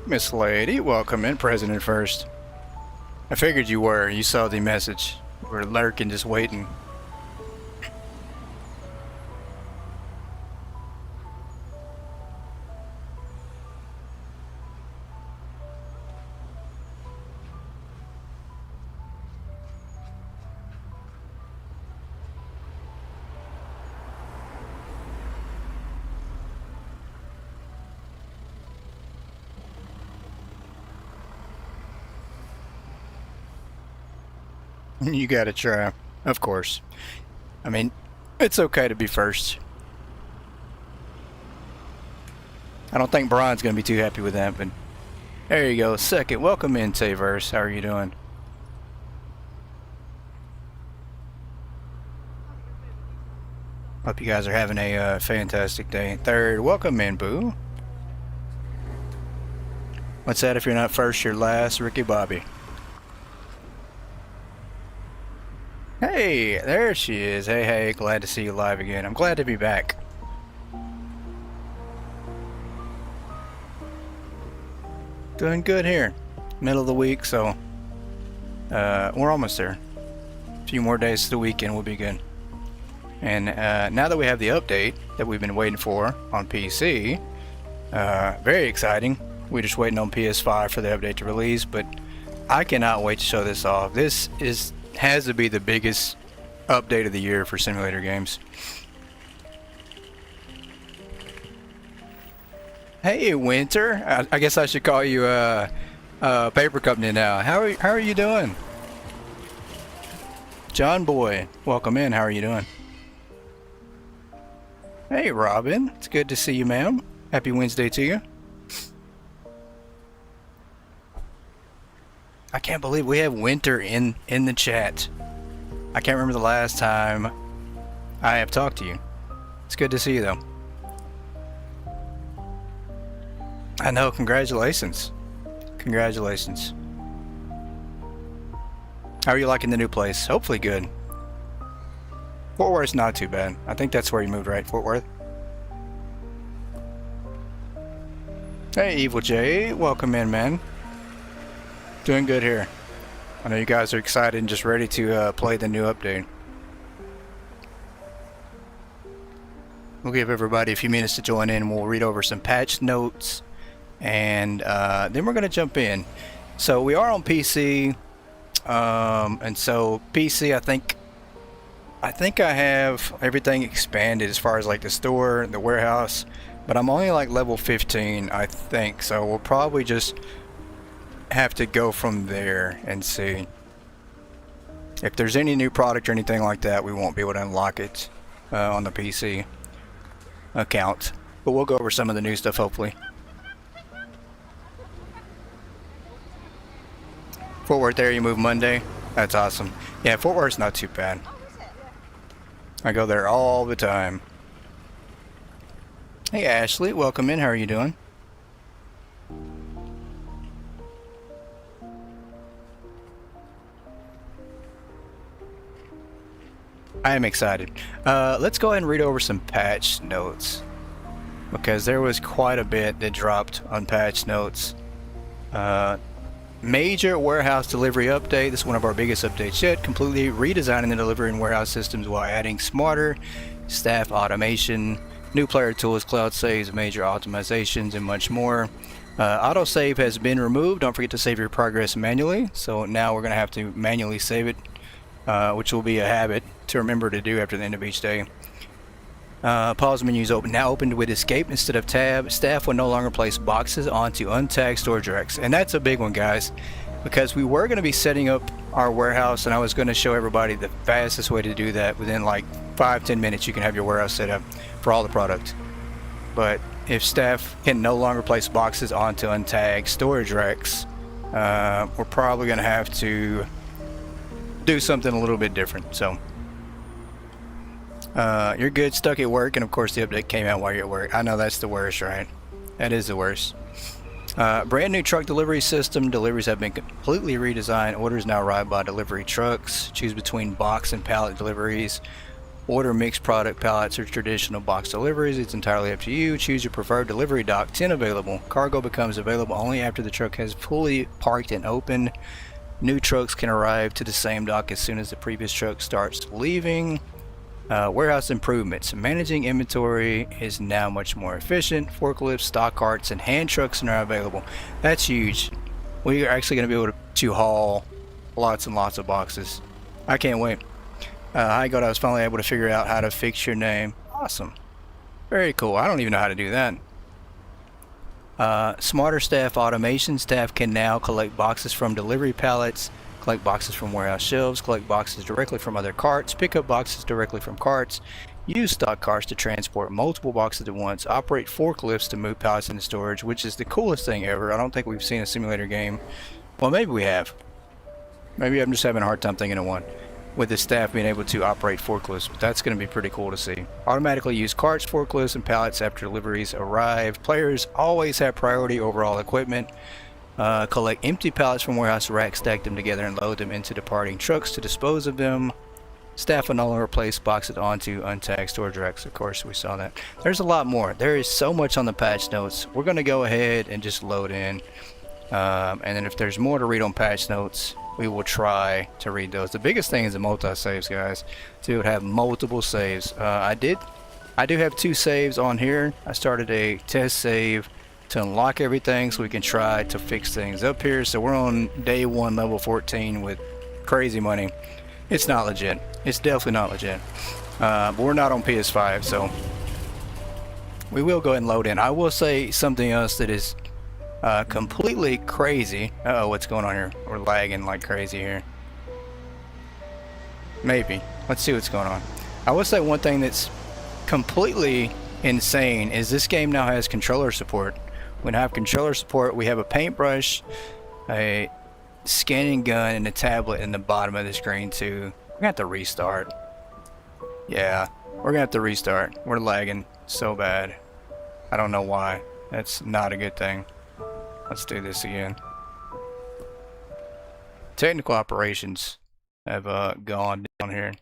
Miss Lady, welcome in, President First. I figured you were. You saw the message. We're lurking, just waiting. You gotta try, of course. I mean, it's okay to be first. I don't think Brian's gonna be too happy with that, but there you go. Second, welcome in, Tayverse. How are you doing? Hope you guys are having a fantastic day. Third, welcome in, Boo. What's that? If you're not first, you're last. Ricky Bobby. Hey, there she is. Hey, hey, glad to see you live again. I'm glad to be back. Doing good here. Middle of the week, so we're almost there. A few more days to the weekend will be good. And now that we have the update that we've been waiting for on PC, very exciting. We're just waiting on PS5 for the update to release, but I cannot wait to show this off. This has to be the biggest update of the year for simulator games. Hey, Winter. I guess I should call you a paper company now. How are you doing? John Boy, welcome in. How are you doing? Hey, Robin. It's good to see you, ma'am. Happy Wednesday to you. I can't believe we have Winter in the chat. I can't remember the last time I have talked to you. It's good to see you, though. I know. Congratulations. Congratulations. How are you liking the new place? Hopefully good. Fort Worth's not too bad. I think that's where you moved, right? Fort Worth? Hey, Evil J. Welcome in, man. Doing good here. I know you guys are excited and just ready to play the new update. We'll give everybody a few minutes to join in. We'll read over some patch notes, and then we're going to jump in. So we are on PC, and so PC, I think I have everything expanded as far as like the store, the warehouse, but I'm only like level 15, I think. So we'll probably just have to go from there and see. If there's any new product or anything like that, we won't be able to unlock it on the PC account. But we'll go over some of the new stuff, hopefully. Fort Worth there, you move Monday? That's awesome. Yeah, Fort Worth's not too bad. I go there all the time. Hey Ashley, welcome in. How are you doing? I am excited. Let's go ahead and read over some patch notes, because there was quite a bit that dropped on patch notes. Major warehouse delivery update. This is one of our biggest updates yet. Completely redesigning the delivery and warehouse systems while adding smarter staff automation, new player tools, cloud saves, major optimizations, and much more. Autosave has been removed. Don't forget to save your progress manually. So now we're going to have to manually save it, which will be a habit to remember to do after the end of each day. Pause menu is now opened with escape instead of tab. Staff will no longer place boxes onto untagged storage racks. And that's a big one, guys, because we were going to be setting up our warehouse, and I was going to show everybody the fastest way to do that. Within like 5-10 minutes you can have your warehouse set up for all the product. But if staff can no longer place boxes onto untagged storage racks, we're probably going to have to do something a little bit different. So you're good, stuck at work, and of course the update came out while you're at work. I know that's the worst, right? That is the worst. Brand new truck delivery system. Deliveries have been completely redesigned. Orders now arrive by delivery trucks. Choose between box and pallet deliveries. Order mixed product pallets or traditional box deliveries. It's entirely up to you. Choose your preferred delivery dock. 10 available. Cargo becomes available only after the truck has fully parked and opened. New trucks can arrive to the same dock as soon as the previous truck starts leaving. Warehouse improvements. Managing inventory is now much more efficient. Forklifts, stock carts, and hand trucks are now available. That's huge. We are actually going to be able to haul lots and lots of boxes. I can't wait. Hi God, I was finally able to figure out how to fix your name. Awesome. Very cool. I don't even know how to do that. Smarter staff automation. Staff can now collect boxes from delivery pallets, collect boxes from warehouse shelves, collect boxes directly from other carts, pick up boxes directly from carts, use stock carts to transport multiple boxes at once, operate forklifts to move pallets into storage, which is the coolest thing ever. I don't think we've seen a simulator game. Well, maybe we have. Maybe I'm just having a hard time thinking of one, with the staff being able to operate forklifts, but that's going to be pretty cool to see. Automatically use carts, forklifts, and pallets after deliveries arrive. Players always have priority over all equipment. Collect empty pallets from warehouse racks, stack them together, and load them into departing trucks to dispose of them. Staff will no longer place boxes onto untagged storage racks. Of course, we saw that. There's a lot more. There is so much on the patch notes. We're going to go ahead and just load in. And then if there's more to read on patch notes, we will try to read those. The biggest thing is the multi-saves, guys. To have multiple saves. I do have 2 saves on here. I started a test save to unlock everything so we can try to fix things up here. So we're on day 1, level 14 with crazy money. It's not legit. It's definitely not legit. But we're not on PS5, so we will go ahead and load in. I will say something else that is completely crazy. Uh-oh, what's going on here? We're lagging like crazy here. Maybe. Let's see what's going on. I will say one thing that's completely insane is this game now has controller support. We have controller support. We have a paintbrush, a scanning gun, and a tablet in the bottom of the screen too. We're gonna have to restart. Yeah, we're gonna have to restart. We're lagging so bad. I don't know why. That's not a good thing. Let's do this again. Technical operations have gone down here.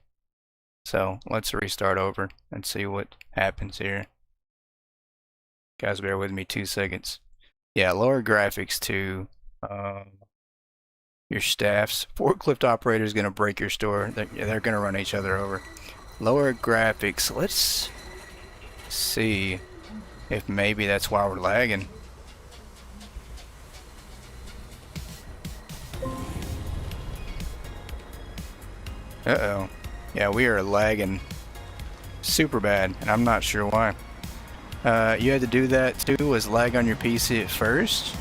So let's restart over and see what happens here. Guys, bear with me 2 seconds. Yeah, lower graphics to your staffs. Forklift operator is going to break your store. They're going to run each other over. Lower graphics. Let's see if maybe that's why we're lagging. Uh-oh. Yeah, we are lagging super bad, and I'm not sure why. You had to do that too, was lag on your PC at first?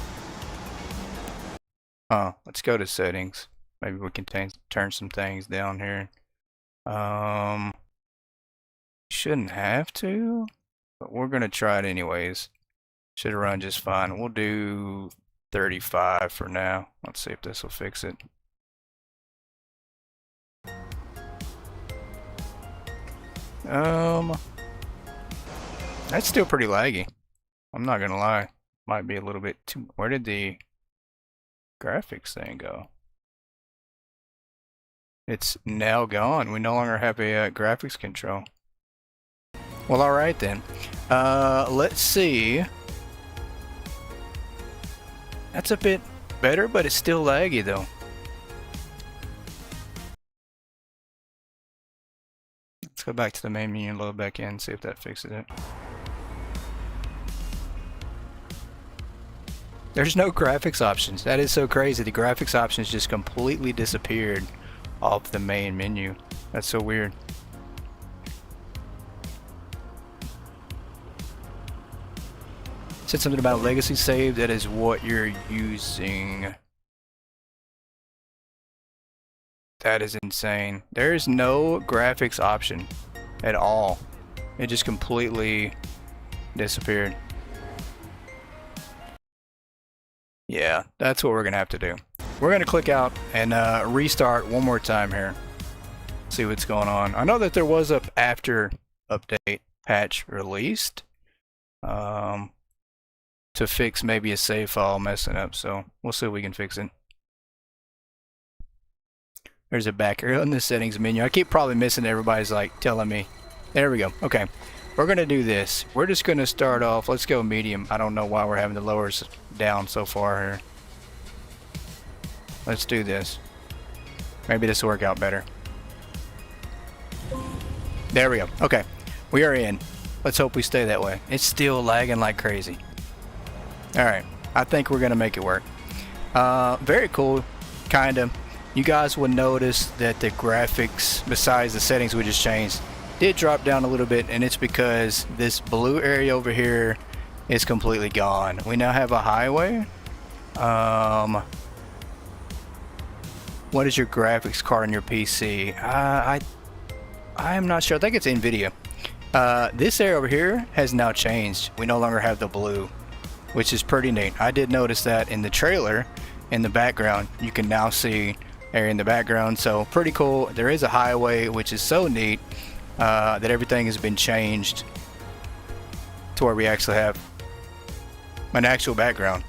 Oh, let's go to settings. Maybe we can turn some things down here. Shouldn't have to, but we're gonna try it anyways. Should run just fine. We'll do 35 for now. Let's see if this will fix it. That's still pretty laggy. I'm not gonna lie. Might be a little bit too. Where did the graphics thing go? It's now gone. We no longer have a graphics control. Well, alright then. Let's see. That's a bit better, but it's still laggy though. Let's go back to the main menu and load back in, see if that fixes it. There's no graphics options. That is so crazy. The graphics options just completely disappeared off the main menu. That's so weird. It said something about legacy save. That is what you're using. That is insane. There is no graphics option at all. It just completely disappeared. Yeah, that's what we're gonna have to do. We're gonna click out and restart one more time here. See what's going on. I know that there was a after update patch released to fix maybe a save file messing up, so we'll see if we can fix it. There's a back arrow in the settings menu. I keep probably missing. Everybody's like telling me There we go. Okay, we're gonna do this. We're just gonna start off. Let's go medium. I don't know why we're having to lower us down so far here. Let's do this. Maybe this will work out better. There we go. Okay, we are in. Let's hope we stay that way. It's still lagging like crazy. All right, I think we're gonna make it work. Very cool, kind of. You guys would notice that the graphics, besides the settings we just changed, did drop down a little bit, and it's because this blue area over here is completely gone. We now have a highway. What is your graphics card on your PC? I am not sure. I think it's NVIDIA. This area over here has now changed. We no longer have the blue, which is pretty neat. I did notice that in the trailer, in the background. You can now see area in the background, so pretty cool. There is a highway, which is so neat that everything has been changed to where we actually have an actual background.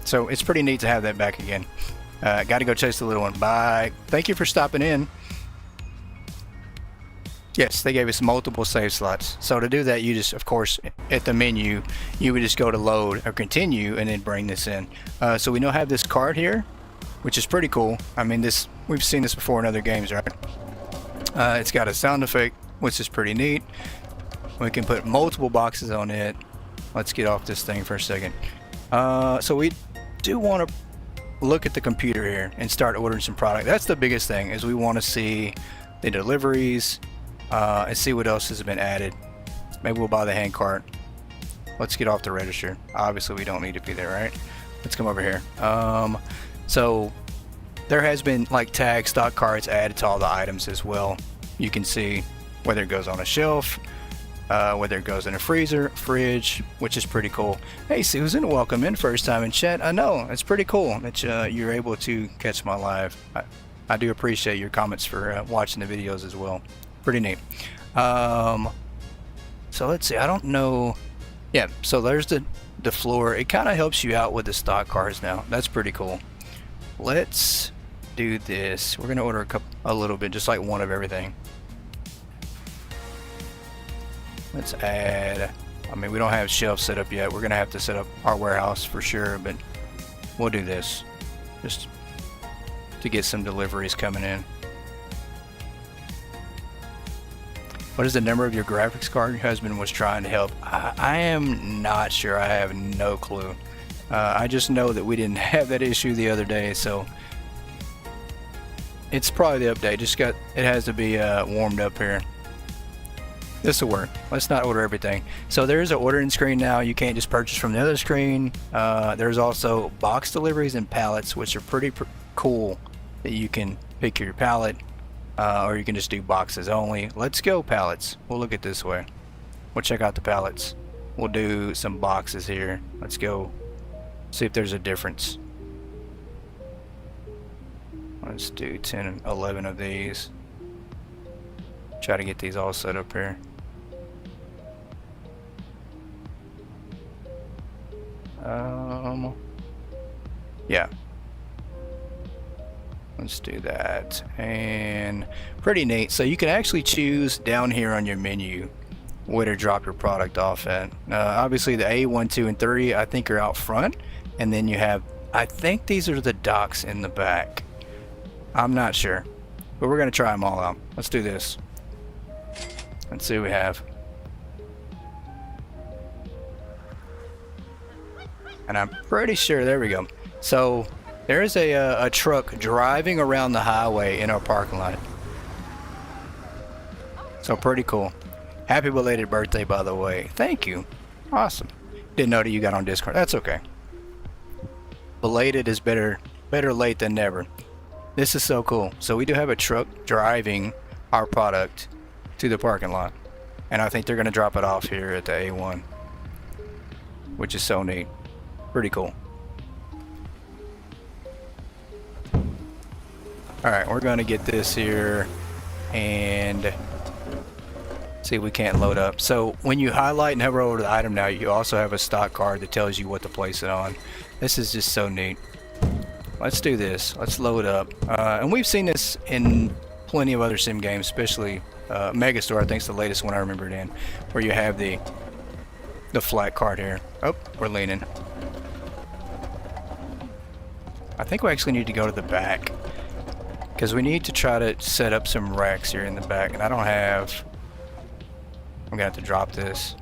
So it's pretty neat to have that back again. Got to go chase the little one. Bye. Thank you for stopping in. Yes, they gave us multiple save slots. So to do that, you just, of course, at the menu, you would just go to load or continue and then bring this in. So we now have this card here, which is pretty cool. I mean, this, we've seen this before in other games, right? It's got a sound effect, which is pretty neat. We can put multiple boxes on it. Let's get off this thing for a second. So we do want to look at the computer here and start ordering some product. That's the biggest thing, is we want to see the deliveries and see what else has been added. Maybe we'll buy the hand cart. Let's get off the register. Obviously we don't need to be there, right? Let's come over here. So there has been like tag stock cards added to all the items as well. You can see whether it goes on a shelf, whether it goes in a freezer, fridge, which is pretty cool. Hey Susan, welcome in, first time in chat. I know, it's pretty cool that you're able to catch my live. I do appreciate your comments for watching the videos as well. Pretty neat. So let's see, I don't know. Yeah, so there's the floor. It kind of helps you out with the stock cards now. That's pretty cool. Let's do this. We're gonna order a little bit, just like one of everything. Let's add, I mean, we don't have shelves set up yet. We're gonna have to set up our warehouse for sure, but we'll do this just to get some deliveries coming in. What is the number of your graphics card? Your husband was trying to help. I am not sure. I have no clue. I just know that we didn't have that issue the other day, so it's probably the update. It has to be warmed up here. This will work. Let's not order everything. So there's an ordering screen now. You can't just purchase from the other screen. There's also box deliveries and pallets, which are pretty cool, that you can pick your pallet. Or you can just do boxes only. Let's go pallets. We'll look at this way. We'll check out the pallets. We'll do some boxes here. Let's go see if there's a difference. Let's do 10 and 11 of these. Try to get these all set up here. Yeah. Let's do that. And pretty neat. So you can actually choose down here on your menu where to drop your product off at. Obviously the A1, 2, and 3 I think are out front, and then you have, I think these are the docks in the back. I'm not sure, but we're gonna try them all out. Let's do this. Let's see what we have. And I'm pretty sure, there we go. So there is a truck driving around the highway in our parking lot. So pretty cool. Happy belated birthday, by the way. Thank you. Awesome. Didn't know that you got on Discord. That's okay. Belated is better late than never. This is so cool. So we do have a truck driving our product to the parking lot, and I think they're gonna drop it off here at the A1, which is so neat. Pretty cool. Alright, we're gonna get this here and see if we can't load up. So when you highlight and hover over the item now, you also have a stock card that tells you what to place it on. This is just so neat. Let's do this. Let's load up. And we've seen this in plenty of other sim games, especially Mega Store, I think it's the latest one I remember it in, where you have the flat cart here. Oh, we're leaning. I think we actually need to go to the back, because we need to try to set up some racks here in the back, and I don't have... I'm gonna have to drop this.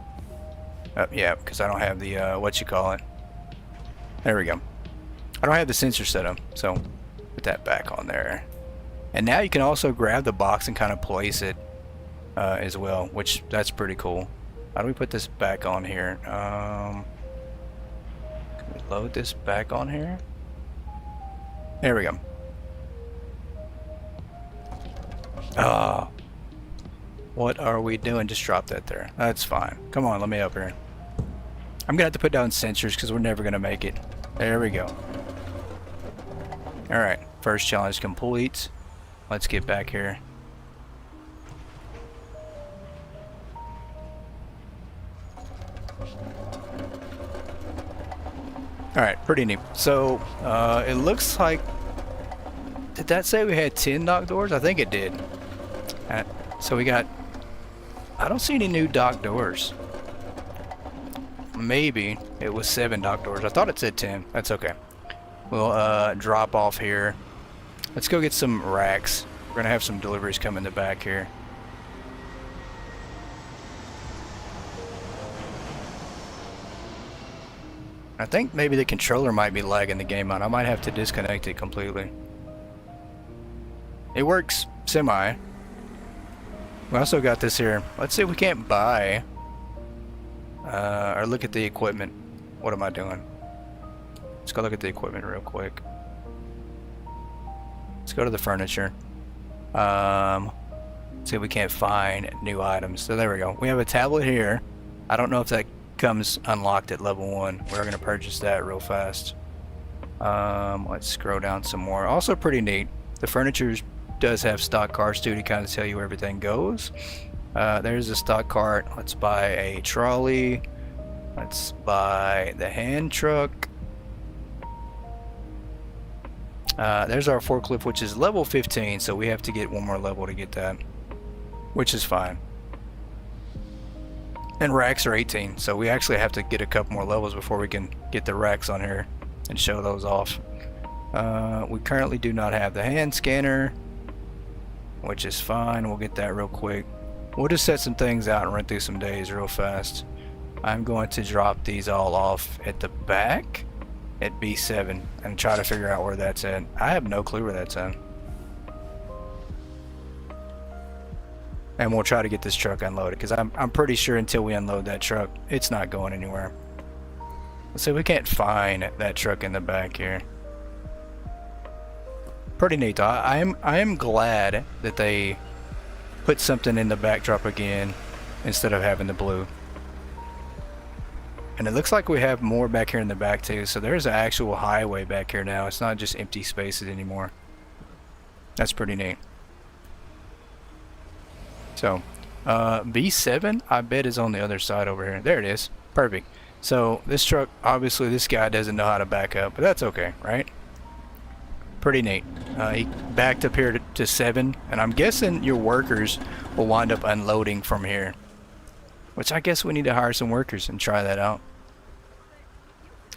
Oh, yeah, because I don't have the, what you call it. There we go. I don't have the sensor set up, so put that back on there. And now you can also grab the box and kind of place it as well, which that's pretty cool. How do we put this back on here? Can we load this back on here? There we go. Oh, what are we doing? Just drop that there. That's fine. Come on, let me up here. I'm gonna have to put down sensors because we're never gonna make it. There we go. Alright, first challenge complete. Let's get back here. Alright, pretty neat. So, it looks like... Did that say we had 10 dock doors? I think it did. So we got... I don't see any new dock doors. Maybe it was 7 dock doors. I thought it said 10. That's okay. We'll drop off here. Let's go get some racks. We're gonna have some deliveries come in the back here. I think maybe the controller might be lagging the game out. I might have to disconnect it completely. It works semi. We also got this here. Let's see if we can't buy or look at the equipment. What am I doing? Let's go look at the equipment real quick. Let's go to the furniture. See if we can't find new items. So there we go. We have a tablet here. I don't know if that comes unlocked at level 1. We're gonna purchase that real fast. Let's scroll down some more. Also pretty neat. The furniture does have stock cards too to kind of tell you where everything goes. There's a stock cart. Let's buy a trolley. Let's buy the hand truck. There's our forklift, which is level 15, so we have to get one more level to get that, which is fine. And racks are 18, so we actually have to get a couple more levels before we can get the racks on here and show those off. We currently do not have the hand scanner, which is fine. We'll get that real quick. We'll just set some things out and run through some days real fast. I'm going to drop these all off at the back at B7 and try to figure out where that's at. I have no clue where that's at. And we'll try to get this truck unloaded, because I'm pretty sure until we unload that truck, it's not going anywhere. Let's see if we can't find that truck in the back here. Pretty neat though. I am glad that they put something in the backdrop again instead of having the blue. And it looks like we have more back here in the back too, so there's an actual highway back here now. It's not just empty spaces anymore. That's pretty neat. So B7 I bet is on the other side over here. There it is. Perfect. So this truck, obviously this guy doesn't know how to back up, but that's okay, right? Pretty neat. He backed up here to 7, and I'm guessing your workers will wind up unloading from here, which I guess we need to hire some workers and try that out.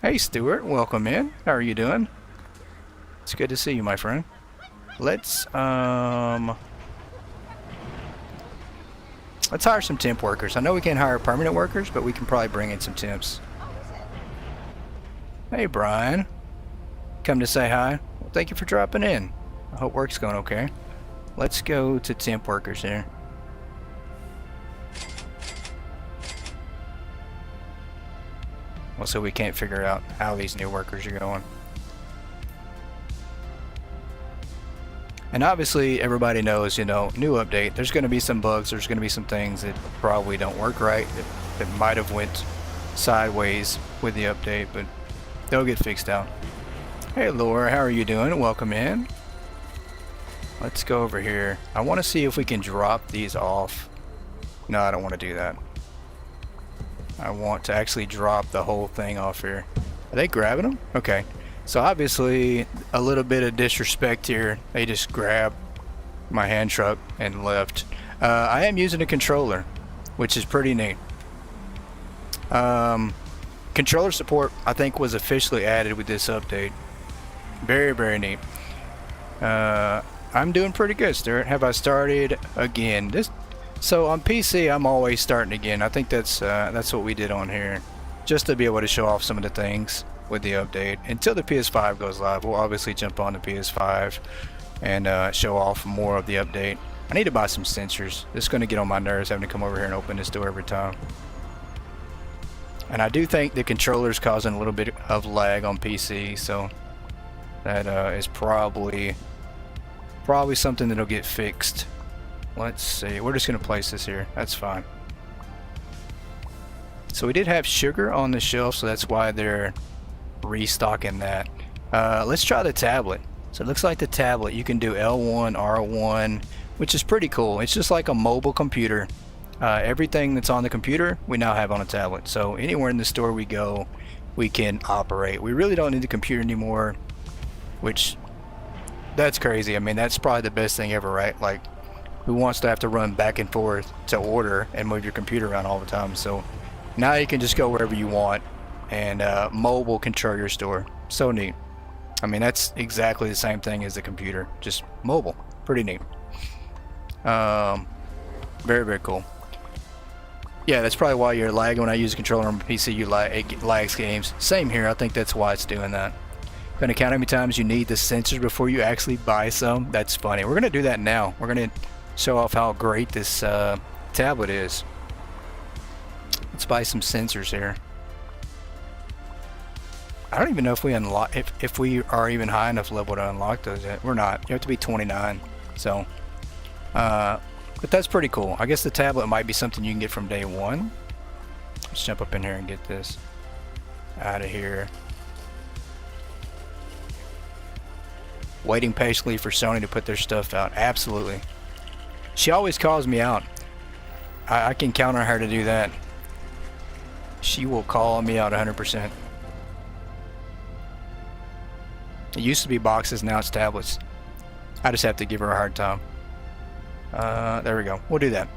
Hey Stuart, welcome in. How are you doing? It's good to see you, my friend. Let's hire some temp workers. I know we can't hire permanent workers, but we can probably bring in some temps. Hey Brian, come to say hi. Well, thank you for dropping in. I hope work's going okay. Let's go to temp workers here. Well, so we can't figure out how these new workers are going. And obviously everybody knows, you know, new update, there's going to be some bugs, there's going to be some things that probably don't work right, that might have went sideways with the update, but they'll get fixed out. Hey Laura, how are you doing? Welcome in. Let's go over here. I want to see if we can drop these off. No, I don't want to do that. I want to actually drop the whole thing off here. Are they grabbing them? Okay. So obviously a little bit of disrespect here. They just grabbed my hand truck and left. I am using a controller, which is pretty neat. Controller support, I think, was officially added with this update. Very, very neat. I'm doing pretty good, Stuart. Have I started again? So on PC, I'm always starting again. I think that's what we did on here, just to be able to show off some of the things with the update. Until the PS5 goes live, we'll obviously jump on the PS5 and show off more of the update. I need to buy some sensors. This is going to get on my nerves having to come over here and open this door every time. And I do think the controller's causing a little bit of lag on PC, so that is probably something that'll get fixed. Let's see, we're just gonna place this here. That's fine. So we did have sugar on the shelf, so that's why they're restocking that. Let's try the tablet. So it looks like the tablet, you can do L1, R1, which is pretty cool. It's just like a mobile computer. Everything that's on the computer, we now have on a tablet. So anywhere in the store we go, we can operate. We really don't need the computer anymore, which, that's crazy. I mean, that's probably the best thing ever, right? Like, who wants to have to run back and forth to order and move your computer around all the time? So now you can just go wherever you want and mobile control your store. So neat. I mean, that's exactly the same thing as the computer, just mobile. Pretty neat. Very, very cool. Yeah, that's probably why you're lagging. When I use a controller on PC, it lags games. Same here. I think that's why it's doing that. Gonna count how many times you need the sensors before you actually buy some. That's funny. We're gonna do that now. We're gonna show off how great this tablet is. Let's buy some sensors here. I don't even know if we unlock, if we are even high enough level to unlock those yet. We're not. You have to be 29. So, but that's pretty cool. I guess the tablet might be something you can get from day one. Let's jump up in here and get this out of here. Waiting patiently for Sony to put their stuff out. Absolutely. She always calls me out. I can count on her to do that. She will call me out 100%. It used to be boxes, now it's tablets. I just have to give her a hard time. There we go. We'll do that.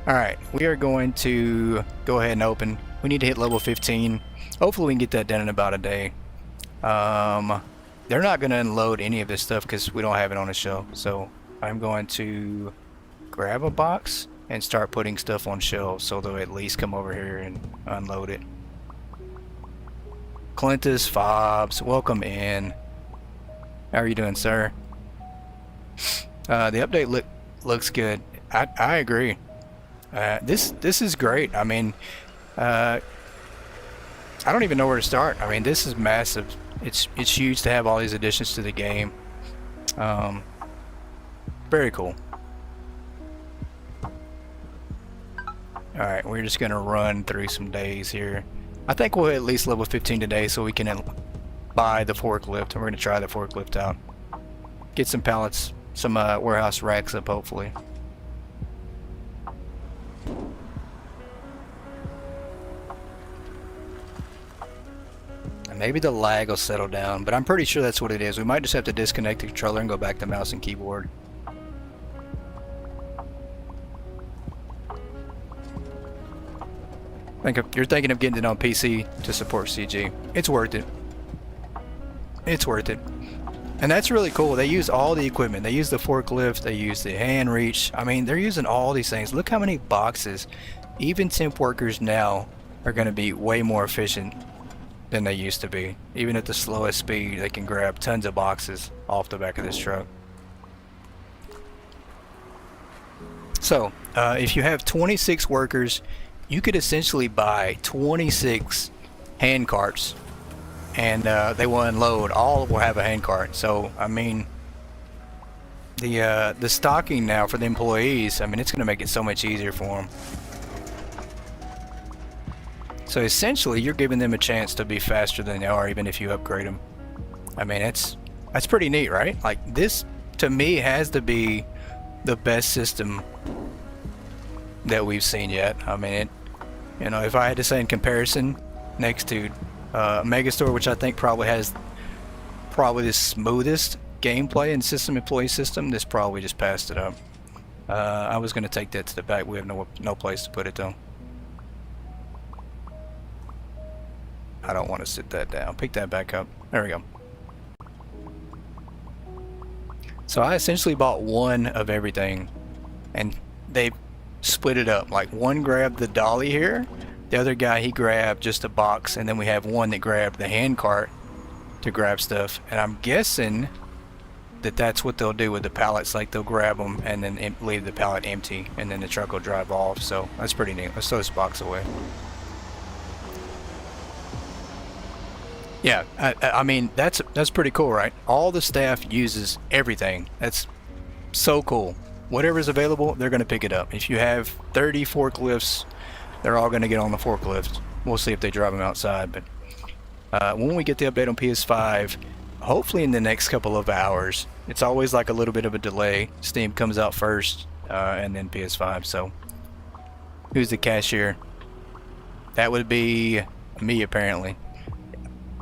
Alright, we are going to go ahead and open. We need to hit level 15. Hopefully we can get that done in about a day. They're not going to unload any of this stuff because we don't have it on the shelf. So I'm going to grab a box and start putting stuff on shelves so they'll at least come over here and unload it. Clintus Fobbs, welcome in. How are you doing, sir? The update looks good. I agree. This is great. I mean, I don't even know where to start. I mean, this is massive. It's huge to have all these additions to the game. Very cool. Alright, we're just gonna run through some days here. I think we'll hit at least level 15 today so we can buy the forklift, and we're gonna try the forklift out. Get some pallets, some warehouse racks up, hopefully. And maybe the lag will settle down, but I'm pretty sure that's what it is. We might just have to disconnect the controller and go back to mouse and keyboard. You're thinking of getting it on PC to support CG. It's worth it. It's worth it. And that's really cool. They use all the equipment. They use the forklift. They use the hand reach. I mean, they're using all these things. Look how many boxes. Even temp workers now are going to be way more efficient than they used to be. Even at the slowest speed, they can grab tons of boxes off the back of this truck. So, if you have 26 workers, you could essentially buy 26 hand carts, and they will unload. All will have a hand cart. So, I mean, the stocking now for the employees, I mean, it's going to make it so much easier for them. So essentially, you're giving them a chance to be faster than they are, even if you upgrade them. I mean, that's pretty neat, right? Like, this, to me, has to be the best system that we've seen yet. I mean, you know, if I had to say in comparison, next to Megastore, which I think probably has the smoothest gameplay and system employee system, this probably just passed it up. I was gonna take that to the back. We have no place to put it though. I don't want to sit that down. Pick that back up. There we go. So I essentially bought one of everything, and they split it up. Like one grabbed the dolly here, the other guy he grabbed just a box, and then we have one that grabbed the hand cart to grab stuff. And I'm guessing that that's what they'll do with the pallets. Like they'll grab them and then leave the pallet empty, and then the truck will drive off. So that's pretty neat. Let's throw this box away. Yeah, I mean that's pretty cool, right? All the staff uses everything. That's so cool. Whatever's available, they're gonna pick it up. If you have 30 forklifts, they're all gonna get on the forklift. We'll see if they drive them outside, but when we get the update on PS5, hopefully in the next couple of hours. It's always like a little bit of a delay. Steam comes out first, and then PS5. So, who's the cashier? That would be me, apparently.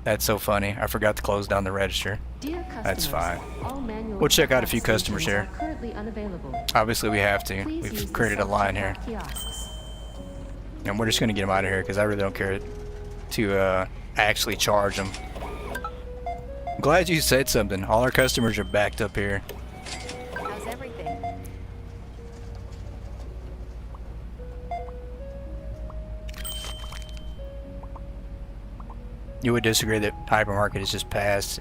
That's so funny. I forgot to close down the register. That's fine. We'll check out a few customers here. Obviously, we have to. We've created a line here. And we're just going to get them out of here because I really don't care to actually charge them. I'm glad you said something. All our customers are backed up here. How's everything? You would disagree that Hypermarket is just past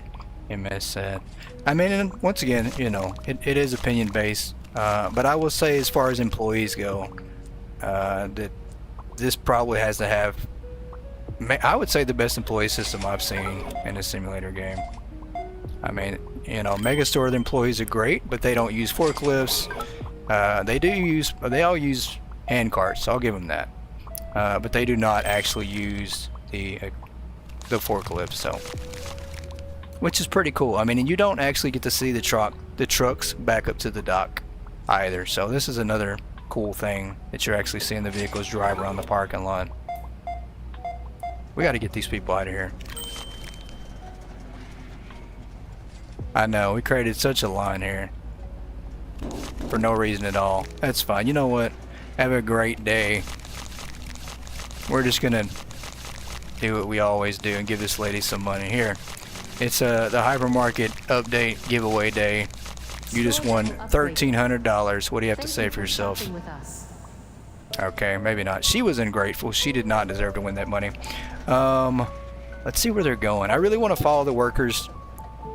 MS. I mean, and once again, you know, it is opinion based. But I will say, as far as employees go, that this probably has to have, I would say, the best employee system I've seen in a simulator game. I mean, you know, Megastore, the employees are great, but they don't use forklifts. They all use hand carts, so I'll give them that. But they do not actually use the forklift, so, which is pretty cool. I mean, and you don't actually get to see the trucks back up to the dock either. So this is another cool thing that you're actually seeing the vehicles drive around the parking lot. We got to get these people out of here. I know, we created such a line here for no reason at all. That's fine. You know what? Have a great day. We're just gonna do what we always do and give this lady some money. Here, it's the Hypermarket update giveaway day. You just won $1,300. What do you have to say for yourself? Okay, maybe not. She was ungrateful. She did not deserve to win that money. Let's see where they're going. I really want to follow the workers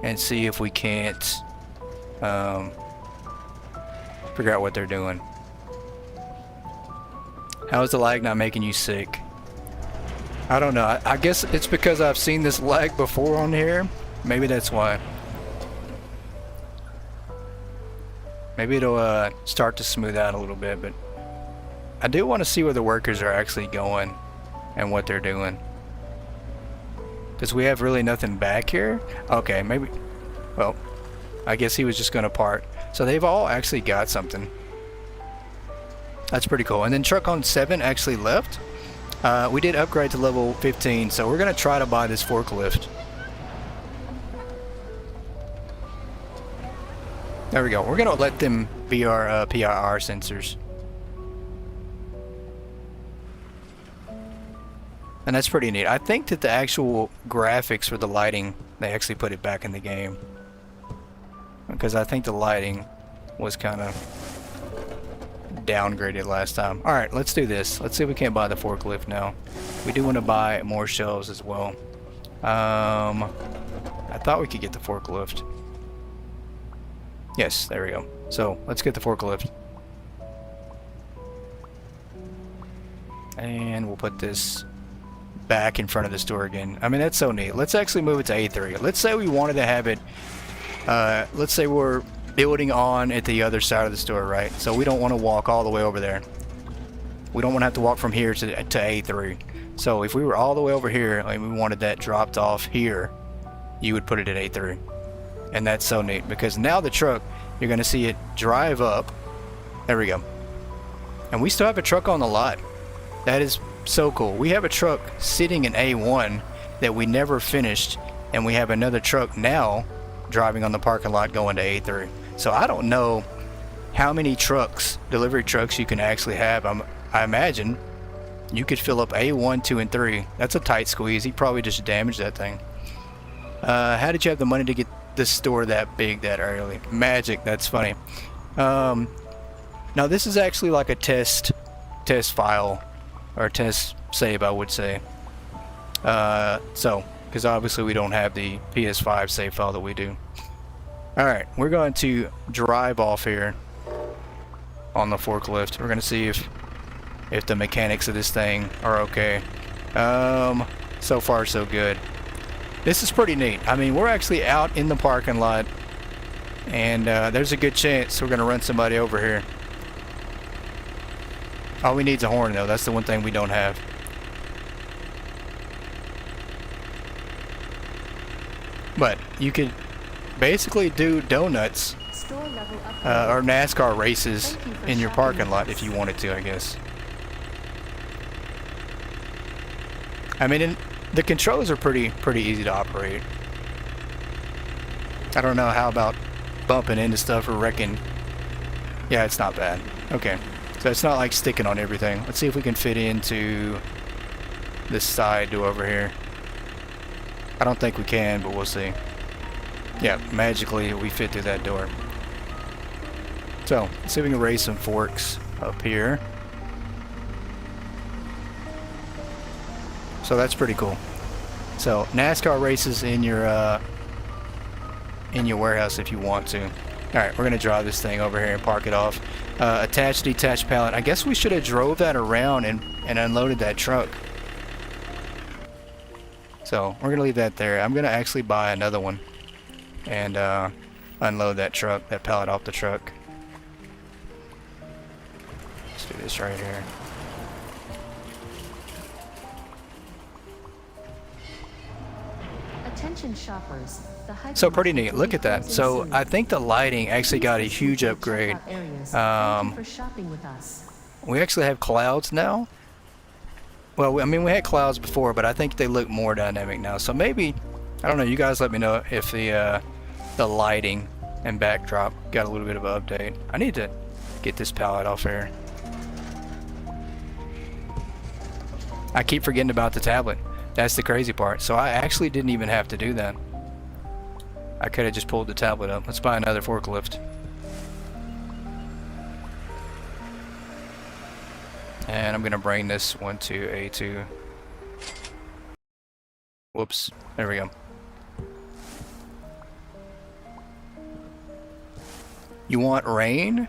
and see if we can't figure out what they're doing. How is the lag not making you sick? I don't know. I guess it's because I've seen this lag before on here. Maybe that's why. Maybe it'll start to smooth out a little bit, but I do want to see where the workers are actually going and what they're doing. Because we have really nothing back here. Okay, maybe, well, I guess he was just going to park. So they've all actually got something. That's pretty cool. And then truck on 7 actually left. We did upgrade to level 15, so we're going to try to buy this forklift. There we go. We're going to let them be our PIR sensors. And that's pretty neat. I think that the actual graphics for the lighting, they actually put it back in the game. Because I think the lighting was kind of downgraded last time. Alright, let's do this. Let's see if we can't buy the forklift now. We do want to buy more shelves as well. I thought we could get the forklift. Yes, there we go. So, let's get the forklift. And we'll put this back in front of the store again. I mean, that's so neat. Let's actually move it to A3. Let's say we wanted to have it, let's say we're building on at the other side of the store, right? So we don't want to walk all the way over there. We don't want to have to walk from here to A3. So if we were all the way over here and we wanted that dropped off here, you would put it at A3. And that's so neat because now the truck, you're going to see it drive up. There we go. And we still have a truck on the lot. That is so cool. We have a truck sitting in A1 that we never finished, and we have another truck now driving on the parking lot going to A3. So I don't know how many trucks, delivery trucks, you can actually have. I imagine you could fill up A1, 2, and 3. That's a tight squeeze. He probably just damaged that thing. How did you have the money to get this store that big that early? Magic. That's funny. Now this is actually like a test file or test save, I would say. Because obviously we don't have the PS5 save file that we do. Alright, we're going to drive off here on the forklift. We're going to see if the mechanics of this thing are okay. So far so good. This is pretty neat. I mean, we're actually out in the parking lot, and there's a good chance we're going to run somebody over here. All we need is a horn, though. That's the one thing we don't have. But you could basically do donuts or NASCAR races in your parking lot if you wanted to, I guess. I mean, the controls are pretty easy to operate. I don't know how about bumping into stuff or wrecking. Yeah, it's not bad. Okay, so it's not like sticking on everything. Let's see if we can fit into this side door over here. I don't think we can, but we'll see. Yeah, magically we fit through that door. So, let's see if we can raise some forks up here. So that's pretty cool. So, NASCAR races in your warehouse if you want to. Alright, we're going to drive this thing over here and park it off. Attach, detach pallet. I guess we should have drove that around and unloaded that truck. So, we're going to leave that there. I'm going to actually buy another one and unload that truck, that pallet off the truck. Let's do this right here. Attention shoppers. So pretty neat. Look at that. So I think the lighting actually got a huge upgrade. We actually have clouds now. Well, I mean, we had clouds before, but I think they look more dynamic now. So maybe, I don't know, you guys let me know if the lighting and backdrop got a little bit of an update. I need to get this palette off here. I keep forgetting about the tablet. That's the crazy part. So I actually didn't even have to do that. I could have just pulled the tablet up. Let's buy another forklift. And I'm going to bring this one to A2. Whoops. There we go. You want rain?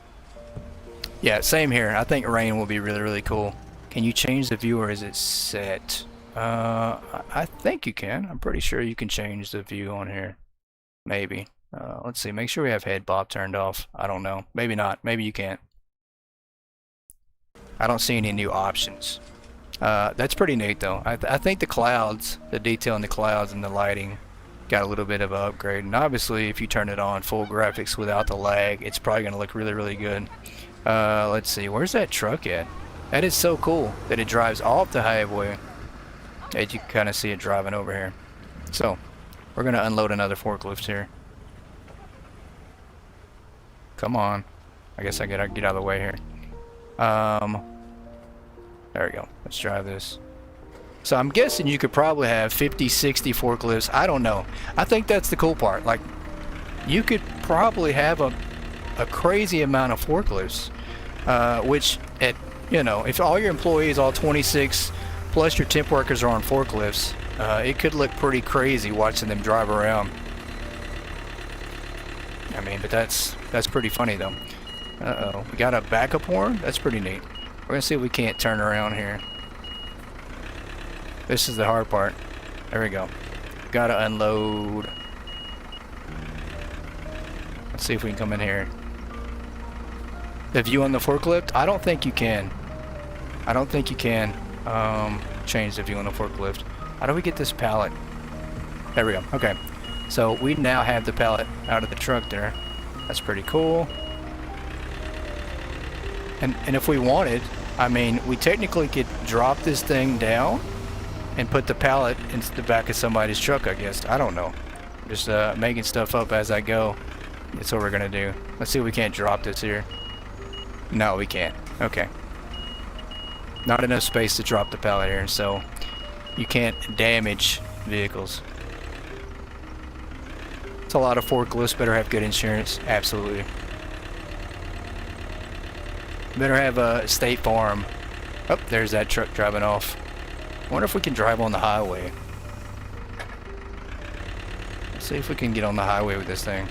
Yeah, same here. I think rain will be really cool. Can you change the view or is it set? I think you can. I'm pretty sure you can change the view on here. Maybe. Let's see. Make sure we have head bob turned off. I don't know. Maybe not. Maybe you can't. I don't see any new options. That's pretty neat though. I think the clouds, the detail in the clouds and the lighting got a little bit of an upgrade. And obviously if you turn it on full graphics without the lag, it's probably going to look really good. Let's see. Where's that truck at? That is so cool that it drives off the highway. As you can kind of see it driving over here. So, we're going to unload another forklift here. Come on. I guess I gotta get out of the way here. There we go. Let's drive this. So I'm guessing you could probably have 50, 60 forklifts. I don't know. I think that's the cool part. Like, you could probably have a crazy amount of forklifts. Which, you know, if all your employees, all 26... plus your temp workers are on forklifts, it could look pretty crazy watching them drive around. I mean, but that's pretty funny though. Uh-oh, we got a backup horn? That's pretty neat. We're gonna see if we can't turn around here. This is the hard part. There we go. Gotta unload. Let's see if we can come in here. The view on the forklift? I don't think you can. I don't think you can. Change the view on the forklift. How do we get this pallet? There we go. Okay. So we now have the pallet out of the truck there. That's pretty cool. And if we wanted, I mean, we technically could drop this thing down and put the pallet into the back of somebody's truck, I guess. I don't know. Just making stuff up as I go. That's what we're gonna do. Let's see if we can't drop this here. No, we can't. Okay. Not enough space to drop the pallet here, so you can't damage vehicles. It's a lot of forklifts. Better have good insurance. Absolutely. Better have a State Farm. Oh, there's that truck driving off. I wonder if we can drive on the highway. Let's see if we can get on the highway with this thing.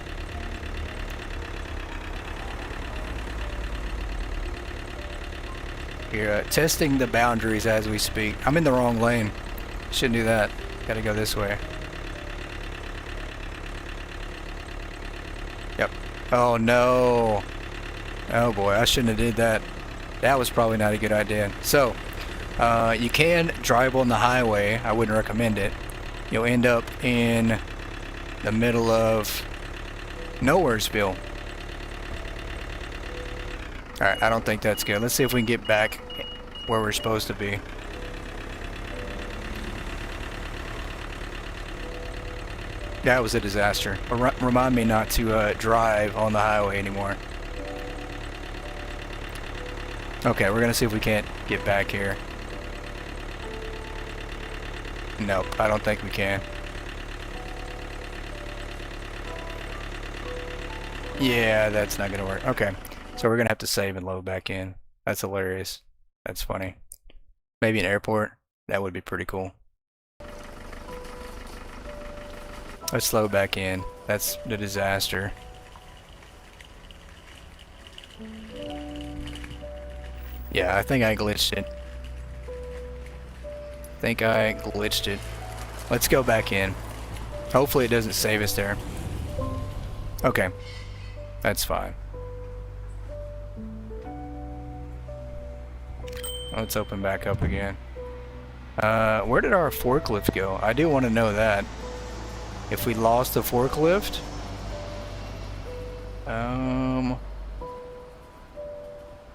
We're testing the boundaries as we speak. I'm in the wrong lane. Shouldn't do that. Gotta go this way. Yep. Oh no. Oh boy, I shouldn't have did that. That was probably not a good idea. So, you can drive on the highway. I wouldn't recommend it. You'll end up in the middle of Nowheresville. Alright, I don't think that's good. Let's see if we can get back where we're supposed to be. That was a disaster. Remind me not to drive on the highway anymore. Okay, we're gonna see if we can't get back here. Nope, I don't think we can. Yeah, that's not gonna work. Okay, so we're gonna have to save and load back in. That's hilarious. That's funny. Maybe an airport. That would be pretty cool. Let's load back in. That's the disaster. Yeah, I think I glitched it. Let's go back in. Hopefully it doesn't save us there. Okay. That's fine. Let's open back up again. Where did our forklift go? I do want to know that. If we lost the forklift...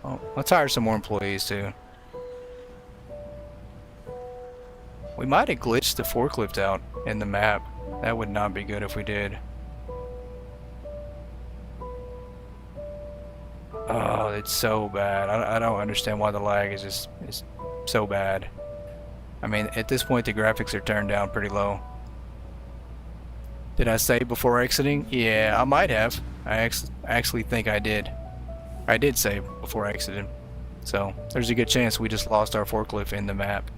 Oh, let's hire some more employees too. We might have glitched the forklift out in the map. That would not be good if we did. Oh, it's so bad. I don't understand why the lag is so bad. I mean, at this point the graphics are turned down pretty low. Did I save before exiting? Yeah, I might have. I actually think I did. I did save before I exited. So, there's a good chance we just lost our forklift in the map.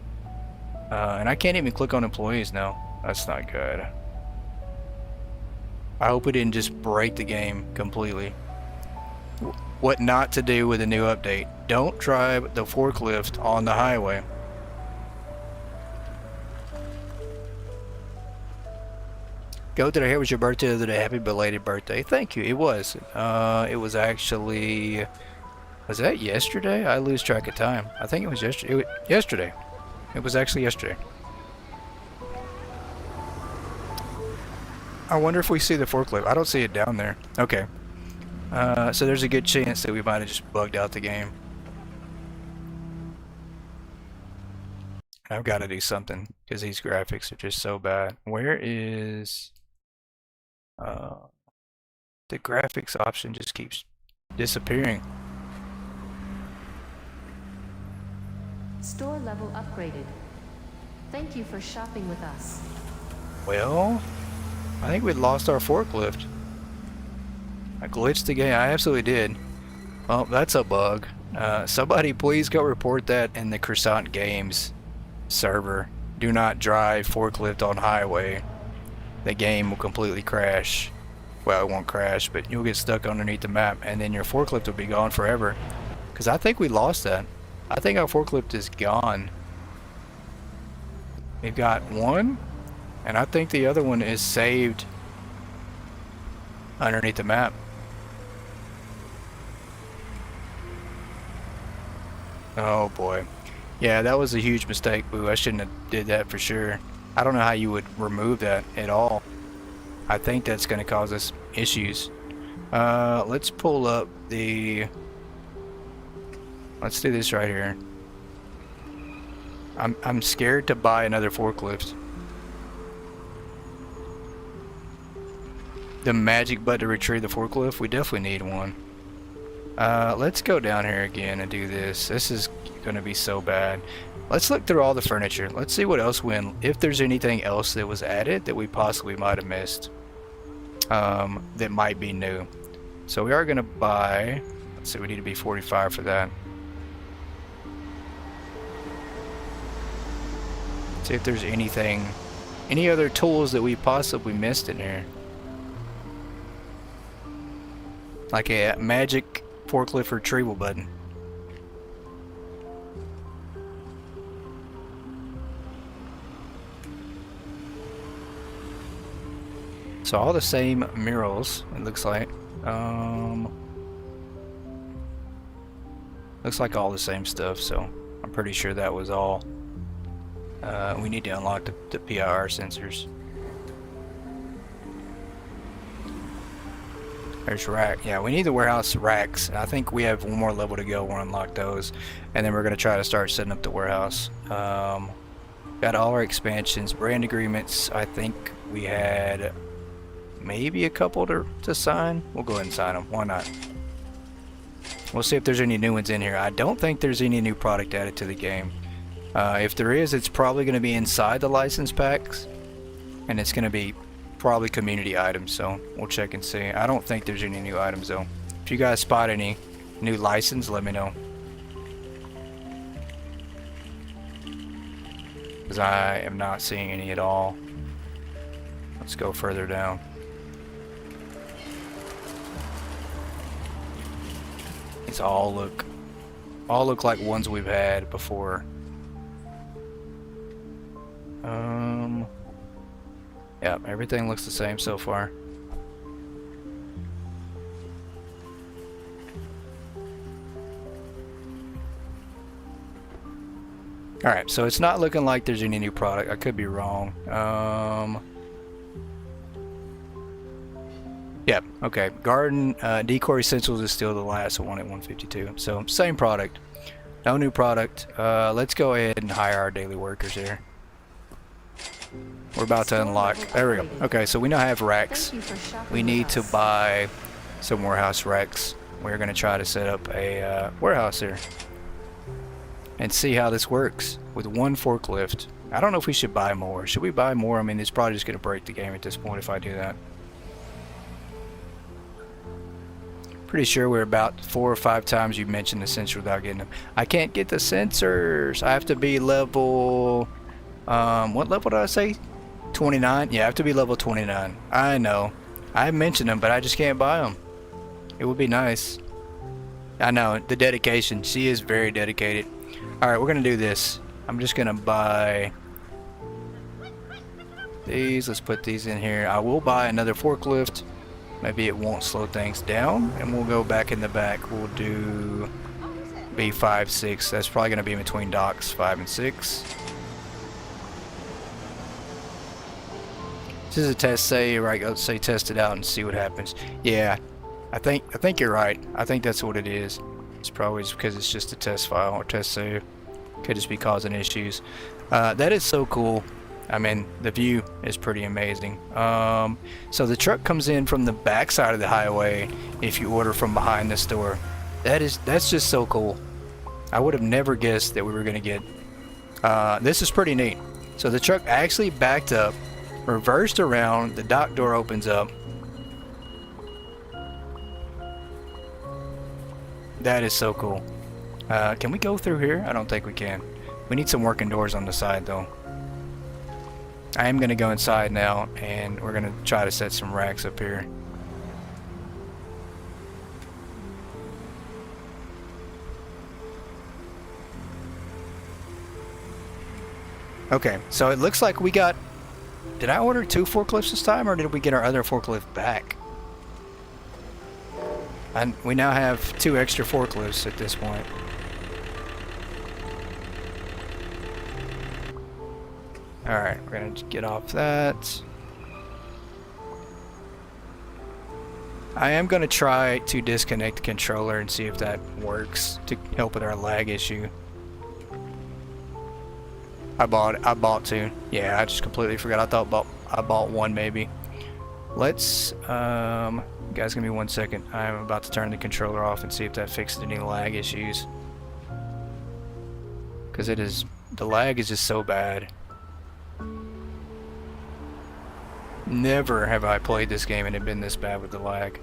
And I can't even click on employees now. That's not good. I hope we didn't just break the game completely. What not to do with a new update. Don't drive the forklift on the highway. Go to the Here was your birthday the other day. Happy belated birthday. Thank you. It was. It was actually... Was that yesterday? I lose track of time. I think it was yesterday. Yesterday. It was actually yesterday. I wonder if we see the forklift. I don't see it down there. Okay. So there's a good chance that we might have just bugged out the game. I've got to do something because these graphics are just so bad. Where is... the graphics option just keeps disappearing. Store level upgraded. Thank you for shopping with us. Well, I think we lost our forklift. I glitched the game. I absolutely did. Well, that's a bug. Somebody please go report that in the Croissant Games server. Do not drive forklift on highway. The game will completely crash. Well, it won't crash, but you'll get stuck underneath the map and then your forklift will be gone forever. Because I think we lost that. I think our forklift is gone. We've got one, and I think the other one is saved underneath the map. Oh boy. Yeah, that was a huge mistake, Boo. I shouldn't have did that for sure. I don't know how you would remove that at all. I think that's going to cause us issues. Let's pull up the... Let's do this right here. I'm scared to buy another forklift. The magic button to retrieve the forklift, we definitely need one. Let's go down here again and do this. This is gonna be so bad. Let's look through all the furniture. Let's see what else if there's anything else that was added that we possibly might have missed. That might be new. So we are gonna buy, let's see, we need to be 45 for that. See if there's any other tools that we possibly missed in here. Like a magic forklift retrieval button. So all the same murals, it looks like. Looks like all the same stuff, so I'm pretty sure that was all. We need to unlock the PIR sensors. There's rack. Yeah, we need the warehouse racks. I think we have one more level to go. We'll unlock those, and then we're gonna try to start setting up the warehouse. Got all our expansions, brand agreements. I think we had maybe a couple to sign. We'll go ahead and sign them. Why not? We'll see if there's any new ones in here. I don't think there's any new product added to the game. If there is, it's probably going to be inside the license packs, and it's going to be probably community items, so we'll check and see. I don't think there's any new items though. If you guys spot any new license, let me know, because I am not seeing any at all. Let's go further down. These all look like ones we've had before. Yeah, everything looks the same so far. Alright, so it's not looking like there's any new product. I could be wrong. Yep, okay. Garden Decor Essentials is still the last one at 152. So, same product. No new product. Let's go ahead and hire our daily workers here. We're about to unlock. There we go. Okay, so we now have racks. We need to buy some warehouse racks. We're going to try to set up a warehouse here and see how this works with one forklift. I don't know if we should buy more. Should we buy more? I mean, it's probably just going to break the game at this point if I do that. Pretty sure we're about 4 or 5 times you mentioned the sensor without getting them. I can't get the sensors. I have to be level... what level did I say? 29? Yeah, I have to be level 29. I know. I mentioned them, but I just can't buy them. It would be nice. I know, the dedication. She is very dedicated. Alright, we're going to do this. I'm just going to buy these. Let's put these in here. I will buy another forklift. Maybe it won't slow things down. And we'll go back in the back. We'll do B5, 6. That's probably going to be between docks 5 and 6. This is a test save, right? Let's say test it out and see what happens. Yeah, I think you're right. I think that's what it is. It's probably just because it's just a test file or test save. Could just be causing issues. That is so cool. I mean, the view is pretty amazing. So the truck comes in from the back side of the highway if you order from behind the store. That's just so cool. I would have never guessed that we were gonna get. This is pretty neat. So the truck actually backed up, reversed around, the dock door opens up. That is so cool. Can we go through here? I don't think we can. We need some working doors on the side though. I am going to go inside now and we're going to try to set some racks up here. Okay, so it looks like we got... Did I order 2 forklifts this time, or did we get our other forklift back? And we now have 2 extra forklifts at this point. Alright, we're gonna get off that. I am gonna try to disconnect the controller and see if that works to help with our lag issue. I bought 2. Yeah, I just completely forgot. I thought I bought 1 maybe. Let's, guys, give me 1 second. I'm about to turn the controller off and see if that fixes any lag issues. Because the lag is just so bad. Never have I played this game and it been this bad with the lag.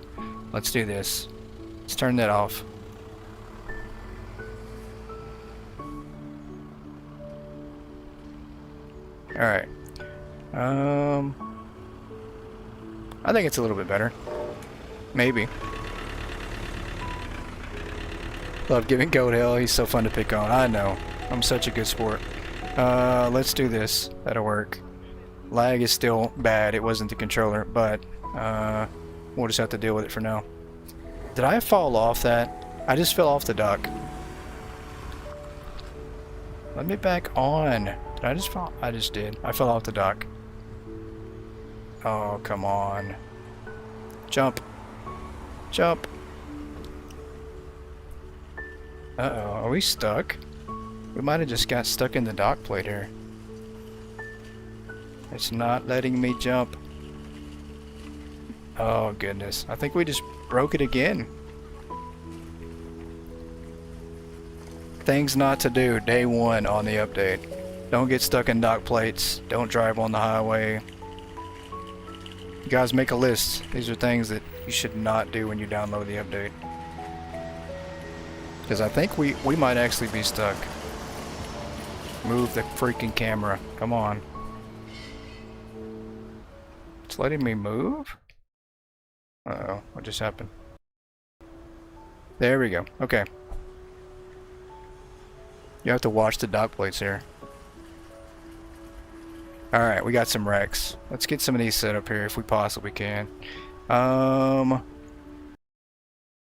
Let's do this. Let's turn that off. Alright. I think it's a little bit better. Maybe. Love giving Goat hell. He's so fun to pick on. I know. I'm such a good sport. Let's do this. That'll work. Lag is still bad. It wasn't the controller, but we'll just have to deal with it for now. Did I fall off that? I just fell off the dock. Let me back on. Did I just fall? I just did. I fell off the dock. Oh, come on. Jump. Jump. Uh-oh. Are we stuck? We might have just got stuck in the dock plate here. It's not letting me jump. Oh, goodness. I think we just broke it again. Things not to do, day 1 on the update. Don't get stuck in dock plates. Don't drive on the highway. You guys make a list. These are things that you should not do when you download the update. Because I think we might actually be stuck. Move the freaking camera. Come on. It's letting me move? Uh-oh. What just happened? There we go. Okay. You have to watch the dock plates here. Alright, we got some wrecks. Let's get some of these set up here if we possibly can.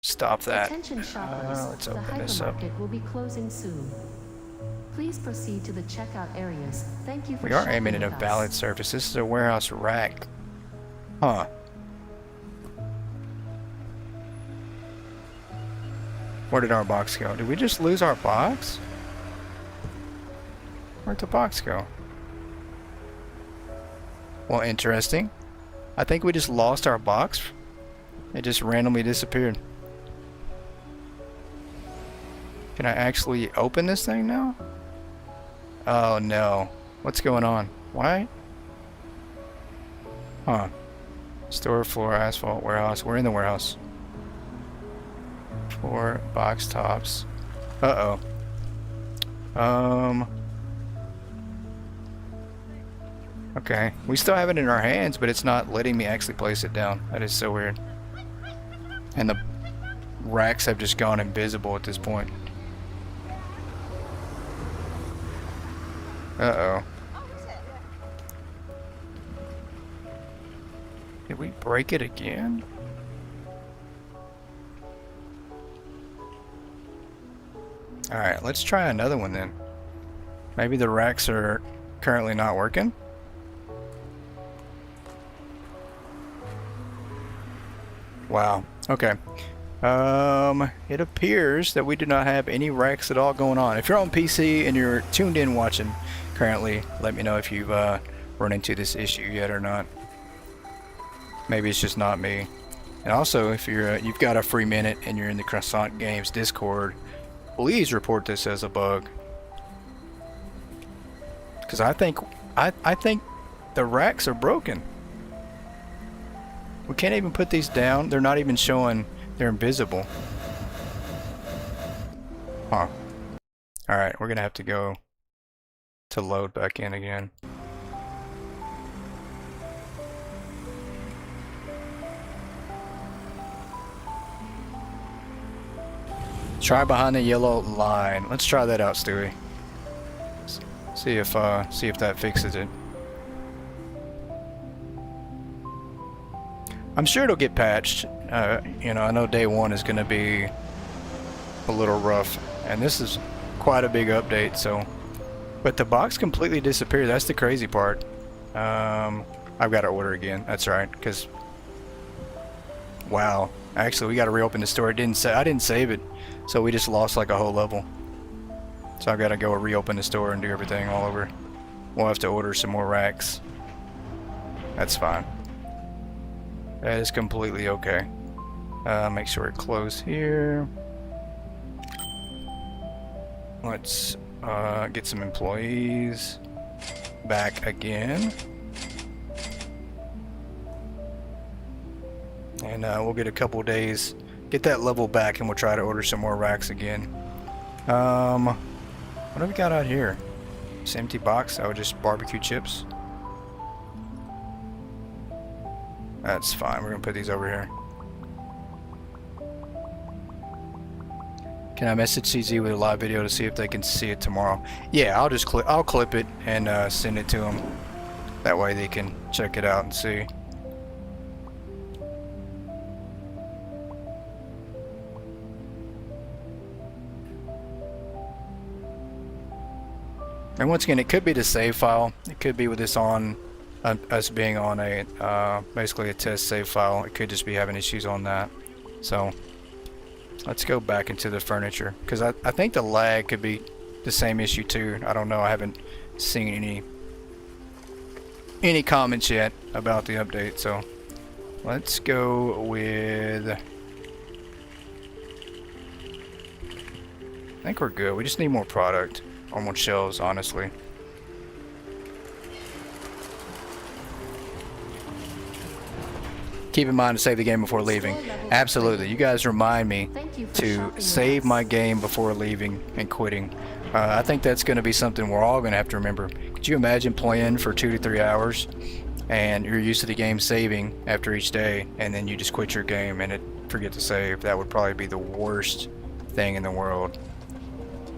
Stop that. Attention shoppers. Let's The open this up. hypermarket will be closing soon. Please proceed to the checkout areas. Thank you for We are shopping aiming at a with us. valid surface. This is a warehouse rack. Huh. Where did our box go? Did we just lose our box? Where'd the box go? Well, interesting. I think we just lost our box. It just randomly disappeared. Can I actually open this thing now? Oh no. What's going on? Why? Huh. Store, floor, asphalt, warehouse. We're in the warehouse. 4 box tops. Uh-oh. Okay. We still have it in our hands, but it's not letting me actually place it down. That is so weird. And the racks have just gone invisible at this point. Uh-oh. Did we break it again? Alright, let's try another one then. Maybe the racks are currently not working? Wow. Okay. It appears that we do not have any racks at all going on. If you're on PC and you're tuned in watching currently, let me know if you've run into this issue yet or not. Maybe it's just not me. And also, if you've got a free minute and you're in the Croissant Games Discord, please report this as a bug. Because I think the racks are broken. We can't even put these down. They're not even showing. They're invisible. Huh. Alright, we're gonna have to go to load back in again. Try behind the yellow line. Let's try that out, Stewie. See if that fixes it. I'm sure it'll get patched. You know, I know day 1 is going to be a little rough, and this is quite a big update. So, but the box completely disappeared. That's the crazy part. I've got to order again. That's right. Because wow, actually, we got to reopen the store. I didn't save it, so we just lost like a whole level. So I've got to go reopen the store and do everything all over. We'll have to order some more racks. That's fine. That is completely okay. Make sure it close here. Let's get some employees back again. And we'll get a couple days, get that level back, and we'll try to order some more racks again. What do we got out here? This empty box? Oh, just barbecue chips. That's fine. We're gonna put these over here. Can I message CZ with a live video to see if they can see it tomorrow? Yeah, I'll clip it and send it to them. That way they can check it out and see. And once again, it could be the save file. It could be with this on us being on a basically a test save file. It could just be having issues on that. So let's go back into the furniture, because I think the lag could be the same issue too. I don't know. I haven't seen any comments yet about the update. So let's go with. I think we're good. We just need more product. On more shelves, honestly. Keep in mind to save the game before leaving. Absolutely. You guys remind me to save my game before leaving and quitting. I think that's going to be something we're all going to have to remember. Could you imagine playing for 2 to 3 hours and you're used to the game saving after each day, and then you just quit your game and forget to save? That would probably be the worst thing in the world.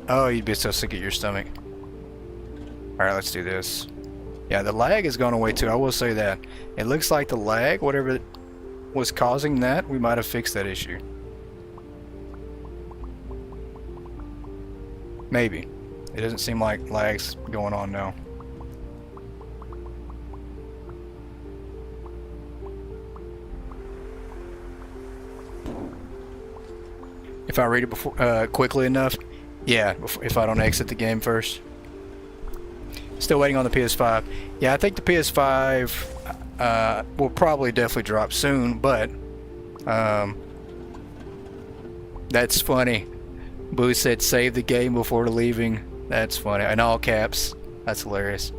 Oh, you'd be so sick at your stomach. Alright, let's do this. Yeah, the lag has gone away too, I will say that. It looks like the lag, whatever was causing that, we might have fixed that issue. Maybe. It doesn't seem like lag's going on now. If I read it before, quickly enough, yeah, if I don't exit the game first. Still waiting on the PS5. Yeah, I think the PS5 will probably definitely drop soon, but that's funny. Boo said save the game before leaving. That's funny. In all caps. That's hilarious.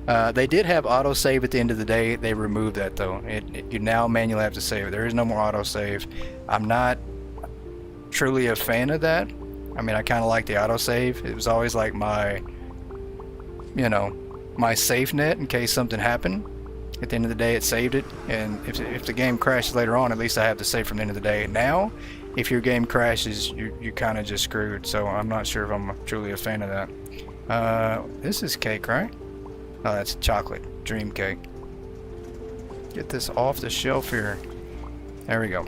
They did have autosave at the end of the day. They removed that though. You now manually have to save it. There is no more autosave. I'm not truly a fan of that. I mean, I kind of like the autosave. It was always like my, you know, my safe net in case something happened. At the end of the day, it saved it. And if the game crashes later on, at least I have the save from the end of the day. Now, if your game crashes, you're kind of just screwed. So I'm not sure if I'm truly a fan of that. This is cake, right? Oh, that's chocolate. Dream cake. Get this off the shelf here. There we go.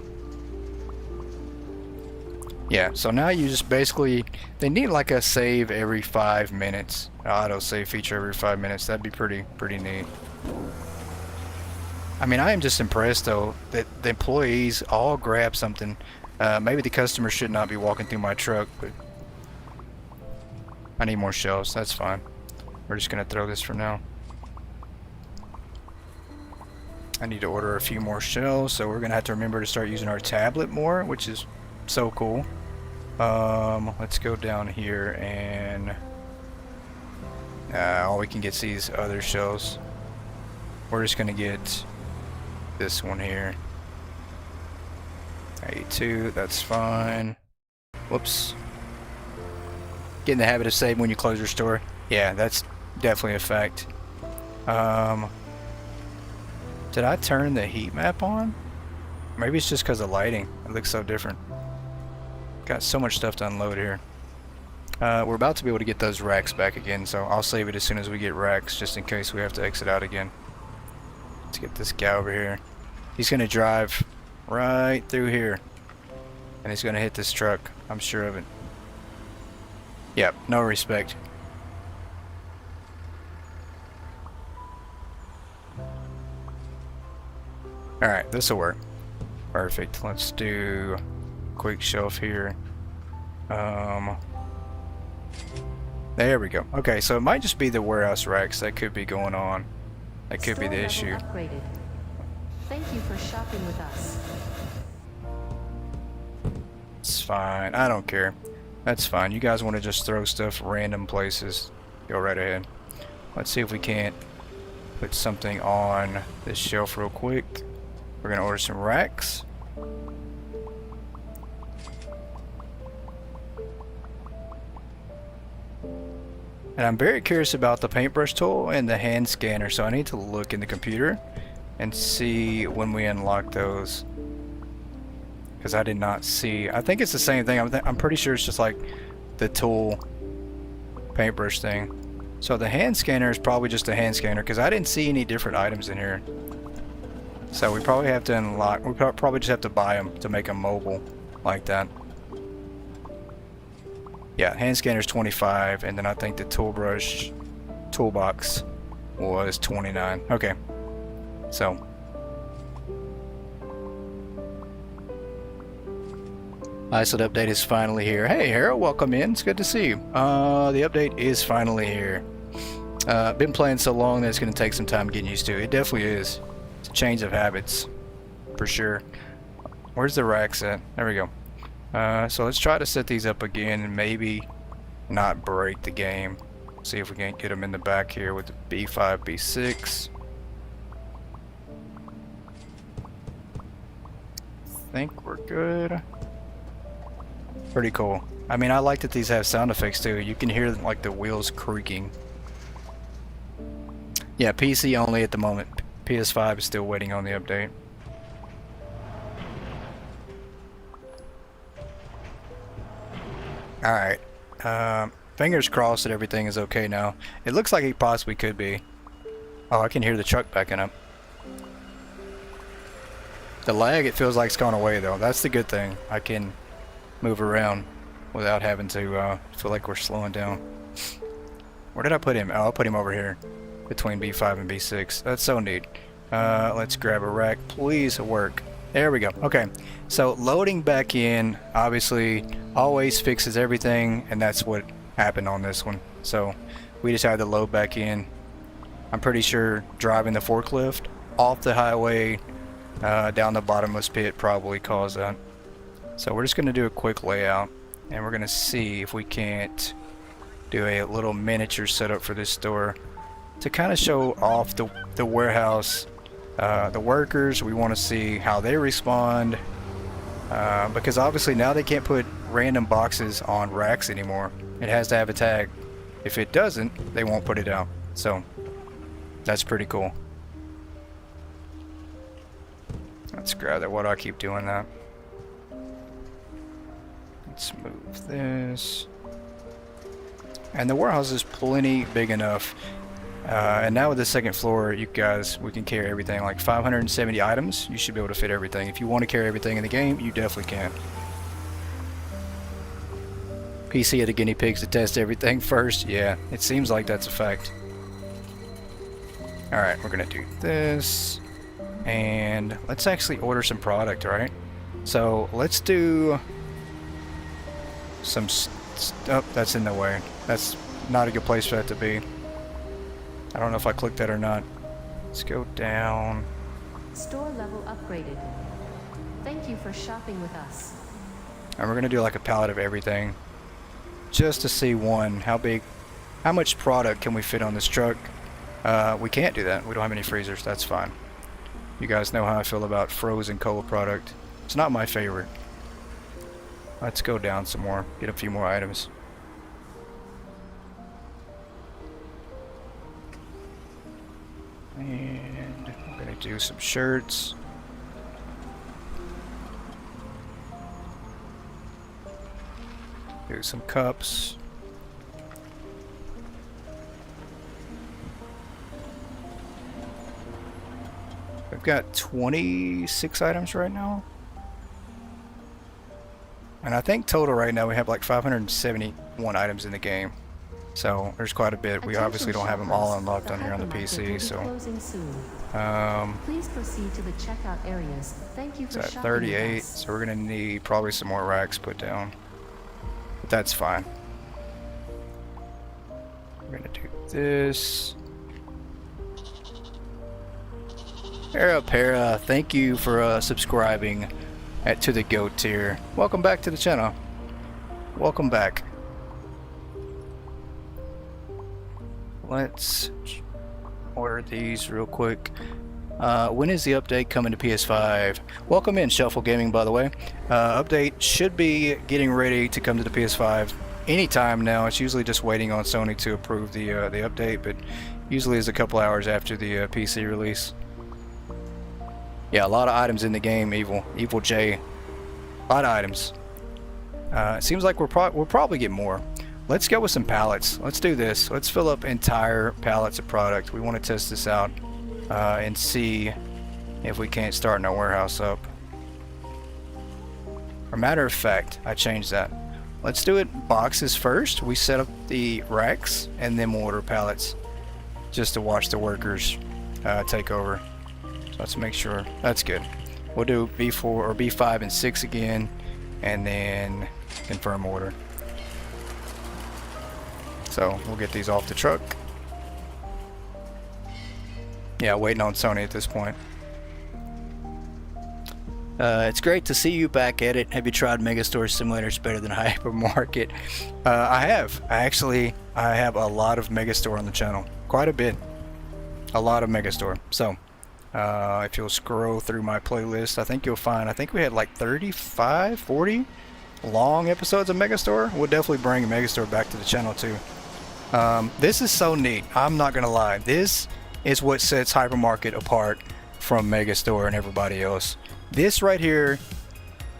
Yeah, so now you just basically, they need like a save every 5 minutes, auto save feature every 5 minutes. That'd be pretty neat. I mean, I am just impressed though that the employees all grab something. Maybe the customer should not be walking through my truck, but I need more shelves. That's fine. We're just gonna throw this for now. I need to order a few more shelves, so we're gonna have to remember to start using our tablet more, which is so cool. Let's go down here and all we can get these other shelves. We're just gonna get this one here. A2, that's fine. Whoops. Get in the habit of saving when you close your store. Yeah, that's definitely a fact. Did I turn the heat map on? Maybe it's just because of lighting. It looks so different. Got so much stuff to unload here. We're about to be able to get those racks back again, so I'll save it as soon as we get racks, just in case we have to exit out again. Let's get this guy over here. He's gonna drive right through here, and he's gonna hit this truck. I'm sure of it. Yep, no respect. Alright, this'll work. Perfect. Let's do quick shelf here. There we go. Okay, so it might just be the warehouse racks that could be going on. That could be the issue. Thank you for shopping with us. It's fine. I don't care. That's fine. You guys want to just throw stuff random places, go right ahead. Let's see if we can't put something on this shelf real quick. We're going to order some racks. And I'm very curious about the paintbrush tool and the hand scanner, so I need to look in the computer and see when we unlock those. Because I did not see. I think it's the same thing. I'm pretty sure it's just like the tool paintbrush thing. So the hand scanner is probably just a hand scanner because I didn't see any different items in here. So we probably have to unlock. We probably just have to buy them to make them mobile like that. Yeah, hand scanner is 25, and then I think the toolbox was 29. Okay, so so the update is finally here. Hey Harold, welcome in. It's good to see you. The update is finally here. Been playing so long that it's going to take some time getting used to. It definitely is. It's a change of habits, for sure. Where's the racks at? There we go. So let's try to set these up again and maybe not break the game. See if we can get them in the back here with the B5, B6. I think we're good. Pretty cool. I mean, I like that these have sound effects too. You can hear like the wheels creaking. Yeah, PC only at the moment. PS5 is still waiting on the update. Alright, fingers crossed that everything is okay now. It looks like it possibly could be. Oh, I can hear the truck backing up. The lag, it feels like it's gone away though. That's the good thing. I can move around without having to feel like we're slowing down. Where did I put him? Oh, I put him over here between B5 and B6. That's so neat. Let's grab a rack. Please work. There we go. Okay, so loading back in obviously always fixes everything, and that's what happened on this one. So we just had to load back in. I'm pretty sure driving the forklift off the highway down the bottomless pit probably caused that. So we're just going to do a quick layout, and we're going to see if we can't do a little miniature setup for this store to kind of show off the warehouse. The workers, we want to see how they respond, because obviously now they can't put random boxes on racks anymore. It has to have a tag. If it doesn't, they won't put it out. So that's pretty cool. Let's grab that. Why do I keep doing that? Let's move this. And the warehouse is plenty big enough. And now with the second floor, you guys, we can carry everything, like 570 items. You should be able to fit everything. If you want to carry everything in the game, you definitely can. PC are the guinea pigs to test everything first. Yeah, it seems like that's a fact. Alright, we're going to do this. And let's actually order some product, right? So let's do some... Oh, that's in the way. That's not a good place for that to be. I don't know if I clicked that or not. Let's go down. Store level upgraded. Thank you for shopping with us. And we're gonna do like a pallet of everything, just to see how much product can we fit on this truck. We can't do that. We don't have any freezers. That's fine. You guys know how I feel about frozen cold product. It's not my favorite. Let's go down some more. Get a few more items. And I'm gonna do some shirts. Do some cups. We've got 26 items right now. And I think total right now we have like 571 items in the game. So there's quite a bit. We obviously don't have them all unlocked on here on the PC, so please proceed to the checkout areas. Thank you for it's at shopping 38, with us. so we're gonna need probably some more racks put down. But that's fine. We're gonna do this. Para, thank you for subscribing to the GOAT tier. Welcome back to the channel. Welcome back. Let's order these real quick. When is the update coming to PS5? Welcome in, Shuffle Gaming, by the way. Update should be getting ready to come to the PS5 anytime now. It's usually just waiting on Sony to approve the update, but usually is a couple hours after the PC release. Yeah, a lot of items in the game, Evil J. A lot of items. It seems like we'll probably get more. Let's go with some pallets. Let's do this. Let's fill up entire pallets of product. We want to test this out and see if we can't start our warehouse up. For matter of fact, I changed that. Let's do it boxes first. We set up the racks and then we'll order pallets just to watch the workers take over. So let's make sure that's good. We'll do B4 or B5 and 6 again and then confirm order. So we'll get these off the truck. Yeah, waiting on Sony at this point. It's great to see you back at it. Have you tried Megastore Simulator? Better than Hypermarket? I have. I have a lot of Megastore on the channel. Quite a bit. A lot of Megastore. So, if you'll scroll through my playlist, I think you'll find, I think we had like 35, 40 long episodes of Megastore. We'll definitely bring Megastore back to the channel too. This is so neat. I'm not gonna lie. This is what sets Hypermarket apart from Megastore and everybody else. This right here,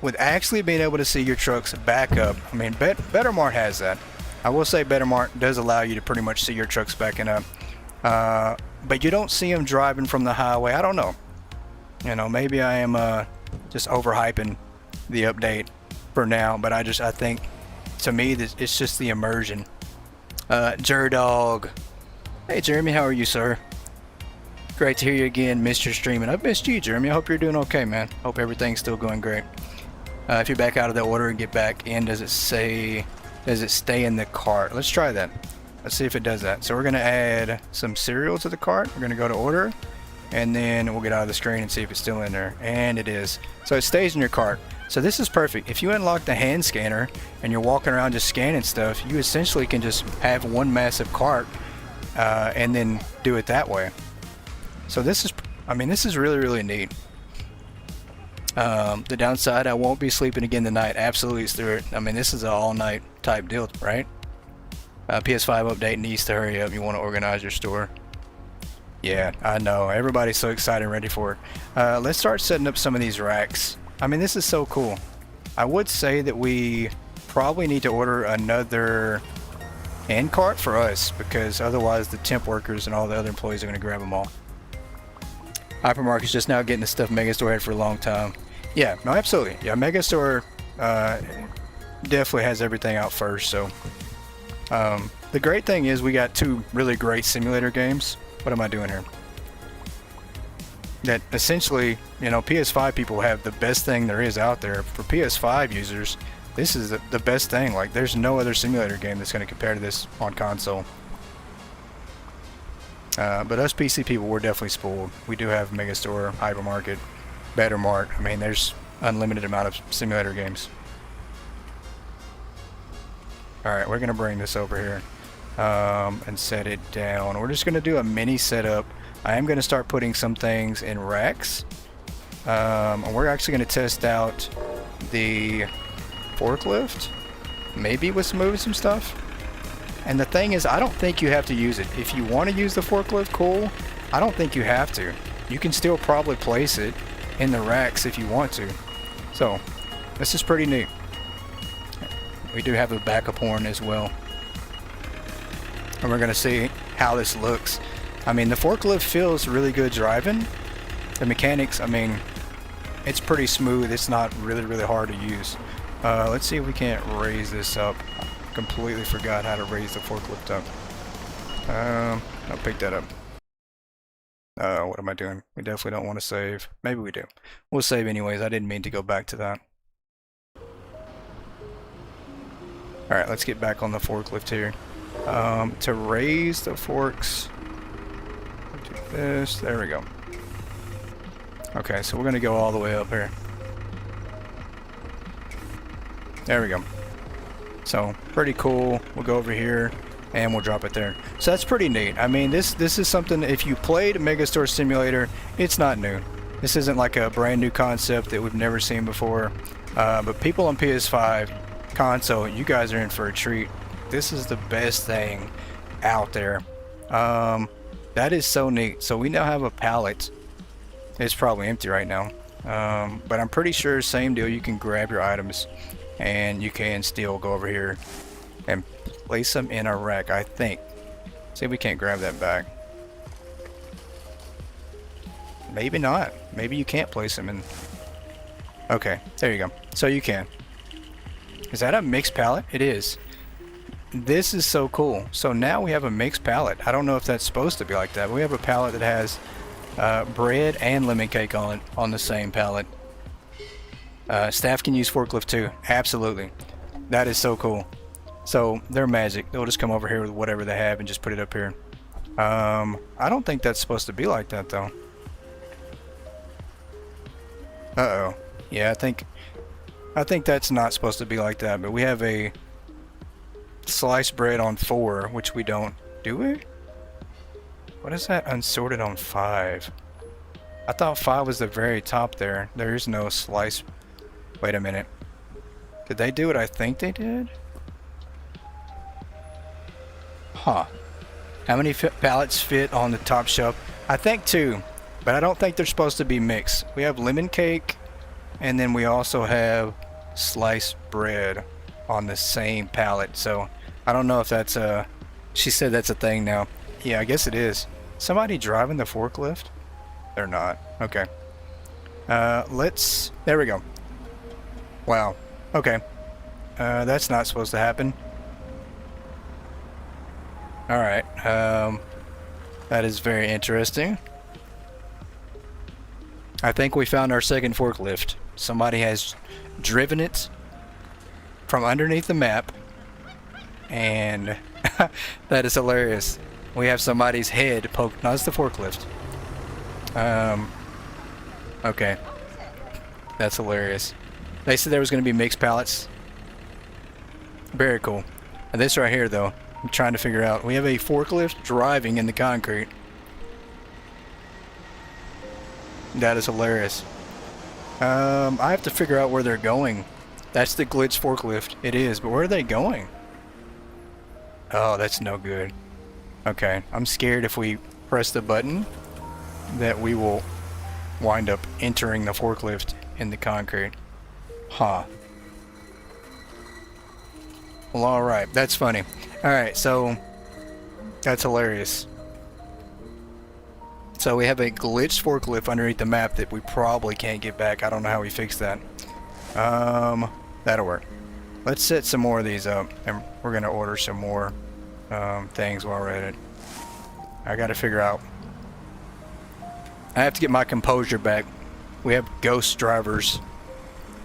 with actually being able to see your trucks back up. I mean, Bettermart has that. I will say Bettermart does allow you to pretty much see your trucks backing up. But you don't see them driving from the highway. I don't know. You know, maybe I am just overhyping the update for now. But I think, to me, it's just the immersion. Jerdog. Hey Jeremy, how are you, sir? Great to hear you again. Missed your streaming. I've missed you, Jeremy. I hope you're doing okay, man. Hope everything's still going great. If you're back out of the order and get back in, does it stay in the cart? Let's try that. Let's see if it does that. So we're gonna add some cereal to the cart. We're gonna go to order, and then we'll get out of the screen and see if it's still in there. And it is. So it stays in your cart. So this is perfect. If you unlock the hand scanner and you're walking around just scanning stuff, you essentially can just have one massive cart and then do it that way. So this is, I mean, this is really, really neat. The downside, I won't be sleeping again tonight. Absolutely, Stuart. I mean, this is an all-night type deal, right? PS5 update needs to hurry up. You want to organize your store. Yeah, I know. Everybody's so excited and ready for it. Let's start setting up some of these racks. I mean, this is so cool. I would say that we probably need to order another end cart for us, because otherwise the temp workers and all the other employees are going to grab them all. Hypermarket's just now getting the stuff Megastore had for a long time. Yeah, no, absolutely. Yeah, Megastore definitely has everything out first. So the great thing is we got two really great simulator games. What am I doing here? That essentially, you know, PS5 people have the best thing there is out there. For PS5 users, this is the best thing. Like, there's no other simulator game that's going to compare to this on console. But us PC people, we're definitely spoiled. We do have Megastore, Hypermarket, Bettermart. I mean, there's unlimited amount of simulator games. Alright, we're going to bring this over here and set it down. We're just going to do a mini setup. I am going to start putting some things in racks. And we're actually going to test out the forklift, maybe with moving some stuff. And the thing is, I don't think you have to use it. If you want to use the forklift, cool. I don't think you have to. You can still probably place it in the racks if you want to. So, this is pretty neat. We do have a backup horn as well. And we're going to see how this looks. I mean, the forklift feels really good driving. The mechanics, I mean, it's pretty smooth. It's not really, really hard to use. Let's see if we can't raise this up. Completely forgot how to raise the forklift up. I'll pick that up. What am I doing? We definitely don't want to save. Maybe we do. We'll save anyways. I didn't mean to go back to that. Alright, let's get back on the forklift here. To raise the forks, do this. There we go. Okay, so we're gonna go all the way up here. There we go. So pretty cool. We'll go over here and we'll drop it there. So that's pretty neat. I mean, this is something, if you played Megastore Simulator, it's not new. This isn't like a brand new concept that we've never seen before. But people on PS5 console, you guys are in for a treat. This is the best thing out there. That is so neat. So we now have a pallet. It's probably empty right now. But I'm pretty sure same deal. You can grab your items and you can still go over here and place them in a rack, I think. See if we can't grab that back. Maybe not. Maybe you can't place them in. Okay, there you go. So you can. Is that a mixed pallet? It is. This is so cool. So now we have a mixed pallet. I don't know if that's supposed to be like that, but we have a pallet that has bread and lemon cake on it on the same pallet. Staff can use forklift too. Absolutely. That is so cool. So they're magic. They'll just come over here with whatever they have and just put it up here. I don't think that's supposed to be like that though. Uh-oh. Yeah, I think that's not supposed to be like that, but we have a sliced bread on 4, which we don't. Do we? What is that unsorted on 5? I thought 5 was the very top there. There is no slice. Wait a minute. Did they do what I think they did? Huh. How many pallets fit on the top shelf? I think 2, but I don't think they're supposed to be mixed. We have lemon cake, and then we also have sliced bread on the same pallet. So I don't know if that's a... She said that's a thing now. Yeah, I guess it is. Somebody driving the forklift? They're not. Okay. Let's... There we go. Wow. Okay. That's not supposed to happen. Alright. That is very interesting. I think we found our second forklift. Somebody has driven it from underneath the map, and that is hilarious. We have somebody's head poked. No, it's the forklift. Okay. That's hilarious. They said there was going to be mixed pallets. Very cool. And this right here, though, I'm trying to figure out. We have a forklift driving in the concrete. That is hilarious. I have to figure out where they're going. That's the glitch forklift. It is, but where are they going? Oh, that's no good. Okay, I'm scared if we press the button that we will wind up entering the forklift in the concrete. Huh. Well, alright, that's funny. Alright, so that's hilarious. So we have a glitched forklift underneath the map that we probably can't get back. I don't know how we fix that. That'll work. Let's set some more of these up, and we're gonna order some more things while we're at it. I gotta figure out. I have to get my composure back. We have ghost drivers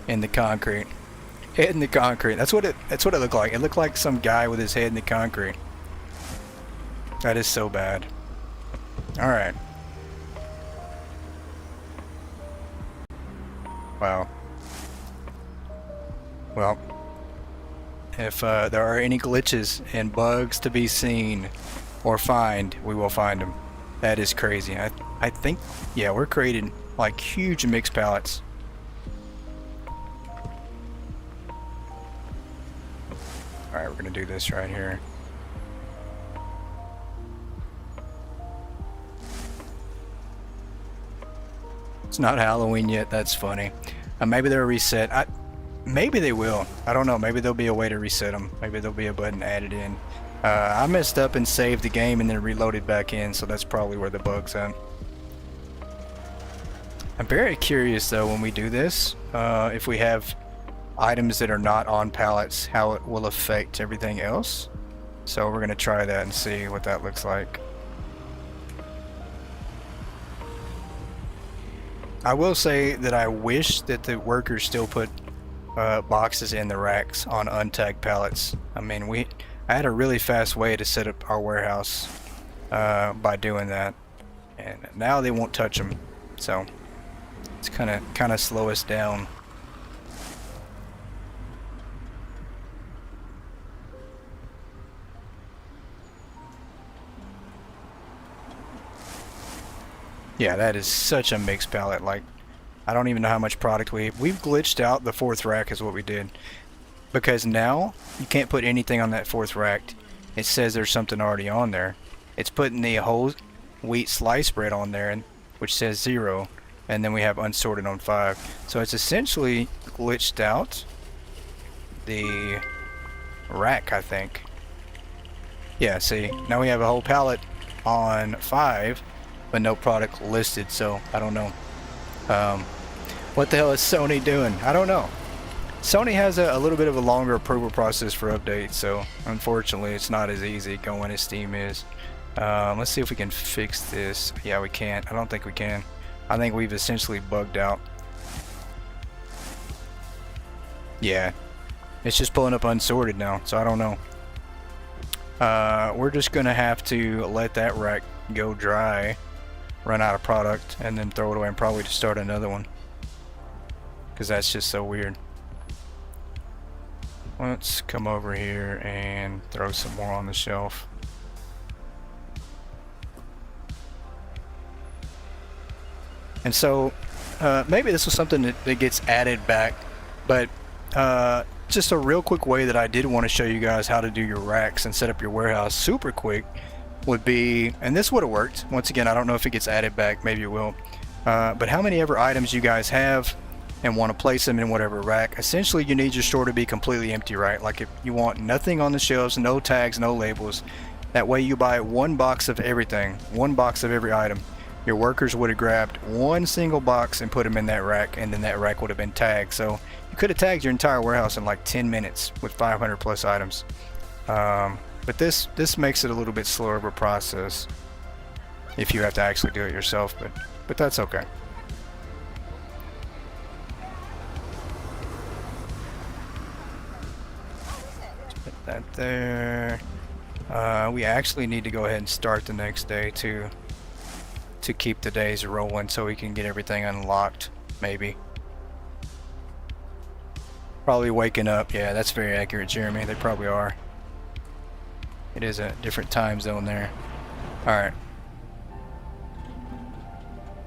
in the concrete. Head in the concrete. That's what it looked like. It looked like some guy with his head in the concrete. That is so bad. Alright. Wow. Well, if there are any glitches and bugs to be seen or find, we will find them. That is crazy. I think, yeah, we're creating like huge mixed pallets. Alright, we're gonna do this right here. It's not Halloween yet. That's funny. Maybe they'll reset. Maybe they will. I don't know. Maybe there'll be a way to reset them. Maybe there'll be a button added in. I messed up and saved the game and then reloaded back in, so that's probably where the bug's at. I'm very curious though when we do this, if we have items that are not on pallets, how it will affect everything else. So we're gonna try that and see what that looks like. I will say that I wish that the workers still put boxes in the racks on untagged pallets. I mean, I had a really fast way to set up our warehouse by doing that, and now they won't touch them. So It's kind of slow us down. Yeah, that is such a mixed palette. Like, I don't even know how much product we've glitched out the fourth rack is what we did. Because now you can't put anything on that fourth rack. It says there's something already on there. It's putting the whole wheat slice bread on there, and which says 0, and then we have unsorted on 5. So it's essentially glitched out the rack, I think. Yeah, see, now we have a whole pallet on 5, but no product listed. So I don't know. What the hell is Sony doing? I don't know. Sony has a little bit of a longer approval process for updates, so unfortunately it's not as easy going as Steam is. Let's see if we can fix this. Yeah, we can't. I don't think we can. I think we've essentially bugged out. Yeah, it's just pulling up unsorted now, so I don't know. We're just gonna have to let that rack go dry, run out of product, and then throw it away and probably just start another one, because that's just so weird. Let's come over here and throw some more on the shelf. And so maybe this was something that gets added back, but just a real quick way that I did want to show you guys how to do your racks and set up your warehouse super quick would be, and this would have worked. Once again, I don't know if it gets added back, maybe it will. But how many ever items you guys have and want to place them in whatever rack, essentially you need your store to be completely empty, right? Like if you want nothing on the shelves, no tags, no labels, that way you buy one box of everything, one box of every item. Your workers would have grabbed one single box and put them in that rack, and then that rack would have been tagged. So you could have tagged your entire warehouse in like 10 minutes with 500 plus items. But this makes it a little bit slower of a process if you have to actually do it yourself, but that's okay. Put that there. We actually need to go ahead and start the next day to keep the days rolling so we can get everything unlocked, maybe. Probably waking up. Yeah, that's very accurate, Jeremy. They probably are. It is a different time zone there. Alright.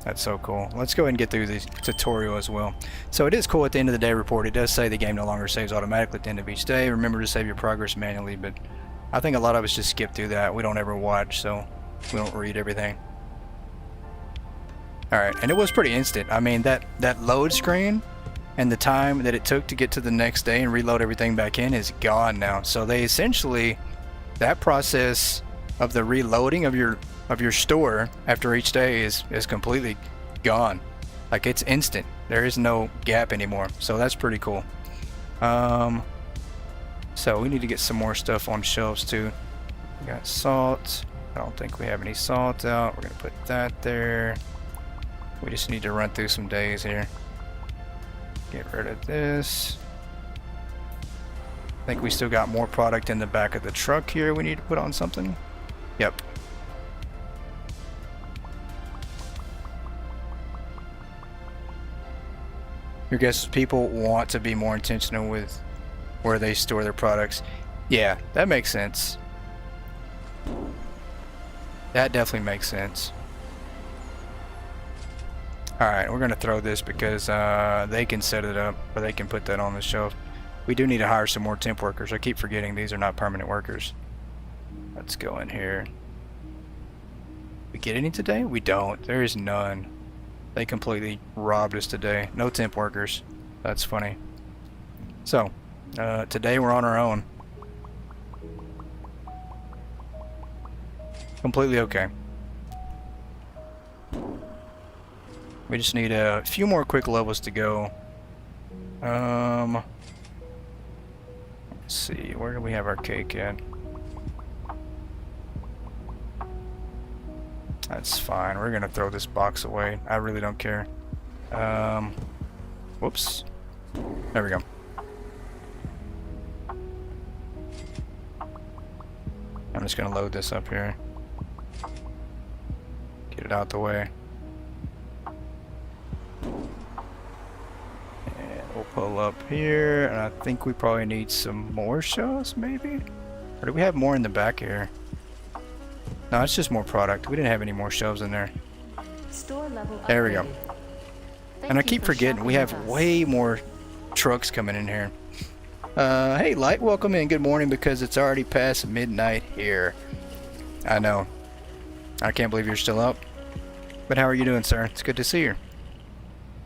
That's so cool. Let's go ahead and get through the tutorial as well. So it is cool at the end of the day report. It does say the game no longer saves automatically at the end of each day. Remember to save your progress manually, but I think a lot of us just skip through that. We don't ever watch, so we don't read everything. Alright, and it was pretty instant. I mean, that load screen and the time that it took to get to the next day and reload everything back in is gone now. So they essentially, that process of the reloading of your store after each day is completely gone. Like, it's instant. There is no gap anymore. So that's pretty cool. So we need to get some more stuff on shelves too. We got salt. I don't think we have any salt out. We're gonna put that there. We just need to run through some days here. Get rid of this. I think we still got more product in the back of the truck here we need to put on something. Yep. Your guess is people want to be more intentional with where they store their products. Yeah, that makes sense. That definitely makes sense. Alright, we're going to throw this because they can set it up, or they can put that on the shelf. We do need to hire some more temp workers. I keep forgetting these are not permanent workers. Let's go in here. We get any today? We don't. There is none. They completely robbed us today. No temp workers. That's funny. So, today we're on our own. Completely okay. We just need a few more quick levels to go. Let's see, where do we have our cake at? That's fine. We're gonna throw this box away. I really don't care. Whoops. There we go. I'm just gonna load this up here. Get it out the way. pull up here, and I think we probably need some more shelves, maybe? Or do we have more in the back here? No, it's just more product. We didn't have any more shelves in there. Store level There we go. upgraded. Thank And I you keep for forgetting we shopping have with us. way more trucks coming in here. Hey, Light, welcome in. Good morning, because it's already past midnight here. I know. I can't believe you're still up. But how are you doing, sir? It's good to see you.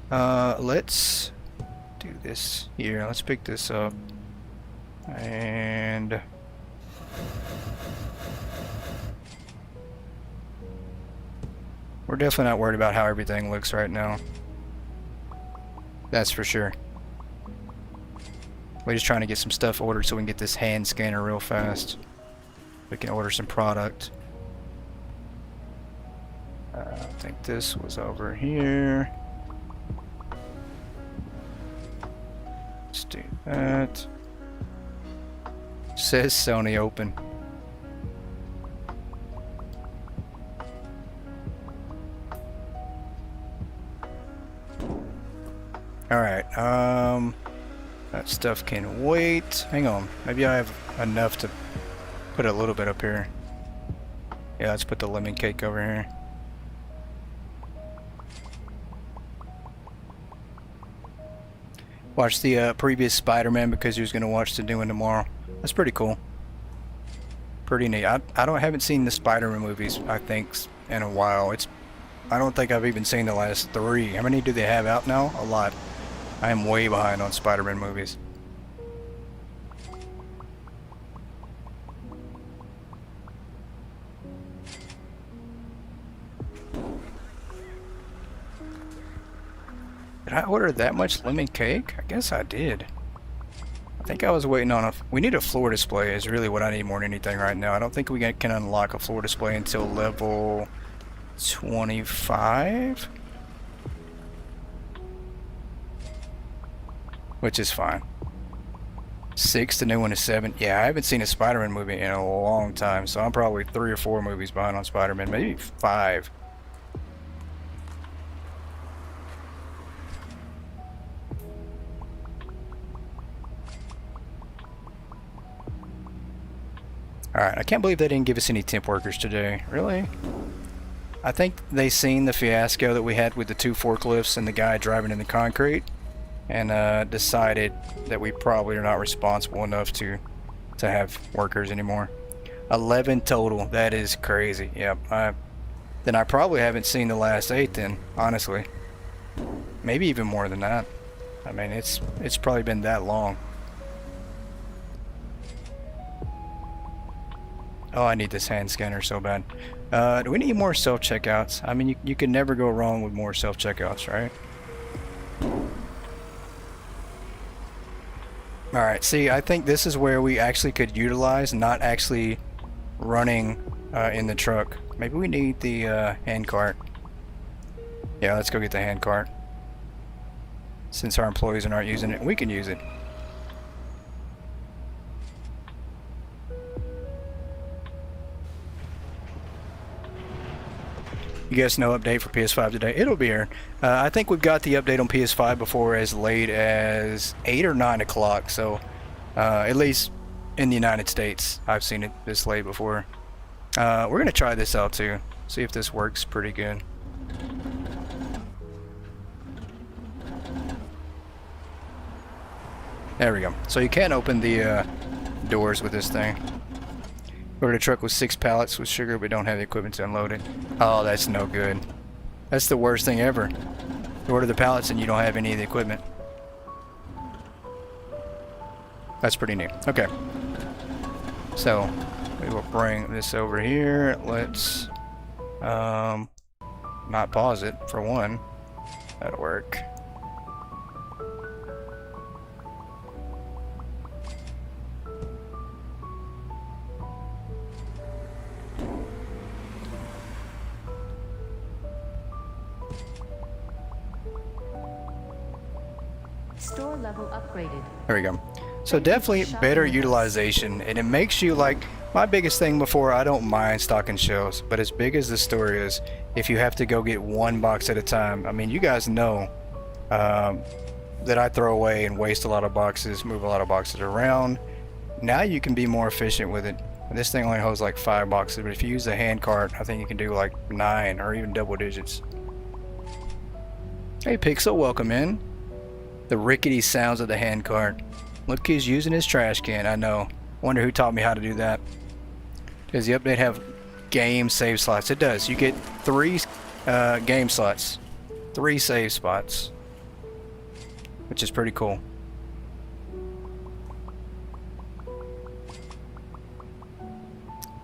Let's do this here. Let's pick this up. And we're definitely not worried about how everything looks right now. That's for sure. We're just trying to get some stuff ordered so we can get this hand scanner real fast. We can order some product. I think this was over here. Let's do that. Says Sony open. Alright, that stuff can wait. Hang on, maybe I have enough to put a little bit up here. Yeah, let's put the lemon cake over here. Watch the previous Spider-Man because he was going to watch the new one tomorrow. That's pretty cool. Pretty neat. I haven't seen the Spider-Man movies, I think, in a while. I don't think I've even seen the last 3. How many do they have out now? A lot. I am way behind on Spider-Man movies. Did I order that much lemon cake? I guess I did. I think I was waiting on we need a floor display is really what I need more than anything right now. I don't think we can unlock a floor display until level 25. Which is fine. 6, the new one is 7. Yeah, I haven't seen a Spider-Man movie in a long time, so I'm probably 3 or 4 movies behind on Spider-Man, maybe 5. Alright, I can't believe they didn't give us any temp workers today. Really? I think they seen the fiasco that we had with the 2 forklifts and the guy driving in the concrete, and decided that we probably are not responsible enough to have workers anymore. 11 total. That is crazy. Yep. Then I probably haven't seen the last 8 then, honestly. Maybe even more than that. I mean, it's probably been that long. Oh, I need this hand scanner so bad. Do we need more self-checkouts? I mean, you can never go wrong with more self-checkouts, right? Alright, see, I think this is where we actually could utilize not actually running in the truck. Maybe we need the hand cart. Yeah, let's go get the hand cart. Since our employees are not using it, we can use it. You guys know update for PS5 today. It'll be here. I think we've got the update on PS5 before as late as 8 or 9 o'clock. So at least in the United States, I've seen it this late before. We're going to try this out too. See if this works pretty good. There we go. So you can open the doors with this thing. Ordered a truck with 6 pallets with sugar, but don't have the equipment to unload it. Oh, that's no good. That's the worst thing ever. You order the pallets and you don't have any of the equipment. That's pretty neat. Okay. So, we will bring this over here. Let's not pause it, for one. That'll work. Store level upgraded. There we go. So definitely better utilization, and it makes you like, my biggest thing before, I don't mind stocking shelves, but as big as the store is, if you have to go get one box at a time, I mean, you guys know that I throw away and waste a lot of boxes, move a lot of boxes around. Now you can be more efficient with it. This thing only holds like 5 boxes, but if you use the hand cart, I think you can do like 9 or even double digits. Hey Pixel, welcome in. The rickety sounds of the hand cart. Look, he's using his trash can. I know. Wonder who taught me how to do that. Does the update have game save slots? It does. You get 3 game slots, 3 save spots, which is pretty cool.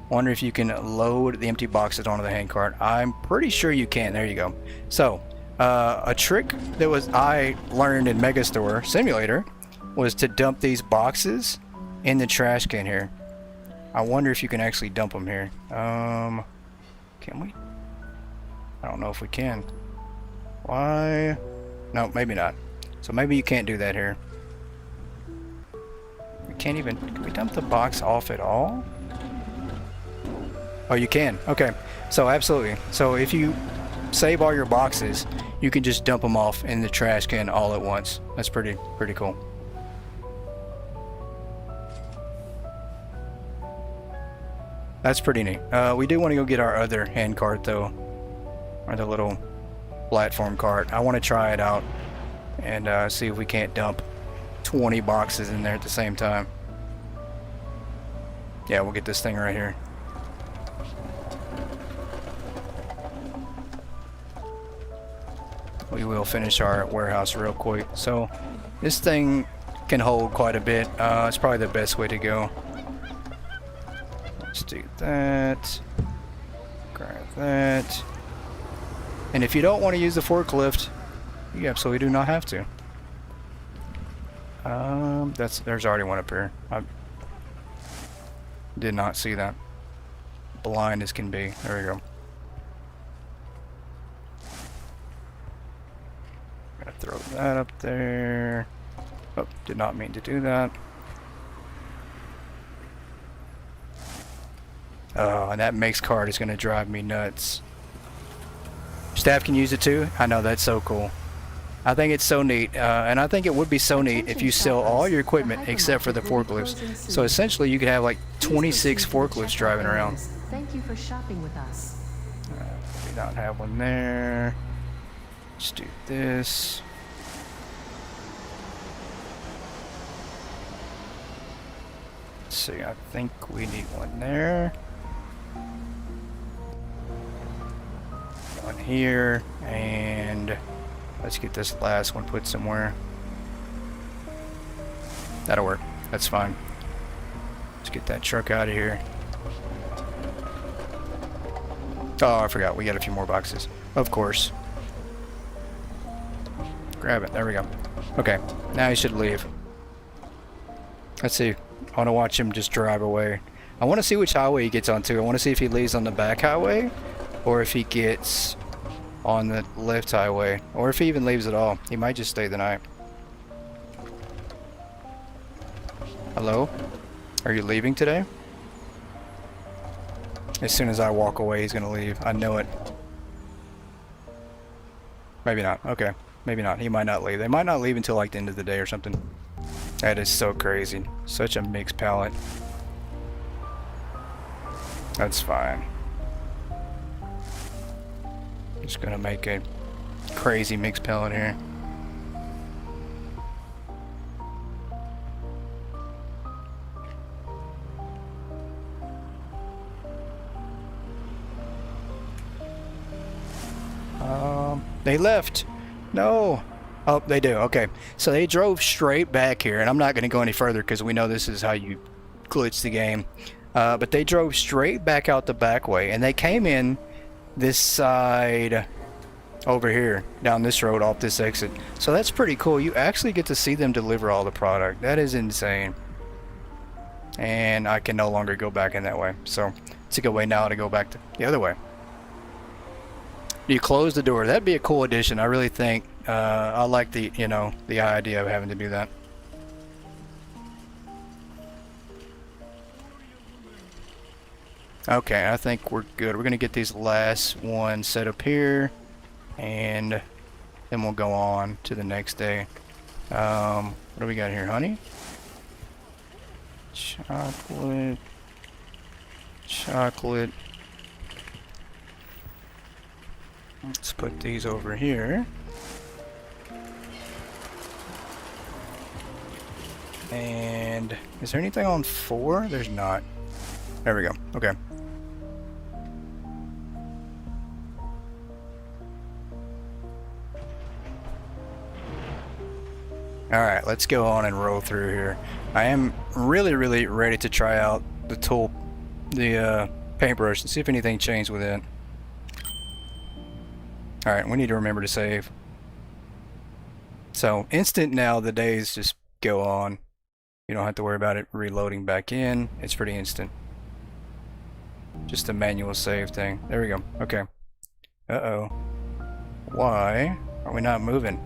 Wonder if you can load the empty boxes onto the hand cart. I'm pretty sure you can. There you go. So, a trick that I learned in Megastore Simulator was to dump these boxes in the trash can here. I wonder if you can actually dump them here. Can we? I don't know if we can. Why? No, maybe not. So maybe you can't do that here. We can't even. Can we dump the box off at all? Oh, you can. Okay. So absolutely. So if you save all your boxes, you can just dump them off in the trash can all at once. That's pretty cool. That's pretty neat. We do want to go get our other hand cart though, or the little platform cart. I want to try it out and see if we can't dump 20 boxes in there at the same time. Yeah, we'll get this thing right here. We will finish our warehouse real quick. So this thing can hold quite a bit. It's probably the best way to go. Let's do that. Grab that. And if you don't want to use the forklift, you absolutely do not have to. There's already one up here. I did not see that. Blind as can be. There we go. Gonna throw that up there. Oh, did not mean to do that. Oh, and that mix card is gonna drive me nuts. Staff can use it too? I know, that's so cool. I think it's so neat, and I think it would be so neat if you sell all your equipment except for the forklifts. So essentially you could have like 26 forklifts driving around. Thank you for shopping with us. We don't have one there. Let's do this. Let's see, I think we need one there. One here, and let's get this last one put somewhere. That'll work. That's fine. Let's get that truck out of here. Oh, I forgot. We got a few more boxes. Of course. Grab it. There we go. Okay. Now he should leave. Let's see. I want to watch him just drive away. I want to see which highway he gets onto. I want to see if he leaves on the back highway or if he gets on the left highway, or if he even leaves at all. He might just stay the night. Hello? Are you leaving today? As soon as I walk away, he's gonna leave. I know it. Maybe not. Okay. Maybe not. He might not leave. They might not leave until like the end of the day or something. That is so crazy. Such a mixed palette. That's fine. Just gonna make a crazy mixed palette here. They left. No. Oh, they do. Okay. So they drove straight back here, and I'm not going to go any further because we know this is how you glitch the game. But they drove straight back out the back way, and they came in this side over here, down this road off this exit. So that's pretty cool. You actually get to see them deliver all the product. That is insane. And I can no longer go back in that way. So it's a good way now to go back the other way. You close the door. That'd be a cool addition. I really think. I like the the idea of having to do that. Okay, I think we're good. We're gonna get these last ones set up here, and then we'll go on to the next day. What do we got here? Honey? Chocolate. Chocolate. Let's put these over here. And is there anything on 4? There's not. There we go. Okay. Alright, let's go on and roll through here. I am really ready to try out the paintbrush and see if anything changed with it. Alright, we need to remember to save. So, instant now, the days just go on. You don't have to worry about it reloading back in. It's pretty instant. Just a manual save thing. There we go. Okay. Uh-oh. Why are we not moving?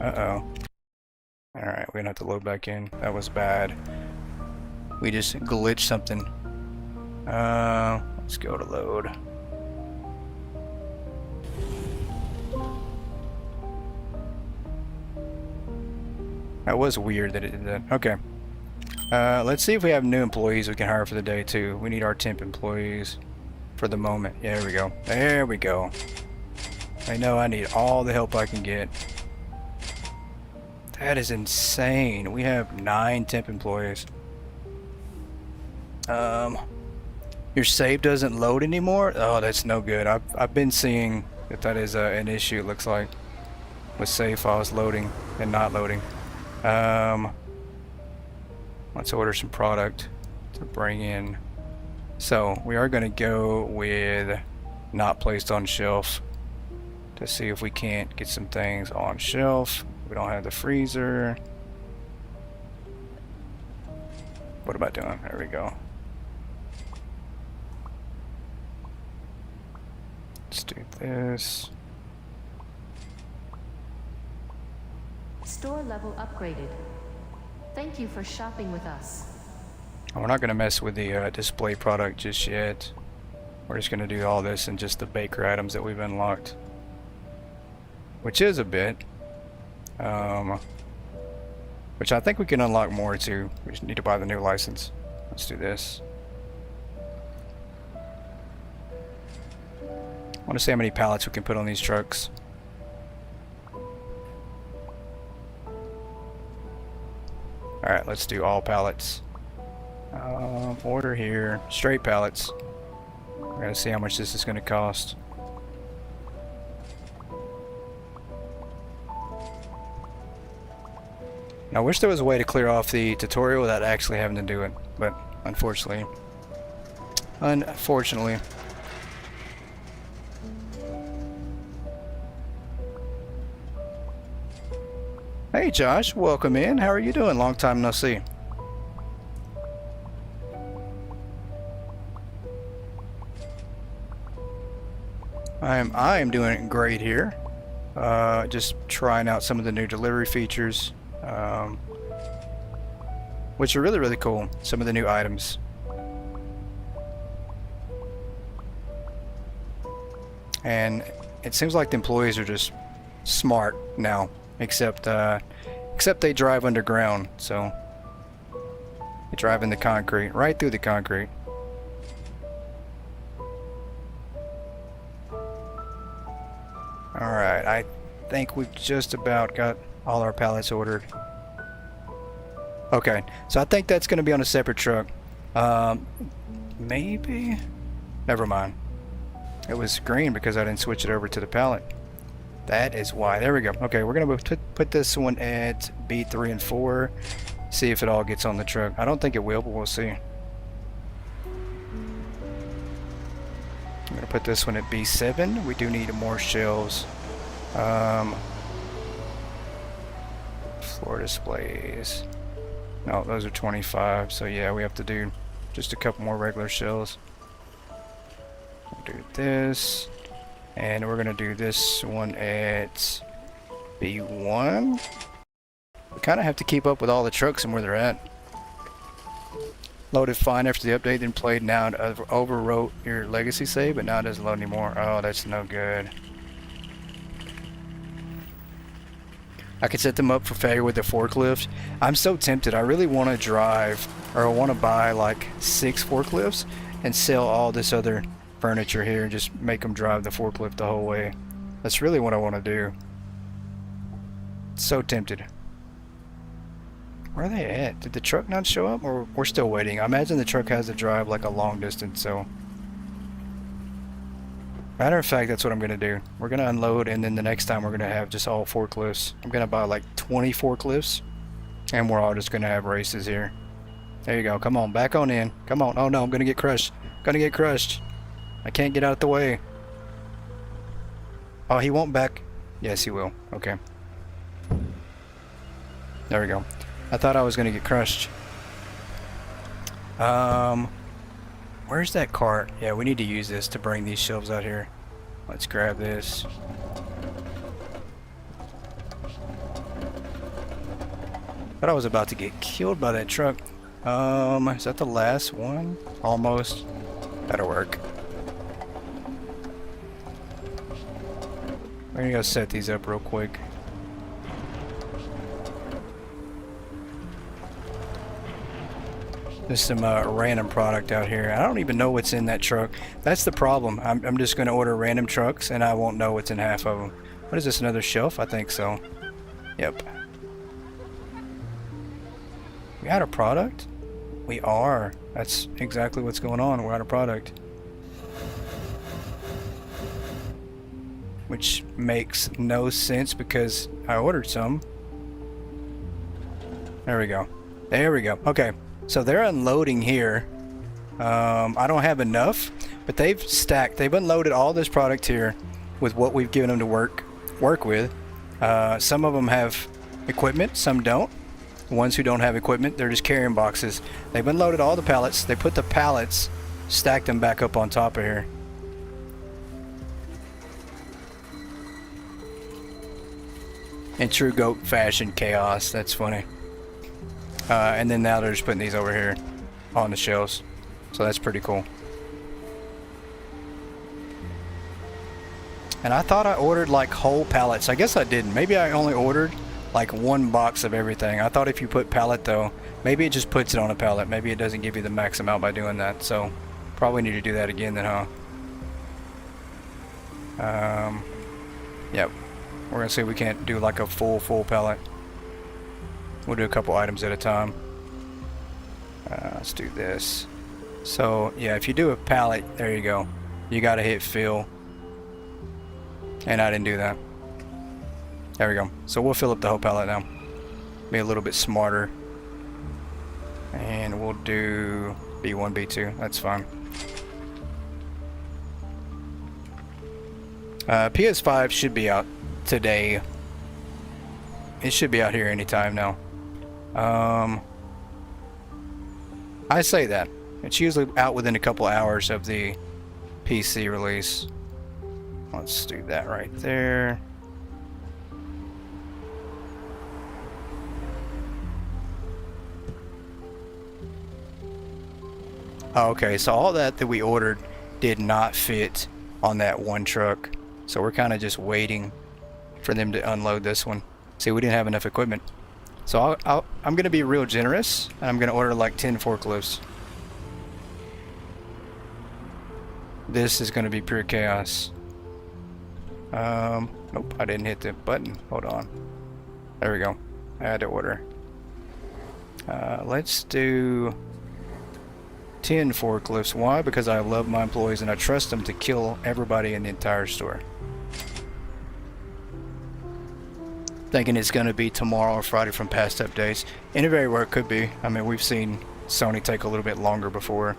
Uh-oh. Alright, we're gonna have to load back in. That was bad. We just glitched something. Let's go to load. That was weird that it did that. Okay. Let's see if we have new employees we can hire for the day too. We need our temp employees for the moment. Yeah, there we go. There we go. I know I need all the help I can get. That is insane. We have 9 temp employees. Your save doesn't load anymore? Oh, that's no good. I've been seeing that is an issue, it looks like, with save files loading and not loading. Let's order some product to bring in. So we are going to go with not placed on shelf to see if we can't get some things on shelf. We don't have the freezer. What am I doing? There we go. Let's do this. Store level upgraded. Thank you for shopping with us. We're not going to mess with the display product just yet. We're just going to do all this in just the baker items that we've unlocked. Which is a bit. Which I think we can unlock more too. We just need to buy the new license. Let's do this. I want to see how many pallets we can put on these trucks. Alright, let's do all pallets. Order here. Straight pallets. We're going to see how much this is going to cost. Now, I wish there was a way to clear off the tutorial without actually having to do it, but unfortunately. Hey Josh, welcome in. How are you doing? Long time no see. I am doing great here. Just trying out some of the new delivery features, which are really cool. Some of the new items. And it seems like the employees are just smart now. Except they drive underground, so they drive in the concrete, right through the concrete. Alright, I think we've just about got all our pallets ordered. Okay, so I think that's going to be on a separate truck. Maybe? Never mind. It was green because I didn't switch it over to the pallet. That is why. There we go. Okay, we're going to put this one at B3 and 4. See if it all gets on the truck. I don't think it will, but we'll see. I'm going to put this one at B7. We do need more shelves. Floor displays. No, those are 25. So yeah, we have to do just a couple more regular shelves. We'll do this. And we're going to do this one at B1. We kind of have to keep up with all the trucks and where they're at. Loaded fine after the update, then played. Now it overwrote your legacy save, but now it doesn't load anymore. Oh, that's no good. I could set them up for failure with the forklift. I'm so tempted. I really want to drive, or I want to buy like 6 forklifts and sell all this other furniture here and just make them drive the forklift the whole way. That's really what I want to do. So tempted. Where are they at? Did the truck not show up, or we're still waiting? I imagine the truck has to drive like a long distance, so. Matter of fact, that's what I'm going to do. We're going to unload, and then the next time we're going to have just all forklifts. I'm going to buy like 20 forklifts, and we're all just going to have races here. There you go. Come on, back on in. Come on. Oh no, I'm going to get crushed. Going to get crushed. I can't get out of the way. Oh, he won't back. Yes, he will. Okay. There we go. I thought I was going to get crushed. Where's that cart? Yeah, we need to use this to bring these shelves out here. Let's grab this. Thought I was about to get killed by that truck. Is that the last one? Almost. That'll work. We're gonna go set these up real quick. There's some random product out here. I don't even know what's in that truck. That's the problem. I'm just going to order random trucks and I won't know what's in half of them. What is this, another shelf? I think so. Yep. We out of product? We are. That's exactly what's going on. We're out of product. Which makes no sense because I ordered some. There we go. There we go. Okay. So they're unloading here. I don't have enough, but they've stacked. They've unloaded all this product here with what we've given them to work with. Some of them have equipment, some don't. The ones who don't have equipment, they're just carrying boxes. They've unloaded all the pallets. They put the pallets, stacked them back up on top of here. In true GOAT fashion, chaos. That's funny. And then now they're just putting these over here on the shelves. So that's pretty cool. And I thought I ordered like whole pallets. I guess I didn't. Maybe I only ordered like 1 box of everything. I thought if you put pallet though, maybe it just puts it on a pallet. Maybe it doesn't give you the max amount by doing that. So probably need to do that again then, huh? Yep. We're gonna see if we can't do like a full pallet. We'll do a couple items at a time. Let's do this. So yeah, if you do a pallet, there you go. You gotta hit fill. And I didn't do that. There we go. So we'll fill up the whole pallet now. Be a little bit smarter. And we'll do B1, B2. That's fine. PS5 should be out today. It should be out here anytime now. I say that. It's usually out within a couple hours of the PC release. Let's do that right there. Okay, so all that we ordered did not fit on that one truck. So we're kind of just waiting for them to unload this one. See, we didn't have enough equipment. So I'm going to be real generous, and I'm going to order like 10 forklifts. This is going to be pure chaos. Nope, I didn't hit the button. Hold on. There we go. I had to order. Let's do 10 forklifts. Why? Because I love my employees and I trust them to kill everybody in the entire store. Thinking it's going to be tomorrow or Friday from past updates. And it very well could be. I mean, we've seen Sony take a little bit longer before.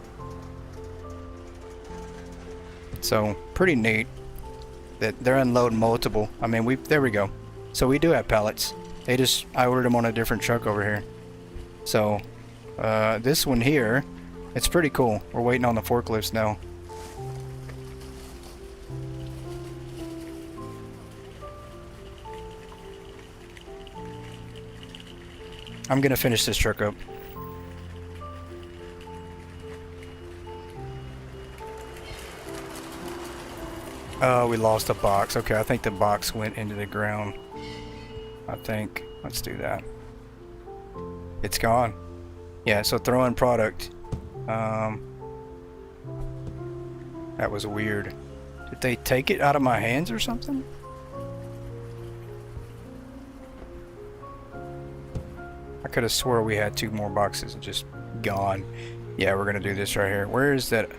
So, pretty neat that they're unloading multiple. I mean, there we go. So we do have pallets. I ordered them on a different truck over here. So, this one here, it's pretty cool. We're waiting on the forklifts now. I'm gonna finish this truck up. Oh, we lost a box. Okay, I think the box went into the ground. I think. Let's do that. It's gone. Yeah, so throw in product. That was weird. Did they take it out of my hands or something? I could have swore we had 2 more boxes just gone. Yeah, we're gonna do this right here. Where is that?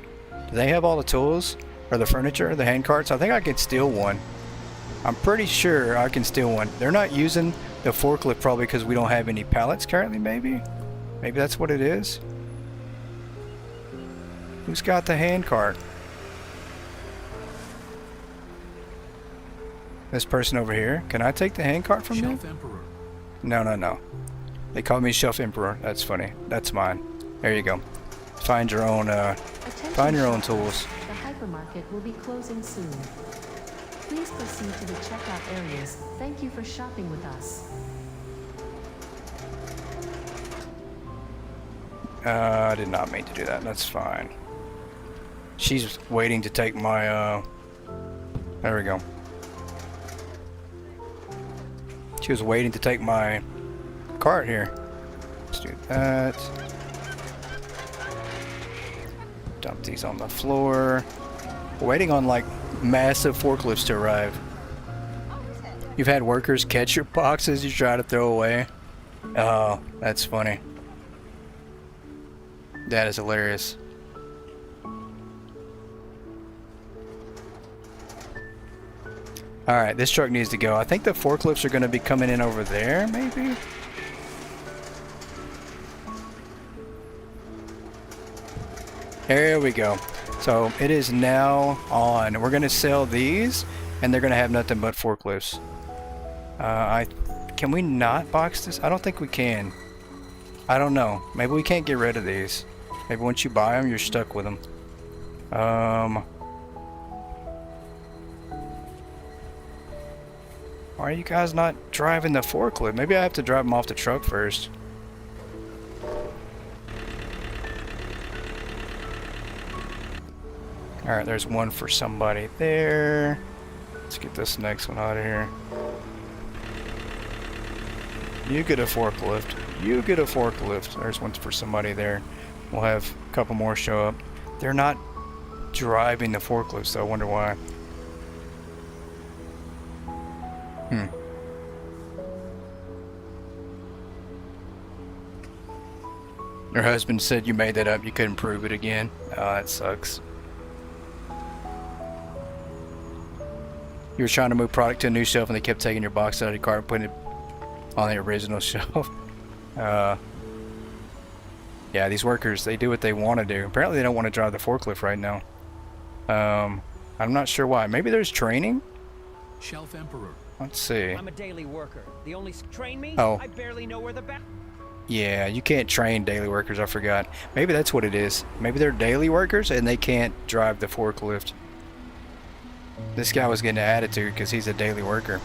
Do they have all the tools? Or the furniture? The hand carts? I think I could steal one. I'm pretty sure I can steal one. They're not using the forklift probably because we don't have any pallets currently, maybe? Maybe that's what it is? Who's got the hand cart? This person over here. Can I take the hand cart from them? No, no, no. They call me Shelf Emperor. That's funny. That's mine. There you go. Find your own tools. The hypermarket will be closing soon. Please proceed to the checkout areas. Thank you for shopping with us. I did not mean to do that. That's fine. She's waiting to take my, there we go. She was waiting to take my cart here. Let's do that. Dump these on the floor. We're waiting on like massive forklifts to arrive. You've had workers catch your boxes you try to throw away. Oh, that's funny. That is hilarious. Alright, this truck needs to go. I think the forklifts are going to be coming in over there, maybe? There we go. So it is now on. We're going to sell these, and they're going to have nothing but forklifts. Can we not box this? I don't think we can. I don't know. Maybe we can't get rid of these. Maybe once you buy them, you're stuck with them. Why are you guys not driving the forklift? Maybe I have to drive them off the truck first. Alright, there's one for somebody there. Let's get this next one out of here. You get a forklift. You get a forklift. There's one for somebody there. We'll have a couple more show up. They're not driving the forklift, so I wonder why. Your husband said you made that up. You couldn't prove it again. Oh, that sucks. You were trying to move product to a new shelf and they kept taking your box out of your cart and putting it on the original shelf. Yeah, these workers, they do what they want to do. Apparently they don't want to drive the forklift right now. I'm not sure why. Maybe there's training? Shelf Emperor. Let's see. I'm a daily worker. The only train me? Oh. I barely know where the back. Yeah, you can't train daily workers, I forgot. Maybe that's what it is. Maybe they're daily workers and they can't drive the forklift. This guy was getting an attitude because he's a daily worker.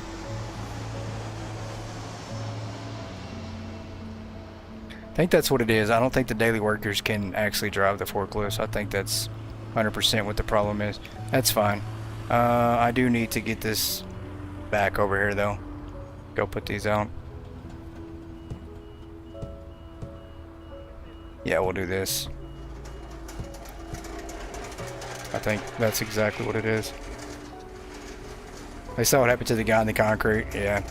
I think that's what it is. I don't think the daily workers can actually drive the forklifts. I think that's 100% what the problem is. That's fine. I do need to get this back over here though. Go put these out. Yeah, we'll do this. I think that's exactly what it is. They saw what happened to the guy in the concrete. Yeah.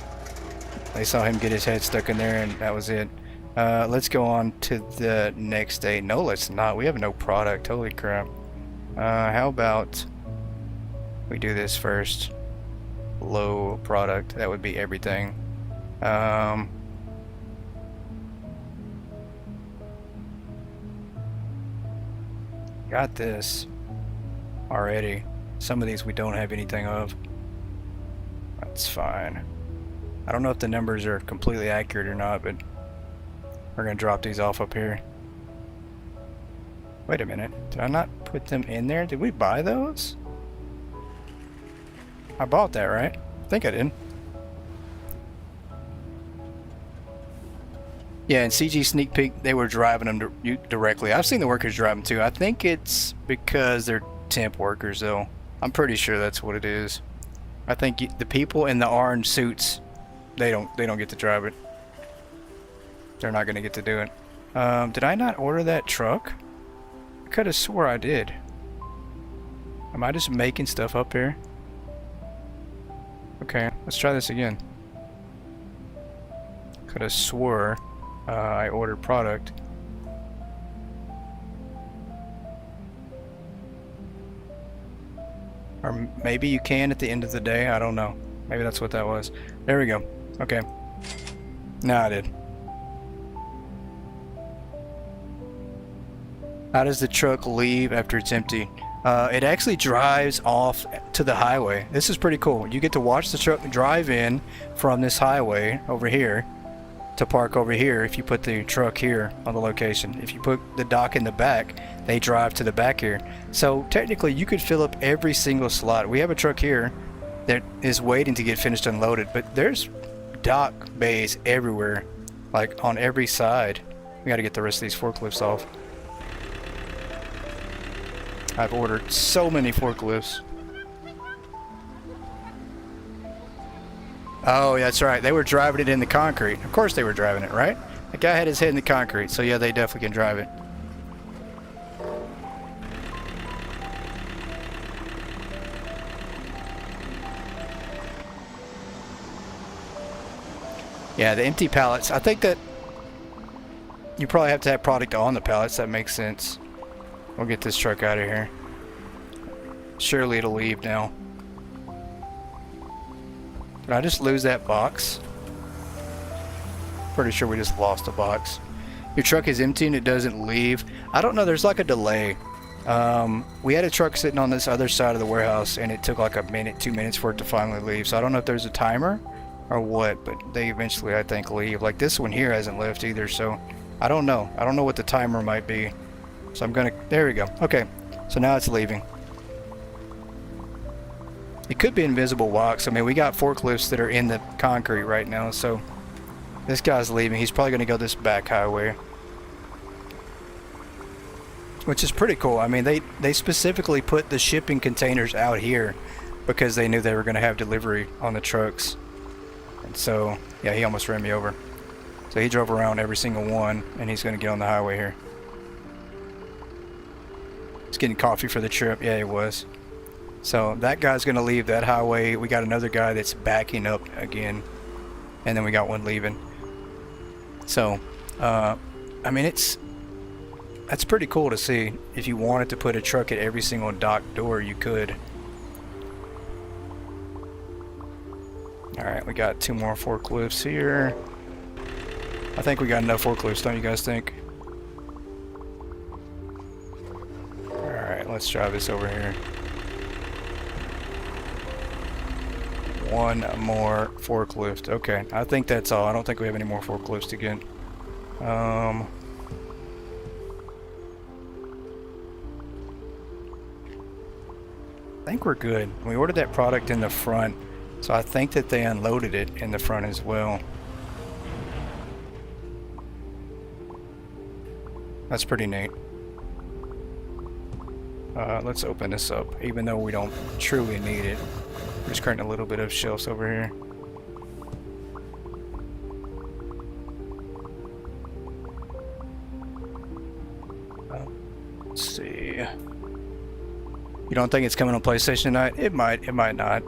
They saw him get his head stuck in there and that was it. Let's go on to the next day. No, let's not. We have no product. Holy crap. How about we do this first? Low product. That would be everything. Got this already. Some of these we don't have anything of. That's fine. I don't know if the numbers are completely accurate or not, but we're gonna drop these off up here. Wait a minute. Did I not put them in there? Did we buy those? I bought that, right? I think I did. Yeah, in CG Sneak Peek, they were driving them directly. I've seen the workers drive them too. I think it's because they're temp workers, though. I'm pretty sure that's what it is. I think the people in the orange suits they don't get to drive it. They're not gonna get to do it. Did I not order that truck? I could have swore I did. Am I just making stuff up here? Okay, let's try this again. Could have swore I ordered product. Or maybe you can at the end of the day, I don't know. Maybe that's what that was. There we go. Okay. No, I did. How does the truck leave after it's empty? It actually drives off to the highway. This is pretty cool. You get to watch the truck drive in from this highway over here to park over here if you put the truck here on the location. If you put the dock in the back, they drive to the back here. So technically you could fill up every single slot. We have a truck here that is waiting to get finished unloaded, but there's dock bays everywhere, like on every side. We got to get the rest of these forklifts off. I've ordered so many forklifts. Oh, that's right. They were driving it in the concrete. Of course they were driving it, right? The guy had his head in the concrete, so yeah, they definitely can drive it. Yeah, the empty pallets. I think that you probably have to have product on the pallets. That makes sense. We'll get this truck out of here. Surely it'll leave now. Did I just lose that box? Pretty sure we just lost a box. Your truck is empty and it doesn't leave. I don't know, there's like a delay. We had a truck sitting on this other side of the warehouse and it took like a minute, 2 minutes for it to finally leave. So I don't know if there's a timer or what, but they eventually, I think, leave. Like this one here hasn't left either, so I don't know. I don't know what the timer might be. So I'm gonna, there we go. Okay, so now it's leaving. It could be invisible walks. I mean, we got forklifts that are in the concrete right now, so this guy's leaving. He's probably gonna go this back highway, which is pretty cool. I mean, they specifically put the shipping containers out here because they knew they were gonna have delivery on the trucks. And so, yeah, he almost ran me over. So he drove around every single one, and he's gonna get on the highway here. He's getting coffee for the trip. Yeah, he was. So that guy's gonna leave that highway. We got another guy that's backing up again, and then we got one leaving. So, I mean, that's pretty cool to see. If you wanted to put a truck at every single dock door, you could. All right, we got 2 more forklifts here. I think we got enough forklifts, don't you guys think? Alright, let's drive this over here. 1 more forklift. Okay, I think that's all. I don't think we have any more forklifts to get. I think we're good. We ordered that product in the front, so I think that they unloaded it in the front as well. That's pretty neat. Let's open this up, even though we don't truly need it. We're just creating a little bit of shelves over here. Let's see. You don't think it's coming on PlayStation tonight? It might not.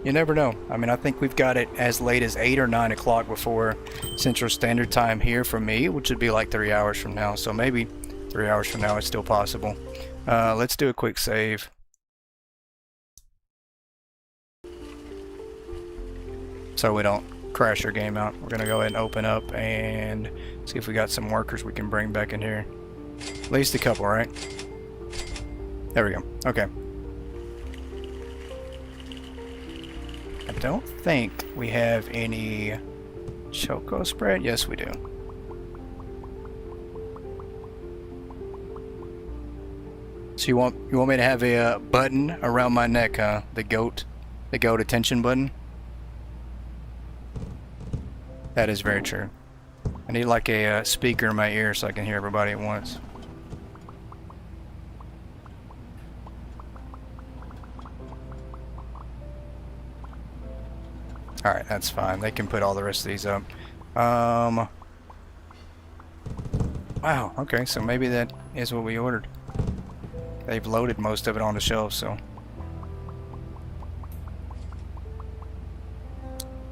You never know. I mean, I think we've got it as late as 8 or 9 o'clock before Central Standard Time here for me, which would be like 3 hours from now. So maybe 3 hours from now it's still possible. Let's do a quick save. So we don't crash our game out. We're gonna go ahead and open up and see if we got some workers we can bring back in here. At least a couple, right? There we go. Okay. I don't think we have any choco spread. Yes, we do. So you want me to have a button around my neck, huh? The goat attention button. That is very true. I need like a speaker in my ear so I can hear everybody at once. Alright, that's fine. They can put all the rest of these up. Wow, okay, so maybe that is what we ordered. They've loaded most of it on the shelf, so.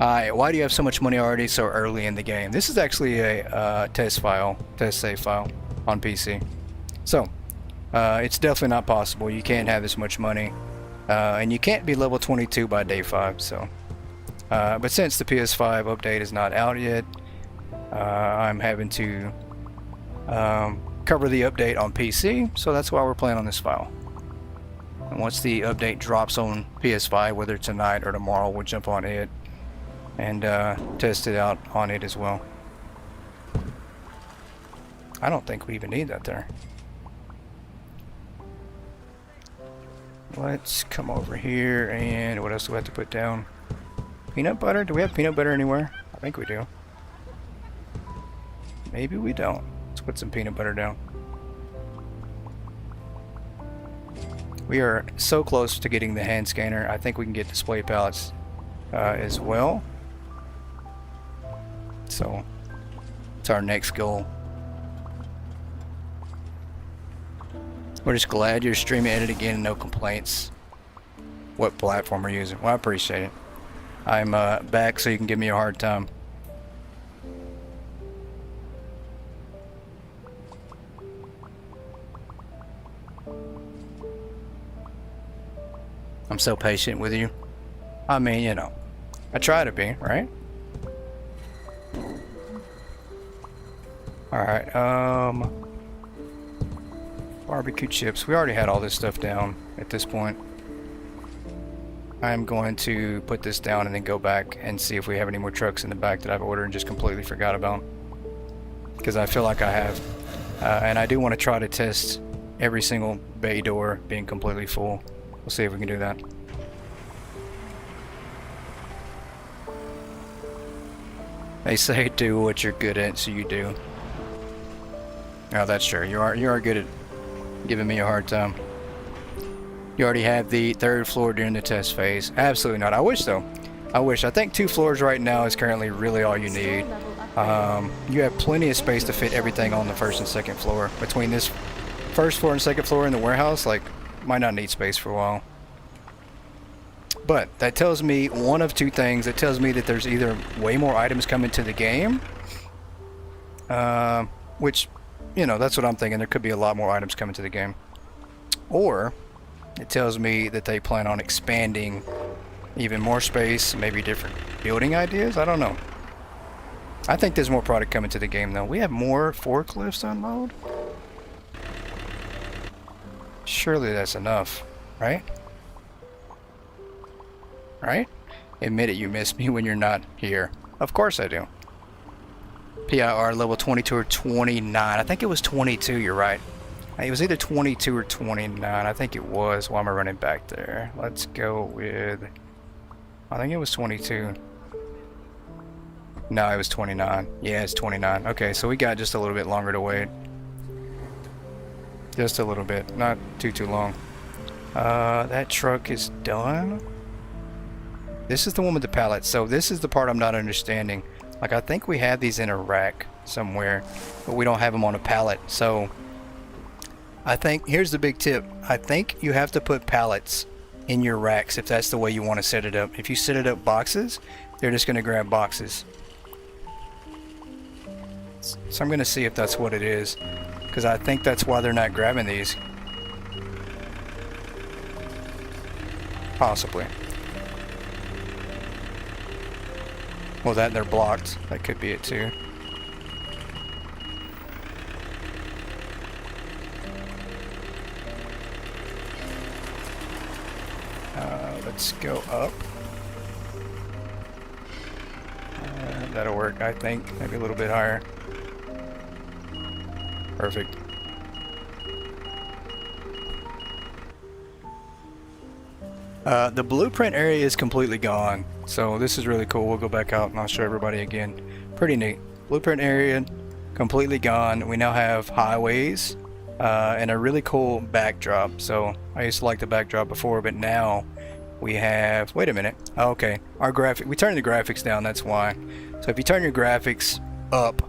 Alright, why do you have so much money already so early in the game? This is actually a test save file on PC. So, it's definitely not possible. You can't have this much money. And you can't be level 22 by day 5, so. But since the PS5 update is not out yet, I'm having to cover the update on PC, so that's why we're playing on this file. And once the update drops on PS5, whether tonight or tomorrow, we'll jump on it and test it out on it as well. I don't think we even need that there. Let's come over here, and what else do we have to put down? Peanut butter? Do we have peanut butter anywhere? I think we do. Maybe we don't. Let's put some peanut butter down. We are so close to getting the hand scanner. I think we can get display pallets as well. So, it's our next goal. We're just glad you're streaming edit again and no complaints. What platform we're using. Well, I appreciate it. I'm back so you can give me a hard time. I'm so patient with you. I mean, you know, I try to be, right? Alright, barbecue chips. We already had all this stuff down at this point. I'm going to put this down and then go back and see if we have any more trucks in the back that I've ordered and just completely forgot about. Because I feel like I have. And I do want to try to test every single bay door being completely full. We'll see if we can do that. They say do what you're good at, so you do. Oh, that's true. You are good at giving me a hard time. You already have the 3rd floor during the test phase. Absolutely not. I wish though. I wish. I think 2 floors right now is currently really all you need. You have plenty of space to fit everything on the 1st and 2nd floor. Between this 1st floor and 2nd floor in the warehouse, like, might not need space for a while. But that tells me one of 2 things. It tells me that there's either way more items coming to the game, which, you know, that's what I'm thinking. There could be a lot more items coming to the game. Or it tells me that they plan on expanding even more space, maybe different building ideas. I don't know. I think there's more product coming to the game though. We have more forklifts to unload. Surely that's enough, right? Right? Admit it, you miss me when you're not here. Of course I do. PIR level 22 or 29. I think it was 22, you're right. It was either 22 or 29. I think it was. Why am I running back there? Let's go with... I think it was 22. No, it was 29. Yeah, it's 29. Okay, so we got just a little bit longer to wait. Just a little bit. Not too long. That truck is done. This is the one with the pallets. So this is the part I'm not understanding. Like, I think we have these in a rack somewhere, but we don't have them on a pallet. So I think, here's the big tip. I think you have to put pallets in your racks if that's the way you want to set it up. If you set it up boxes, they're just going to grab boxes. So I'm going to see if that's what it is, because I think that's why they're not grabbing these. Possibly. Well, that they're blocked. That could be it too. Let's go up. That'll work, I think. Maybe a little bit higher. Perfect. The blueprint area is completely gone, so this is really cool. We'll go back out and I'll show everybody again. Pretty neat. Blueprint area completely gone. We now have highways and a really cool backdrop. So I used to like the backdrop before, but now we have, wait a minute. Oh, okay, our graphic, we turned the graphics down, that's why. So if you turn your graphics up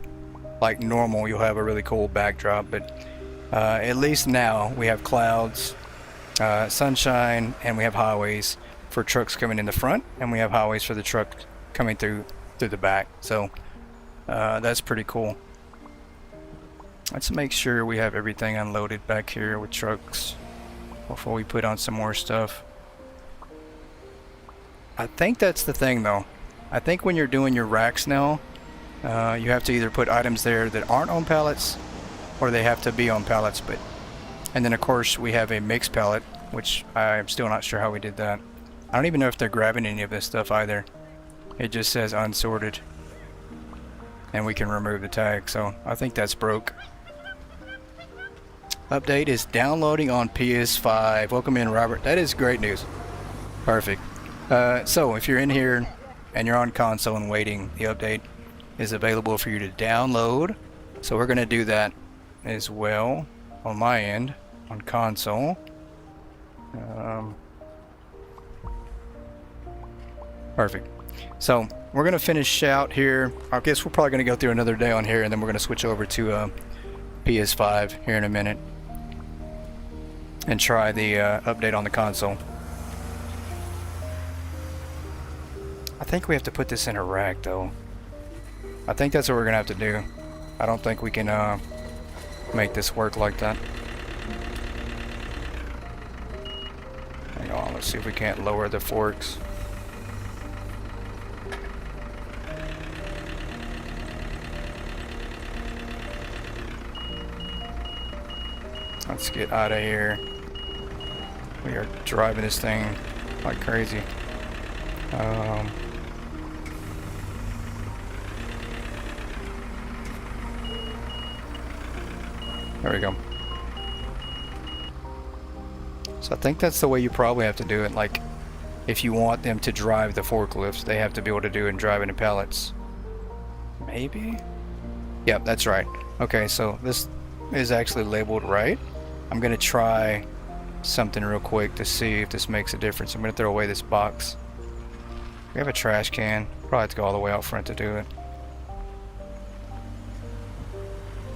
like normal, you'll have a really cool backdrop, but at least now we have clouds, sunshine, and we have highways for trucks coming in the front, and we have highways for the truck coming through the back. So that's pretty cool. Let's make sure we have everything unloaded back here with trucks before we put on some more stuff. I think that's the thing though. I think when you're doing your racks now, you have to either put items there that aren't on pallets or they have to be on pallets. But and then of course we have a mixed pallet, which I'm still not sure how we did that. I don't even know if they're grabbing any of this stuff either. It just says unsorted and we can remove the tag, so I think that's broke. Update is downloading on PS5. Welcome in, Robert. That is great news. Perfect. So if you're in here and you're on console and waiting, the update is available for you to download. So we're going to do that as well on my end on console. Perfect. So we're going to finish out here. I guess we're probably going to go through another day on here, and then we're going to switch over to PS5 here in a minute and try the update on the console. I think we have to put this in a rack though. I think that's what we're gonna have to do. I don't think we can make this work like that. Hang on, let's see if we can't lower the forks. Let's get out of here. We are driving this thing like crazy. There we go. So I think that's the way you probably have to do it. Like, if you want them to drive the forklifts, they have to be able to do it and drive it in pallets. Maybe? Yep, that's right. Okay, so this is actually labeled right. I'm gonna try something real quick to see if this makes a difference. I'm gonna throw away this box. We have a trash can. Probably have to go all the way out front to do it.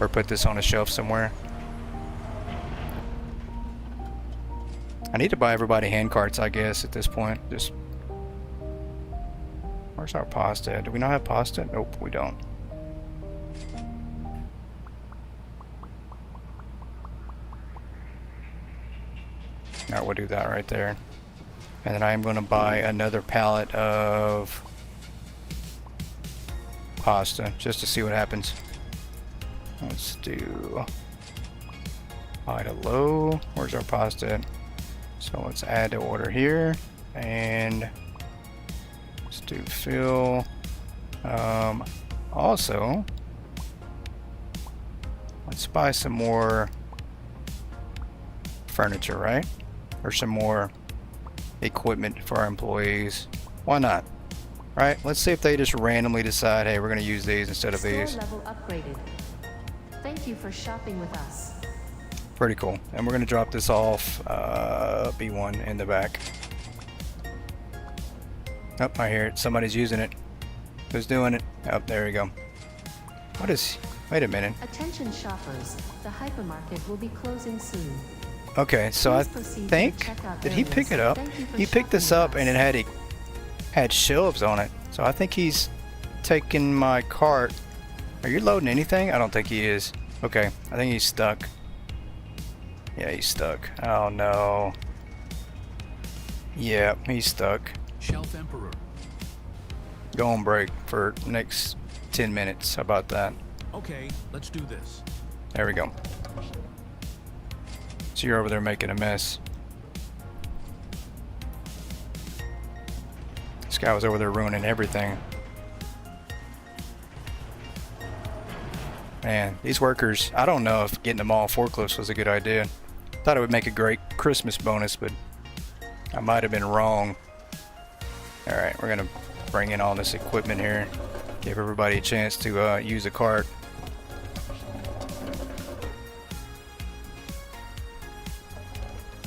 Or put this on a shelf somewhere. I need to buy everybody hand carts, I guess, at this point. Just, where's our pasta? Do we not have pasta? Nope, we don't. Alright, we'll do that right there. And then I'm going to buy another pallet of pasta just to see what happens. Let's do high to low. Where's our pasta? So let's add to order here, and let's do fill. Also, let's buy some more furniture, right? Or some more equipment for our employees. Why not? Right? Let's see if they just randomly decide, hey, we're going to use these instead of these. Store level upgraded. Thank you for shopping with us. Pretty cool. And we're going to drop this off B1 in the back. Oh, I hear it. Somebody's using it. Who's doing it? Oh, there we go. What is... Wait a minute. Attention shoppers, the hypermarket will be closing soon. Okay, so I Please proceed to think... the checkout Did he areas. pick it up? Thank you for He picked this shopping up with and us. it had shelves on it. So I think he's taking my cart. Are you loading anything? I don't think he is. Okay, I think he's stuck. Yeah, he's stuck. Oh no. Yeah, he's stuck. Shelf Emperor. Go on break for next 10 minutes. How about that? Okay, let's do this. There we go. So you're over there making a mess. This guy was over there ruining everything. Man, these workers, I don't know if getting them all forklifts was a good idea. Thought it would make a great Christmas bonus, but I might have been wrong. Alright, we're gonna bring in all this equipment here. Give everybody a chance to use a cart.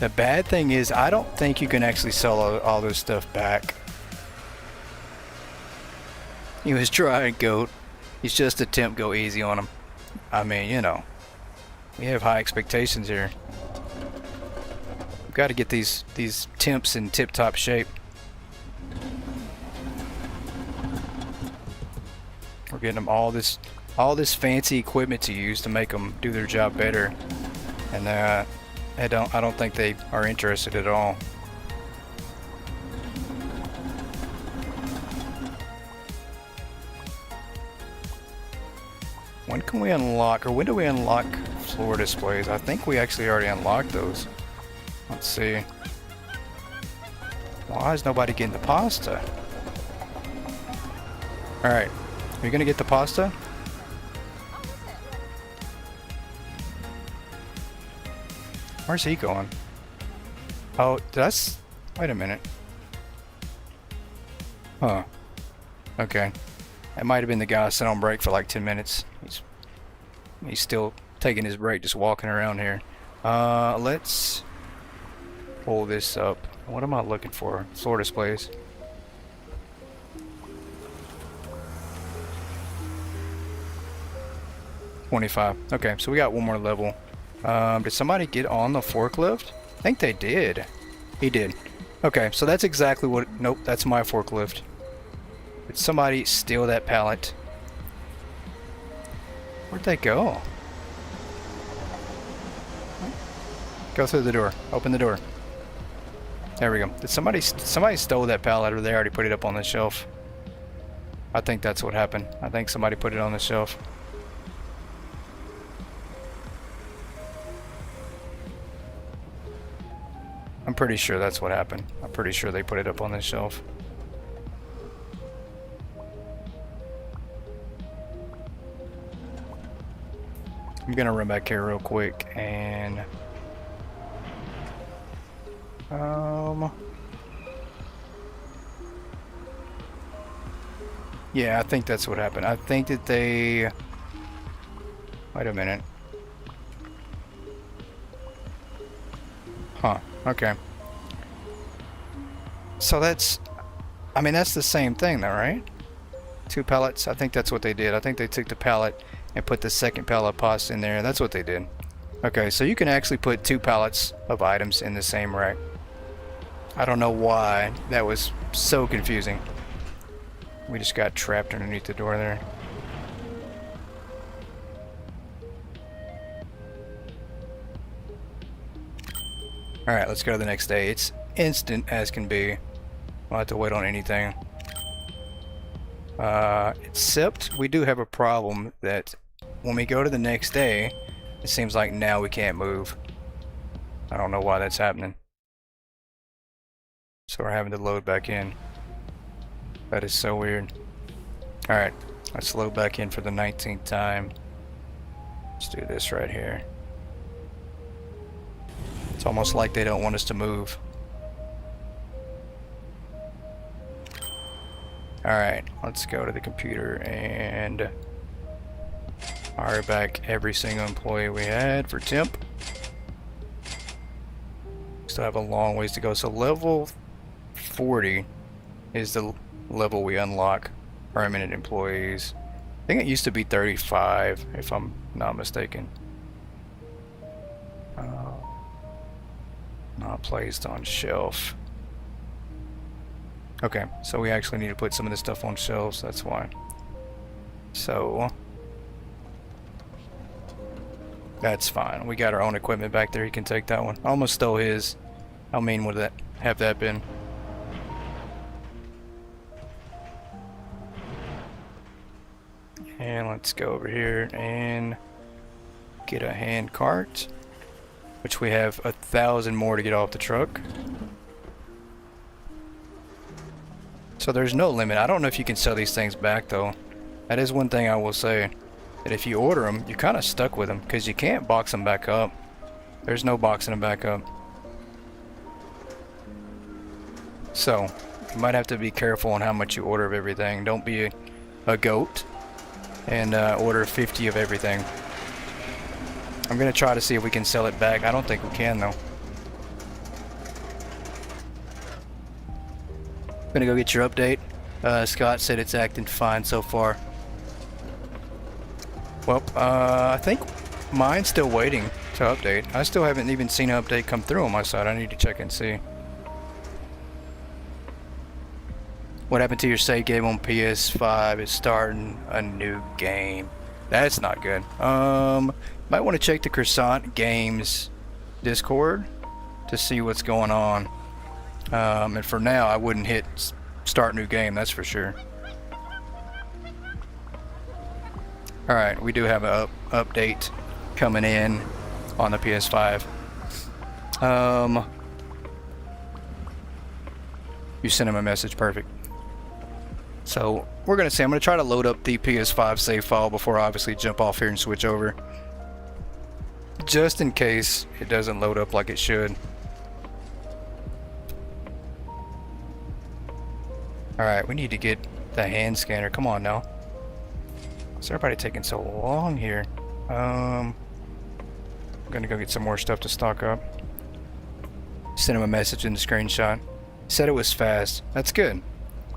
The bad thing is I don't think you can actually sell all this stuff back. He was trying, goat. He's just a temp. Go easy on him. I mean, you know, we have high expectations here. We've got to get these temps in tip-top shape. We're getting them all this fancy equipment to use to make them do their job better, and I don't think they are interested at all. When can we unlock, or when do we unlock floor displays? I think we actually already unlocked those. Let's see. Why is nobody getting the pasta? Alright, are you gonna get the pasta? Where's he going? Oh, wait a minute. Huh. Okay. That might have been the guy sitting on break for like 10 minutes. He's still taking his break, just walking around here. Let's pull this up. What am I looking for? Floor displays. $25. Okay, so we got one more level. Did somebody get on the forklift? I think they did. He did. Okay, so that's exactly what... Nope, that's my forklift. Did somebody steal that pallet? Where'd they go? Go through the door. Open the door. There we go. Did somebody stole that pallet, or they already put it up on the shelf? I think that's what happened. I think somebody put it on the shelf. I'm pretty sure that's what happened. I'm pretty sure they put it up on the shelf. I'm gonna run back here real quick and yeah, I think that's what happened. I think that they... Wait a minute. Huh, okay. So that's... I mean, that's the same thing though, right? 2 pallets? I think that's what they did. I think they took the pallet and put the second pallet of pasta in there. That's what they did. Okay, so you can actually put 2 pallets of items in the same rack. I don't know why. That was so confusing. We just got trapped underneath the door there. Alright, let's go to the next day. It's instant as can be. We'll have to wait on anything. Except we do have a problem that when we go to the next day, it seems like now we can't move. I don't know why that's happening. So we're having to load back in. That is so weird. Alright, let's load back in for the 19th time. Let's do this right here. It's almost like they don't want us to move. Alright, let's go to the computer and hire back every single employee we had for temp. Still have a long ways to go. So level 40 is the level we unlock permanent employees. I think it used to be 35 if I'm not mistaken. Not placed on shelf. Okay, so we actually need to put some of this stuff on shelves, that's why. So that's fine. We got our own equipment back there. You can take that one. I almost stole his. How mean would that have that been? And let's go over here and get a hand cart, which we have 1,000 more to get off the truck. So there's no limit. I don't know if you can sell these things back though. That is one thing I will say, that if you order them, you're kind of stuck with them because you can't box them back up. There's no boxing them back up. So you might have to be careful on how much you order of everything. Don't be a goat and order 50 of everything. I'm gonna try to see if we can sell it back. I don't think we can though. Gonna go get your update. Scott said it's acting fine so far. Well, I think mine's still waiting to update. I still haven't even seen an update come through on my side. I need to check and see. What happened to your save game on PS5? It's starting a new game. That's not good. Might want to check the Croissant Games Discord to see what's going on. And for now, I wouldn't hit start new game, that's for sure. Alright, we do have an update coming in on the PS5. You sent him a message, perfect. So we're gonna see. I'm gonna try to load up the PS5 save file before I obviously jump off here and switch over, just in case it doesn't load up like it should. Alright, we need to get the hand scanner. Come on now. What's everybody taking so long here? I'm gonna go get some more stuff to stock up. Send him a message in the screenshot. Said it was fast. That's good.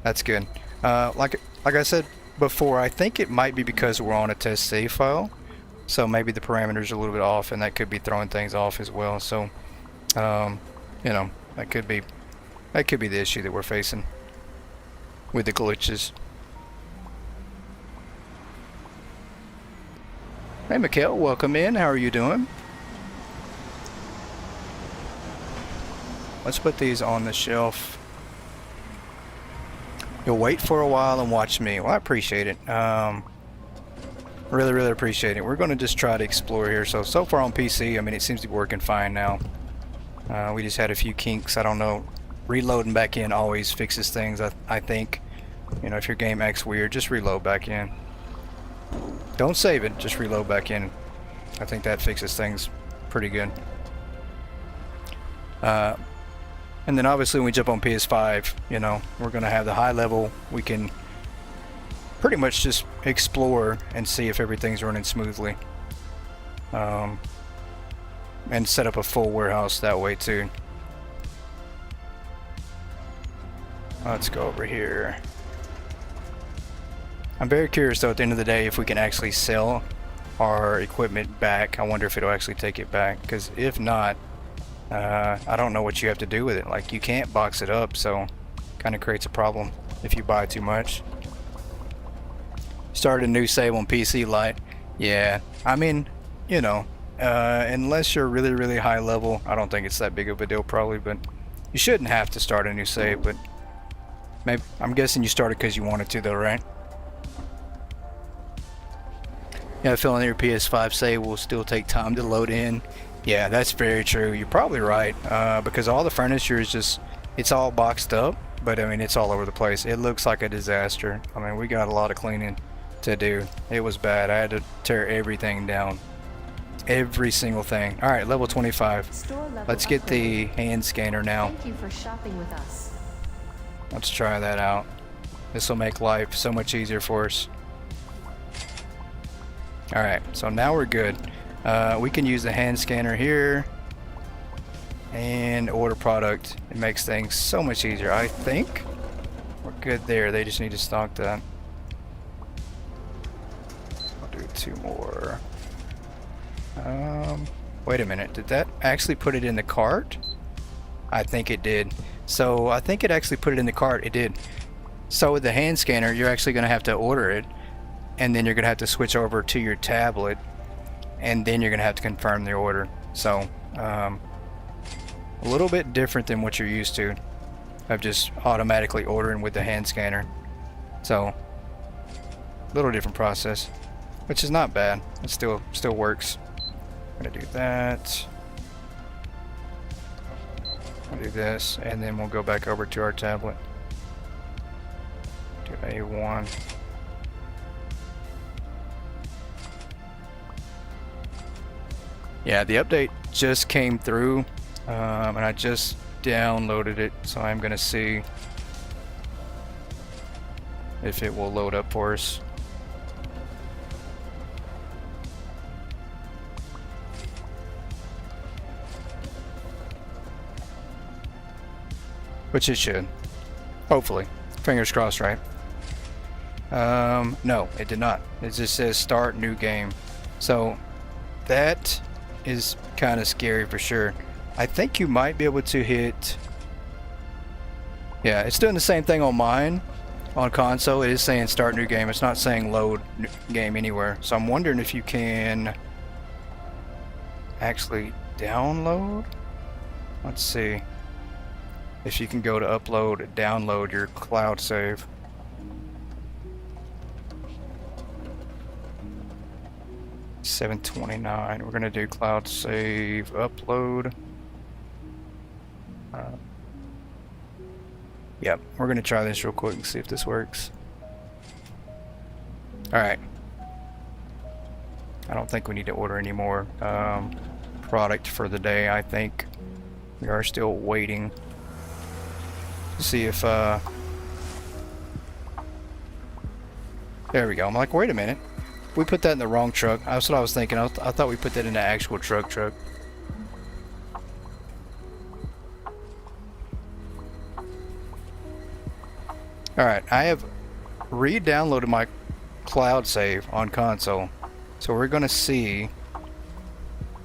That's good. Like I said before, I think it might be because we're on a test save file, so maybe the parameters are a little bit off, and that could be throwing things off as well. So, you know, that could be the issue that we're facing with the glitches. Hey, Mikhail, welcome in. How are you doing? Let's put these on the shelf. You'll wait for a while and watch me. Well, I appreciate it. Really appreciate it. We're going to just try to explore here. So far on PC, I mean, it seems to be working fine now. We just had a few kinks. I don't know. Reloading back in always fixes things, I think. You know, if your game acts weird, just reload back in. Don't save it, just reload back in. I think that fixes things pretty good. And then obviously when we jump on PS5, you know, we're going to have the high level. We can pretty much just explore and see if everything's running smoothly. And set up a full warehouse that way too. Let's go over here. I'm very curious though, at the end of the day, if we can actually sell our equipment back. I wonder if it'll actually take it back, because if not, I don't know what you have to do with it. Like, you can't box it up, so kind of creates a problem if you buy too much. Started a new save on PC Lite. Yeah, I mean, you know, unless you're really high level, I don't think it's that big of a deal probably, but you shouldn't have to start a new save. But maybe, I'm guessing you started because you wanted to though, right? Yeah, feeling that your PS5 save will still take time to load in. Yeah, that's very true. You're probably right, because all the furniture is just, it's all boxed up, but I mean, it's all over the place. It looks like a disaster. I mean, we got a lot of cleaning to do. It was bad. I had to tear everything down. Every single thing. All right, level 25. Let's get the hand scanner now. Thank you for shopping with us. Let's try that out. This will make life so much easier for us. All right, so now we're good. We can use the hand scanner here and order product. It makes things so much easier. I think we're good there. They just need to stock that. I'll do 2 more. Wait a minute. Did that actually put it in the cart? I think it did. So I think it actually put it in the cart. It did. So with the hand scanner, you're actually going to have to order it, and then you're going to have to switch over to your tablet, and then you're going to have to confirm the order. So a little bit different than what you're used to of just automatically ordering with the hand scanner. So a little different process, which is not bad. It still works. I'm going to do that. I'll do this, and then we'll go back over to our tablet. Do A1. Yeah, the update just came through, and I just downloaded it, so I'm gonna see if it will load up for us. Which it should. Hopefully. Fingers crossed, right? No, it did not. It just says start new game. So that is kind of scary for sure. I think you might be able to hit... Yeah, it's doing the same thing on mine. On console, it is saying start new game. It's not saying load game anywhere. So I'm wondering if you can actually download. Let's see if you can go to upload, download your cloud save. $729. We're gonna do cloud save upload. Yep, we're gonna try this real quick and see if this works. Alright. I don't think we need to order any more product for the day. I think we are still waiting to see if there we go. I'm like, wait a minute. We put that in the wrong truck. That's what I was thinking. I thought we put that in the actual truck. Alright, I have re-downloaded my cloud save on console. So we're going to see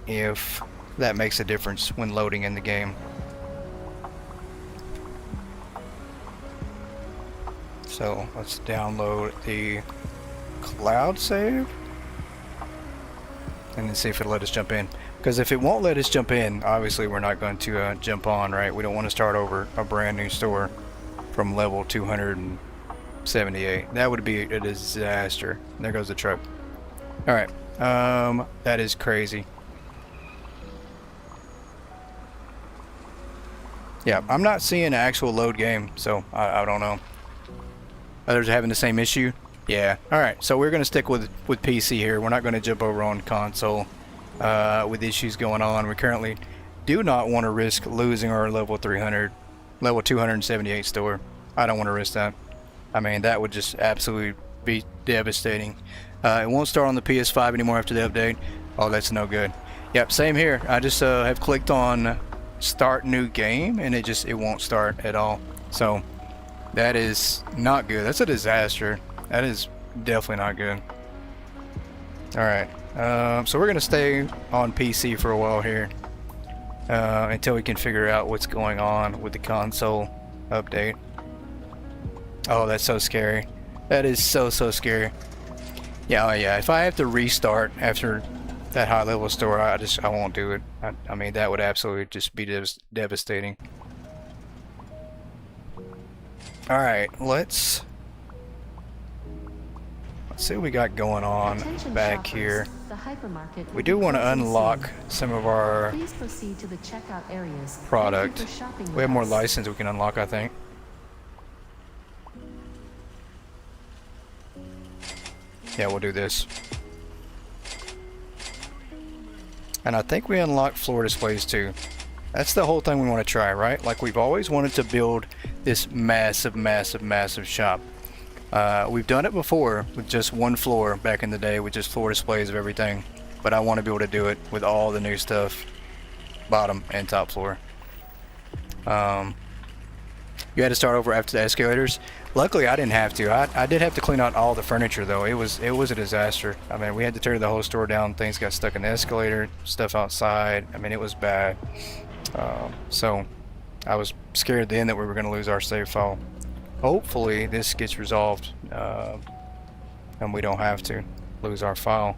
if that makes a difference when loading in the game. So let's download the cloud save and then see if it'll let us jump in. Because if it won't let us jump in, obviously we're not going to jump on, right? We don't want to start over a brand new store from level 278. That would be a disaster. There goes the truck. Alright, that is crazy. Yeah, I'm not seeing an actual load game, so I don't know. Others are having the same issue? Yeah. Alright, so we're going to stick with PC here. We're not going to jump over on console with issues going on. We currently do not want to risk losing our level 278 store. I don't want to risk that. I mean, that would just absolutely be devastating. It won't start on the PS5 anymore after the update. Oh, that's no good. Yep, same here. I just have clicked on start new game and it won't start at all. So that is not good. That's a disaster. That is definitely not good. Alright, so we're going to stay on PC for a while here until we can figure out what's going on with the console update. Oh, that's so scary. That is so scary. Yeah, oh yeah, if I have to restart after that high level store, I won't do it. I mean, that would absolutely just be devastating. Alright, let's see what we got going on Attention back shoppers, here. the hypermarket will We be do want to closing unlock soon. some of our Please proceed to the checkout areas. product. Thank you for shopping We with have more us. license we can unlock, I think. Yeah, we'll do this. And I think we unlock floor displays too. That's the whole thing we want to try, right? Like, we've always wanted to build this massive shop. We've done it before with just one floor back in the day with just floor displays of everything. But I want to be able to do it with all the new stuff, bottom and top floor. You had to start over after the escalators. Luckily, I didn't have to. I did have to clean out all the furniture though. It was a disaster. I mean, we had to tear the whole store down. Things got stuck in the escalator, stuff outside. I mean, it was bad. So I was scared then that we were going to lose our save file. Hopefully, this gets resolved and we don't have to lose our file.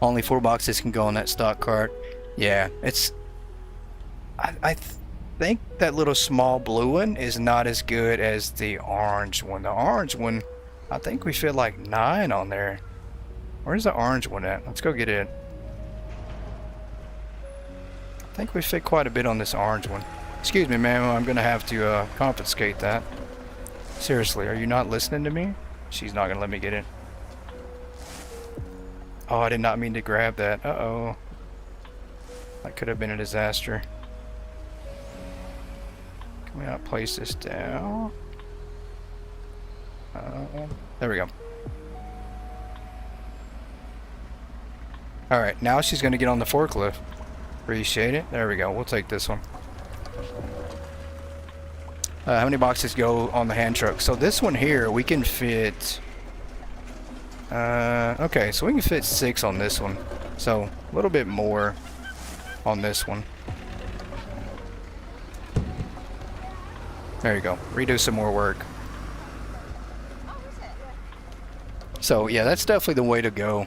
Only 4 boxes can go on that stock cart. Yeah, it's. I think that little small blue one is not as good as the orange one. The orange one, I think we fit like 9 on there. Where's the orange one at? Let's go get it. I think we fit quite a bit on this orange one. Excuse me, ma'am. I'm gonna have to confiscate that. Seriously, are you not listening to me? She's not gonna let me get it. Oh, I did not mean to grab that. Uh-oh. That could have been a disaster. Can we not place this down? There we go. Alright, now she's going to get on the forklift. Appreciate it. There we go. We'll take this one. how many boxes go on the hand truck. So this one here, we can fit... okay, so we can fit 6 on this one. So a little bit more on this one. There you go. Redo some more work. So yeah, that's definitely the way to go.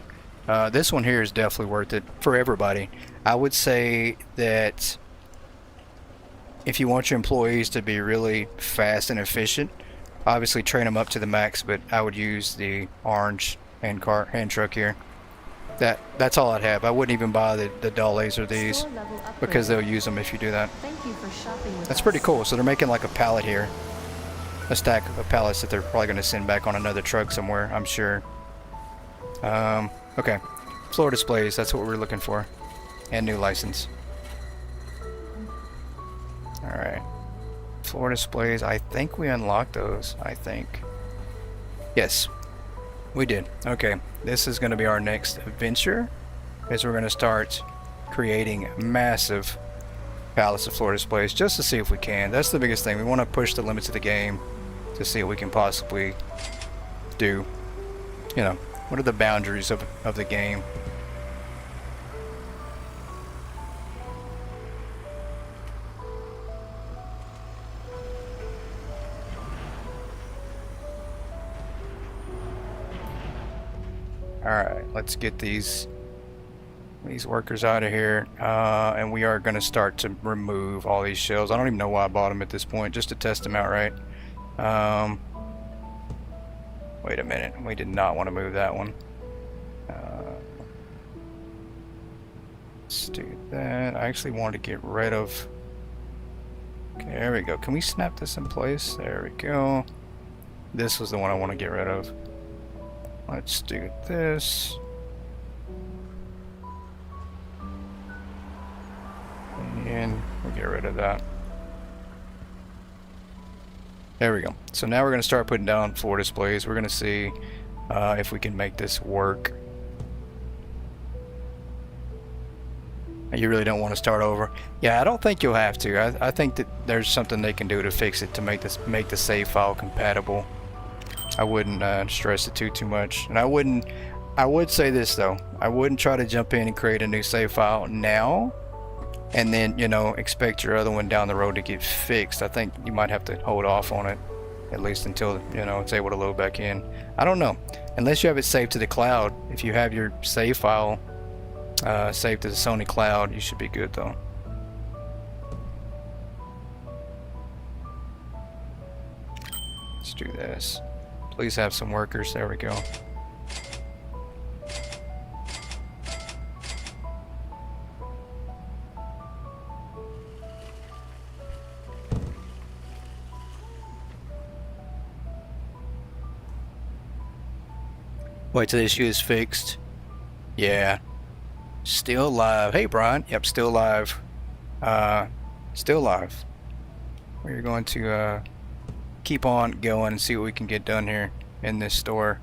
This one here is definitely worth it for everybody. I would say that if you want your employees to be really fast and efficient, obviously train them up to the max, but I would use the orange hand truck here. That's all I'd have. I wouldn't even buy the dollies or these Store level upgrade. because they'll use them if you do that. Thank you for shopping with That's us. pretty cool. So they're making like a pallet here, a stack of pallets that they're probably going to send back on another truck somewhere, I'm sure. Okay, floor displays, that's what we're looking for, and new license. Alright, floor displays, I think we unlocked those, I think. Yes, we did. Okay, this is going to be our next adventure, is we're going to start creating massive pallets of floor displays just to see if we can. That's the biggest thing. We want to push the limits of the game to see what we can possibly do. You know, what are the boundaries of the game? Alright, let's get these workers out of here, and we are going to start to remove all these shelves. I don't even know why I bought them at this point, just to test them out, right? Wait a minute, we did not want to move that one. Let's do that. I actually wanted to get rid of... Okay, there we go. Can we snap this in place? There we go. This was the one I want to get rid of. Let's do this. And we'll get rid of that. There we go. So now we're going to start putting down floor displays. We're going to see if we can make this work. You really don't want to start over. Yeah, I don't think you'll have to. I think that there's something they can do to fix it to make the save file compatible. I wouldn't stress it too much. And I would say this though. I wouldn't try to jump in and create a new save file now and then, you know, expect your other one down the road to get fixed. I think you might have to hold off on it at least until, you know, it's able to load back in. I don't know. Unless you have it saved to the cloud. If you have your save file saved to the Sony cloud, you should be good though. Let's do this. Please have some workers. There we go. Wait till the issue is fixed. Yeah. Still live. Hey, Brian. Yep, still live. Still live. We're going to keep on going and see what we can get done here in this store.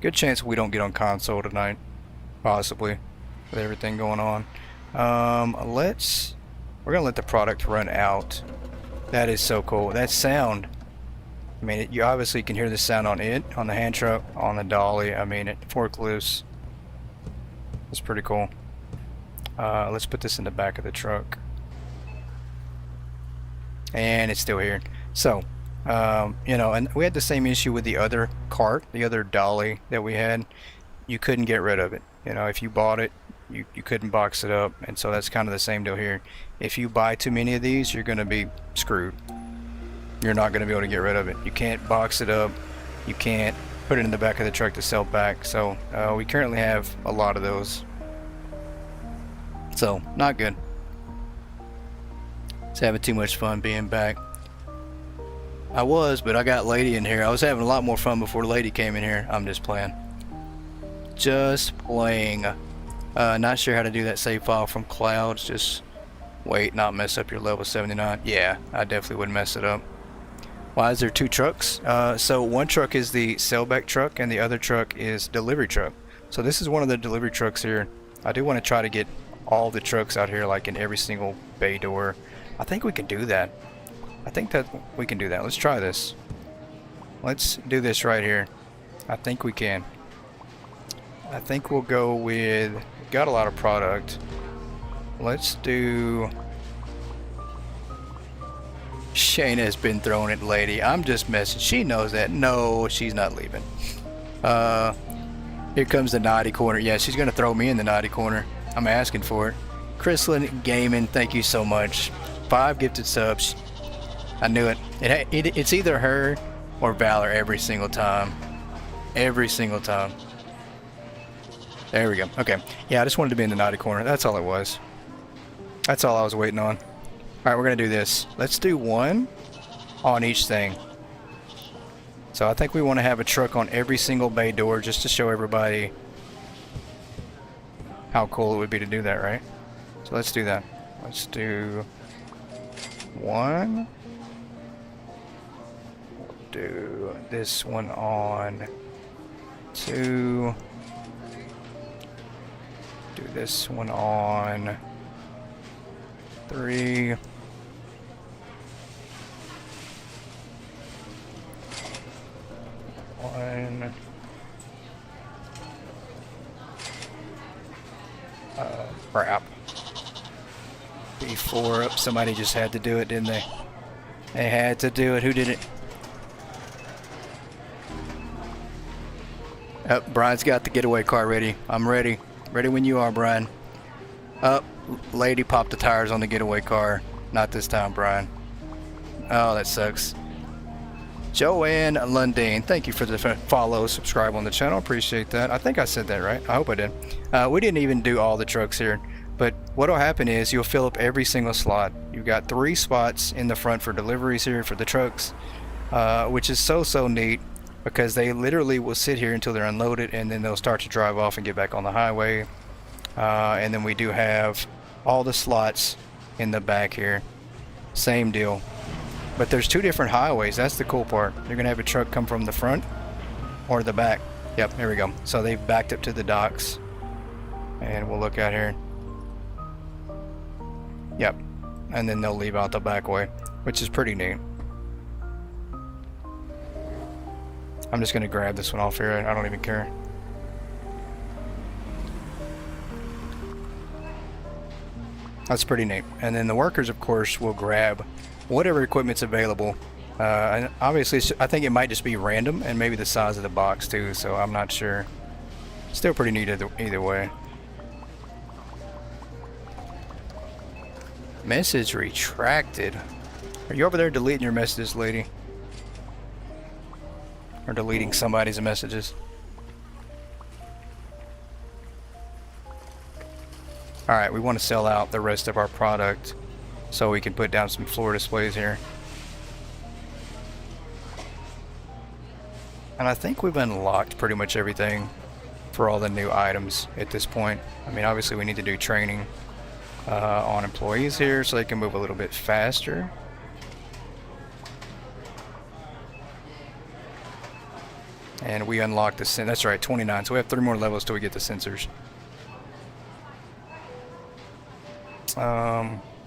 Good chance we don't get on console tonight. Possibly. With everything going on. We're going to let the product run out. That is so cool. That sound. I mean, you obviously can hear the sound on it, on the hand truck, on the dolly. I mean, forklifts. It's pretty cool. Let's put this in the back of the truck. And it's still here. So, you know, and we had the same issue with the other cart, the other dolly that we had. You couldn't get rid of it. You know, if you bought it, you couldn't box it up. And so that's kind of the same deal here. If you buy too many of these, you're going to be screwed. You're not going to be able to get rid of it. You can't box it up. You can't put it in the back of the truck to sell back. So we currently have a lot of those. So not good. It's having too much fun being back. I was, but I got Lady in here. I was having a lot more fun before Lady came in here. I'm just playing. Just playing. Not sure how to do that save file from clouds. Just wait, not mess up your level 79. Yeah, I definitely wouldn't mess it up. Why is there two trucks? So one truck is the sellback truck and the other truck is delivery truck. So this is one of the delivery trucks here. I do want to try to get all the trucks out here like in every single bay door. I think we can do that. I think that we can do that. Let's try this. Let's do this right here. I think we can. I think we'll go with, got a lot of product. Let's do, Shayna's been throwing it, lady. I'm just messing. She knows that. No, she's not leaving. Here comes the naughty corner. Yeah, she's gonna throw me in the naughty corner. I'm asking for it. Chrislin Gaming, thank you so much. 5 gifted subs. I knew it. It's either her or Valor every single time. Every single time. There we go. Okay. Yeah, I just wanted to be in the naughty corner. That's all it was. That's all I was waiting on. Alright, we're going to do this. Let's do 1 on each thing. So I think we want to have a truck on every single bay door just to show everybody how cool it would be to do that, right? So let's do that. Let's do 1. We'll do this one on 2. Do this one on 3. One. Crap. B4 up. Somebody just had to do it, didn't they? They had to do it. Who did it? Oh, Brian's got the getaway car ready. I'm ready. Ready when you are, Brian. Up, lady popped the tires on the getaway car. Not this time, Brian. Oh, that sucks. Joanne Lundane, thank you for the follow, subscribe on the channel. Appreciate that. I think I said that right. I hope I did. We didn't even do all the trucks here, but what'll happen is you'll fill up every single slot. You've got 3 spots in the front for deliveries here for the trucks, which is so neat because they literally will sit here until they're unloaded and then they'll start to drive off and get back on the highway. And then we do have all the slots in the back here. Same deal. But there's 2 different highways. That's the cool part. You're going to have a truck come from the front or the back. Yep, there we go. So they've backed up to the docks. And we'll look out here. Yep. And then they'll leave out the back way, which is pretty neat. I'm just going to grab this one off here. I don't even care. That's pretty neat. And then the workers, of course, will grab whatever equipment's available. And obviously, I think it might just be random and maybe the size of the box too, so I'm not sure. Still pretty neat either way. Message retracted. Are you over there deleting your messages, lady? Or deleting somebody's messages? Alright, we want to sell out the rest of our product so we can put down some floor displays here. And I think we've unlocked pretty much everything for all the new items at this point. I mean, obviously we need to do training on employees here so they can move a little bit faster. And we unlocked the that's right, 29. So we have 3 more levels till we get the sensors.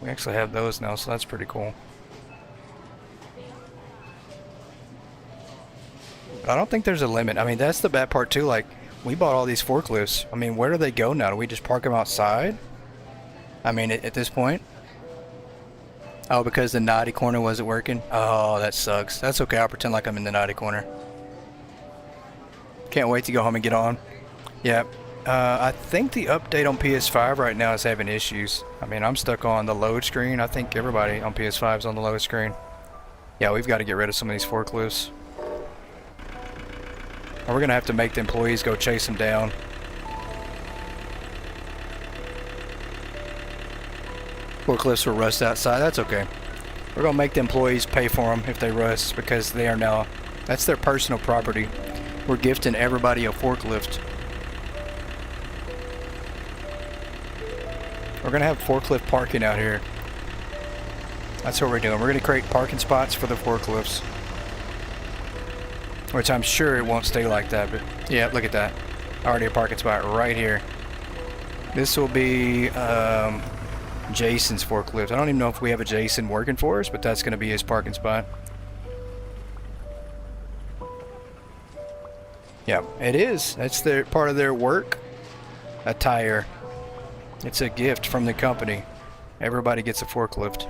We actually have those now, so that's pretty cool. But I don't think there's a limit. I mean, that's the bad part too. Like, we bought all these forklifts. I mean, where do they go now? Do we just park them outside? I mean, at this point? Oh, because the naughty corner wasn't working? Oh, that sucks. That's okay. I'll pretend like I'm in the naughty corner. Can't wait to go home and get on. Yeah. I think the update on PS5 right now is having issues. I mean, I'm stuck on the load screen. I think everybody on PS5 is on the load screen. Yeah, we've got to get rid of some of these forklifts. Or we're going to have to make the employees go chase them down. Forklifts will rust outside. That's okay. We're going to make the employees pay for them if they rust because they are now, that's their personal property. We're gifting everybody a forklift. We're going to have forklift parking out here. That's what we're doing. We're going to create parking spots for the forklifts. Which I'm sure it won't stay like that, but yeah, look at that. Already a parking spot right here. This will be Jason's forklift. I don't even know if we have a Jason working for us, but that's going to be his parking spot. Yeah, it is. That's their part of their work attire. It's a gift from the company. Everybody gets a forklift.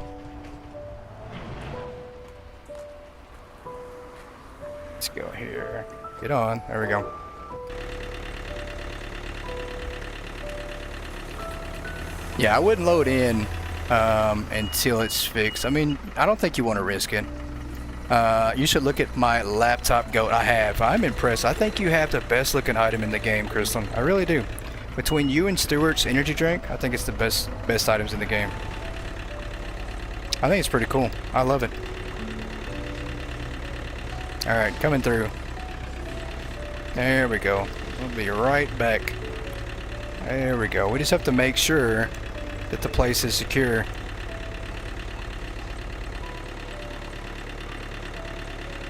Let's go here. Get on. There we go. Yeah, I wouldn't load in until it's fixed. I mean, I don't think you want to risk it. You should look at my laptop goat I have. I'm impressed. I think you have the best looking item in the game, Crystal. I really do. Between you and Stewart's energy drink, I think it's the best items in the game. I think it's pretty cool. I love it. Alright, coming through. There we go. We'll be right back. There we go. We just have to make sure that the place is secure.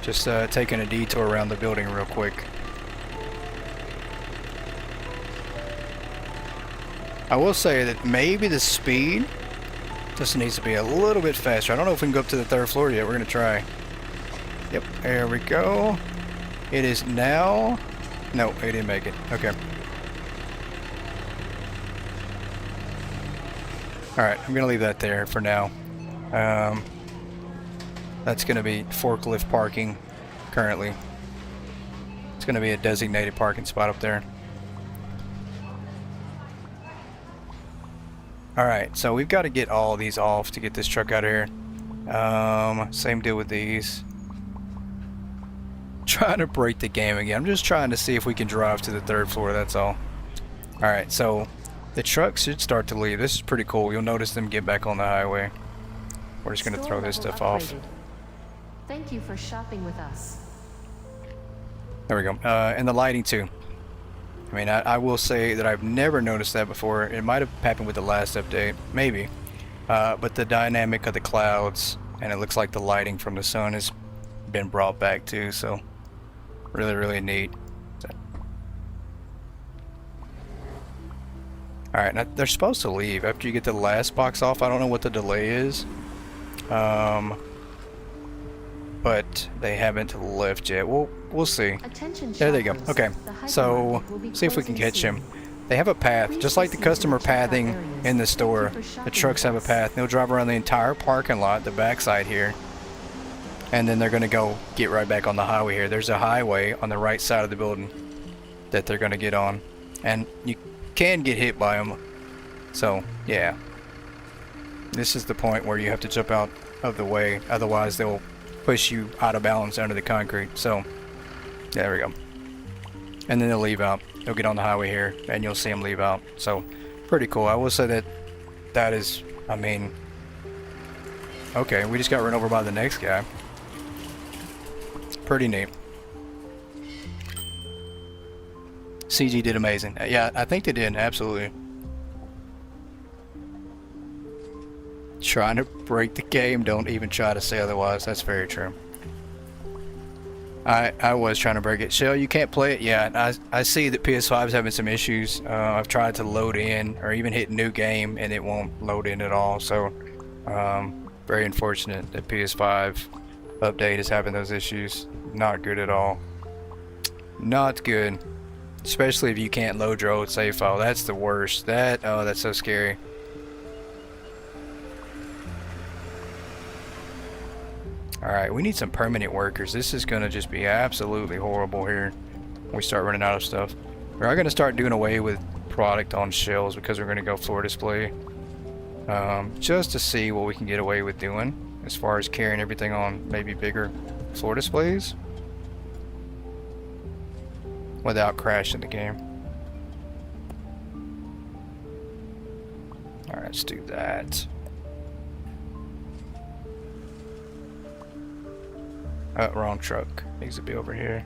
Just taking a detour around the building real quick. I will say that maybe the speed just needs to be a little bit faster. I don't know if we can go up to the 3rd floor yet. We're going to try. Yep, there we go. It is now... No, it didn't make it. Okay. Alright, I'm going to leave that there for now. That's going to be forklift parking currently. It's going to be a designated parking spot up there. Alright, so we've got to get all these off to get this truck out of here. Same deal with these. Trying to break the game again. I'm just trying to see if we can drive to the 3rd floor, that's all. Alright, so the truck should start to leave. This is pretty cool. You'll notice them get back on the highway. We're just going to throw this stuff off. Thank you for shopping with us. There we go. And the lighting too. I mean, I will say that I've never noticed that before. It might have happened with the last update, maybe. But the dynamic of the clouds, and it looks like the lighting from the sun has been brought back too, so really, really neat. Alright, now they're supposed to leave after you get the last box off. I don't know what the delay is. But they haven't left yet. We'll see. There they go. Okay, so see if we can catch him. They have a path, just like the customer pathing in the store. The trucks have a path. They'll drive around the entire parking lot, the backside here, and then they're going to go get right back on the highway here. There's a highway on the right side of the building that they're going to get on, and you can get hit by them. So yeah, this is the point where you have to jump out of the way, otherwise they'll push you out of balance under the concrete. So there we go. And then they'll leave out. They'll get on the highway here and you'll see them leave out. So pretty cool. I will say that is, I mean, okay, we just got run over by the next guy. Pretty neat. CG did amazing. Yeah, I think they did, absolutely. Trying to break the game, don't even try to say otherwise. That's very true. I was trying to break it. Shell, you can't play it? Yeah, I see that PS5 is having some issues. I've tried to load in or even hit new game and it won't load in at all. So very unfortunate that PS5 update is having those issues. Not good at all. Not good. Especially if you can't load your old save file. That's the worst. Oh, that's so scary. Alright, we need some permanent workers. This is going to just be absolutely horrible here when we start running out of stuff. We are going to start doing away with product on shelves because we're going to go floor display. Just to see what we can get away with doing as far as carrying everything on maybe bigger floor displays without crashing the game. Alright, let's do that. Wrong truck. Needs to be over here.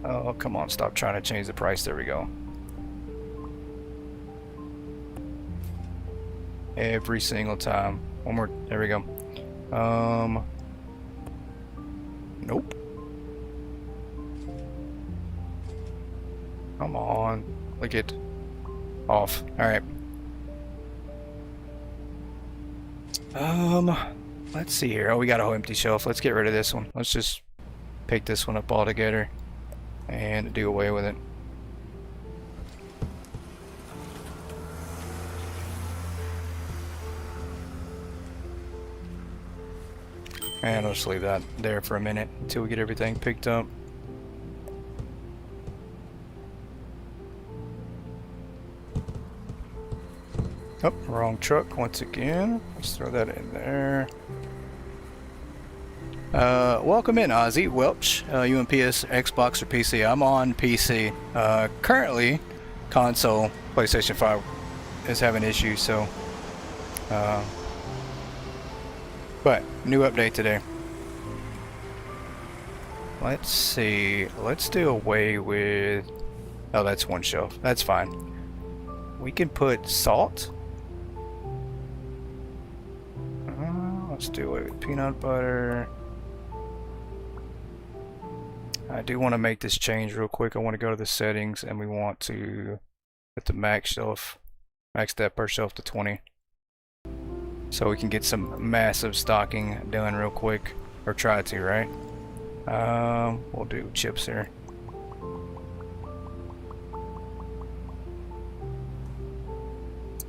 Oh, come on. Stop trying to change the price. There we go. Every single time. One more. There we go. Nope. Come on. Look at off. Alright. Let's see here. Oh, we got a whole empty shelf. Let's get rid of this one. Let's just pick this one up all together and do away with it. And I'll just leave that there for a minute until we get everything picked up. Oh, wrong truck once again. Let's throw that in there. Welcome in, Ozzy Welch. You on PS, Xbox, or PC? I'm on PC. Currently, console, PlayStation 5 is having issues, so... but, new update today. Let's see. Let's do away with... Oh, that's one shelf. That's fine. We can put salt. Let's do away with peanut butter. I do want to make this change real quick. I want to go to the settings and we want to put the max that per shelf to 20. So we can get some massive stocking done real quick. Or try to, right? We'll do chips here.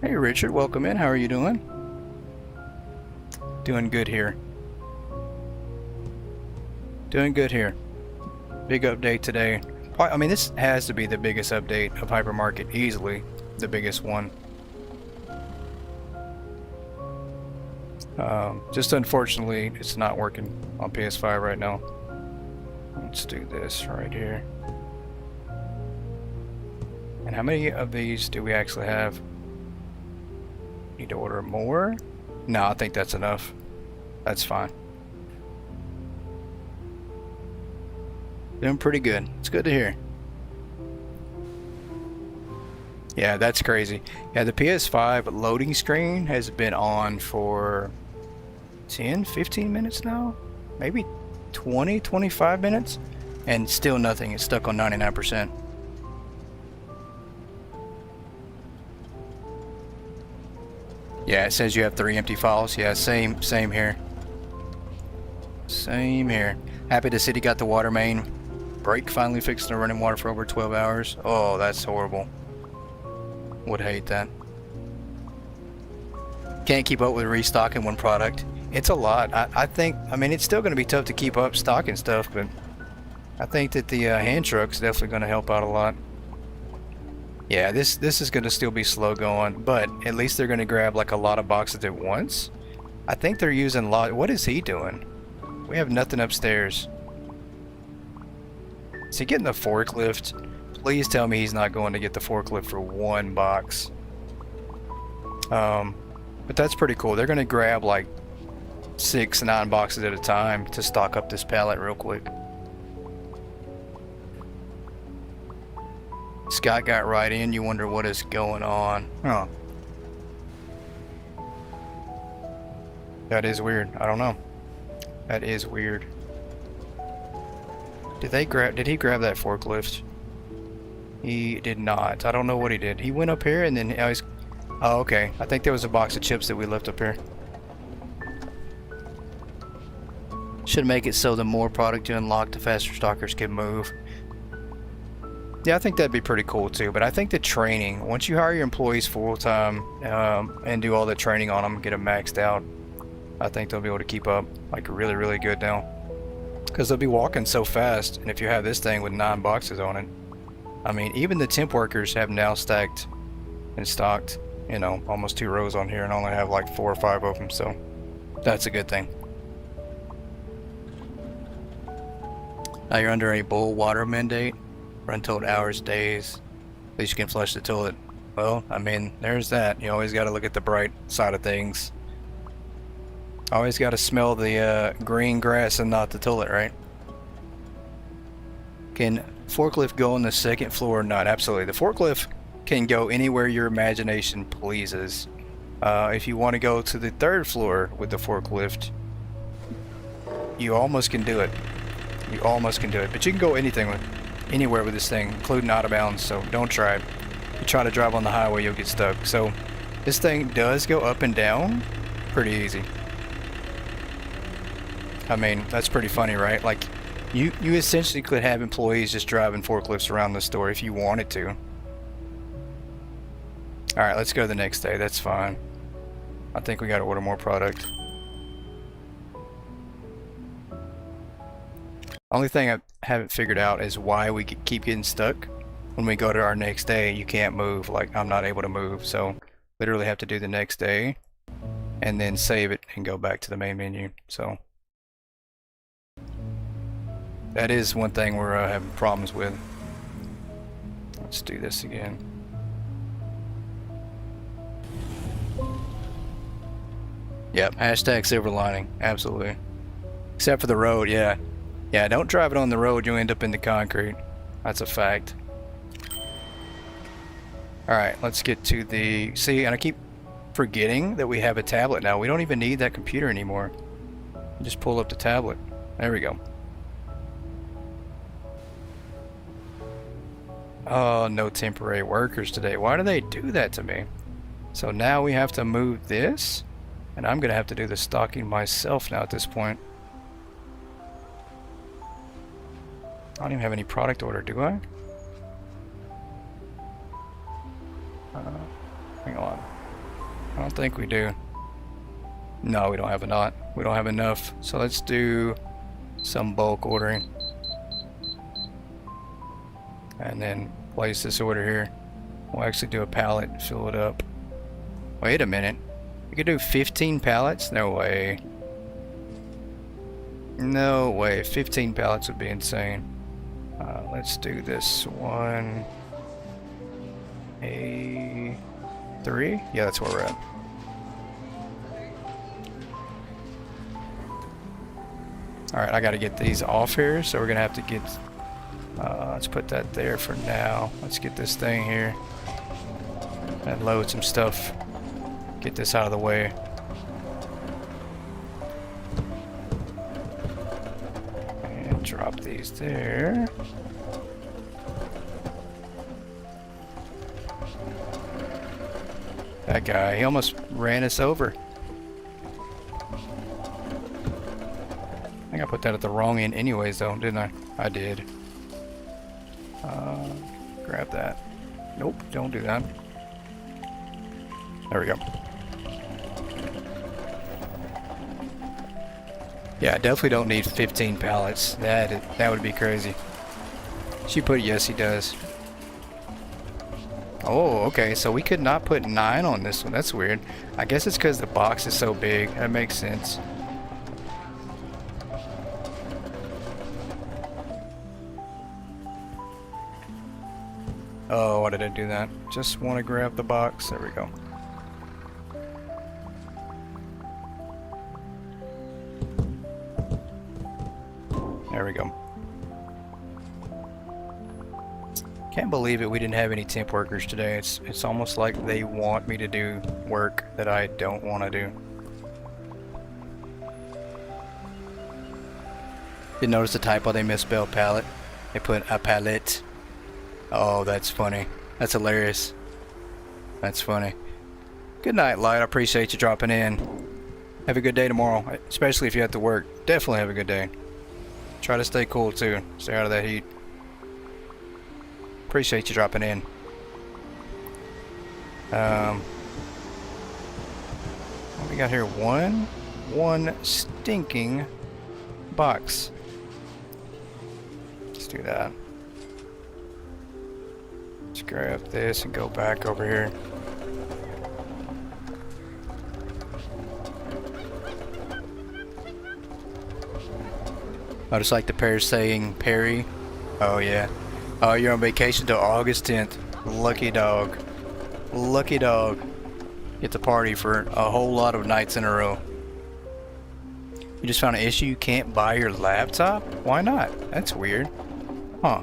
Hey Richard, welcome in. How are you doing? Doing good here. Doing good here. Big update today. I mean, this has to be the biggest update of Hypermarket. Easily the biggest one. Just unfortunately, it's not working on PS5 right now. Let's do this right here. And how many of these do we actually have? Need to order more? No, I think that's enough. That's fine. Doing pretty good. It's good to hear. Yeah, that's crazy. Yeah, the PS5 loading screen has been on for 10, 15 minutes now? Maybe 20, 25 minutes? And still nothing. It's stuck on 99%. Yeah, it says you have 3 empty files. Yeah, same here. Same here. Happy the city got the water main break finally fixed and running water for over 12 hours. Oh, that's horrible. Would hate that. Can't keep up with restocking one product. It's a lot. I think, I mean, it's still going to be tough to keep up stocking stuff, but I think that the hand truck's definitely going to help out a lot. Yeah, this is going to still be slow going, but at least they're going to grab like a lot of boxes at once. I think they're using a lot. What is he doing? We have nothing upstairs. Is he getting the forklift? Please tell me he's not going to get the forklift for one box. But that's pretty cool. They're going to grab like 6, 9 boxes at a time to stock up this pallet real quick. Scott got right in. You wonder what is going on. Huh. That is weird. I don't know. That is weird. Did he grab that forklift? He did not. I don't know what he did. He went up here and then oh, okay. I think there was a box of chips that we left up here. Should make it so the more product you unlock, the faster stalkers can move. Yeah, I think that'd be pretty cool too. But I think the training, once you hire your employees full time and do all the training on them, get them maxed out, I think they'll be able to keep up like really, really good now. Because they'll be walking so fast, and if you have this thing with 9 boxes on it, I mean, even the temp workers have now stacked and stocked, you know, almost 2 rows on here, and only have like 4 or 5 of them, so that's a good thing. Now you're under a boil water mandate, run total hours, days, at least you can flush the toilet. Well, I mean, there's that. You always got to look at the bright side of things. Always got to smell the green grass and not the toilet, right? Can forklift go on the 2nd floor or not? Absolutely. The forklift can go anywhere your imagination pleases. If you want to go to the 3rd floor with the forklift, you almost can do it. You almost can do it, but you can go anything with. anywhere with this thing, including out of bounds, so don't try it. If you try to drive on the highway, you'll get stuck. So this thing does go up and down pretty easy. I mean, that's pretty funny, right? Like, you essentially could have employees just driving forklifts around the store if you wanted to. Alright, let's go to the next day. That's fine. I think we gotta order more product. Only thing I haven't figured out is why we keep getting stuck. When we go to our next day, you can't move. Like, I'm not able to move, so literally have to do the next day and then save it and go back to the main menu. So that is one thing we're having problems with. Let's do this again. Yep, hashtag silver lining, absolutely. Except for the road, yeah. Yeah, don't drive it on the road, you'll end up in the concrete. That's a fact. Alright, let's get to the... See, and I keep forgetting that we have a tablet now. We don't even need that computer anymore. Just pull up the tablet. There we go. Oh, no temporary workers today. Why do they do that to me? So now we have to move this, and I'm gonna have to do the stocking myself now at this point. I don't even have any product order, do I? Hang on. I don't think we do. No, we don't have enough. We don't have enough. So let's do some bulk ordering. And then place this order here. We'll actually do a pallet and fill it up. Wait a minute. We could do 15 pallets? No way. No way. 15 pallets would be insane. Let's do this one. A3? Yeah, that's where we're at. Alright, I gotta get these off here, so we're gonna have to get... let's put that there for now. Let's get this thing here. And load some stuff. Get this out of the way. And drop these there. That guy, he almost ran us over. I think I put that at the wrong end anyways though, didn't I? I did. Grab that. Nope, don't do that. There we go. Yeah, I definitely don't need 15 pallets. That would be crazy. She put yes, he does. Oh, okay, so we could not put 9 on this one. That's weird. I guess it's because the box is so big. That makes sense. Oh, why did I do that? Just want to grab the box. There we go. There we go. Can't believe it, we didn't have any temp workers today. It's almost like they want me to do work that I don't want to do. Did notice the typo, they misspelled pallet. They put a pallet. Oh, that's funny. That's hilarious. That's funny. Good night, Light. I appreciate you dropping in. Have a good day tomorrow, especially if you have to work. Definitely have a good day. Try to stay cool too. Stay out of that heat. Appreciate you dropping in. What we got here? One stinking box. Let's do that. Let's grab this and go back over here. I just like the pair saying Perry. Oh yeah. Oh, you're on vacation till August 10th. Lucky dog. Lucky dog. Get to party for a whole lot of nights in a row. You just found an issue, you can't buy your laptop? Why not? That's weird. Huh.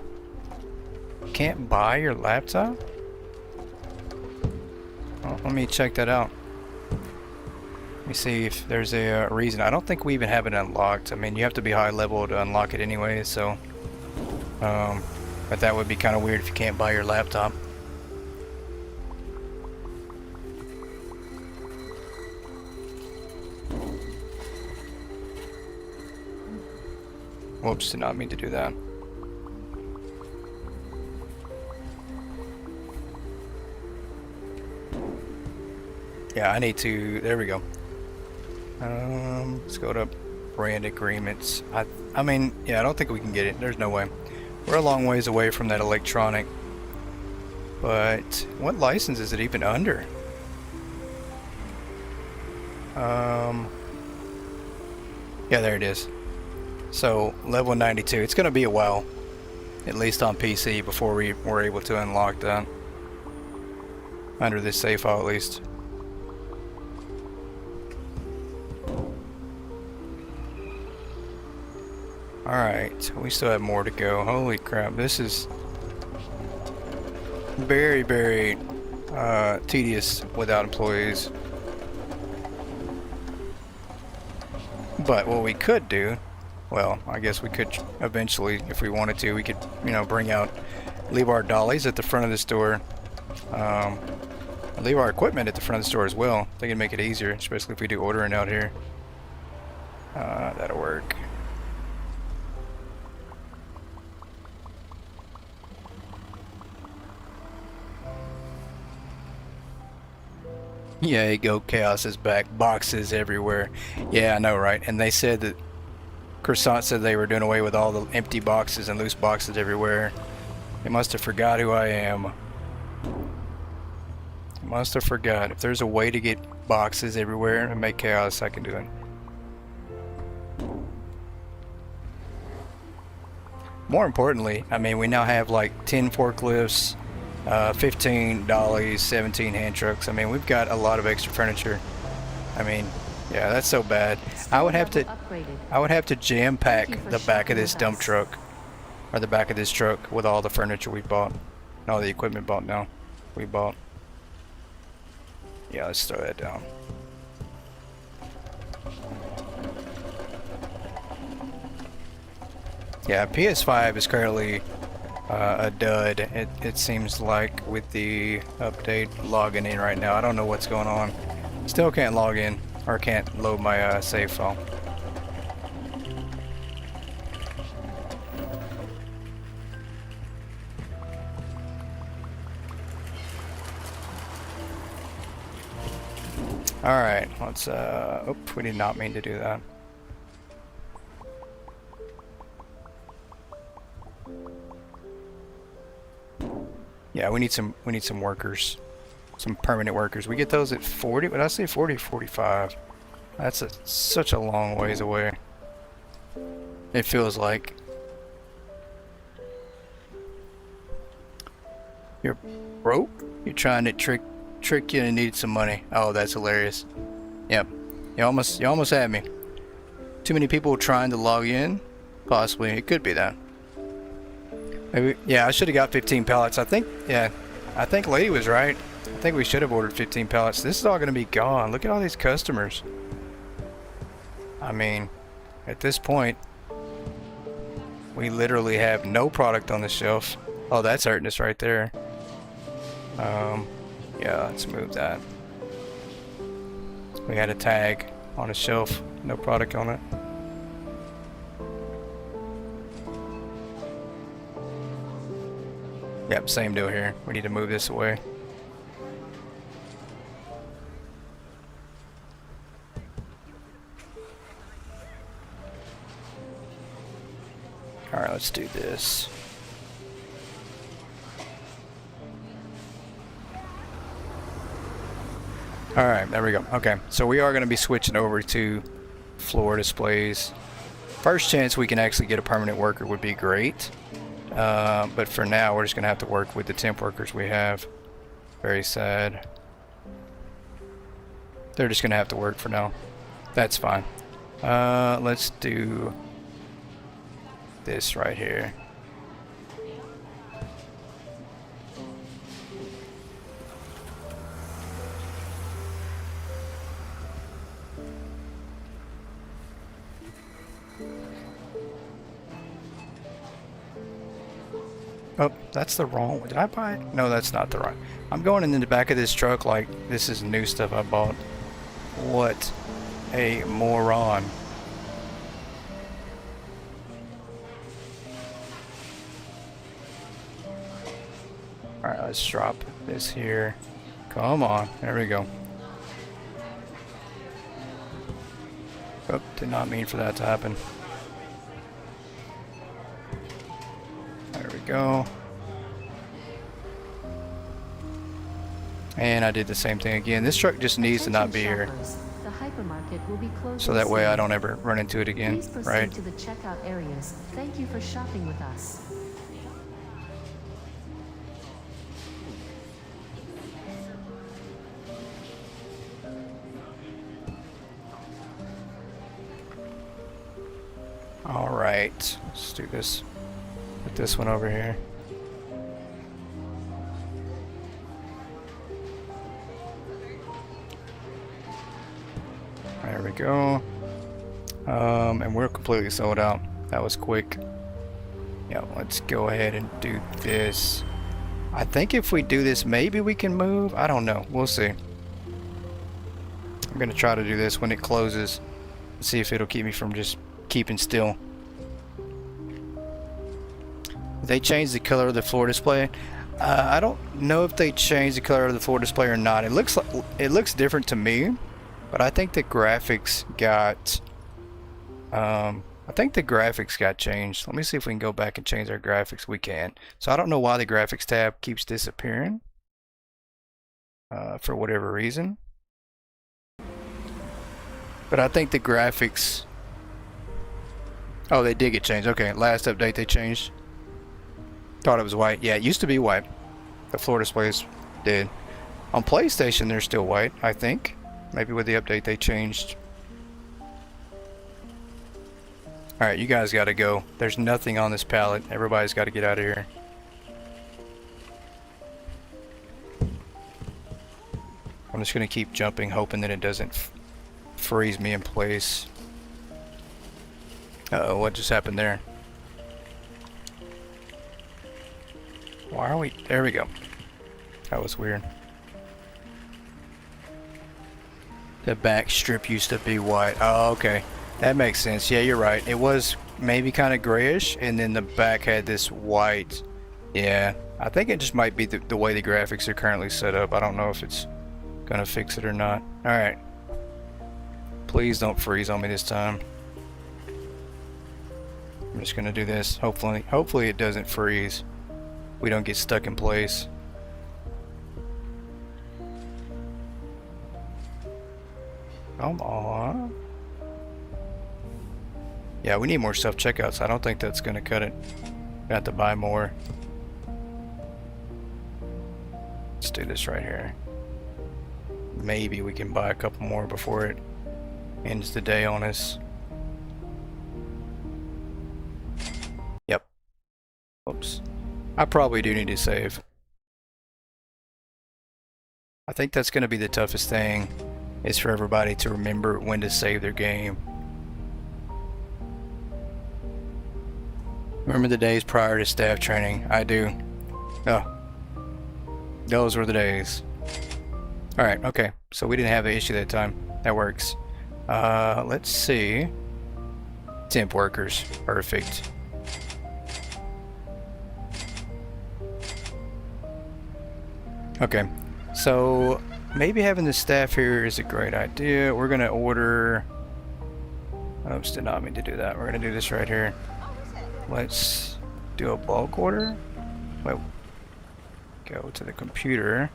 Can't buy your laptop? Well, let me check that out. Let me see if there's a reason. I don't think we even have it unlocked. I mean, you have to be high level to unlock it anyway, so... But that would be kind of weird if you can't buy your laptop. Whoops, did not mean to do that. Yeah, I need to, there we go. Let's go to brand agreements. I mean, yeah, I don't think we can get it. There's no way. We're a long ways away from that electronic. But what license is it even under? Yeah, there it is. So level 92. It's gonna be a while, at least on PC, before we're able to unlock that. Under this save file, at least. Alright, we still have more to go. Holy crap, this is very, very tedious without employees. But what we could do, well, I guess we could eventually, if we wanted to, we could, you know, leave our dollies at the front of the store. Leave our equipment at the front of the store as well. They can make it easier, especially if we do ordering out here. That'll work. Yeah, you go. Chaos is back. Boxes everywhere. Yeah, I know, right? And they said that Croissant said they were doing away with all the empty boxes and loose boxes everywhere. They must have forgot who I am. They must have forgot. If there's a way to get boxes everywhere and make chaos, I can do it. More importantly, I mean, we now have like 10 forklifts, 15 dollies, 17 hand trucks. I mean, we've got a lot of extra furniture. I mean, yeah, that's so bad. I would have to jam pack the back of this dump truck, or the back of this truck, with all the furniture we bought, and all the equipment we bought. Yeah, let's throw that down. Yeah, PS5 is currently a dud. It seems like with the update logging in right now. I don't know what's going on. Still can't log in, or can't load my save file. Alright, let's oops, we did not mean to do that. Yeah, we need some workers. Some permanent workers. We get those at 40, but I say 40, 45. That's such a long ways away. It feels like. You're broke? You're trying to trick you and need some money. Oh, that's hilarious. Yep. You almost had me. Too many people trying to log in? Possibly. It could be that. Maybe, yeah, I should have got 15 pallets. I think Lady was right. I think we should have ordered 15 pallets. This is all going to be gone. Look at all these customers. I mean, at this point, we literally have no product on the shelf. Oh, that's hurting us right there. Yeah, let's move that. We had a tag on a shelf, no product on it. Yep, same deal here. We need to move this away. Alright, let's do this. Alright, there we go. Okay, so we are going to be switching over to floor displays. First chance we can actually get a permanent worker would be great. But for now, we're just going to have to work with the temp workers we have. Very sad. They're just going to have to work for now. That's fine. Let's do this right here. Oh, that's the wrong one. Did I buy it? No, that's not the right. I'm going in the back of this truck like this is new stuff I bought. What a moron. Alright, let's drop this here. Come on. There we go. Oh, did not mean for that to happen. There we go. And I did the same thing again. This truck just needs to not be here. The hypermarket will be closing So that way soon. I don't ever run into it again, Please proceed right? to the checkout areas. Thank you for shopping with us. Alright, let's do this. Put this one over here. There we go. And we're completely sold out. That was quick. Yeah, let's go ahead and do this. I think if we do this, maybe we can move. I don't know. We'll see. I'm gonna try to do this when it closes. See if it'll keep me from just keeping still. They changed the color of the floor display. I don't know if they changed the color of the floor display or not. It looks different to me, but I think the graphics got changed. Let me see if we can go back and change our graphics. We can. So I don't know why the graphics tab keeps disappearing for whatever reason. But I think the graphics... Oh, they did get changed. Okay, last update they changed. Thought it was white. Yeah, it used to be white. The floor displays did. On PlayStation, they're still white, I think. Maybe with the update they changed. Alright, you guys gotta go. There's nothing on this pallet. Everybody's gotta get out of here. I'm just gonna keep jumping, hoping that it doesn't freeze me in place. Uh-oh, what just happened there? Why are we... There we go. That was weird. The back strip used to be white. Oh, okay. That makes sense. Yeah, you're right. It was maybe kind of grayish, and then the back had this white. Yeah, I think it just might be the way the graphics are currently set up. I don't know if it's gonna fix it or not. Alright. Please don't freeze on me this time. I'm just gonna do this. Hopefully it doesn't freeze. We don't get stuck in place. Come on. Yeah, we need more self-checkouts. I don't think that's gonna cut it. We have to buy more. Let's do this right here. Maybe we can buy a couple more before it ends the day on us. Yep. Oops. I probably do need to save. I think that's going to be the toughest thing, is for everybody to remember when to save their game. Remember the days prior to staff training? I do. Oh. Those were the days. Alright, okay. So we didn't have an issue that time. That works. Let's see. Temp workers. Perfect. Okay. So maybe having the staff here is a great idea. We're gonna order... Oops, did not mean to do that. We're gonna do this right here. Let's do a bulk order. Well, go to the computer.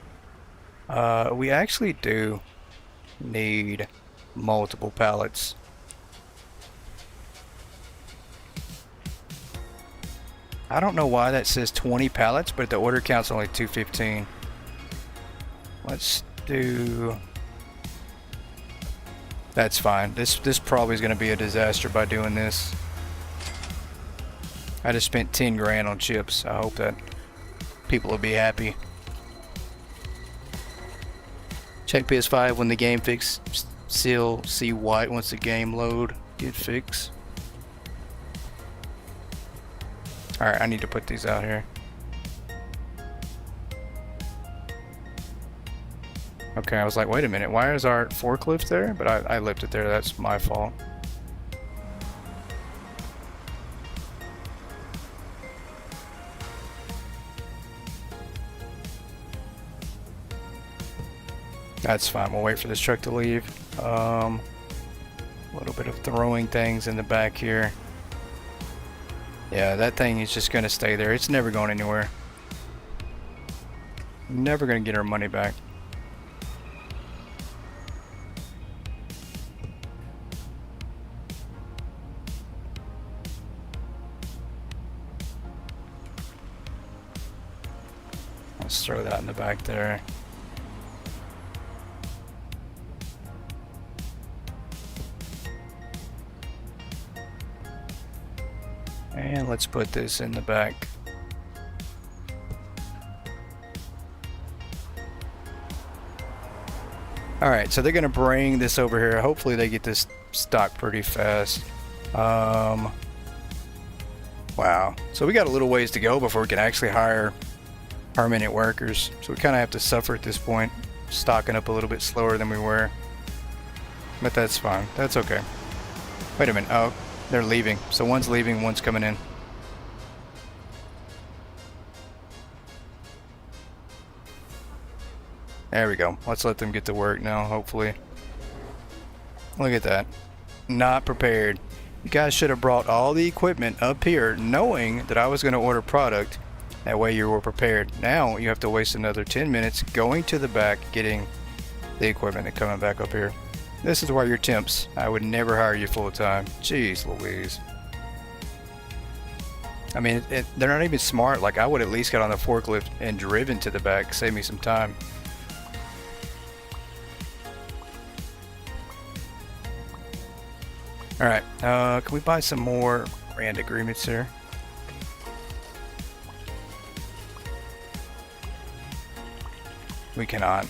We actually do need multiple pallets. I don't know why that says 20 pallets, but the order count's only 215. Let's do... That's fine. This probably is going to be a disaster by doing this. I just spent 10 grand on chips. I hope that people will be happy. Check PS5 when the game fix. Still see white once the game load get fixed. Alright, I need to put these out here. Okay, I was like, wait a minute, why is our forklift there? But I left it there, that's my fault. That's fine, we'll wait for this truck to leave. A little bit of throwing things in the back here. Yeah, that thing is just gonna stay there. It's never going anywhere. Never gonna get our money back. Let's throw that in the back there. And let's put this in the back. Alright, so they're going to bring this over here. Hopefully they get this stocked pretty fast. Wow. So we got a little ways to go before we can actually hire permanent workers. So we kind of have to suffer at this point, stocking up a little bit slower than we were. But that's fine. That's okay. Wait a minute. Oh, they're leaving. So one's leaving, one's coming in. There we go. Let's let them get to work now, hopefully. Look at that. Not prepared. You guys should have brought all the equipment up here knowing that I was going to order product. That way you were prepared. Now you have to waste another 10 minutes going to the back, getting the equipment and coming back up here. This is why you're temps. I would never hire you full time. Jeez Louise. I mean, they're not even smart. Like, I would at least got on the forklift and driven to the back. Save me some time. Alright, can we buy some more brand agreements here? We cannot.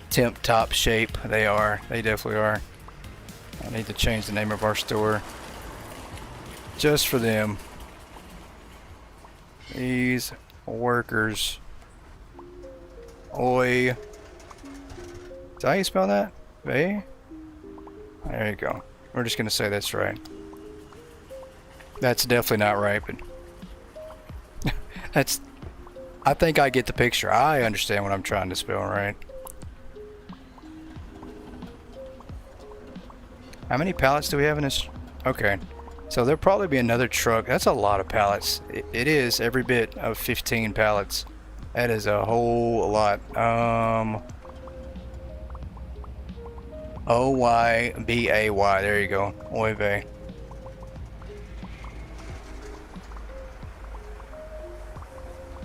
Temp top shape, they are. They definitely are. I need to change the name of our store. Just for them. These workers. Oi. Is that how you spell that? Bay? There you go. We're just gonna say that's right. That's definitely not right, but that's, I think I get the picture. I understand what I'm trying to spell right. How many pallets do we have in this? Okay, so there'll probably be another truck. That's a lot of pallets. It is every bit of 15 pallets. That is a whole lot. O-Y-B-A-Y, there you go. Oy vey.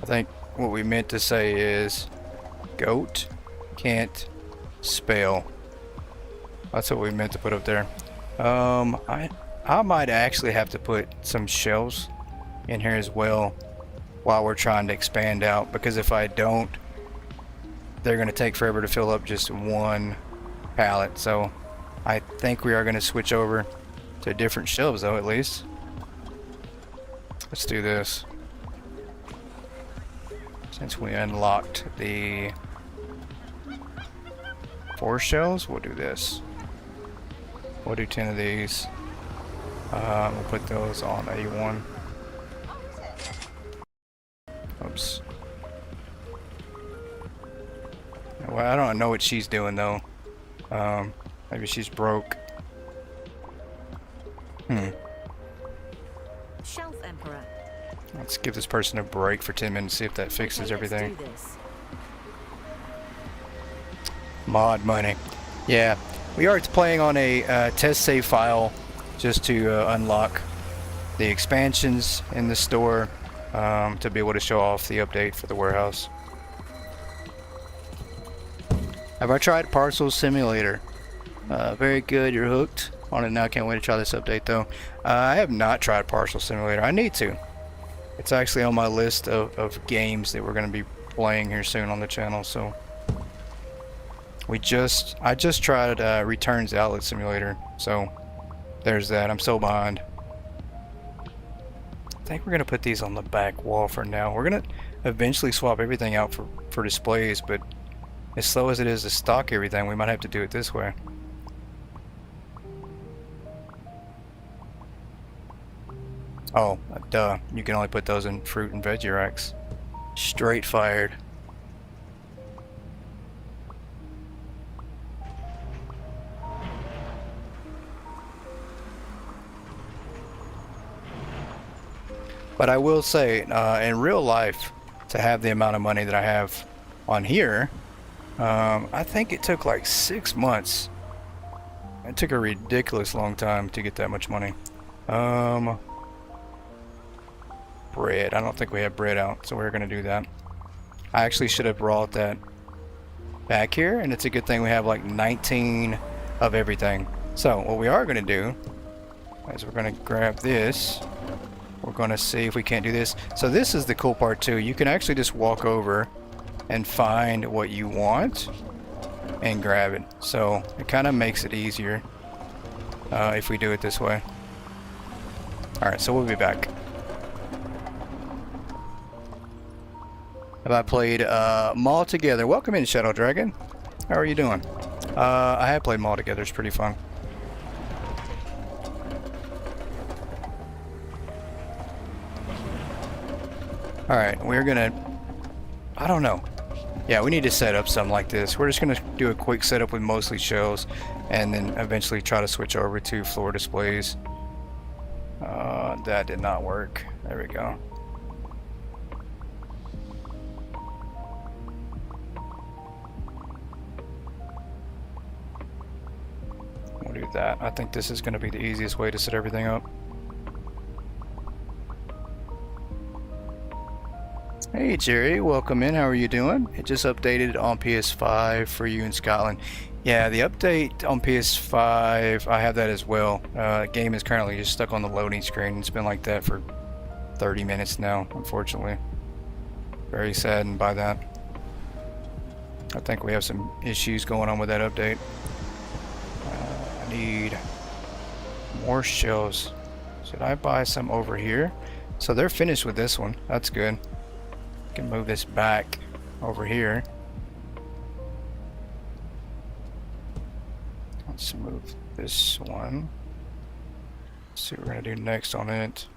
I think what we meant to say is goat can't spell. That's what we meant to put up there. I might actually have to put some shelves in here as well while we're trying to expand out, because if I don't, they're going to take forever to fill up just one pallet. So I think we are going to switch over to different shelves though, at least. Let's do this. Since we unlocked the 4 shelves, we'll do this. We'll do 10 of these. We'll put those on A1. Oops. Well, I don't know what she's doing though. Maybe she's broke. Shelf Emperor. Let's give this person a break for 10 minutes, see if that fixes everything. Let's do this. Mod money. Yeah, we are playing on a test save file just to unlock the expansions in the store, to be able to show off the update for the warehouse. Have I tried Parcel Simulator? Very good, you're hooked on it now. Can't wait to try this update though. I have not tried Parcel Simulator. I need to. It's actually on my list of games that we're going to be playing here soon on the channel. So I just tried Returns Outlet Simulator. So there's that. I'm so behind. I think we're going to put these on the back wall for now. eventually swap everything out for displays, but as slow as it is to stock everything, we might have to do it this way. Oh, duh. You can only put those in fruit and veggie racks. Straight fired. But I will say, in real life, to have the amount of money that I have on here, I think it took like 6 months. It took a ridiculous long time to get that much money. Bread. I don't think we have bread out, so we're going to do that. I actually should have brought that back here, and it's a good thing we have like 19 of everything. So what we are going to do is we're going to grab this. We're going to see if we can't do this. So this is the cool part too. You can actually just walk over and find what you want and grab it. So it kind of makes it easier if we do it this way. Alright, so we'll be back. Have I played Mall Together? Welcome in, Shadow Dragon. How are you doing? I have played Mall Together. It's pretty fun. Alright, we're gonna... I don't know. Yeah, we need to set up something like this. We're just gonna do a quick setup with mostly shelves, and then eventually try to switch over to floor displays. That did not work. There we go. We'll do that. I think this is gonna be the easiest way to set everything up. Hey Jerry, welcome in. How are you doing? It just updated on PS5 for you in Scotland. Yeah, the update on PS5, I have that as well. Game is currently just stuck on the loading screen. It's been like that for 30 minutes now, unfortunately. Very saddened by that. I think we have some issues going on with that update. I need more shelves. Should I buy some over here? So they're finished with this one. That's good. Can move this back over here. Let's move this one. Let's see what we're gonna do next on it.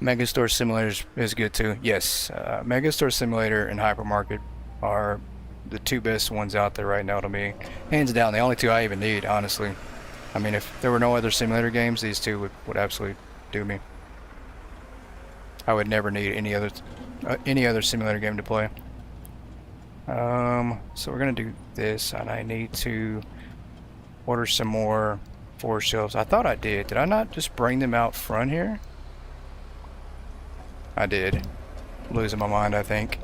Megastore Simulator is good too. Yes, Megastore Simulator and Hypermarket are the two best ones out there right now to me. Hands down, the only two I even need, honestly. I mean, if there were no other simulator games, these two would absolutely do me. I would never need any other simulator game to play. So we're gonna do this, and I need to order some more 4 shelves. I thought I did. Did I not just bring them out front here? I did. I'm losing my mind, I think.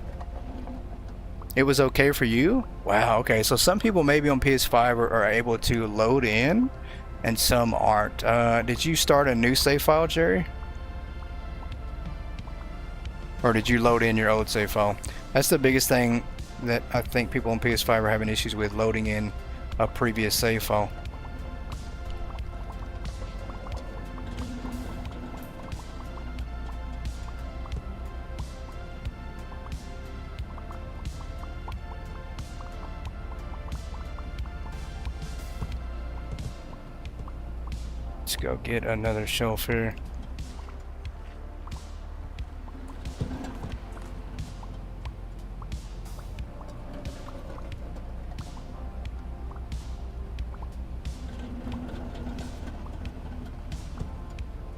It was okay for you? Wow, okay. So some people maybe on PS5 are able to load in, and some aren't. Did you start a new save file, Jerry? Or did you load in your old save file? That's the biggest thing that I think people on PS5 are having issues with, loading in a previous save file. Let's go get another shelf here.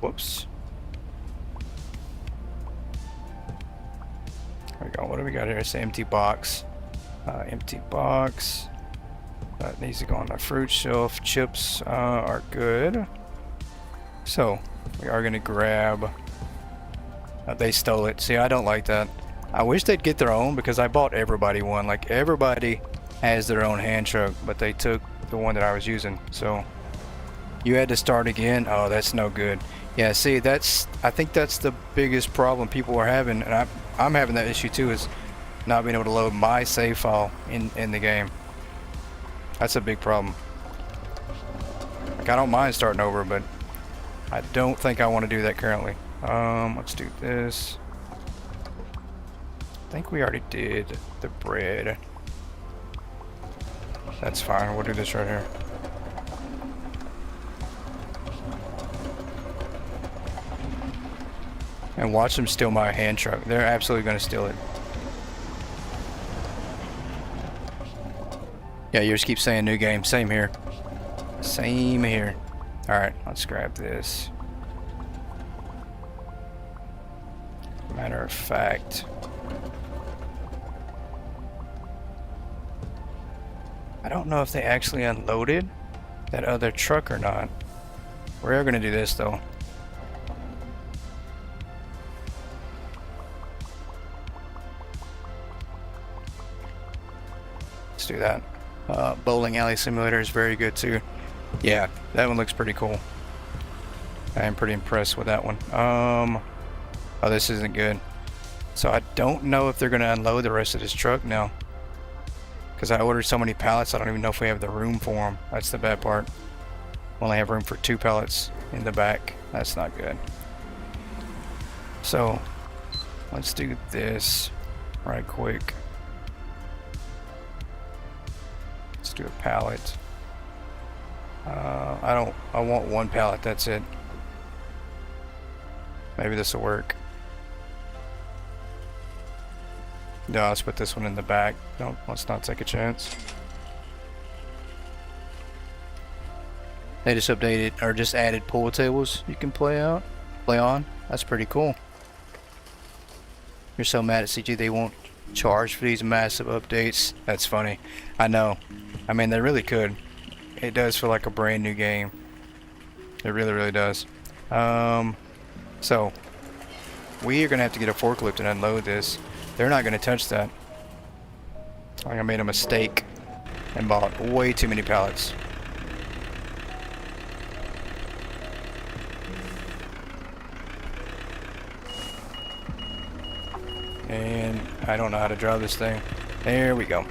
Whoops. There we go. What do we got here? It's an empty box. Empty box. That needs to go on the fruit shelf. Chips are good. So we are going to grab. They stole it. See, I don't like that. I wish they'd get their own, because I bought everybody one. Like, everybody has their own hand truck, but they took the one that I was using. So you had to start again. Oh, that's no good. Yeah, see, I think that's the biggest problem people are having, and I'm having that issue too, is not being able to load my save file in the game. That's a big problem. Like, I don't mind starting over, but I don't think I want to do that currently. Let's do this. I think we already did the bread. That's fine. We'll do this right here. And watch them steal my hand truck. They're absolutely going to steal it. Yeah, you just keep saying new game. Same here. Same here. Alright, let's grab this. Matter of fact, I don't know if they actually unloaded that other truck or not. We're going to do this though. Let's do that. Bowling Alley Simulator is very good too. Yeah, that one looks pretty cool. I am pretty impressed with that one. Oh, this isn't good. So I don't know if they're going to unload the rest of this truck now. Because I ordered so many pallets, I don't even know if we have the room for them. That's the bad part. We only have room for 2 pallets in the back. That's not good. So, let's do this right quick. Let's do a pallet. I want 1 pallet, that's it. Maybe this will work. No, let's put this one in the back. No, let's not take a chance. They just updated, or just added pool tables you can play on. That's pretty cool. You're so mad at CG they won't charge for these massive updates. That's funny. I know. I mean, they really could. It does feel like a brand new game. It really, really does. So, we are going to have to get a forklift and unload this. They're not going to touch that. I think I made a mistake and bought way too many pallets. And I don't know how to drive this thing. There we go.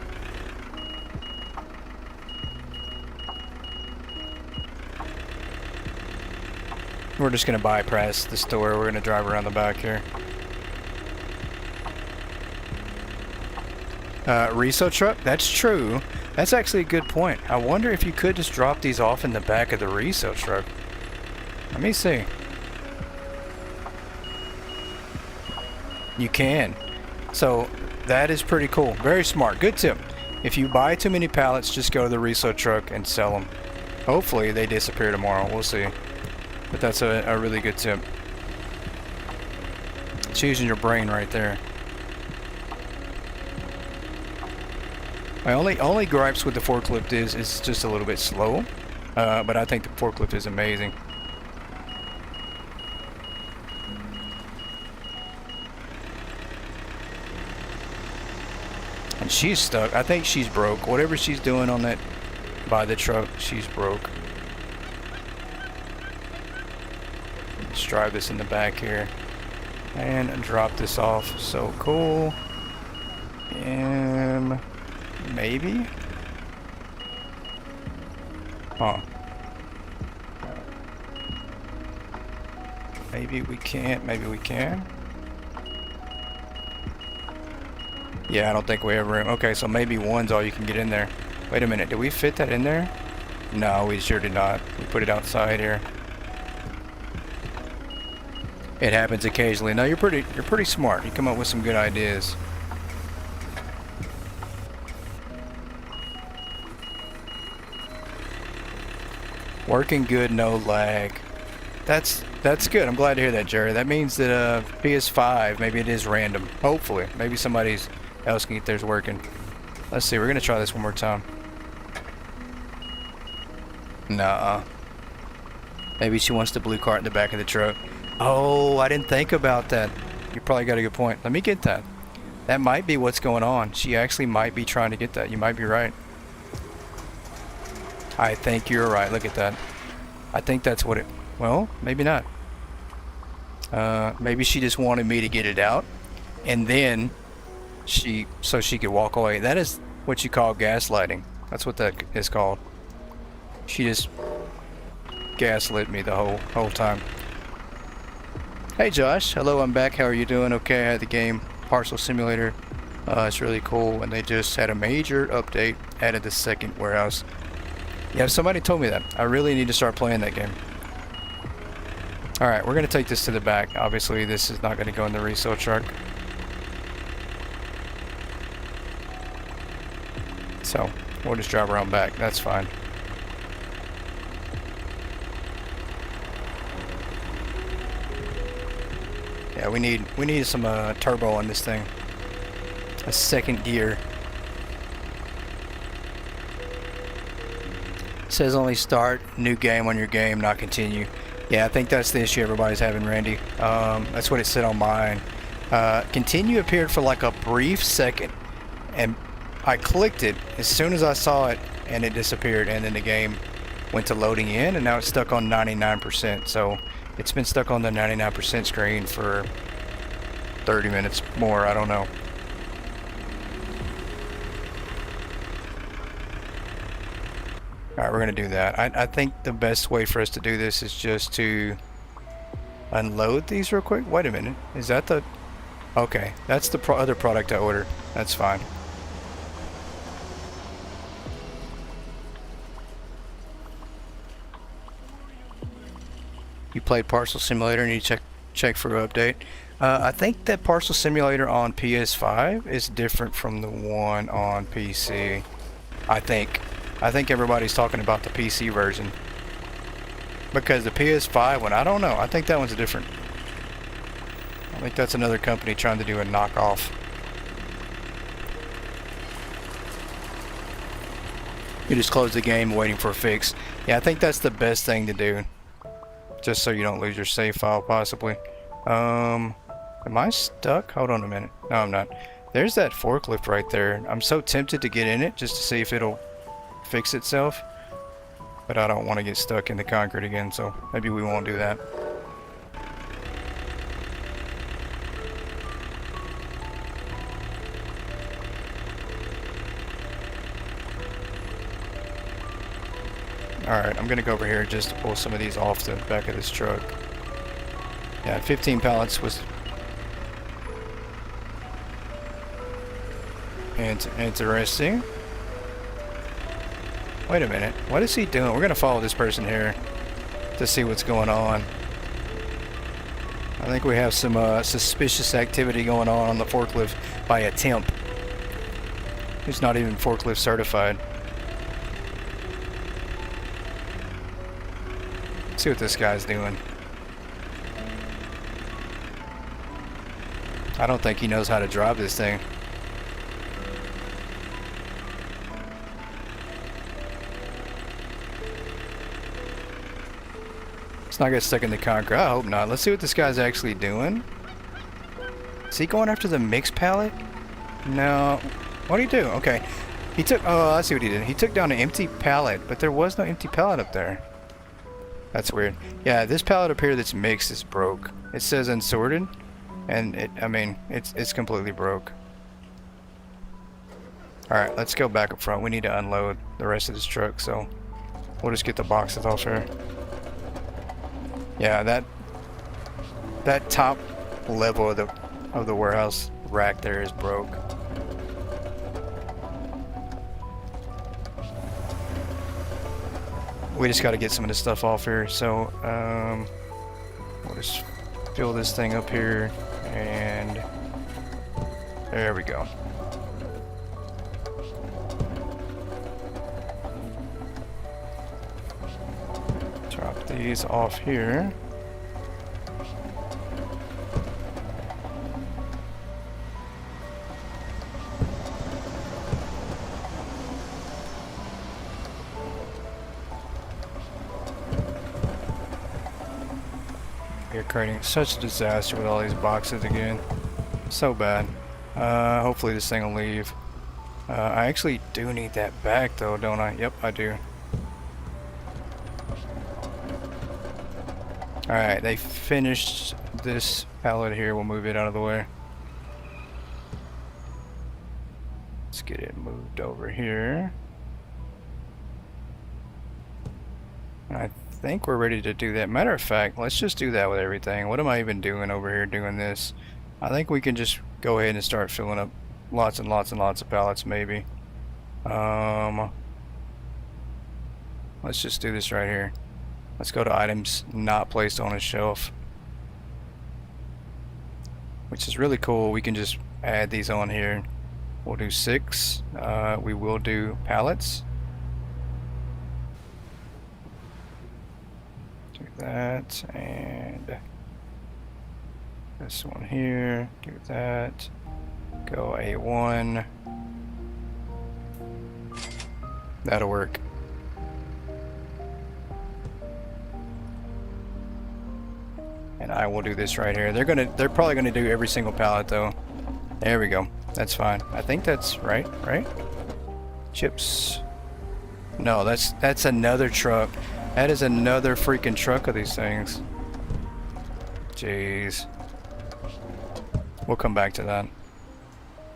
We're just going to bypass the store. We're going to drive around the back here. Reso truck? That's true. That's actually a good point. I wonder if you could just drop these off in the back of the reso truck. Let me see. You can. So that is pretty cool. Very smart. Good tip. If you buy too many pallets, just go to the reso truck and sell them. Hopefully they disappear tomorrow. We'll see. But that's a really good tip. It's using your brain right there. My only gripes with the forklift is it's just a little bit slow, but I think the forklift is amazing. And she's stuck. I think she's broke. Whatever she's doing on that by the truck, she's broke. Let's drive this in the back here and drop this off. So cool. Maybe? Huh. Maybe we can't. Maybe we can. Yeah, I don't think we have room. Okay, so maybe 1's all you can get in there. Wait a minute. Did we fit that in there? No, we sure did not. We put it outside here. It happens occasionally. No, you're pretty smart. You come up with some good ideas. Working good, no lag. That's good. I'm glad to hear that, Jerry. That means that PS5, maybe it is random. Hopefully, maybe somebody else can get theirs working. Let's see. We're gonna try this one more time. Nuh-uh. Maybe she wants the blue cart in the back of the truck. Oh, I didn't think about that. You probably got a good point. Let me get that. That might be what's going on. She actually might be trying to get that. You might be right. I think you're right. Look at that. I think that's what it... Well, maybe not. Maybe she just wanted me to get it out. And then so she could walk away. That is what you call gaslighting. That's what that is called. She just gaslit me the whole time. Hey Josh, hello, I'm back. How are you doing? Okay, I had the game Parcel Simulator. It's really cool, and they just had a major update, added the second warehouse. Yeah, somebody told me that. I really need to start playing that game. Alright, we're going to take this to the back. Obviously, this is not going to go in the resale truck. So, we'll just drive around back. That's fine. Yeah, we need some turbo on this thing. A second gear. It says only start new game on your game, not continue. Yeah, I think that's the issue everybody's having, Randy. That's what it said on mine. Continue appeared for like a brief second, and I clicked it as soon as I saw it, and it disappeared, and then the game went to loading in, and now it's stuck on 99%. So it's been stuck on the 99% screen for 30 minutes more, I don't know. Alright, we're going to do that. I think the best way for us to do this is just to unload these real quick. Wait a minute. Is that the... Okay, that's the other product I ordered. That's fine. You played Parcel Simulator and you check for an update. I think that Parcel Simulator on PS5 is different from the one on PC. I think everybody's talking about the PC version. Because the PS5 one, I don't know. I think that one's different. I think that's another company trying to do a knockoff. You just close the game waiting for a fix. Yeah, I think that's the best thing to do. Just so you don't lose your save file, possibly. Am I stuck? Hold on a minute. No, I'm not. There's that forklift right there. I'm so tempted to get in it just to see if it'll fix itself, but I don't want to get stuck in the concrete again, so maybe we won't do that. Alright, I'm gonna go over here just to pull some of these off the back of this truck. Yeah, 15 pallets was interesting. Wait a minute, what is he doing? We're gonna follow this person here to see what's going on. I think we have some suspicious activity going on the forklift by a temp who's not even forklift certified. Let's see what this guy's doing. I don't think he knows how to drive this thing. It's not get stuck in the concrete. I hope not. Let's see what this guy's actually doing. Is he going after the mixed pallet? No. What did he do? Okay. He took... Oh, I see what he did. He took down an empty pallet, but there was no empty pallet up there. That's weird. Yeah, this pallet up here that's mixed is broke. It says unsorted, and it's completely broke. Alright, let's go back up front. We need to unload the rest of this truck, so we'll just get the boxes off here. Yeah, that top level of the warehouse rack there is broke. We just got to get some of this stuff off here, so we'll just fill this thing up here, and there we go. Drop these off here. We're creating such a disaster with all these boxes again. So bad. Hopefully this thing will leave. I actually do need that back though, don't I? Yep, I do. Alright, they finished this pallet here. We'll move it out of the way. Let's get it moved over here. I think we're ready to do that. Matter of fact, let's just do that with everything. What am I even doing over here doing this? I think we can just go ahead and start filling up lots and lots and lots of pallets maybe. Let's just do this right here. Let's go to items not placed on a shelf, which is really cool. We can just add these on here. We'll do 6. We will do pallets. Do that, and this one here. Do that. Go A1. That'll work. And I will do this right here. They're probably gonna do every single pallet though. There we go. That's fine. I think that's right, right? Chips. No, that's another truck. That is another freaking truck of these things. Jeez. We'll come back to that.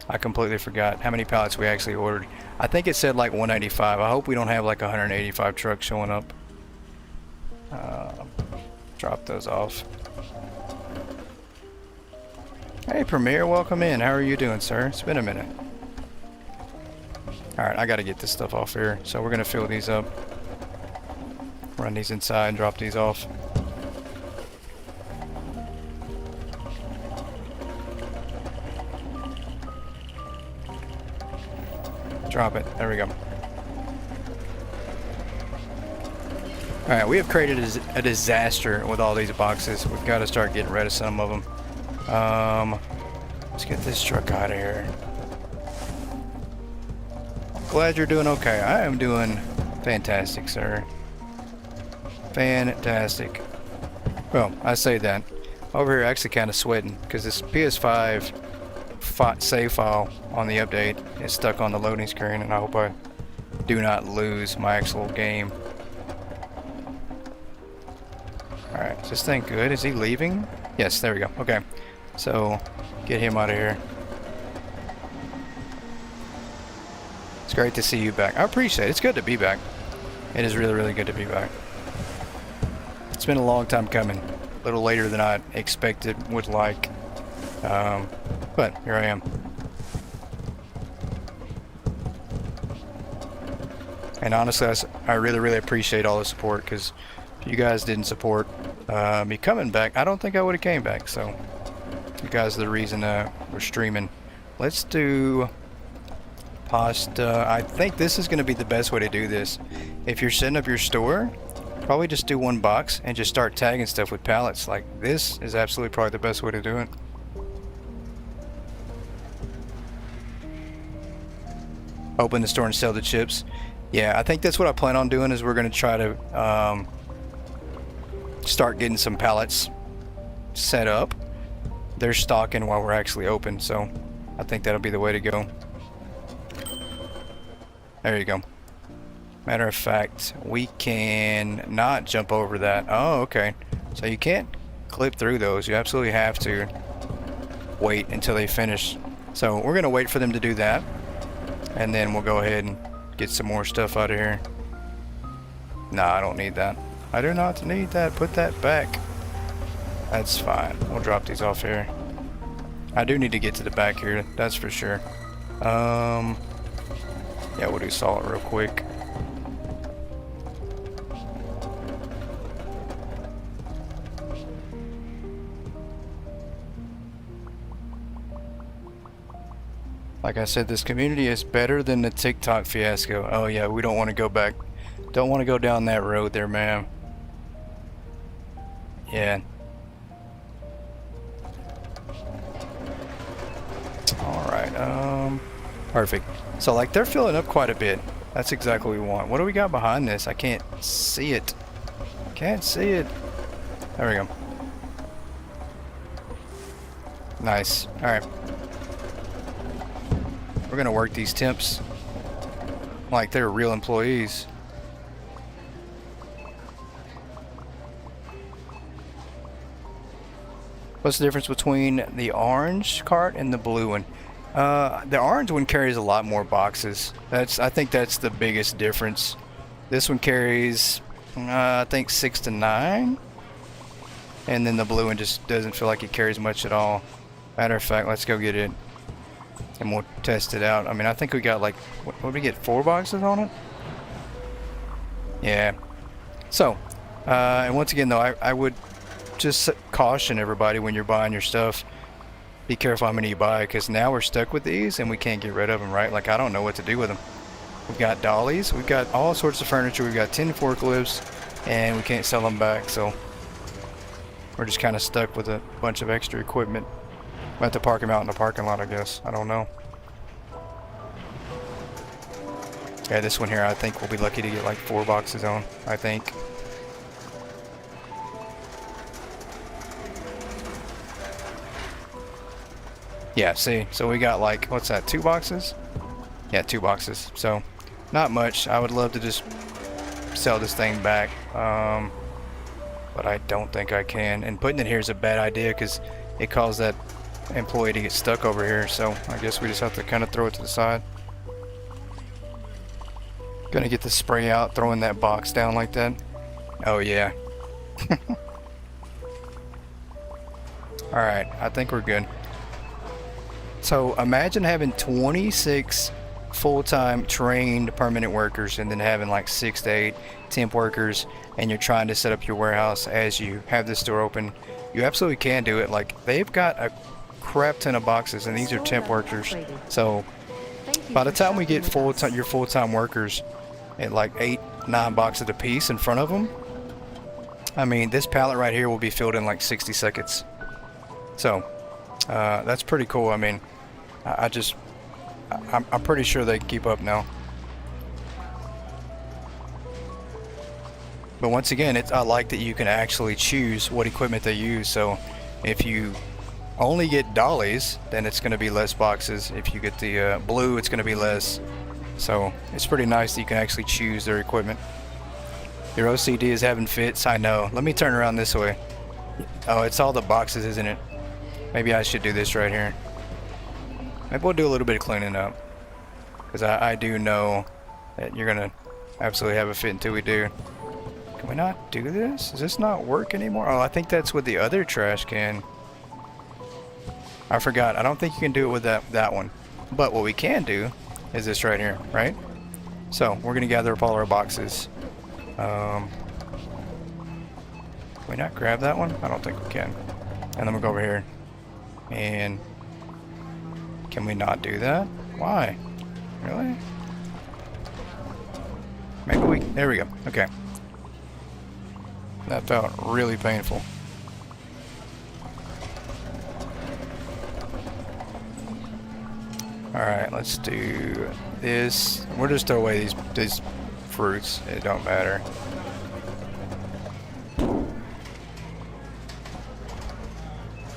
I completely forgot how many pallets we actually ordered. I think it said like 185. I hope we don't have like 185 trucks showing up. Drop those off. Hey Premier, welcome in. How are you doing, sir? It's been a minute. Alright, I gotta get this stuff off here. So we're gonna fill these up. Run these inside and drop these off. Drop it. There we go. Alright, we have created a disaster with all these boxes. We've got to start getting rid of some of them. Let's get this truck out of here. Glad you're doing okay. I am doing fantastic, sir. Fantastic. Well, I say that. Over here actually kind of sweating because this PS5 save file on the update is stuck on the loading screen, and I hope I do not lose my actual game. Alright, is this thing good? Is he leaving? Yes, there we go. Okay. So, get him out of here. It's great to see you back. I appreciate it. It's good to be back. It is really, really good to be back. It's been a long time coming. A little later than I expected, would like. But here I am. And honestly, I really, really appreciate all the support, because if you guys didn't support me coming back, I don't think I would have came back. So you guys are the reason we're streaming. Let's do pasta. I think this is going to be the best way to do this. If you're setting up your store, probably just do one box and just start tagging stuff with pallets. Like, this is absolutely probably the best way to do it. Open the store and sell the chips. Yeah, I think that's what I plan on doing, is we're going to try to start getting some pallets set up. They're stocking while we're actually open, so I think that'll be the way to go. There you go. Matter of fact, we can not jump over that. Oh, okay. So you can't clip through those. You absolutely have to wait until they finish. So we're going to wait for them to do that, and then we'll go ahead and get some more stuff out of here. Nah, I don't need that. I do not need that. Put that back. That's fine. We'll drop these off here. I do need to get to the back here, that's for sure. Yeah, we'll do salt real quick. Like I said, this community is better than the TikTok fiasco. Oh yeah, we don't want to go back. Don't want to go down that road there, ma'am. Yeah. Alright, perfect. So like, they're filling up quite a bit. That's exactly what we want. What do we got behind this? I can't see it. Can't see it. There we go. Nice. Alright. We're gonna work these temps like they're real employees. What's the difference between the orange cart and the blue one? The orange one carries a lot more boxes. I think that's the biggest difference. This one carries I think 6 to 9. And then the blue one just doesn't feel like it carries much at all. Matter of fact, let's go get it and we'll test it out. I mean, I think we got like, what did we get, 4 boxes on it? Yeah. So, and once again though, I would just caution everybody when you're buying your stuff, be careful how many you buy, because now we're stuck with these and we can't get rid of them, right? Like, I don't know what to do with them. We've got dollies, we've got all sorts of furniture, we've got 10 forklifts, and we can't sell them back, so we're just kind of stuck with a bunch of extra equipment. We'll have to park them out in the parking lot, I guess. I don't know. Yeah, this one here, I think we'll be lucky to get like 4 boxes on, I think. Yeah, see, so we got like, what's that, 2 boxes? Yeah, 2 boxes, so not much. I would love to just sell this thing back, but I don't think I can. And putting it here is a bad idea because it caused that employee to get stuck over here, so I guess we just have to kind of throw it to the side. Gonna get the spray out, throwing that box down like that. Oh yeah. Alright, I think we're good. So imagine having 26 full-time trained permanent workers and then having like 6 to 8 temp workers, and you're trying to set up your warehouse as you have this store open. You absolutely can do it. Like, they've got a crap ton of boxes and these are temp workers. So by the time we get your full-time workers at like 8, 9 boxes a piece in front of them, I mean, this pallet right here will be filled in like 60 seconds. So that's pretty cool. I mean, I'm pretty sure they can keep up now. But once again, I like that you can actually choose what equipment they use. So if you only get dollies, then it's going to be less boxes. If you get the blue, it's going to be less. So it's pretty nice that you can actually choose their equipment. Your OCD is having fits, I know. Let me turn around this way. Oh, it's all the boxes, isn't it? Maybe I should do this right here. Maybe we'll do a little bit of cleaning up, because I do know that you're gonna absolutely have a fit until we do. Can we not do this? Does this not work anymore? Oh, I think that's with the other trash can. I forgot. I don't think you can do it with that one. But what we can do is this right here, right? So we're gonna gather up all our boxes. Can we not grab that one? I don't think we can. And then we'll go over here. And can we not do that? Why? Really? Maybe we... There we go. Okay. That felt really painful. Alright, let's do this. We'll just throw away these fruits. It don't matter.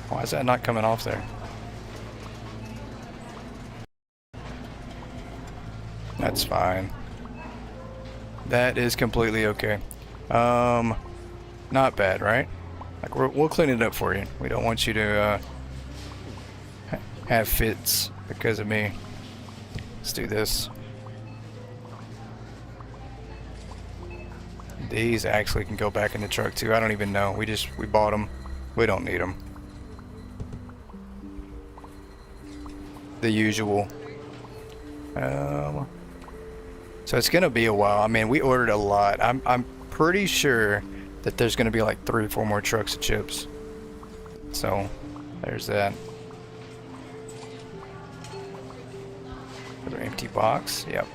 Why is that not coming off there? That's fine. That is completely okay. Not bad, right? Like, we'll clean it up for you. We don't want you to have fits because of me. Let's do this. These actually can go back in the truck too. I don't even know. We bought them. We don't need them. The usual. So it's gonna be a while. I mean, we ordered a lot. I'm pretty sure that there's gonna be like 3 or 4 more trucks of chips. So there's that. Another empty box. Yep.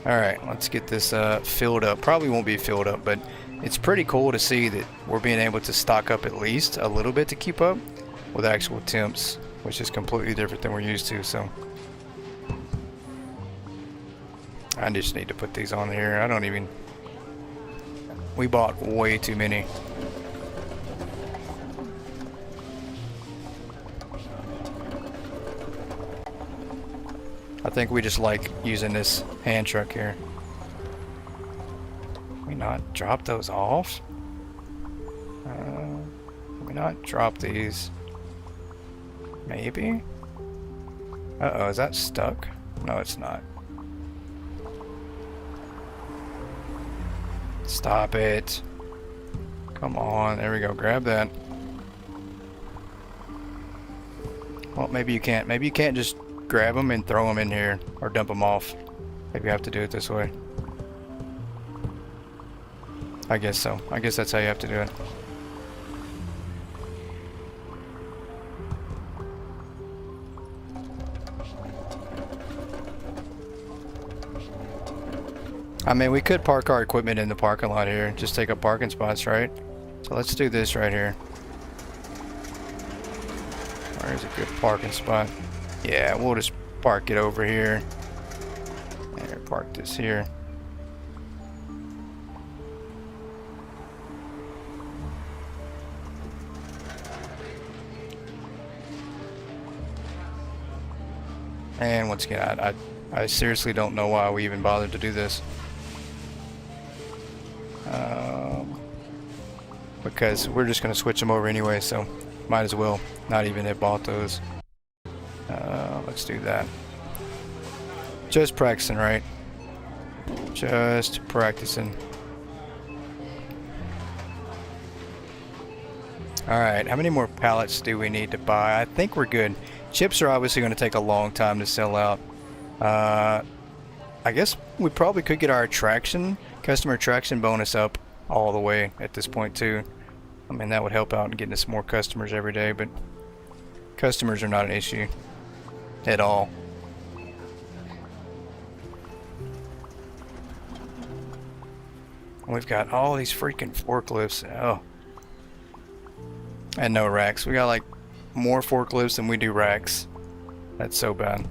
Alright, let's get this filled up. Probably won't be filled up, but it's pretty cool to see that we're being able to stock up at least a little bit to keep up with actual temps, which is completely different than we're used to. So I just need to put these on here. I don't even... We bought way too many. I think we just like using this hand truck here. Can we not drop those off? Can we not drop these? Maybe? Uh-oh, is that stuck? No, it's not. Stop it. Come on, there we go, grab that. Well, maybe you can't. Maybe you can't just grab them and throw them in here or dump them off. Maybe you have to do it this way. I guess so. I guess that's how you have to do it. I mean, we could park our equipment in the parking lot here. Just take up parking spots, right? So let's do this right here. Where's a good parking spot? Yeah, we'll just park it over here. And park this here. And once again, I seriously don't know why we even bothered to do this. Because we're just going to switch them over anyway, so might as well not even have bought those. Let's do that. Just practicing, right? Just practicing. Alright, how many more pallets do we need to buy? I think we're good. Chips are obviously going to take a long time to sell out. I guess we probably could get our customer attraction bonus up all the way at this point too. I mean, that would help out in getting us more customers every day, but customers are not an issue at all. We've got all these freaking forklifts. Oh. And no racks. We got like more forklifts than we do racks. That's so bad.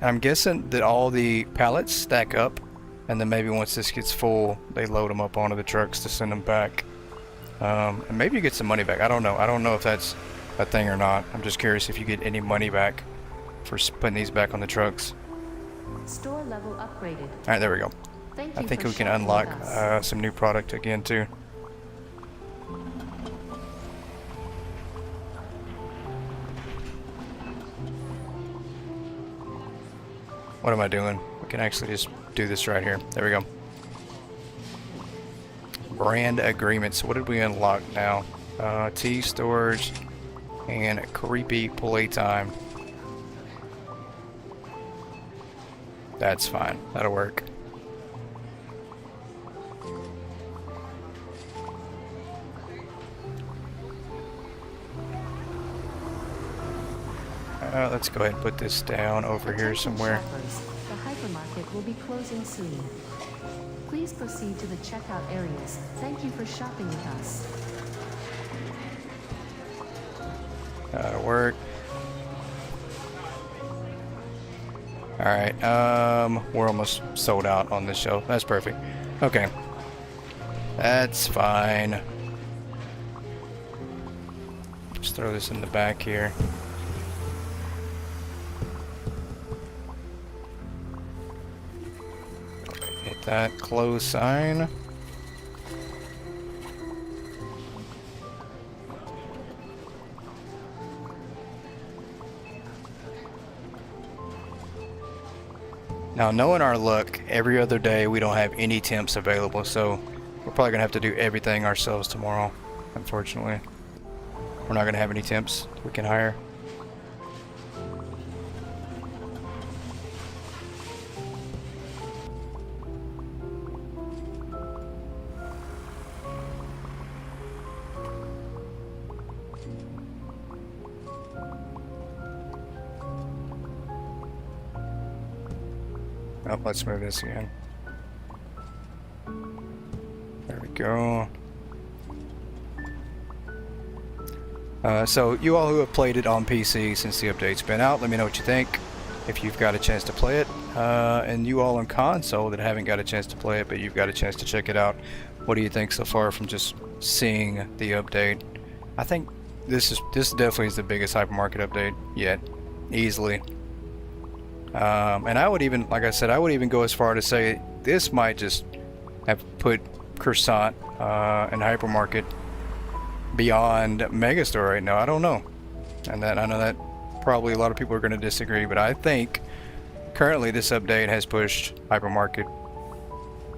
I'm guessing that all the pallets stack up, and then maybe once this gets full, they load them up onto the trucks to send them back. And maybe you get some money back. I don't know. I don't know if that's a thing or not. I'm just curious if you get any money back for putting these back on the trucks. Store level upgraded. All right, there we go. Thank I you think for we can shopping unlock with us. some new product again too. What am I doing? We can actually just do this right here. There we go. Brand agreements. What did we unlock now? Tea storage and creepy playtime. That's fine. That'll work. Let's go ahead and put this down over here Attention somewhere. shoppers, the hypermarket will be closing soon. Please proceed to the checkout areas. Thank you for shopping with us. That'll work. Alright, we're almost sold out on this shelf. That's perfect. Okay. That's fine. Just throw this in the back here. Hit that close sign. Now, knowing our luck, every other day we don't have any temps available, so we're probably gonna have to do everything ourselves tomorrow, unfortunately. We're not gonna have any temps we can hire. Oh, let's move this again. There we go. So you all who have played it on PC since the update's been out, let me know what you think. If you've got a chance to play it, and you all on console that haven't got a chance to play it, but you've got a chance to check it out, what do you think so far from just seeing the update? I think this definitely is the biggest hypermarket update yet, easily. And I would even, like I said, I would even go as far to say this might just have put Croissant and Hypermarket beyond Megastore right now. I don't know. And that I know that probably a lot of people are going to disagree, but I think currently this update has pushed Hypermarket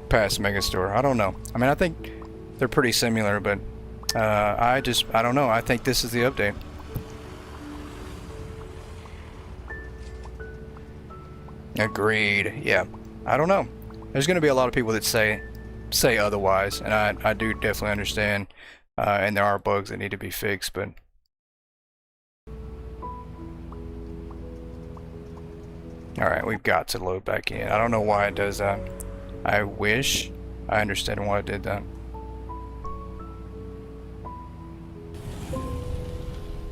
past Megastore. I don't know. I mean, I think they're pretty similar, but I don't know. I think this is the update. Agreed. Yeah. I don't know. There's going to be a lot of people that say otherwise, and I do definitely understand. And there are bugs that need to be fixed, but alright, we've got to load back in. I don't know why it does that. I wish I understood why it did that.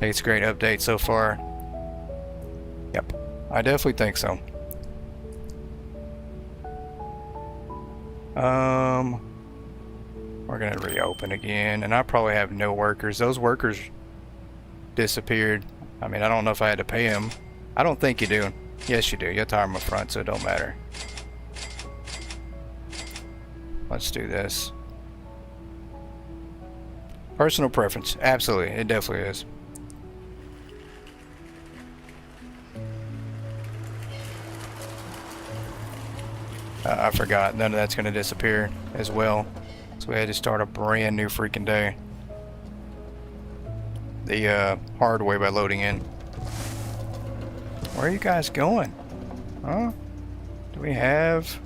Hey, it's a great update so far. Yep, I definitely think so. We're gonna reopen again, and I probably have no workers. Those workers disappeared. I mean, I don't know if I had to pay them. I don't think you do. Yes, you do. You have to hire them up front, so it don't matter. Let's do this. Personal preference. Absolutely. It definitely is. I forgot. None of that's going to disappear as well. So we had to start a brand new freaking day. The hard way by loading in. Where are you guys going? Huh? Do we have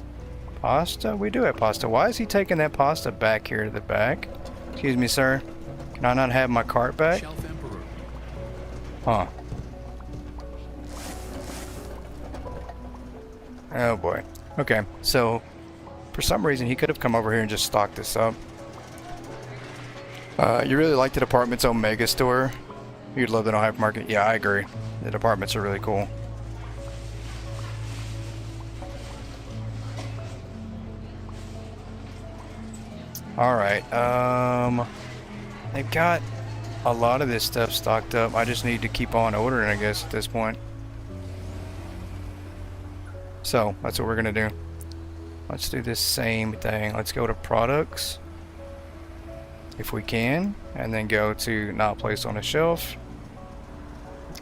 pasta? We do have pasta. Why is he taking that pasta back here to the back? Excuse me, sir. Can I not have my cart back? Shelf Emperor. Huh. Oh boy. Okay, so for some reason he could have come over here and just stocked this up. You really like the department's own mega store? You'd love the no hypermarket. Yeah, I agree. The departments are really cool. Alright, they've got a lot of this stuff stocked up. I just need to keep on ordering, I guess, at this point. So, that's what we're gonna do. Let's do this same thing. Let's go to products, if we can, and then go to not placed on a shelf.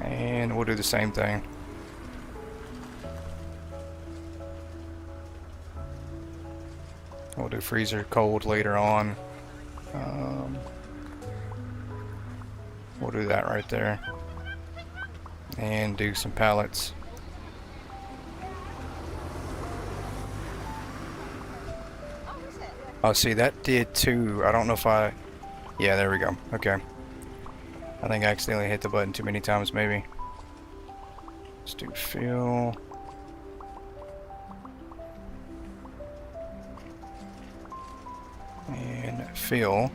And we'll do the same thing. We'll do freezer cold later on. We'll do that right there. And do some pallets. Oh, see, that did too. I don't know if I... Yeah, there we go. Okay. I think I accidentally hit the button too many times, maybe. Let's do fill. And fill.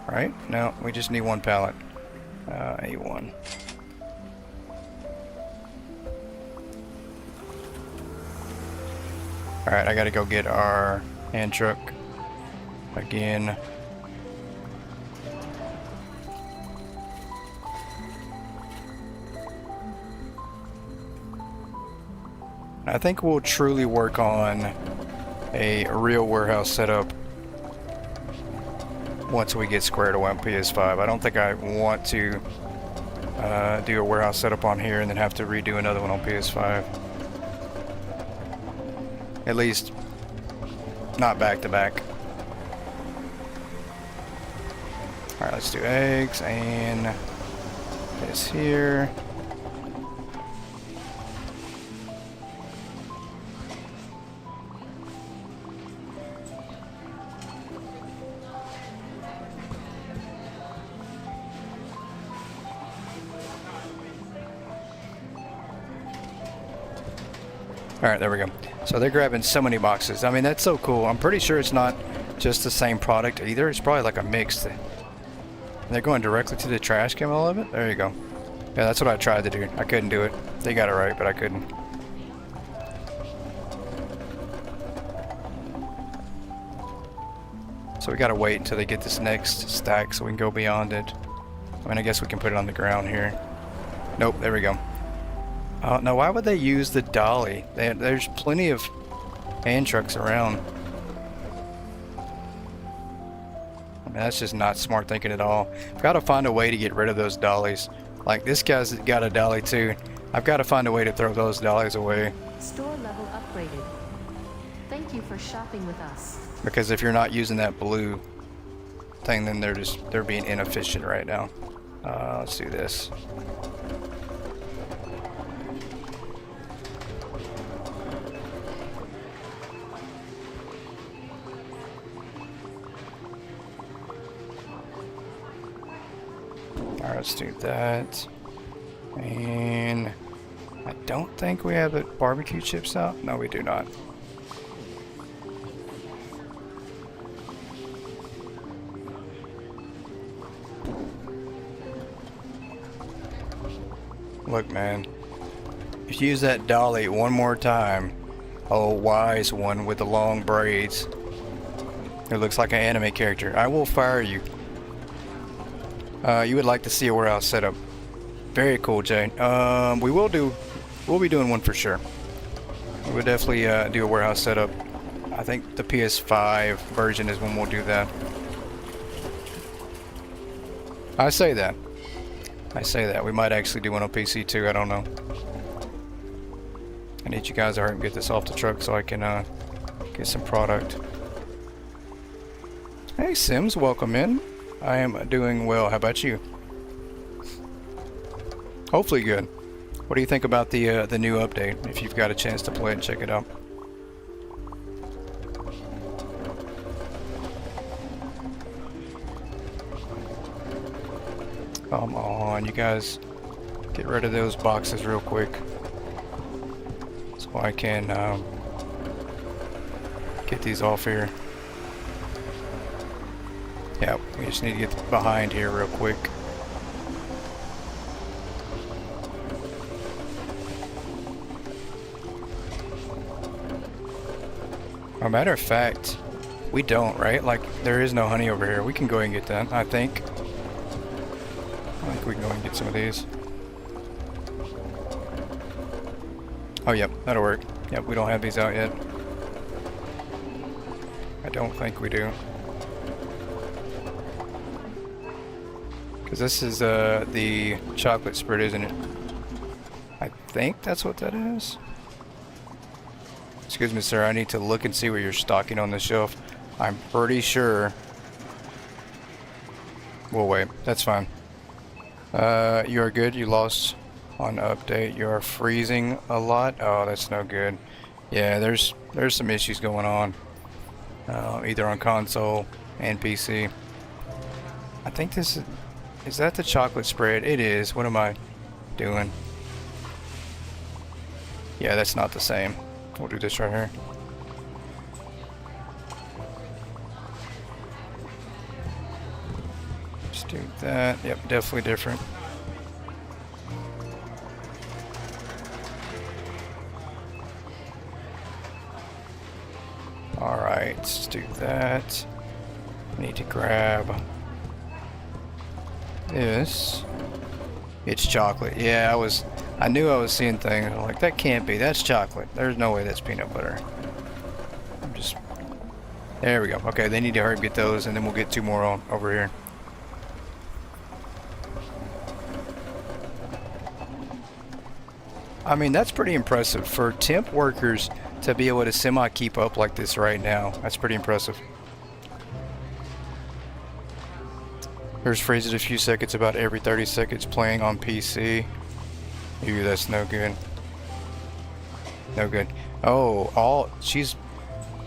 Right? No, we just need one pallet. A1. Alright, I gotta go get our hand truck again. I think we'll truly work on a real warehouse setup once we get squared away on PS5. I don't think I want to do a warehouse setup on here and then have to redo another one on PS5. At least not back to back. Alright, let's do eggs and this here. Alright, there we go. So they're grabbing so many boxes. I mean, that's so cool. I'm pretty sure it's not just the same product either. It's probably like a mix. They're going directly to the trash can, all of it? There you go. Yeah, that's what I tried to do. I couldn't do it. They got it right, but I couldn't. So we gotta wait until they get this next stack so we can go beyond it. I mean, I guess we can put it on the ground here. Nope, there we go. Now, why would they use the dolly? There's plenty of hand trucks around. I mean, that's just not smart thinking at all. I've got to find a way to get rid of those dollies. Like, this guy's got a dolly too. I've got to find a way to throw those dollies away. Store level upgraded. Thank you you for shopping with us. Because if you're not using that blue thing, then they're being inefficient right now. Let's do this. Alright, let's do that. And I don't think we have the barbecue chips out. No, we do not. Look, man. If you use that dolly one more time, oh, wise one with the long braids, it looks like an anime character, I will fire you. You would like to see a warehouse setup. Very cool, Jay. We'll be doing one for sure. We'll definitely do a warehouse setup. I think the PS5 version is when we'll do that. I say that. We might actually do one on PC too. I don't know. I need you guys to hurry and get this off the truck so I can get some product. Hey Sims, welcome in. I am doing well. How about you? Hopefully good. What do you think about the new update? If you've got a chance to play it and check it out. Come on, you guys, get rid of those boxes real quick, so I can get these off here. Yeah, we just need to get behind here real quick. As a matter of fact, we don't, right? Like, there is no honey over here. We can go ahead and get that, I think. I think we can go ahead and get some of these. Oh, yep, that'll work. Yep, we don't have these out yet. I don't think we do. Because this is the chocolate spread, isn't it? I think that's what that is. Excuse me, sir. I need to look and see what you're stocking on the shelf. I'm pretty sure. We'll wait. That's fine. You are good. You lost on update. You are freezing a lot. Oh, that's no good. Yeah, there's some issues going on. Either on console and PC. I think this is that the chocolate spread? It is. What am I doing? Yeah, that's not the same. We'll do this right here. Let's do that. Yep, definitely different. Alright, let's do that. Need to grab this. It's chocolate. Yeah, I knew I was seeing things. I'm like, that can't be. That's chocolate. There's no way that's peanut butter. There we go. Okay, they need to hurry up and get those, and then we'll get two more on over here. I mean, that's pretty impressive for temp workers to be able to semi keep up like this right now. That's pretty impressive. There's freezes a few seconds about every 30 seconds playing on PC. Ew, that's no good. No good. Oh, she's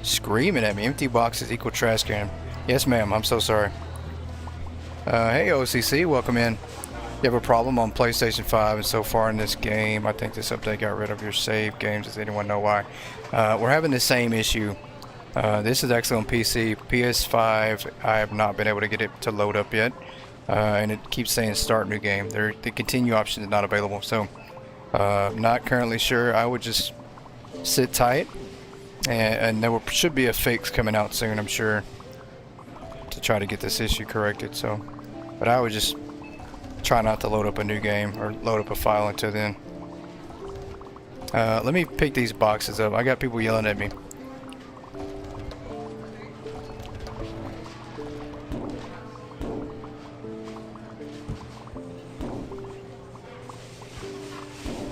screaming at me. Empty boxes equal trash can. Yes, ma'am. I'm so sorry. Hey, OCC. Welcome in. You have a problem on PlayStation 5, and so far in this game, I think this update got rid of your save games. Does anyone know why? We're having the same issue. This is actually on PC. PS5, I have not been able to get it to load up yet. And it keeps saying start new game. The continue option is not available, so not currently sure. I would just sit tight, and there should be a fix coming out soon, I'm sure, to try to get this issue corrected. So, but I would just try not to load up a new game or load up a file until then. Let me pick these boxes up. I got people yelling at me.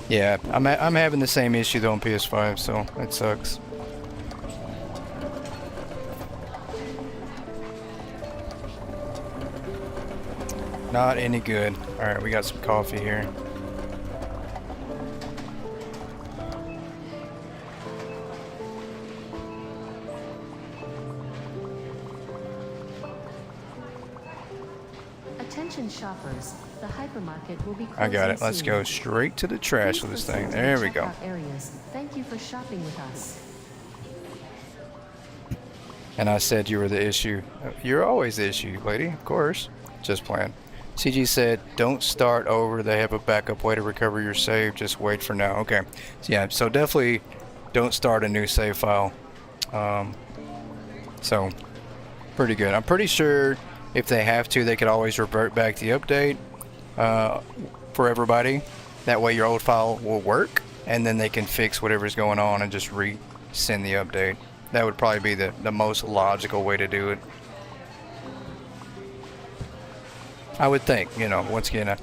Yeah, I'm having the same issue though on PS5, so it sucks. Not any good. Alright, we got some coffee here. Attention shoppers, the hypermarket will be closing I got it. Let's soon. go straight to the trash Please with this proceed thing. to the There we go. checkout areas. Thank you for shopping with us. And I said you were the issue. You're always the issue, lady. Of course. Just playing. CG said, don't start over. They have a backup way to recover your save. Just wait for now. Okay. So yeah, so definitely don't start a new save file. So, pretty good. I'm pretty sure if they have to, they could always revert back the update for everybody. That way your old file will work, and then they can fix whatever's going on and just resend the update. That would probably be the most logical way to do it. I would think, you know, once again,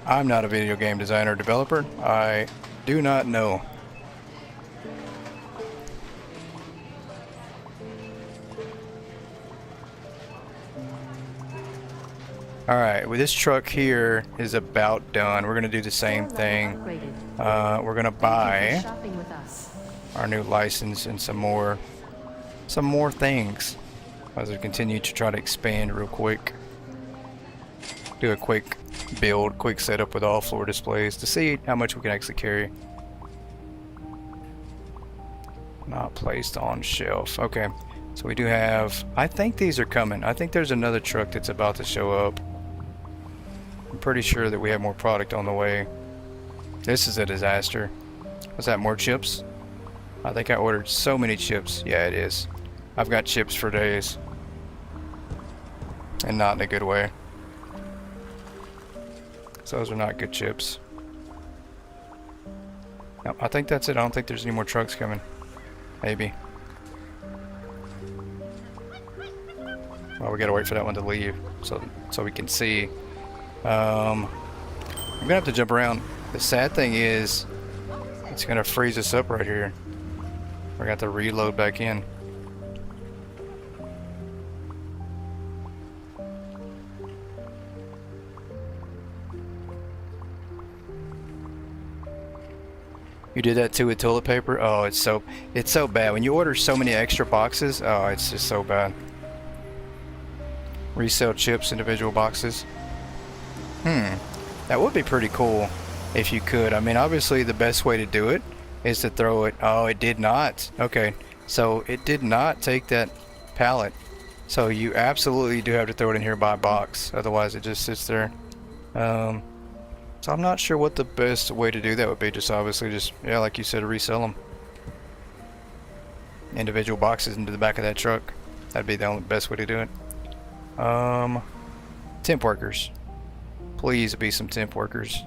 I'm not a video game designer or developer. I do not know. Alright, well, this truck here is about done. We're going to do the same thing. We're going to buy Shopping with us. our new license and some more things as we continue to try to expand real quick. Do a quick build, quick setup with all floor displays to see how much we can actually carry. Not placed on shelf. Okay, so we do have, I think these are coming. I think there's another truck that's about to show up. I'm pretty sure that we have more product on the way. This is a disaster. Was that more chips? I think I ordered so many chips. Yeah, it is. I've got chips for days. And not in a good way. So those are not good chips. No, I think that's it. I don't think there's any more trucks coming. Maybe. Well, we gotta wait for that one to leave so we can see. I'm gonna have to jump around. The sad thing is, it's gonna freeze us up right here. We're gonna have to reload back in. You did that too with toilet paper? Oh, it's so bad. When you order so many extra boxes, oh, it's just so bad. Resell chips, individual boxes. That would be pretty cool if you could. I mean, obviously the best way to do it is to throw it. Oh, it did not. Okay, so it did not take that pallet. So you absolutely do have to throw it in here by box. Otherwise it just sits there. So I'm not sure what the best way to do that would be. Just obviously just, yeah, like you said, resell them. Individual boxes into the back of that truck. That'd be the only best way to do it. Temp workers. Please be some temp workers.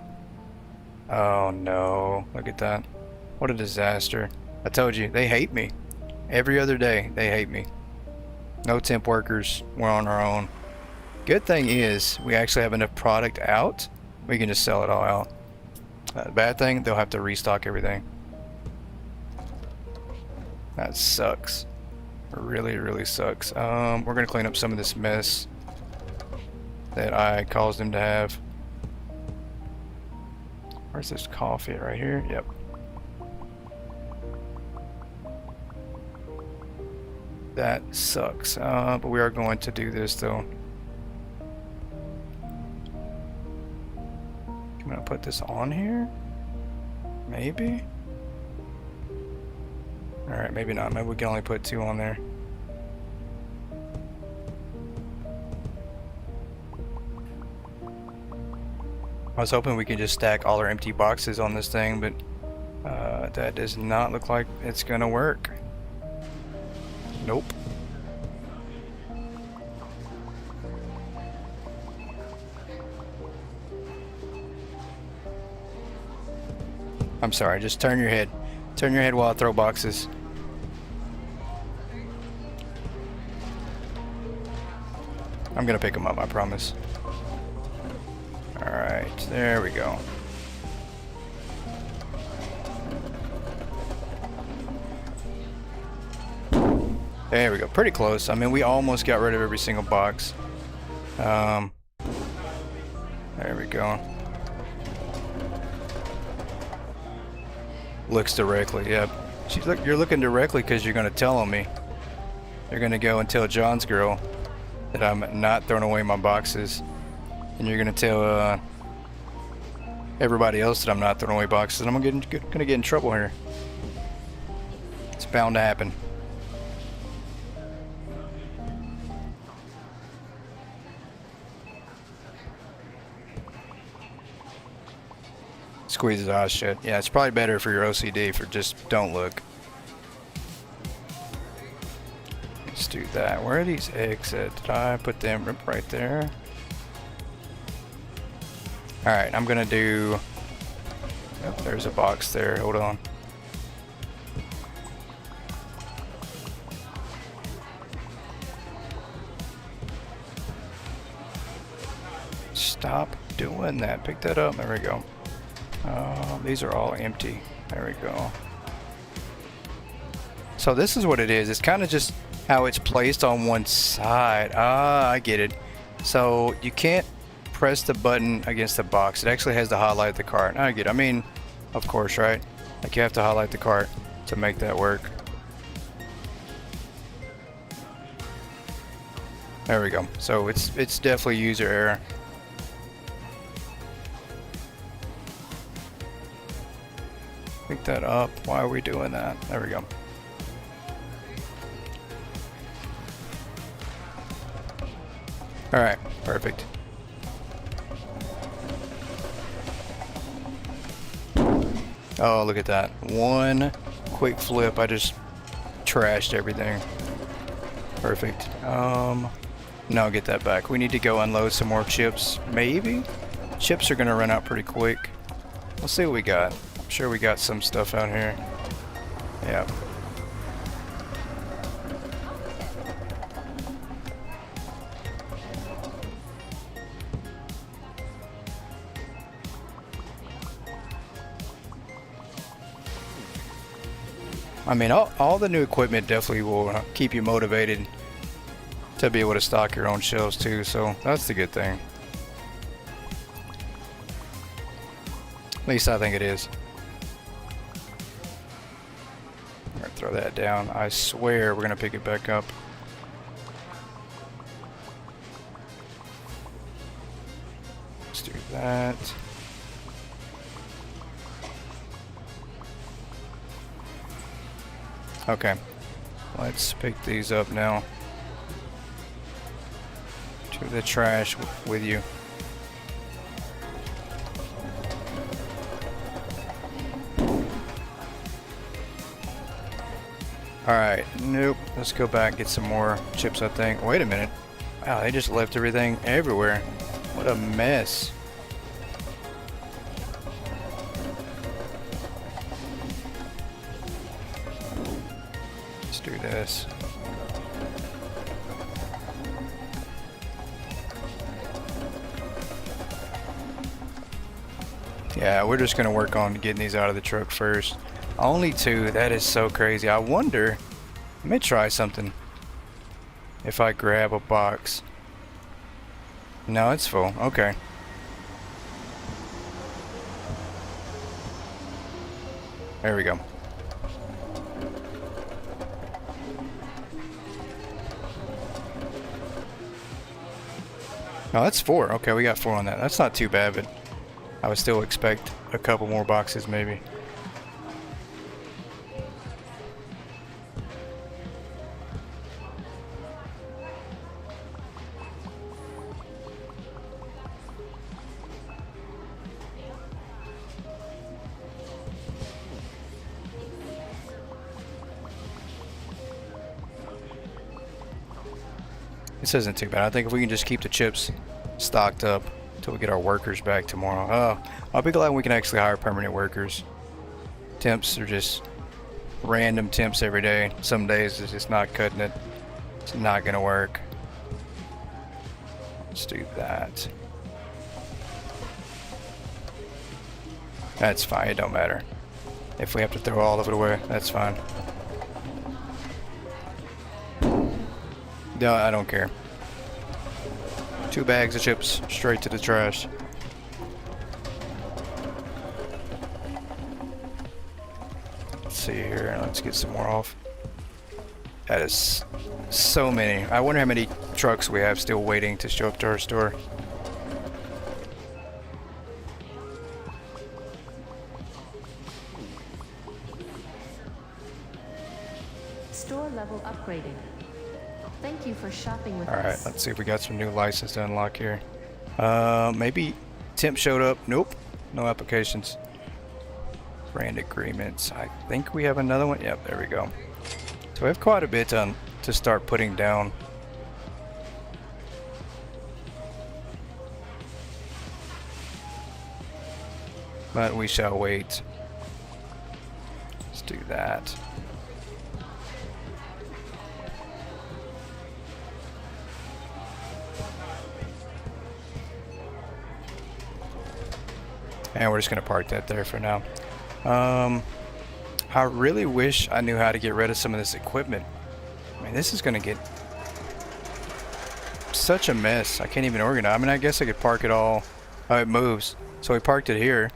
Oh no, look at that. What a disaster. I told you, they hate me. Every other day, they hate me. No temp workers, we're on our own. Good thing is, we actually have enough product out. We can just sell it all out. Bad thing, they'll have to restock everything. That sucks. Really, really sucks. We're gonna clean up some of this mess that I caused them to have. Where's this coffee? Right here? Yep. That sucks. But we are going to do this though. I'm gonna put this on here. Maybe. Alright, maybe not. Maybe we can only put 2 on there. I was hoping we could just stack all our empty boxes on this thing, but that does not look like it's gonna work. Nope. I'm sorry, just turn your head. Turn your head while I throw boxes. I'm gonna pick them up, I promise. Alright, there we go. There we go, pretty close. I mean, we almost got rid of every single box. There we go. Looks directly, yep. You're looking directly because you're going to tell on me. You're going to go and tell John's girl that I'm not throwing away my boxes. And you're going to tell everybody else that I'm not throwing away boxes. And I'm going to get in trouble here. It's bound to happen. Squeeze his eyes shut. Yeah, it's probably better for your OCD for just don't look. Let's do that. Where are these eggs at? Did I put them right there? Alright, I'm gonna do... Oh, there's a box there. Hold on. Stop doing that. Pick that up. There we go. These are all empty. There we go. So this is what it is. It's kind of just how it's placed on one side. Ah, I get it. So you can't press the button against the box. It actually has to highlight the cart. I get it. I mean, of course, right? Like you have to highlight the cart to make that work. There we go. So it's definitely user error. Pick that up. Why are we doing that? There we go. Alright, perfect. Oh, look at that. One quick flip. I just trashed everything. Perfect. No, get that back. We need to go unload some more chips. Maybe? Chips are going to run out pretty quick. Let's see what we got. I'm sure we got some stuff out here. Yeah. I mean, all the new equipment definitely will keep you motivated to be able to stock your own shelves too, so that's the good thing. At least I think it is. I'm gonna throw that down. I swear we're gonna pick it back up. Let's do that. Okay, let's pick these up now. To the trash with you. Alright, nope. Let's go back and get some more chips, I think. Wait a minute. Wow, they just left everything everywhere. What a mess. Let's do this. Yeah, we're just gonna work on getting these out of the truck first. Only two, that is so crazy. I wonder, let me try something. If I grab a box. No, it's full, okay. There we go. Oh, that's 4. Okay, we got 4 on that. That's not too bad, but I would still expect a couple more boxes maybe. This isn't too bad. I think if we can just keep the chips stocked up until we get our workers back tomorrow. Oh, I'll be glad we can actually hire permanent workers. Temps are just random temps every day. Some days it's just not cutting it. It's not gonna work. Let's do that. That's fine, it don't matter. If we have to throw all of it away, that's fine. No, I don't care. 2 bags of chips straight to the trash. see here. Let's get some more off. That is so many. I wonder how many trucks we have still waiting to show up to our store. Store level upgraded. Thank you for shopping with Alright, us. let's see if we got some new license to unlock here. Maybe temp showed up. Nope. No applications. Brand agreements. I think we have another one. Yep, there we go. So we have quite a bit to start putting down. But we shall wait. Let's do that. And we're just going to park that there for now. I really wish I knew how to get rid of some of this equipment. I mean, this is going to get such a mess. I can't even organize. I mean, I guess I could park it all. Oh, it moves. So we parked it here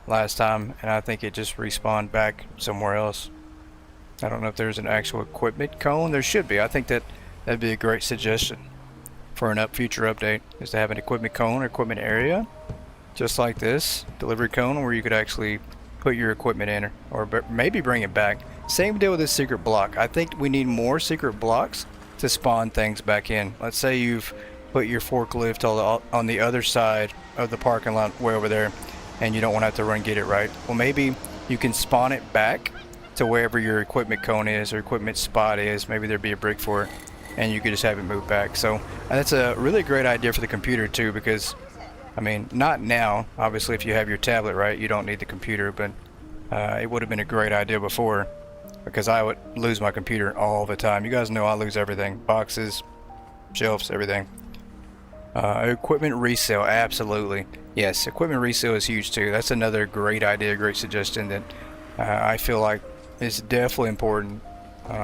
last time, and I think it just respawned back somewhere else. I don't know if there's an actual equipment cone. There should be. I think that'd be a great suggestion for an future update, is to have an equipment cone or equipment area, just like this delivery cone, where you could actually put your equipment in, or maybe bring it back. Same deal with this secret block. I think we need more secret blocks to spawn things back in. Let's say you've put your forklift on the other side of the parking lot, way over there, and you don't want to have to run get it, right? Well, maybe you can spawn it back to wherever your equipment cone is or equipment spot is. Maybe there'd be a brick for it, and you could just have it move back. So that's a really great idea for the computer too, because I mean, not now. Obviously, if you have your tablet, right, you don't need the computer, but it would have been a great idea before, because I would lose my computer all the time. You guys know I lose everything. Boxes, shelves, everything. Equipment resale, absolutely. Yes, equipment resale is huge too. That's another great idea, great suggestion that I feel like is definitely important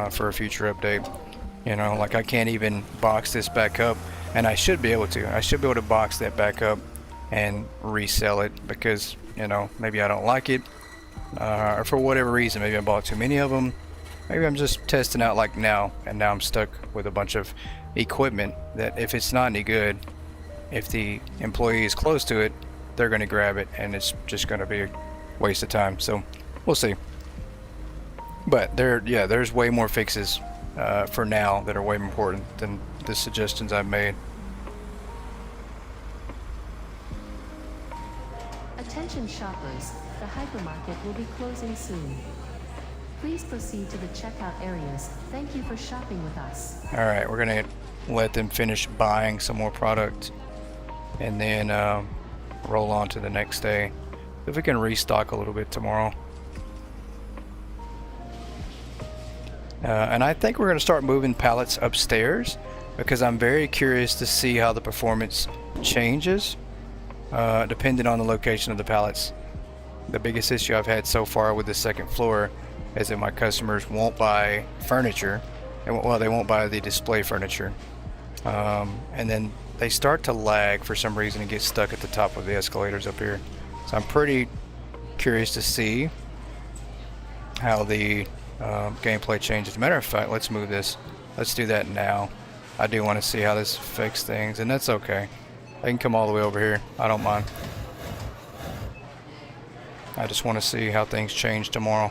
for a future update. You know, like I can't even box this back up, and I should be able to. I should be able to box that back up and resell it, because, you know, maybe I don't like it, or for whatever reason. Maybe I bought too many of them. Maybe I'm just testing out like now, and now I'm stuck with a bunch of equipment that, if it's not any good, if the employee is close to it, they're going to grab it, and it's just going to be a waste of time. So we'll see. But there's way more fixes for now that are way more important than the suggestions I've made. Attention shoppers, the hypermarket will be closing soon. Please proceed to the checkout areas. Thank you for shopping with us. Alright, we're gonna let them finish buying some more product, and then roll on to the next day. If we can restock a little bit tomorrow. And I think we're gonna start moving pallets upstairs, because I'm very curious to see how the performance changes depending on the location of the pallets. The biggest issue I've had so far with the second floor is that my customers won't buy furniture, and well, they won't buy the display furniture, and then they start to lag for some reason and get stuck at the top of the escalators up here. So I'm pretty curious to see how the gameplay changes. As a matter of fact, let's move this. Let's do that now. I do want to see how this affects things, and that's okay. I can come all the way over here. I don't mind. I just want to see how things change tomorrow.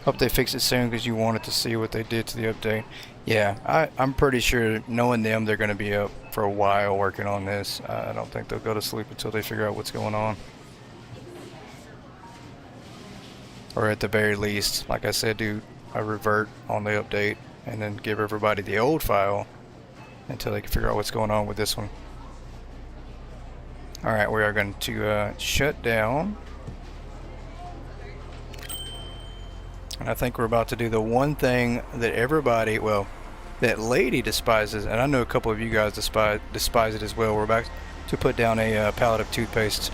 Hope they fix it soon, because you wanted to see what they did to the update. Yeah, I'm pretty sure, knowing them, they're going to be up for a while working on this. I don't think they'll go to sleep until they figure out what's going on. Or at the very least, like I said, do a revert on the update and then give everybody the old file until they can figure out what's going on with this one. Alright, we are going to shut down. And I think we're about to do the one thing that everybody, well, that lady despises, and I know a couple of you guys despise it as well. We're about to put down a pallet of toothpaste.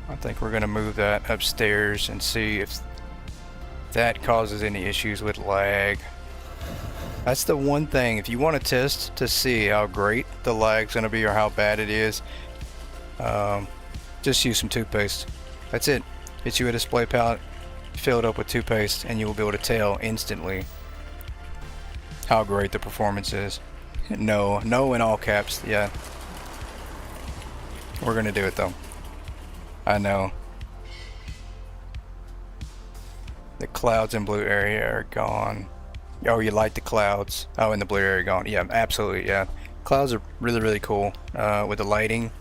I think we're going to move that upstairs and see if that causes any issues with lag. That's the one thing. If you want to test to see how great the lag's going to be or how bad it is, just use some toothpaste. That's it. Get you a display palette, fill it up with toothpaste, and you will be able to tell instantly how great the performance is. No, no in all caps, yeah. We're gonna do it though. I know. The clouds in blue area are gone. Oh, you like the clouds? Oh, in the blue area gone. Yeah, absolutely, yeah. Clouds are really, really cool with the lighting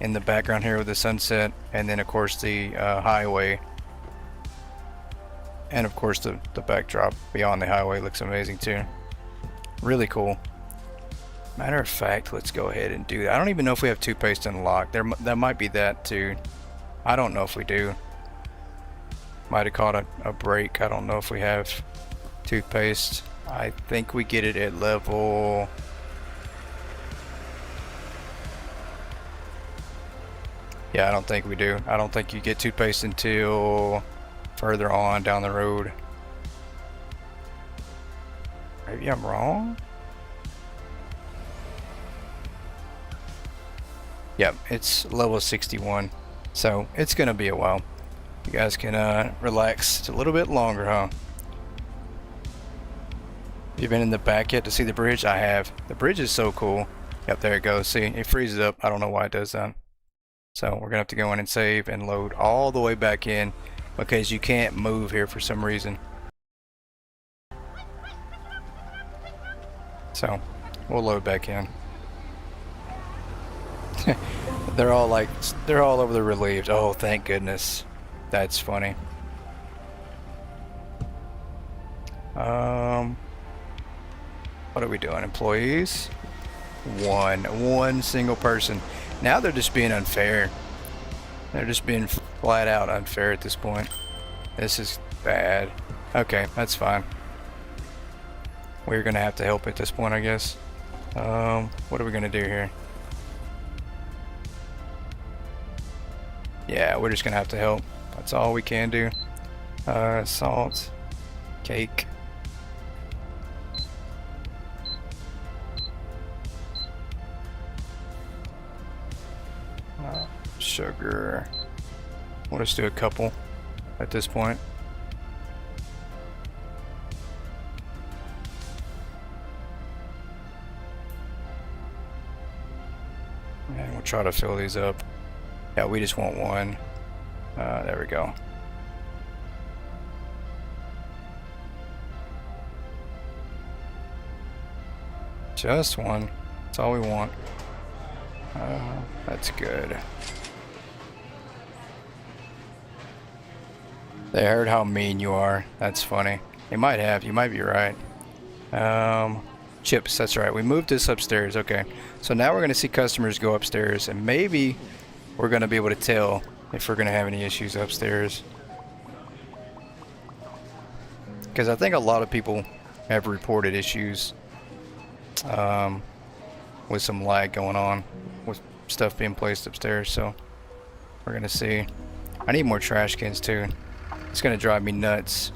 in the background here with the sunset, and then of course the highway, and of course the backdrop beyond the highway looks amazing too. Really cool. Matter of fact, let's go ahead and do that. I don't even know if we have toothpaste unlocked. That might be that too. I don't know if we do. Might have caught a break. I don't know if we have toothpaste. I think we get it at level... Yeah, I don't think we do. I don't think you get toothpaste until further on down the road. Maybe I'm wrong? Yep, it's level 61. So it's gonna be a while. You guys can relax. It's a little bit longer, huh? You been in the back yet to see the bridge? I have. The bridge is so cool. Yep, there it goes. See, it freezes up. I don't know why it does that. So we're gonna have to go in and save and load all the way back in because you can't move here for some reason. So we'll load back in. they're all over the relieved. Oh, thank goodness. That's funny. What are we doing? Employees? One single person. Now they're just being unfair. They're just being flat out unfair at this point. This is bad. Okay, that's fine. We're gonna have to help at this point, I guess. What are we gonna do here? Yeah, we're just gonna have to help. That's all we can do. Salt, cake. Sugar. We'll just do a couple at this point. And we'll try to fill these up. Yeah, we just want one. There we go. Just one. That's all we want. That's good. They heard how mean you are. That's funny. They might have. You might be right. Chips. That's right. We moved this upstairs. Okay. So now we're going to see customers go upstairs, and maybe we're going to be able to tell if we're going to have any issues upstairs. Because I think a lot of people have reported issues with some lag going on with stuff being placed upstairs. So we're going to see. I need more trash cans too. It's going to drive me nuts.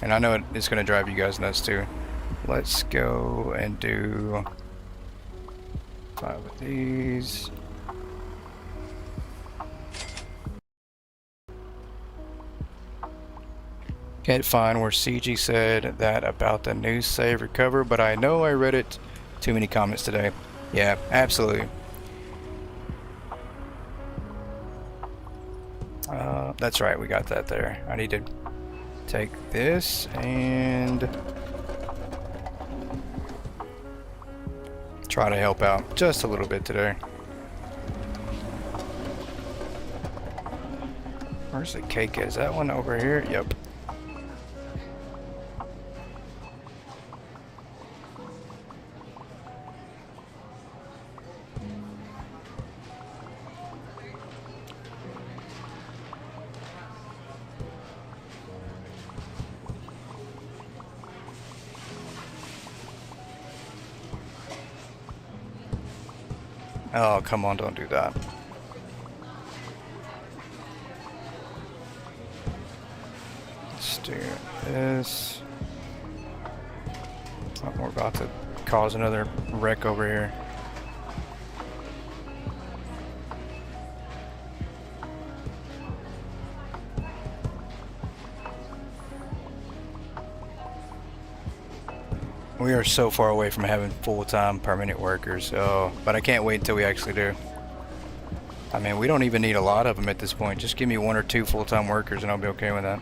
And I know it's going to drive you guys nuts too. Let's go and do 5 of these. Can't find where CG said that about the new save recover, but I know I read it. Too many comments today. Yeah, absolutely. That's right, we got that there. I need to take this and try to help out just a little bit today. Where's the cake? Is that one over here? Yep. Oh, come on, don't do that. Let's do this. Oh, we're about to cause another wreck over here. We are so far away from having full-time permanent workers. Oh, but I can't wait until we actually do. I mean, we don't even need a lot of them at this point. Just give me 1 or 2 full-time workers and I'll be okay with that.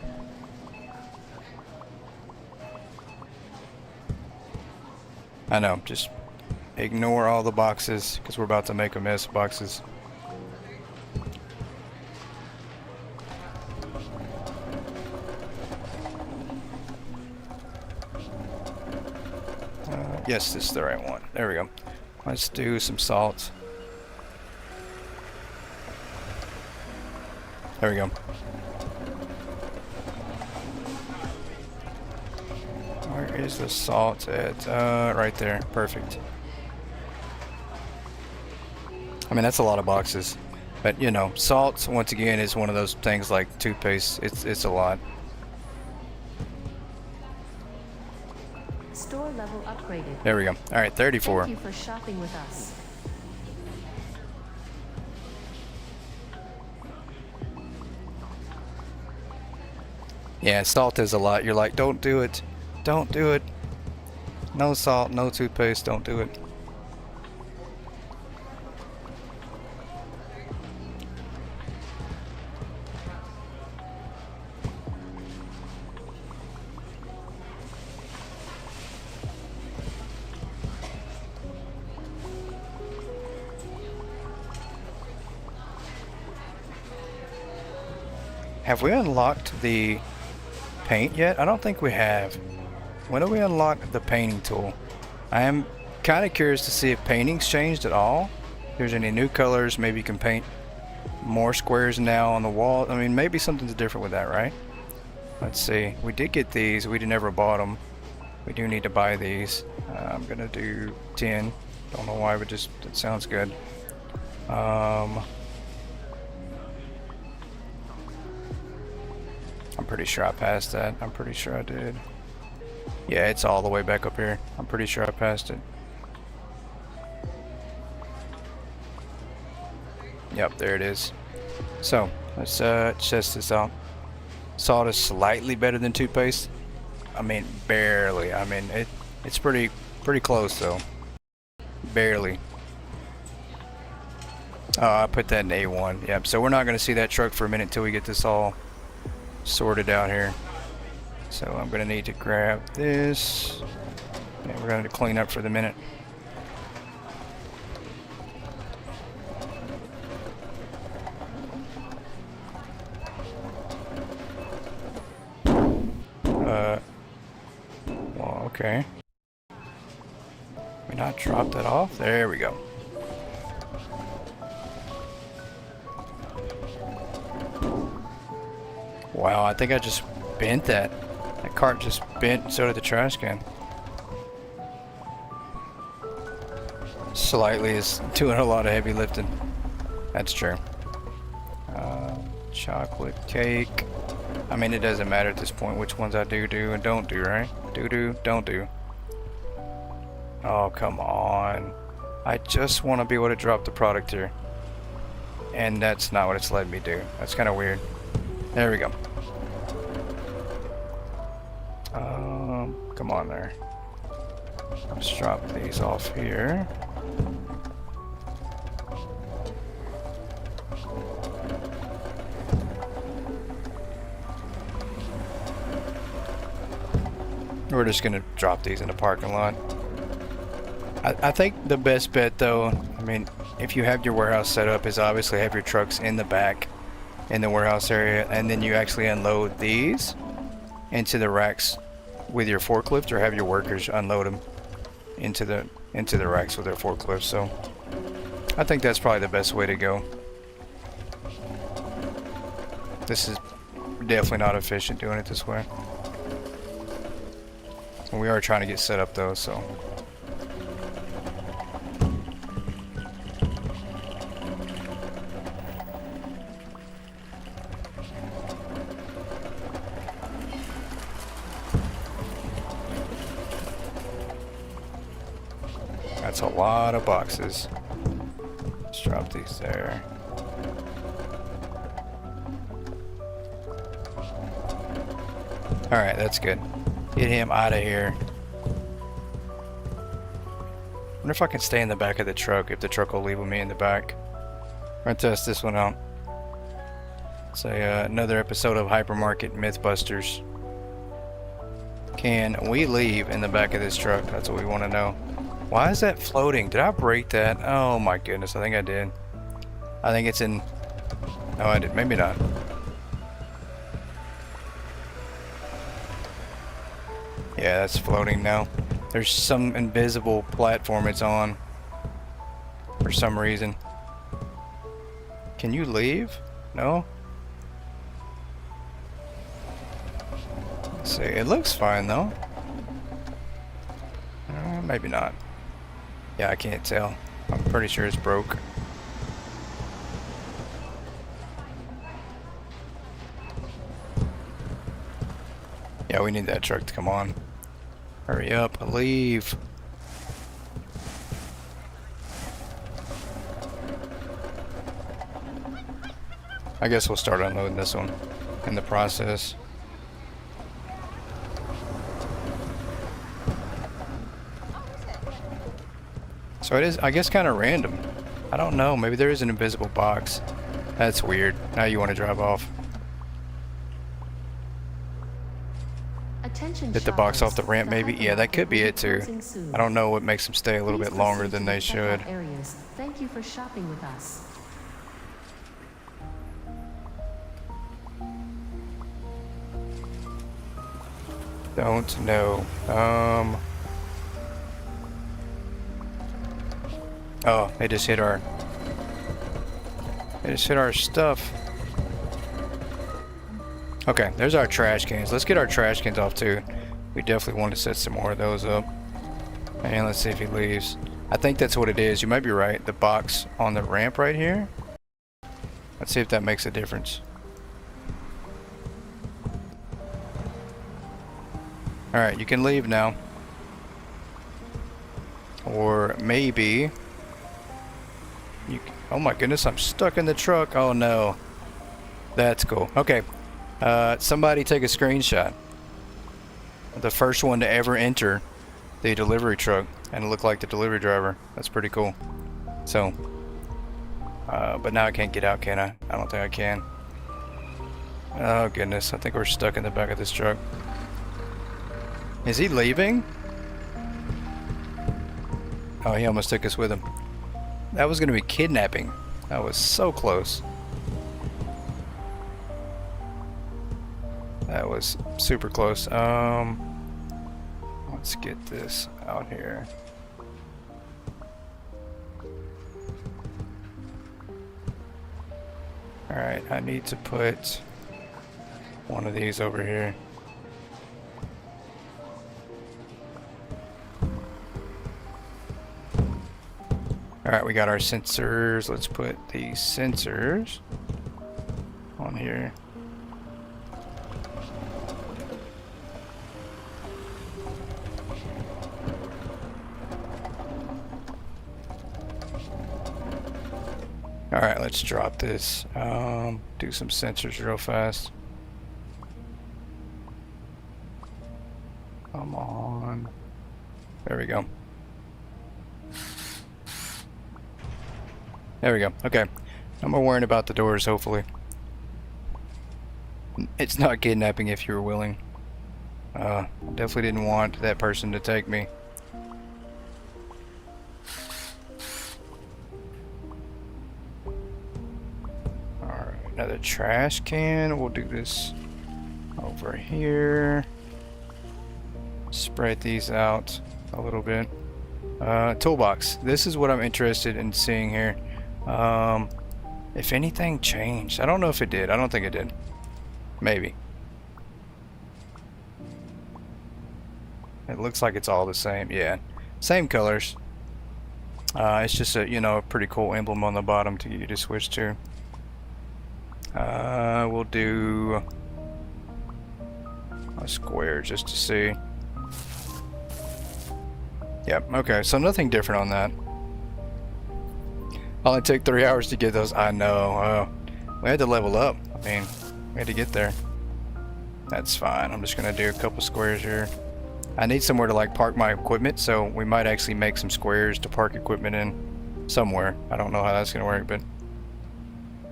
I know, just ignore all the boxes because we're about to make a mess of boxes. Yes, this is the right one. There we go. Let's do some salt. There we go. Where is the salt at? Right there. Perfect. I mean, that's a lot of boxes. But, you know, salt, once again, is one of those things like toothpaste. It's a lot. Store level upgraded. There we go. All right, 34. Thank you for shopping with us. Yeah, salt is a lot. You're like, don't do it. Don't do it. No salt, no toothpaste, don't do it. Have we unlocked the paint yet? I don't think we have. When do we unlock the painting tool? I am kind of curious to see if painting's changed at all. If there's any new colors, maybe you can paint more squares now on the wall. I mean, maybe something's different with that, right? Let's see. We did get these. We never bought them. We do need to buy these. I'm gonna do 10. Don't know why, but just it sounds good. I'm pretty sure I passed that. I'm pretty sure I did. Yeah, it's all the way back up here. I'm pretty sure I passed it. Yep, there it is. So, let's test this out. Salt is slightly better than toothpaste. I mean, barely. I mean, it's pretty close though. Barely. Oh, I put that in A1. Yep, so we're not going to see that truck for a minute until we get this all sorted out here. So I'm gonna need to grab this and we're gonna clean up for the minute. Well, okay. We not drop that off? There we go. Wow, I think I just bent that. That cart just bent, so did the trash can. Slightly is doing a lot of heavy lifting. That's true. Chocolate cake. I mean, it doesn't matter at this point which ones I do and don't do, right? Do, don't do. Oh, come on. I just want to be able to drop the product here. And that's not what it's letting me do. That's kind of weird. There we go. Come on there. Let's drop these off here. We're just gonna drop these in the parking lot. I think the best bet though, I mean, if you have your warehouse set up, is obviously have your trucks in the back in the warehouse area, and then you actually unload these into the racks with your forklift, or have your workers unload them into the racks with their forklift. So I think that's probably the best way to go. This is definitely not efficient doing it this way. We are trying to get set up though, so. That's a lot of boxes. Let's drop these there. Alright, that's good. Get him out of here. wonder if I can stay in the back of the truck, if the truck will leave with me in the back. We're gonna test this one out. It's another episode of Hypermarket Mythbusters. Can we leave in the back of this truck? That's what we want to know. Why is that floating? Did I break that? Oh my goodness, I think I did. I think it's in... No, I did. Maybe not. Yeah, that's floating now. There's some invisible platform it's on. For some reason. Can you leave? No? Let's see. It looks fine though. Maybe not. Yeah, I can't tell. I'm pretty sure it's broke. Yeah, we need that truck to come on. Hurry up, leave. I guess we'll start unloading this one in the process. So it is, I guess, kind of random. I don't know, maybe there is an invisible box. That's weird. Now you want to drive off. Hit the box off the ramp maybe? Yeah, that could be it too. I don't know what makes them stay a little bit longer than they should. Thank you for shopping with us. Don't know. Oh, they just hit our... They just hit our stuff. Okay, there's our trash cans. Let's get our trash cans off too. We definitely want to set some more of those up. And let's see if he leaves. I think that's what it is. You might be right. The box on the ramp right here. Let's see if that makes a difference. Alright, you can leave now. Or maybe... Oh my goodness, I'm stuck in the truck. Oh no. That's cool. Okay. Somebody take a screenshot. The first one to ever enter the delivery truck and look like the delivery driver. That's pretty cool. So, but now I can't get out, can I? I don't think I can. Oh goodness, I think we're stuck in the back of this truck. Is he leaving? Oh, he almost took us with him. That was gonna be kidnapping. That was so close. That was super close. Let's get this out here. Alright, I need to put one of these over here. Alright, we got our sensors. Let's put these sensors on here. Alright, let's drop this. Do some sensors real fast. Come on. There we go. There we go. Okay. No more worrying about the doors, hopefully. It's not kidnapping if you were willing. Definitely didn't want that person to take me. Another trash can. We'll do this over here. Spread these out a little bit. Toolbox. This is what I'm interested in seeing here. If anything changed. I don't know if it did. I don't think it did. Maybe. It looks like it's all the same. Yeah. Same colors. It's just a, you know, a pretty cool emblem on the bottom to get you to switch to. We'll do a square just to see. Yep, okay, so nothing different on that. Only took 3 hours to get those. I know. We had to level up. I mean, we had to get there. That's fine. I'm just gonna do a couple squares here. I need somewhere to like park my equipment, so we might actually make some squares to park equipment in somewhere. I don't know how that's gonna work, but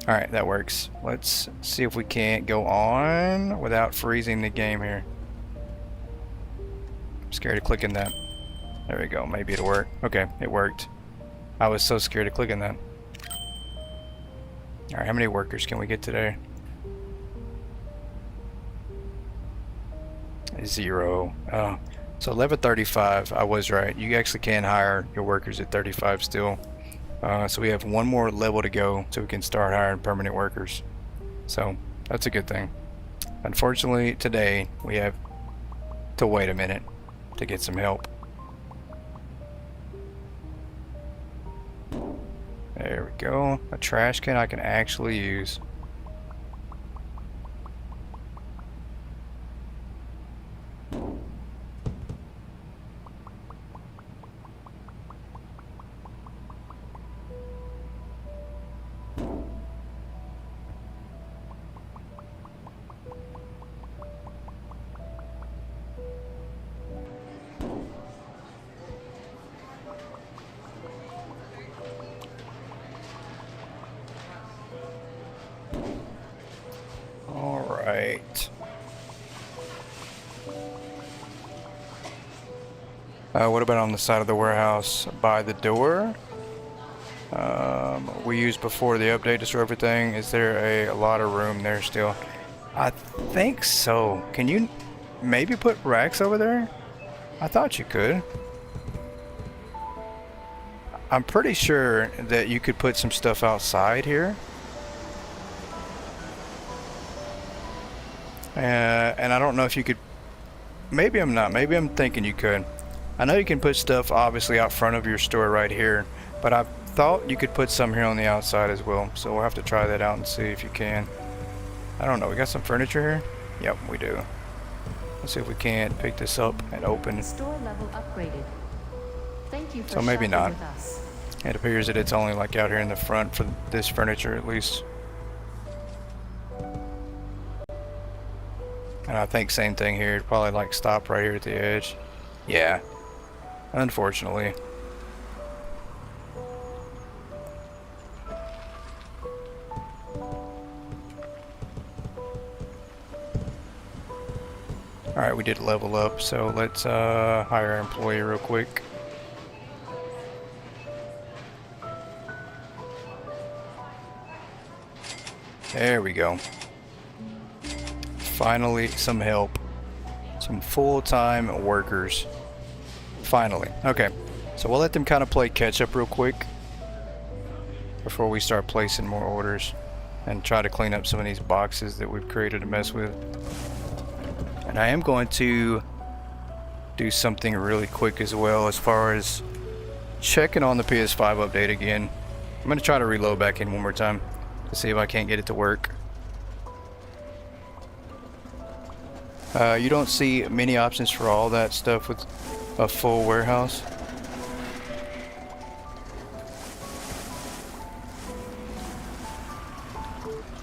alright, that works. Let's see if we can't go on without freezing the game here. I'm scared of clicking that. There we go, maybe it'll work. Okay, it worked. I was so scared of clicking that. Alright, how many workers can we get today? 0. Oh, so 11:35. I was right. You actually can hire your workers at 35 still. So we have one more level to go so we can start hiring permanent workers. So that's a good thing. Unfortunately, today we have to wait a minute to get some help. There we go. A trash can I can actually use. Alright. What about on the side of the warehouse by the door? We used before the update to store everything. Is there a lot of room there still? I think so. Can you maybe put racks over there? I thought you could. I'm pretty sure that you could put some stuff outside here. And I don't know if you could. Maybe I'm not. Maybe I'm thinking you could. I know you can put stuff obviously out front of your store right here, but I thought you could put some here on the outside as well. So we'll have to try that out and see if you can. I don't know. We got some furniture here? Yep, we do. Let's see if we can't pick this up and open. Store level upgraded. Thank you for So maybe shopping not. with us. It appears that it's only like out here in the front for this furniture at least. And I think same thing here. It'd probably like stop right here at the edge. Yeah. Unfortunately. Alright, we did level up, so let's hire our employee real quick. There we go. Finally, some help. Some full-time workers. Finally. Okay, so we'll let them kind of play catch-up real quick before we start placing more orders and try to clean up some of these boxes that we've created to mess with. And I am going to do something really quick as well as far as checking on the PS5 update again. I'm going to try to reload back in one more time to see if I can't get it to work. You don't see many options for all that stuff with a full warehouse.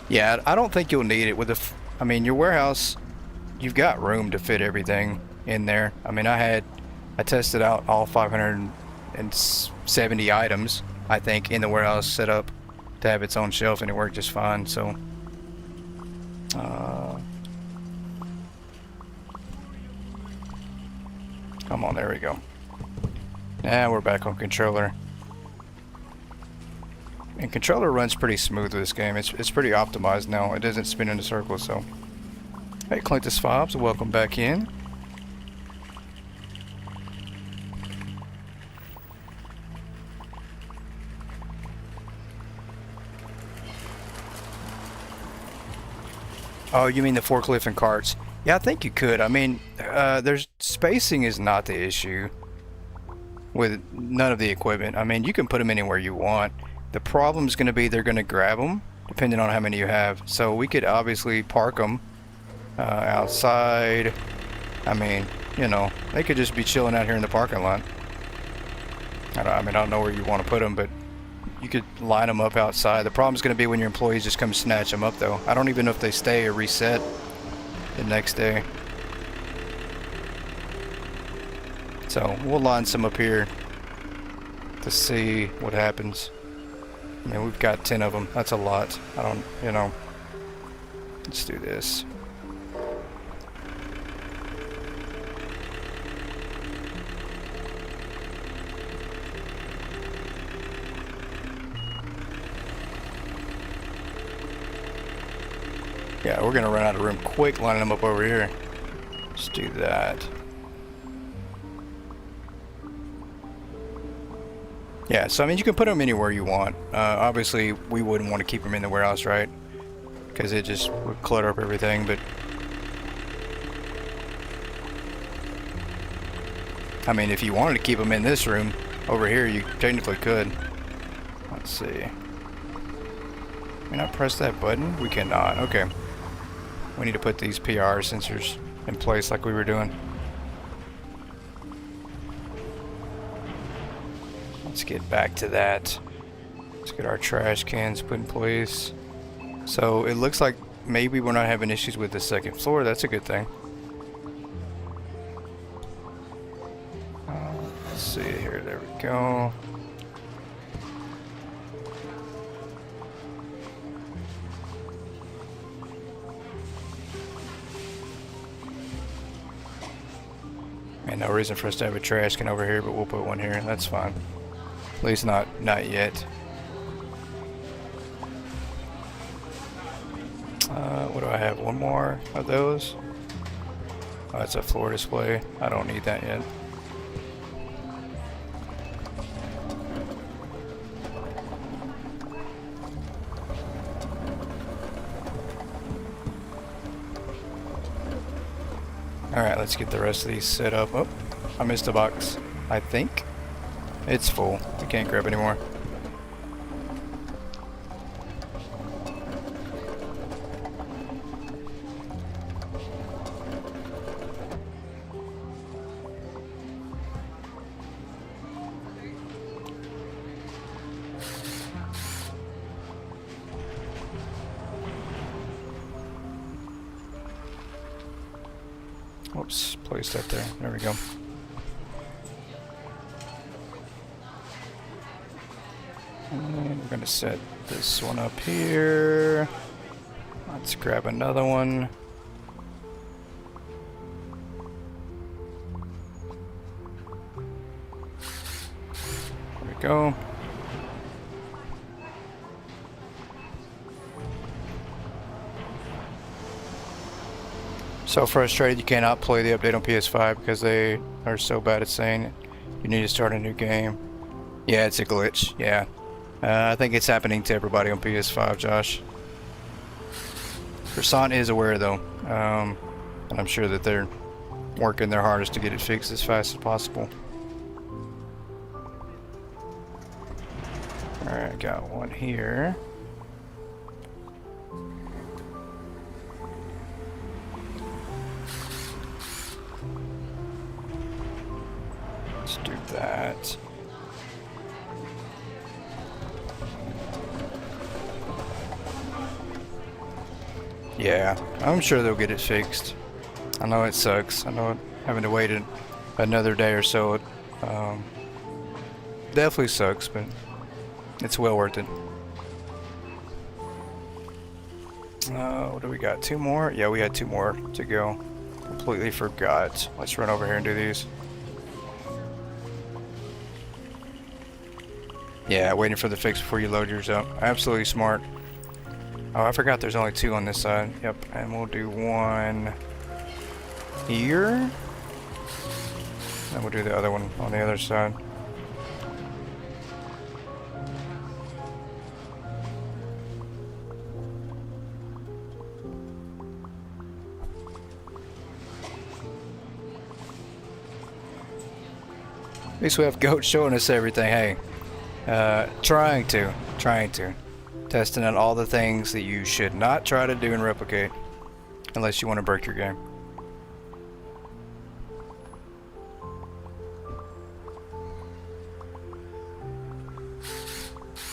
Yeah, I don't think you'll need it with a. I mean, your warehouse, you've got room to fit everything in there. I mean, I tested out all 570 items, I think, in the warehouse set up to have its own shelf, and it worked just fine. So, come on, there we go. Now we're back on controller. And controller runs pretty smooth with this game. It's pretty optimized now. It doesn't spin in a circle, so. Hey, Clintus Fobbs, welcome back in. Oh, you mean the forklift and carts? Yeah, I think you could. I mean, there's spacing is not the issue with none of the equipment. I mean, you can put them anywhere you want. The problem is going to be they're going to grab them depending on how many you have. So we could obviously park them outside. I mean, you know, they could just be chilling out here in the parking lot. I don't know where you want to put them, but you could line them up outside. The problem is going to be when your employees just come snatch them up, though. I don't even know if they stay or reset the next day. So we'll line some up here to see what happens. I mean, we've got 10 of them. That's a lot. I don't, you know. Let's do this. Yeah, we're gonna run out of room quick lining them up over here. Let's do that. Yeah, so I mean, you can put them anywhere you want. Obviously, we wouldn't want to keep them in the warehouse, right? Because it just would clutter up everything, but... I mean, if you wanted to keep them in this room, over here, you technically could. Let's see. Can I press that button? We cannot. Okay. We need to put these PR sensors in place like we were doing. Let's get back to that. Let's get our trash cans put in place. So it looks like maybe we're not having issues with the second floor. That's a good thing. Let's see here. There we go. And no reason for us to have a trash can over here, but we'll put one here. That's fine. At least not yet. What do I have? One more of those? Oh, it's a floor display. I don't need that yet. Alright, let's get the rest of these set up. Oh, I missed a box. I think it's full. I can't grab any more. Whoops, placed that there. There we go. And we're gonna set this one up here. Let's grab another one. There we go. So frustrated you cannot play the update on PS5 because they are so bad at saying you need to start a new game. Yeah, it's a glitch. Yeah. I think it's happening to everybody on PS5, Josh. Croissant is aware though. And I'm sure that they're working their hardest to get it fixed as fast as possible. Alright, got one here. Let's do that. Yeah, I'm sure they'll get it fixed. I know it sucks. I know having to wait another day or so definitely sucks, but it's well worth it. What do we got? Two more? Yeah, we had two more to go. Completely forgot. Let's run over here and do these. Yeah, waiting for the fix before you load yours up. Absolutely smart. Oh, I forgot there's only two on this side. Yep, and we'll do one here. And we'll do the other one on the other side. At least we have Goat showing us everything. Hey, trying to. Testing out all the things that you should not try to do and replicate unless you want to break your game.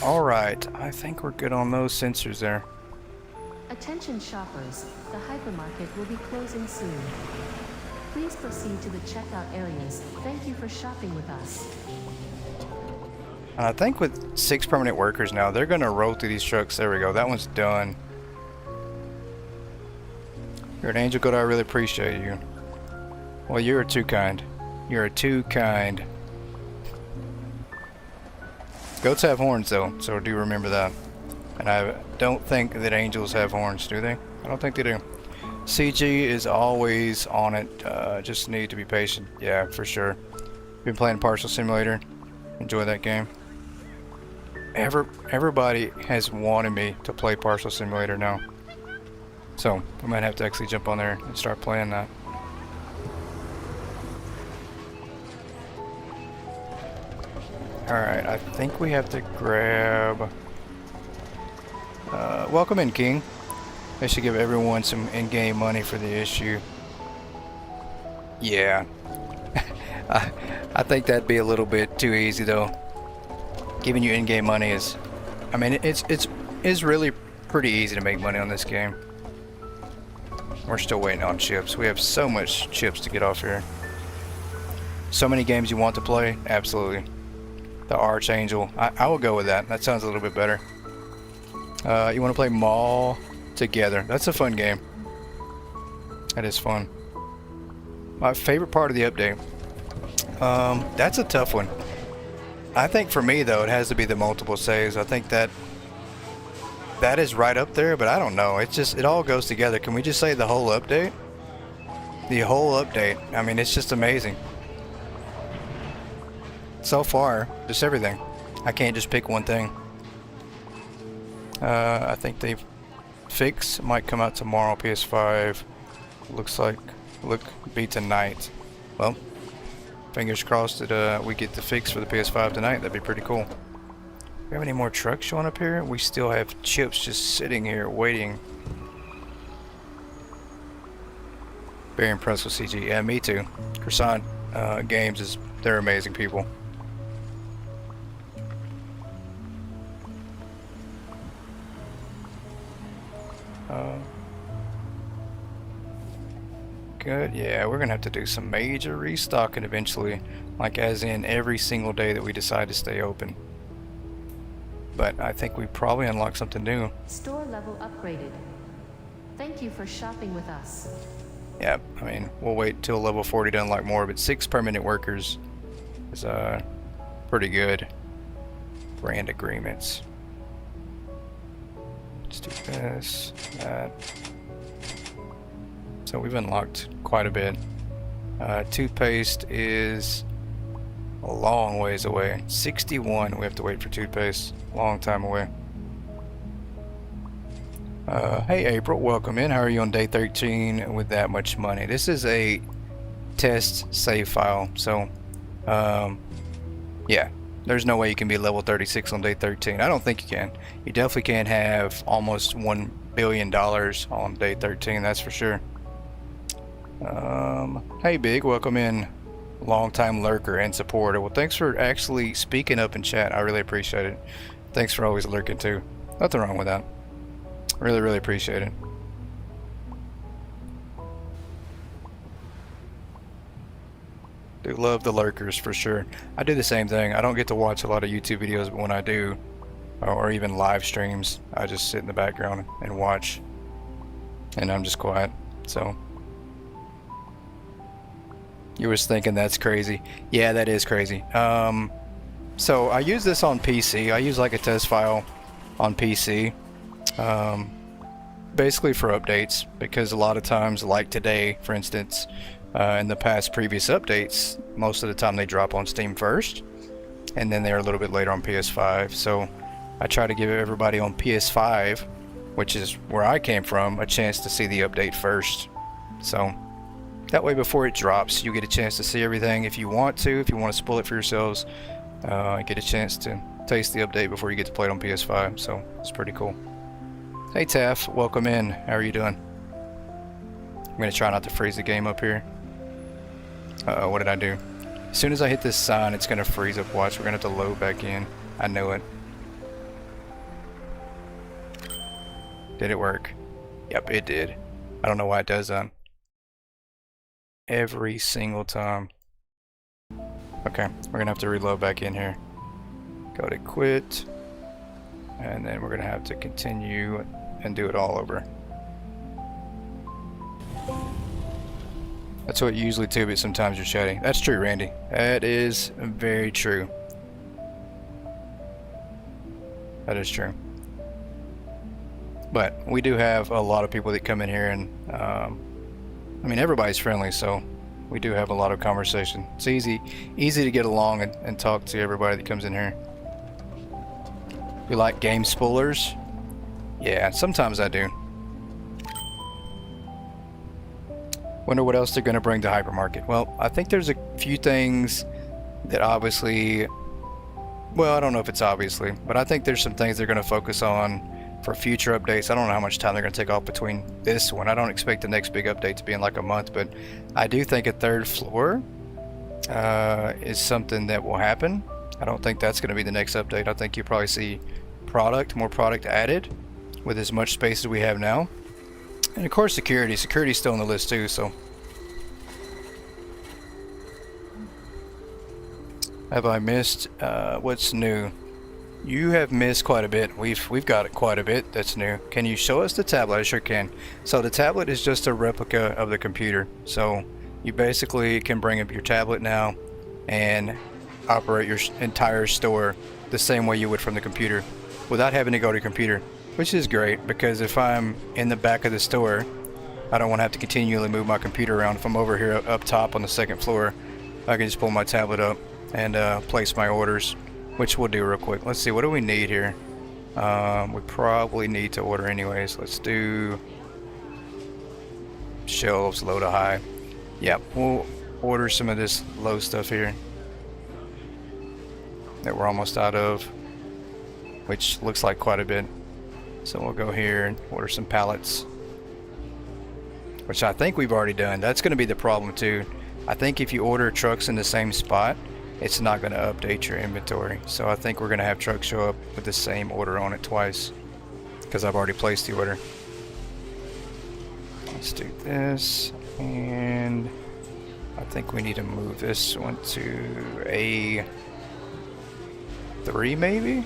Alright, I think we're good on those sensors there. Attention shoppers, the hypermarket will be closing soon. Please proceed to the checkout areas. Thank you for shopping with us. And I think with 6 permanent workers now, they're gonna roll through these trucks. There we go. That one's done. You're an angel, good. I really appreciate you. Well, you're too kind. You're too kind. Goats have horns though, so do remember that. And I don't think that angels have horns, do they? I don't think they do. CG is always on it. Just need to be patient. Yeah, for sure. Been playing Partial Simulator. Enjoy that game. Everybody has wanted me to play Partial Simulator now. So, we might have to actually jump on there and start playing that. Alright, I think we have to grab... welcome in, King. They should give everyone some in-game money for the issue. Yeah. I think that'd be a little bit too easy, though. Giving you in-game money is... I mean, it's really pretty easy to make money on this game. We're still waiting on chips. We have so much chips to get off here. So many games you want to play? Absolutely. The Archangel. I will go with that. That sounds a little bit better. You want to play Mall Together. That's a fun game. That is fun. My favorite part of the update. That's a tough one. I think for me though, it has to be the multiple saves. I think that is right up there, but I don't know. It's just, it all goes together. Can we just say the whole update? The whole update. I mean, it's just amazing. So far, just everything. I can't just pick one thing. I think the fix might come out tomorrow, PS5. Looks like, be tonight. Well, fingers crossed that we get the fix for the PS5 tonight. That'd be pretty cool. Do we have any more trucks showing up here? We still have chips just sitting here waiting. Very impressed with CG. Yeah, me too. Croissant Games they're amazing people. Good. Yeah, we're gonna have to do some major restocking eventually, like as in every single day that we decide to stay open. But I think we probably unlocked something new. Store level upgraded. Thank you for shopping with us. Yeah, I mean, we'll wait till level 40 to unlock more, but 6 permanent workers is pretty good. Brand agreements. Let's do this, that. So we've unlocked quite a bit. Toothpaste is a long ways away. 61 we have to wait for toothpaste. Long time away. Hey April, welcome in. How are you on day 13 with that much money? This is a test save file, so yeah, there's no way you can be level 36 on day 13. I don't think you can. You definitely can't have almost $1 billion on day 13, that's for sure. Hey Big, welcome in. Long-time lurker and supporter. Well, thanks for actually speaking up in chat. I really appreciate it. Thanks for always lurking too. Nothing wrong with that. Really appreciate it. Do love the lurkers for sure. I do the same thing. I don't get to watch a lot of YouTube videos, but when I do, or even live streams, I just sit in the background and watch, and I'm just quiet. So you was thinking that's crazy. Yeah, that is crazy. So I use this on PC. I use like a test file on PC, basically for updates, because a lot of times, like today for instance, in the past previous updates, most of the time they drop on Steam first, and then they're a little bit later on PS5. So I try to give everybody on PS5, which is where I came from, a chance to see the update first. So that way before it drops, you get a chance to see everything. If you want to spoil it for yourselves, get a chance to taste the update before you get to play it on PS5. So it's pretty cool. Hey Taff, welcome in. How are you doing? I'm gonna try not to freeze the game up here. What did I do? As soon as I hit this sign, it's gonna freeze up. Watch, we're gonna have to load back in. I knew it. Did it work? Yep, it did. I don't know why it does that. every single time. Okay, we're gonna have to reload back in here. Go to quit, and then we're gonna have to continue and do it all over. That's what you usually do, but sometimes you're chatting. That's true, Randy. That is very true. That is true. But we do have a lot of people that come in here, and I mean, everybody's friendly, so we do have a lot of conversation. It's easy to get along and talk to everybody that comes in here. You like game spoilers? Yeah, sometimes I do. Wonder what else they're going to bring to Hypermarket. Well, I think there's a few things that obviously, well, I don't know if it's obviously, but I think there's some things they're going to focus on for future updates. I don't know how much time they're going to take off between this one. I don't expect the next big update to be in like a month, but I do think a third floor is something that will happen. I don't think that's going to be the next update. I think you'll probably see more product added with as much space as we have now. And of course security's still on the list too, so. Have I missed what's new? You have missed quite a bit. We've got quite a bit that's new. Can you show us the tablet? I sure can. So the tablet is just a replica of the computer. So you basically can bring up your tablet now and operate your entire store the same way you would from the computer without having to go to your computer, which is great because if I'm in the back of the store, I don't want to have to continually move my computer around. If I'm over here up top on the second floor, I can just pull my tablet up and place my orders, which we'll do real quick. Let's see, what do we need here? We probably need to order anyways. Let's do shelves low to high. Yeah, we'll order some of this low stuff here that we're almost out of, which looks like quite a bit. So we'll go here and order some pallets, which I think we've already done. That's going to be the problem too. I think if you order trucks in the same spot, it's not going to update your inventory. So I think we're going to have trucks show up with the same order on it twice because I've already placed the order. Let's do this, and I think we need to move this one to A3 maybe?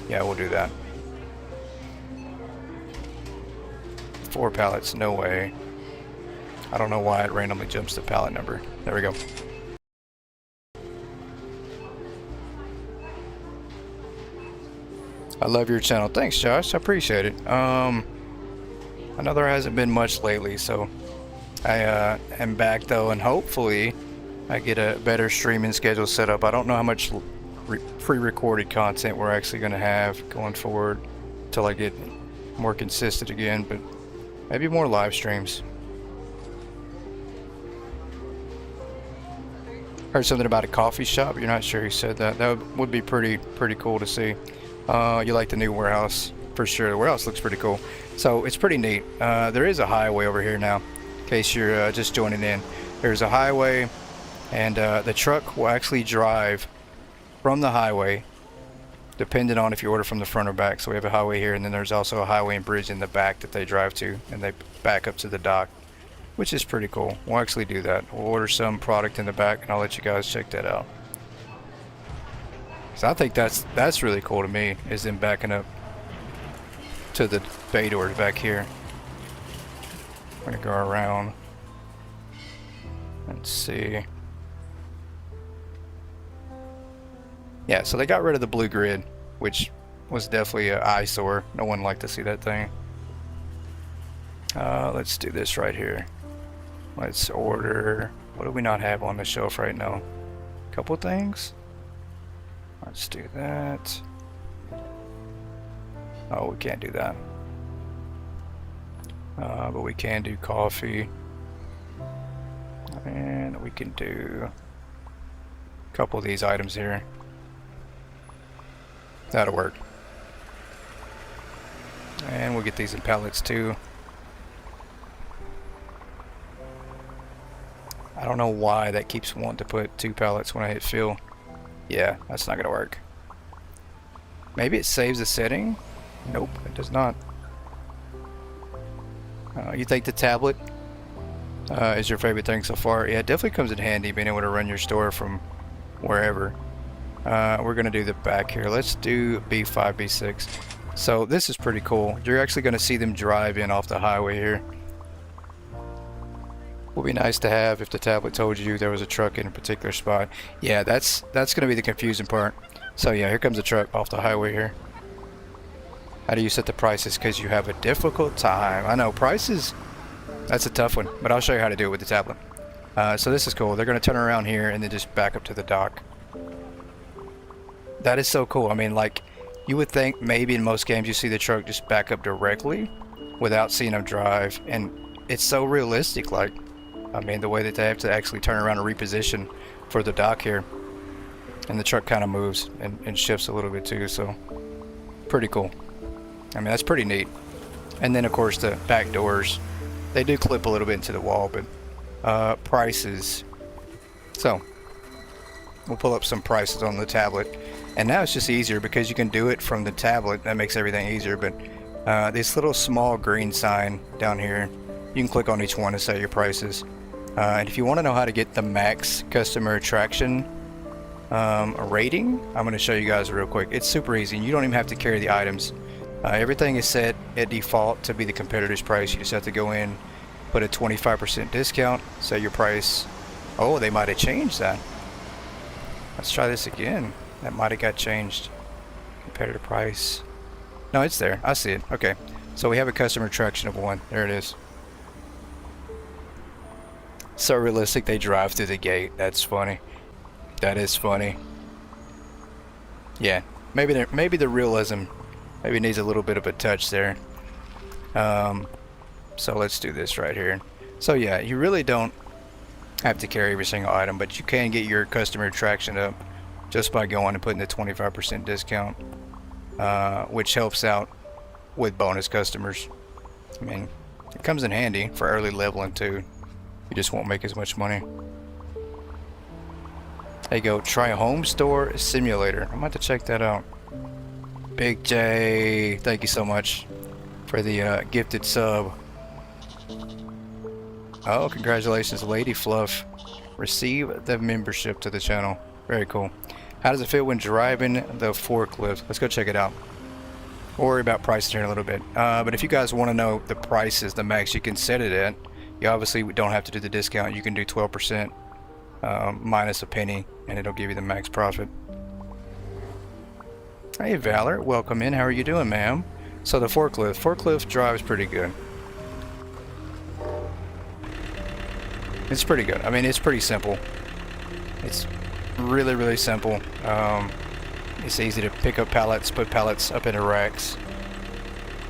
Yeah, we'll do that. 4 pallets, no way. I don't know why it randomly jumps the pallet number. There we go. I love your channel. Thanks, Josh. I appreciate it. I know there hasn't been much lately, so I am back though, and hopefully I get a better streaming schedule set up. I don't know how much pre-recorded content we're actually going to have going forward until I get more consistent again, but maybe more live streams. Heard something about a coffee shop. You're not sure who said that. That would be pretty cool to see. You like the new warehouse for sure. The warehouse looks pretty cool. So it's pretty neat. There is a highway over here now, in case you're just joining in. There's a highway, and the truck will actually drive from the highway, depending on if you order from the front or back. So we have a highway here, and then there's also a highway and bridge in the back that they drive to, and they back up to the dock, which is pretty cool. We'll actually do that. We'll order some product in the back, and I'll let you guys check that out. So I think that's really cool to me, is them backing up to the bay doors back here. I'm gonna go around and see. Yeah, so they got rid of the blue grid, which was definitely an eyesore. No one liked to see that thing. Let's do this right here. Let's order. What do we not have on the shelf right now? A couple things. Let's do that. Oh, we can't do that. But we can do coffee. And we can do a couple of these items here. That'll work. And we'll get these in pallets too. I don't know why that keeps wanting to put 2 pallets when I hit fill. Yeah, that's not gonna work. Maybe it saves the setting? Nope, it does not. You think the tablet is your favorite thing so far? Yeah, it definitely comes in handy being able to run your store from wherever. We're gonna do the back here. Let's do B5, B6. So this is pretty cool. You're actually gonna see them drive in off the highway here. Would be nice to have if the tablet told you there was a truck in a particular spot. Yeah, that's gonna be the confusing part. So yeah, here comes a truck off the highway here. How do you set the prices? Because you have a difficult time. I know prices, that's a tough one, but I'll show you how to do it with the tablet. So this is cool. They're gonna turn around here and then just back up to the dock. That is so cool. I mean, like, you would think maybe in most games you see the truck just back up directly without seeing them drive, and it's so realistic. Like, I mean, the way that they have to actually turn around and reposition for the dock here, and the truck kind of moves and shifts a little bit too, so pretty cool. I mean, that's pretty neat. And then of course the back doors, they do clip a little bit into the wall, but prices. So we'll pull up some prices on the tablet, and now it's just easier because you can do it from the tablet. That makes everything easier. But this little small green sign down here, you can click on each one to set your prices. And if you want to know how to get the max customer attraction rating, I'm going to show you guys real quick. It's super easy. You don't even have to carry the items. Everything is set at default to be the competitor's price. You just have to go in, put a 25% discount, set your price. Oh, they might have changed that. Let's try this again. That might have got changed. Competitor price. No, it's there. I see it. Okay. So we have a customer attraction of 1. There it is. So realistic, they drive through the gate. That's funny. That is funny. Yeah. Maybe the realism maybe needs a little bit of a touch there. So let's do this right here. So yeah, you really don't have to carry every single item, but you can get your customer attraction up just by going and putting the 25% discount, which helps out with bonus customers. I mean, it comes in handy for early leveling too. You just won't make as much money. There you go. Try a home store simulator. I'm about to check that out. Big J, thank you so much for the gifted sub. Oh, congratulations, Lady Fluff. Receive the membership to the channel. Very cool. How does it feel when driving the forklift? Let's go check it out. We'll worry about prices here in a little bit. But if you guys want to know the prices, the max you can set it at, you obviously don't have to do the discount. You can do 12% minus a penny, and it'll give you the max profit. Hey Valor, welcome in. How are you doing, ma'am? So the forklift drives pretty good. It's pretty good. I mean, it's pretty simple. It's really simple. It's easy to pick up pallets, put pallets up into racks,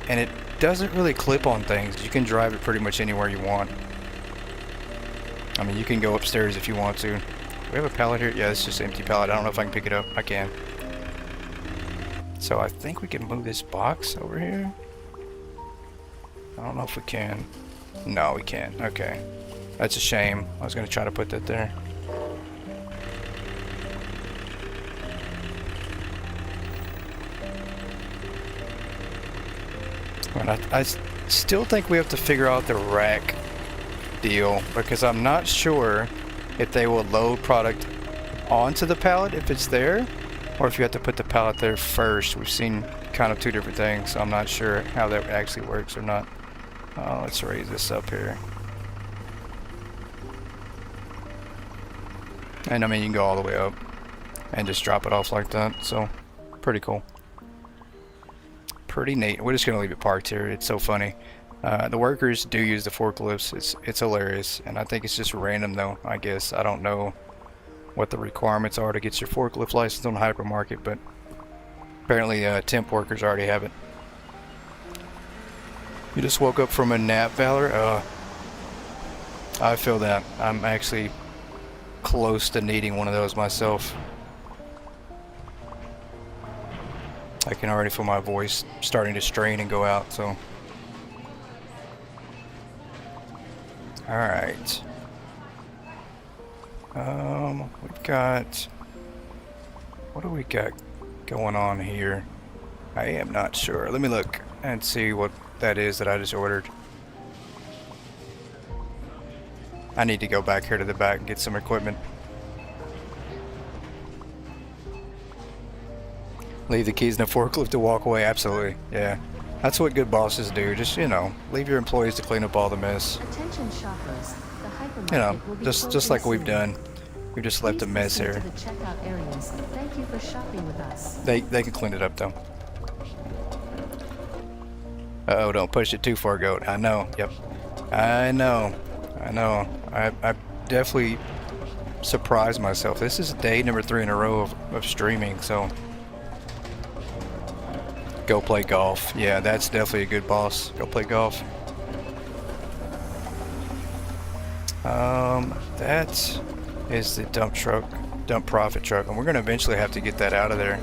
and it doesn't really clip on things. You can drive it pretty much anywhere you want. I mean, you can go upstairs if you want to. Do we have a pallet here? Yeah, it's just an empty pallet. I don't know if I can pick it up. I can. So I think we can move this box over here. I don't know if we can. No, we can't. Okay. That's a shame. I was going to try to put that there. But I still think we have to figure out the rack deal, because I'm not sure if they will load product onto the pallet if it's there, or if you have to put the pallet there first. We've seen kind of two different things, so I'm not sure how that actually works or not. Let's raise this up here. And I mean, you can go all the way up and just drop it off like that, so pretty cool. Pretty neat. We're just gonna leave it parked here. It's so funny. The workers do use the forklifts. It's hilarious, and I think it's just random though. I guess I don't know what the requirements are to get your forklift license on Hypermarket, but apparently temp workers already have it. You just woke up from a nap, Valor? I feel that. I'm actually close to needing one of those myself. I can already feel my voice starting to strain and go out, so. Alright. We've got, what do we got going on here? I am not sure. Let me look and see what that is that I just ordered. I need to go back here to the back and get some equipment. Leave the keys in the forklift to walk away. Absolutely, yeah. That's what good bosses do. Just, you know, leave your employees to clean up all the mess. Attention shoppers, the hypermarket You know, will be just like we've soon. done. We just left a Please mess proceed here. to the checkout areas. Thank you for shopping with us. They can clean it up though. Uh-oh, don't push it too far, goat. I know. Yep. I know. I definitely surprised myself. This is day number 3 in a row of streaming, so go play golf. Yeah, that's definitely a good boss. Go play golf. That is the dump profit truck, and we're gonna eventually have to get that out of there.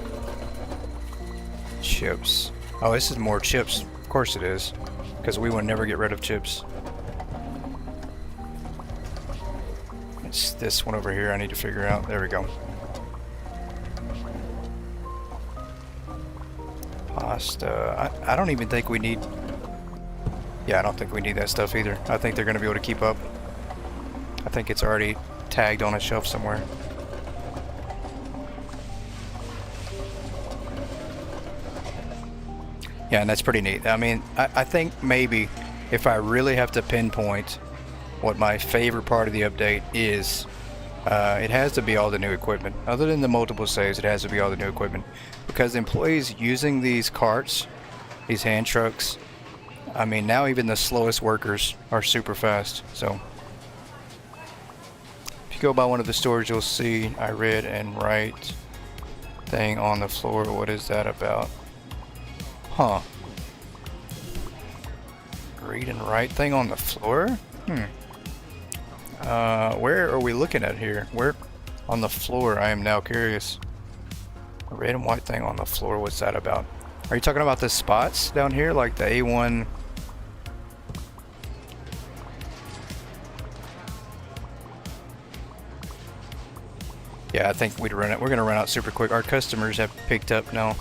Chips. Oh, this is more chips. Of course it is, because we will never get rid of chips. It's this one over here I need to figure out. There we go. Pasta. I don't even think we need... Yeah, I don't think we need that stuff either. I think they're going to be able to keep up. I think it's already tagged on a shelf somewhere. Yeah, and that's pretty neat. I mean, I think maybe if I really have to pinpoint what my favorite part of the update is, it has to be all the new equipment. Other than the multiple saves, it has to be all the new equipment. Because the employees using these carts, these hand trucks, I mean, now even the slowest workers are super fast. So if you go by one of the stores, you'll see I read and write thing on the floor. What is that about? Huh. Read and write thing on the floor? Where are we looking at here? Where on the floor? I am now curious. A red and white thing on the floor. What's that about? Are you talking about the spots down here, like the A1? Yeah, I think we'd run it. We're gonna run out super quick. Our customers have picked up now.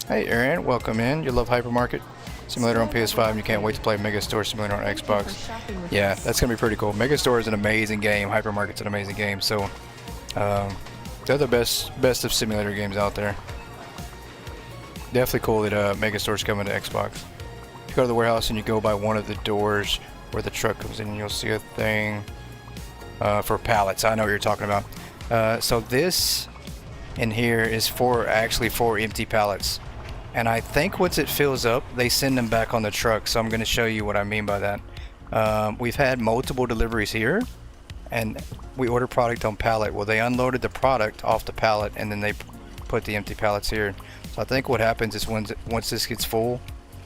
Hey Aaron, welcome in. You love Hypermarket Simulator on PS5 and you can't wait to play Megastore Simulator on Xbox. Yeah, that's gonna be pretty cool. Megastore is an amazing game. Hypermarket's an amazing game. So they're the best of simulator games out there. Definitely cool that Megastore's coming to Xbox. If you go to the warehouse and you go by one of the doors where the truck comes in, you'll see a thing for pallets. I know what you're talking about. So this in here is actually four empty pallets. And I think once it fills up, they send them back on the truck. So I'm going to show you what I mean by that. We've had multiple deliveries here, and we order product on pallet. Well, they unloaded the product off the pallet, and then they put the empty pallets here. So I think what happens is once this gets full,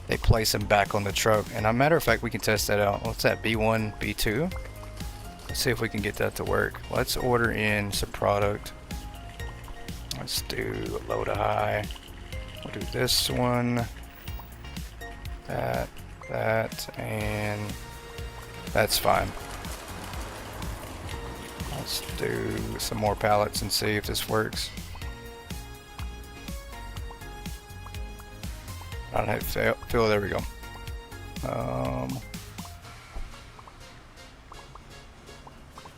they place them back on the truck. And as a matter of fact, we can test that out. What's that? B1, B2? Let's see if we can get that to work. Let's order in some product. Let's do low to high. We'll do this one, that, and that's fine. Let's do some more pallets and see if this works. I don't have to fill. There we go.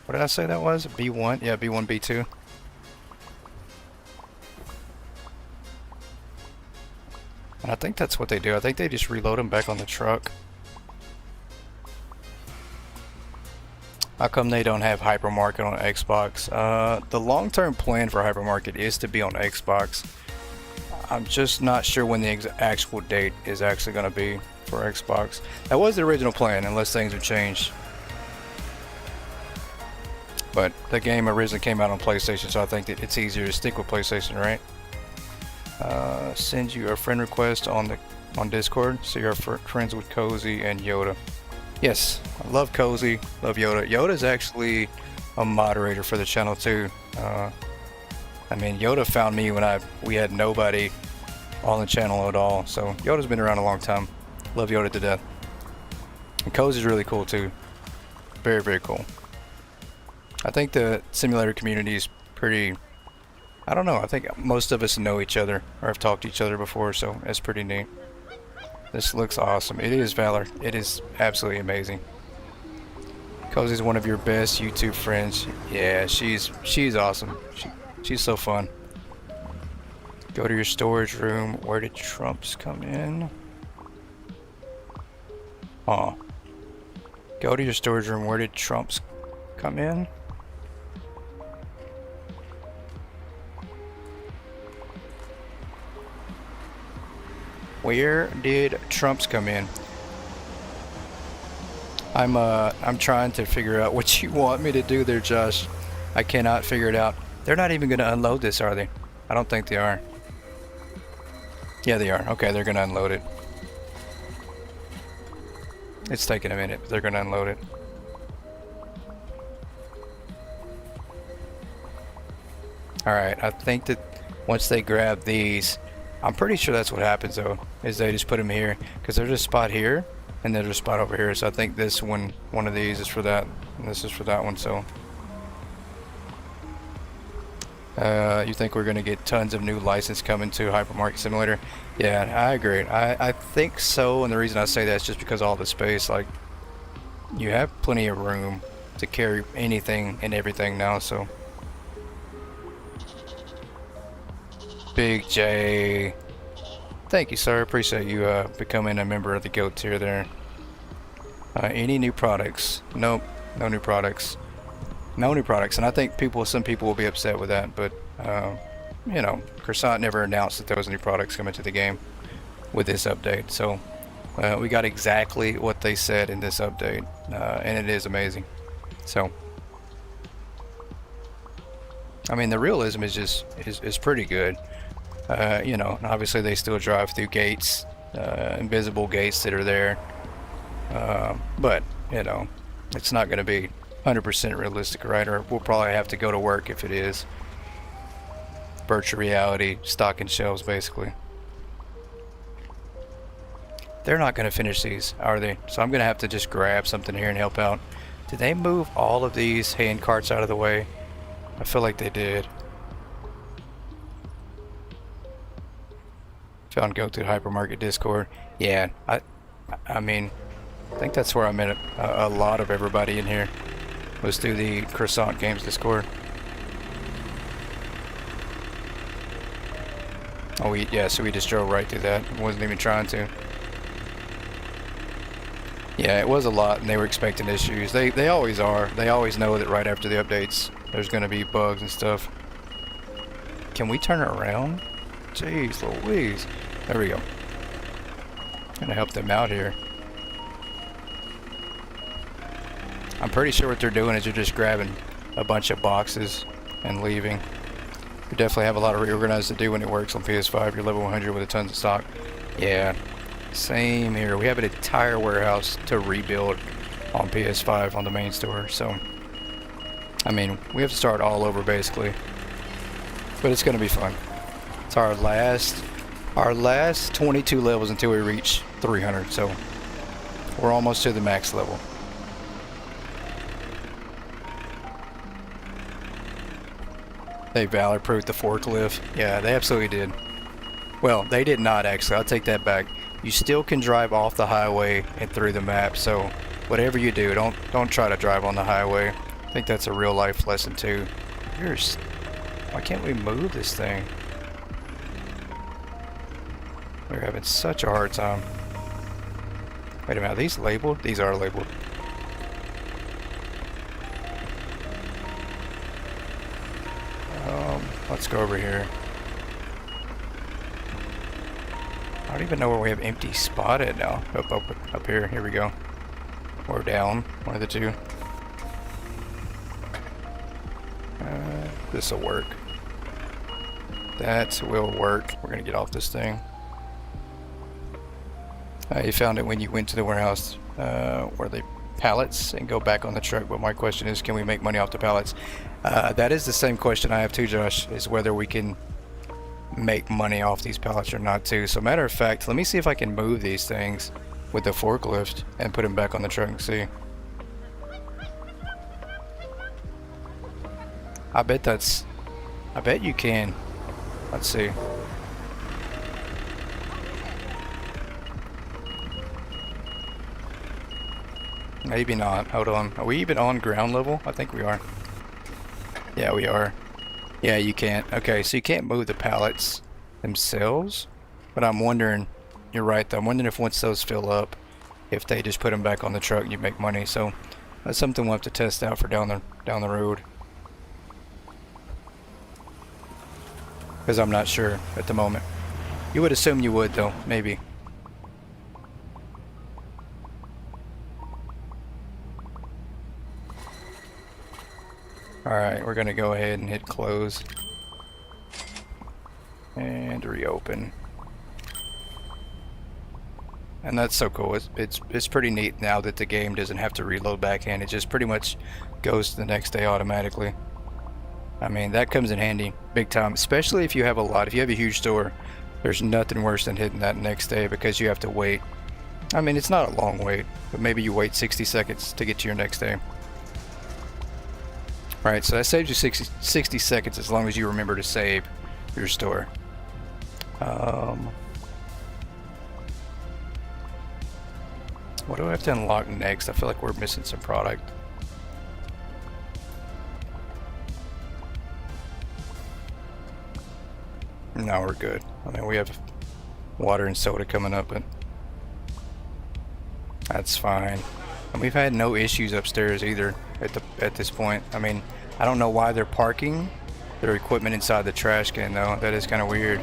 What did I say that was? B1? Yeah, B1, B2. And I think that's what they do. I think they just reload them back on the truck. How come they don't have Hypermarket on Xbox? The long-term plan for Hypermarket is to be on Xbox. I'm just not sure when the actual date is actually going to be for Xbox. That was the original plan, unless things have changed. But the game originally came out on PlayStation, so I think that it's easier to stick with PlayStation, right? Send you a friend request on Discord, so you're friends with Cozy and Yoda. Yes, I love Cozy, love Yoda. Yoda's actually a moderator for the channel too. I mean, Yoda found me when we had nobody on the channel at all. So Yoda's been around a long time. Love Yoda to death. And Cozy's really cool too. Very, very cool. I think the simulator community is pretty... I don't know, I think most of us know each other or have talked to each other before, so it's pretty neat. This looks awesome. It is, Valor. It is absolutely amazing. Cozy's one of your best YouTube friends. Yeah, she's awesome. She's so fun. Go to your storage room. Where did Trumps come in? Oh. Go to your storage room. Where did Trumps come in? Where did Trumps come in? I'm trying to figure out what you want me to do there, Josh. I cannot figure it out. They're not even going to unload this, are they? I don't think they are. Yeah, they are. Okay, they're going to unload it. It's taking a minute, but they're going to unload it. Alright, I think that once they grab these, I'm pretty sure that's what happens though, is they just put them here. Because there's a spot here, and there's a spot over here. So I think this one of these is for that, and this is for that one, so. You think we're going to get tons of new license coming to Hypermarket Simulator? Yeah, I agree. I think so, and the reason I say that is just because all the space, like, you have plenty of room to carry anything and everything now, so. Big J, thank you, sir. Appreciate you becoming a member of the GOAT tier there. Any new products? Nope, no new products. No new products, and I think some people will be upset with that, but you know, Croissant never announced that there was new products coming to the game with this update, so we got exactly what they said in this update, and it is amazing. So, I mean, the realism is just is pretty good. You know, and obviously they still drive through gates, invisible gates that are there, but you know, it's not going to be 100% realistic, right? Or we'll probably have to go to work if it is. Virtual reality, stocking shelves, basically. They're not going to finish these, are they? So I'm going to have to just grab something here and help out. Did they move all of these hand carts out of the way? I feel like they did. Found go to the Hypermarket Discord. Yeah, I mean, I think that's where I met a lot of everybody in here. Was through the Croissant Games Discord. Oh, yeah, so we just drove right through that. Wasn't even trying to. Yeah, it was a lot, and they were expecting issues. They always are. They always know that right after the updates, there's going to be bugs and stuff. Can we turn it around? Jeez Louise. There we go. Gonna help them out here. I'm pretty sure what they're doing is they're just grabbing a bunch of boxes and leaving. You definitely have a lot of reorganize to do when it works on PS5. You're level 100 with a tons of stock. Yeah, same here. We have an entire warehouse to rebuild on PS5 on the main store. So, I mean, we have to start all over basically. But it's going to be fun. It's our last 22 levels until we reach 300. So, we're almost to the max level. They Valor-proofed the forklift. Yeah, they absolutely did. Well, they did not actually. I'll take that back. You still can drive off the highway and through the map. So whatever you do, don't try to drive on the highway. I think that's a real life lesson too. Why can't we move this thing? We're having such a hard time. Wait a minute, are these labeled? These are labeled. Let's go over here. I don't even know where we have empty spot at now. Up here. Here we go. Or down. One of the two. This will work. That will work. We're gonna get off this thing. You found it when you went to the warehouse where the pallets and go back on the truck, but my question is, can we make money off the pallets? That is the same question I have too, Josh, is whether we can make money off these pallets or not too. So matter of fact, let me see if I can move these things with the forklift and put them back on the truck and see. I bet you can. Let's see. Maybe not. Hold on. Are we even on ground level? I think we are. Yeah, we are. Yeah, you can't. Okay, so you can't move the pallets themselves. But I'm wondering, you're right though, I'm wondering if once those fill up, if they just put them back on the truck and you make money. So that's something we'll have to test out for down the road. Because I'm not sure at the moment. You would assume you would though, maybe. Alright, we're gonna go ahead and hit close. And reopen. And that's so cool. It's pretty neat now that the game doesn't have to reload back in. It just pretty much goes to the next day automatically. I mean, that comes in handy big time, especially if you have a lot. If you have a huge store, there's nothing worse than hitting that next day because you have to wait. I mean, it's not a long wait, but maybe you wait 60 seconds to get to your next day. Right, so that saves you 60 seconds as long as you remember to save your store. What do I have to unlock next? I feel like we're missing some product. No, we're good. I mean, we have water and soda coming up, but that's fine. And we've had no issues upstairs either at this point. I mean, I don't know why they're parking their equipment inside the trash can though. That is kind of weird.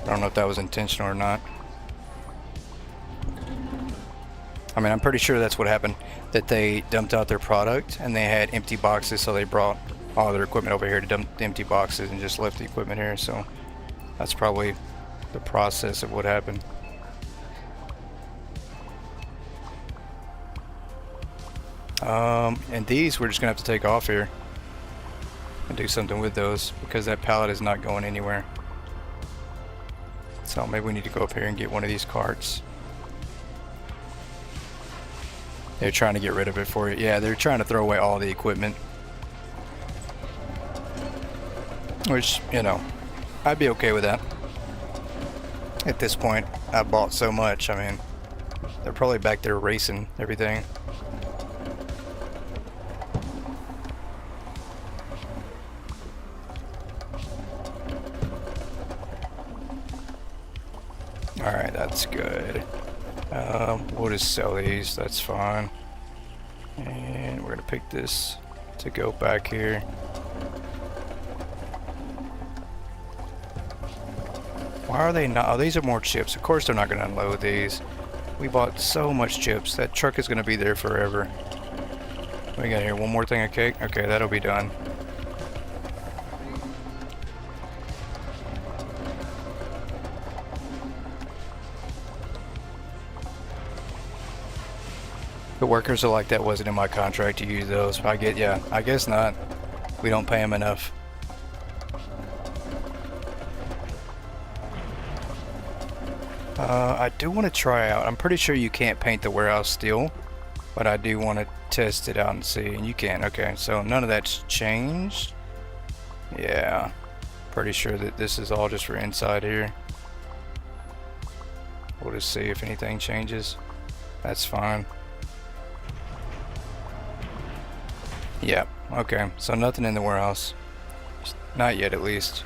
I don't know if that was intentional or not. I mean, I'm pretty sure that's what happened. That they dumped out their product and they had empty boxes, so they brought all their equipment over here to dump the empty boxes and just left the equipment here. So that's probably the process of what happened. And these we're just gonna have to take off here and do something with those because that pallet is not going anywhere. So maybe we need to go up here and get one of these carts. They're trying to get rid of it for you. Yeah, they're trying to throw away all the equipment. Which, you know, I'd be okay with that. At this point, I bought so much. I mean, they're probably back there racing everything. Alright, that's good. We'll just sell these, that's fine. And we're gonna pick this to go back here. Why are they not? Oh, these are more chips. Of course they're not gonna unload these. We bought so much chips. That truck is gonna be there forever. What we got here? One more thing of cake? Okay, that'll be done. The workers are like, that wasn't in my contract to use those. I guess not. We don't pay them enough. I do want to try out. I'm pretty sure you can't paint the warehouse steel, but I do want to test it out and see. And you can. Okay, so none of that's changed. Yeah, pretty sure that this is all just for inside here. We'll just see if anything changes. That's fine. Yeah, okay, so nothing in the warehouse. Not yet, at least.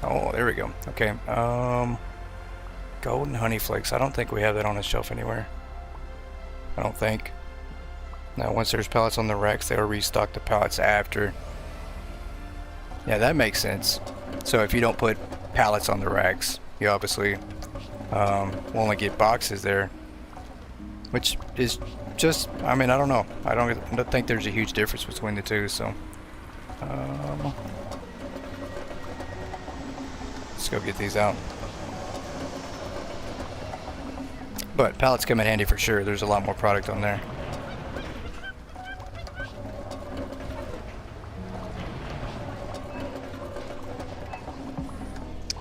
Oh, there we go. Okay, golden honey flakes. I don't think we have that on the shelf anywhere. I don't think. Now, once there's pallets on the racks, they'll restock the pallets after. Yeah, that makes sense. So if you don't put pallets on the racks, you obviously will only get boxes there. Which is just, I mean, I don't know. I don't think there's a huge difference between the two, so. Let's go get these out. But pallets come in handy for sure. There's a lot more product on there.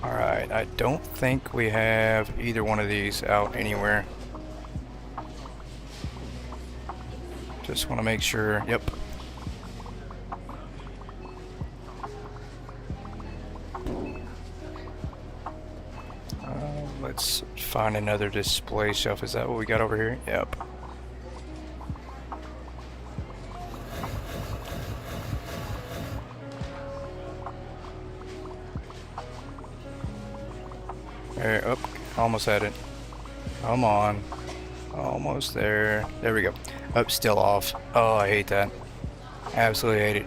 Alright, I don't think we have either one of these out anywhere. Just want to make sure. Yep. Let's find another display shelf. Is that what we got over here? Yep. There, up, almost had it. Come on. Almost there. There we go. Up, still off. Oh, I hate that. Absolutely hate it.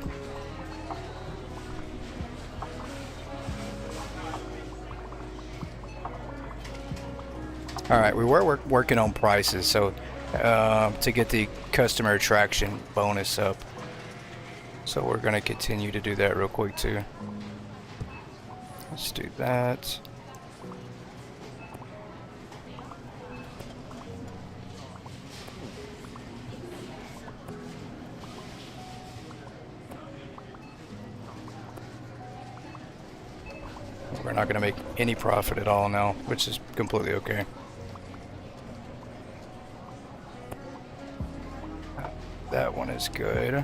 Alright, we were working on prices, so to get the customer attraction bonus up. So we're going to continue to do that real quick too. Let's do that. We're not going to make any profit at all now, which is completely okay. That one is good.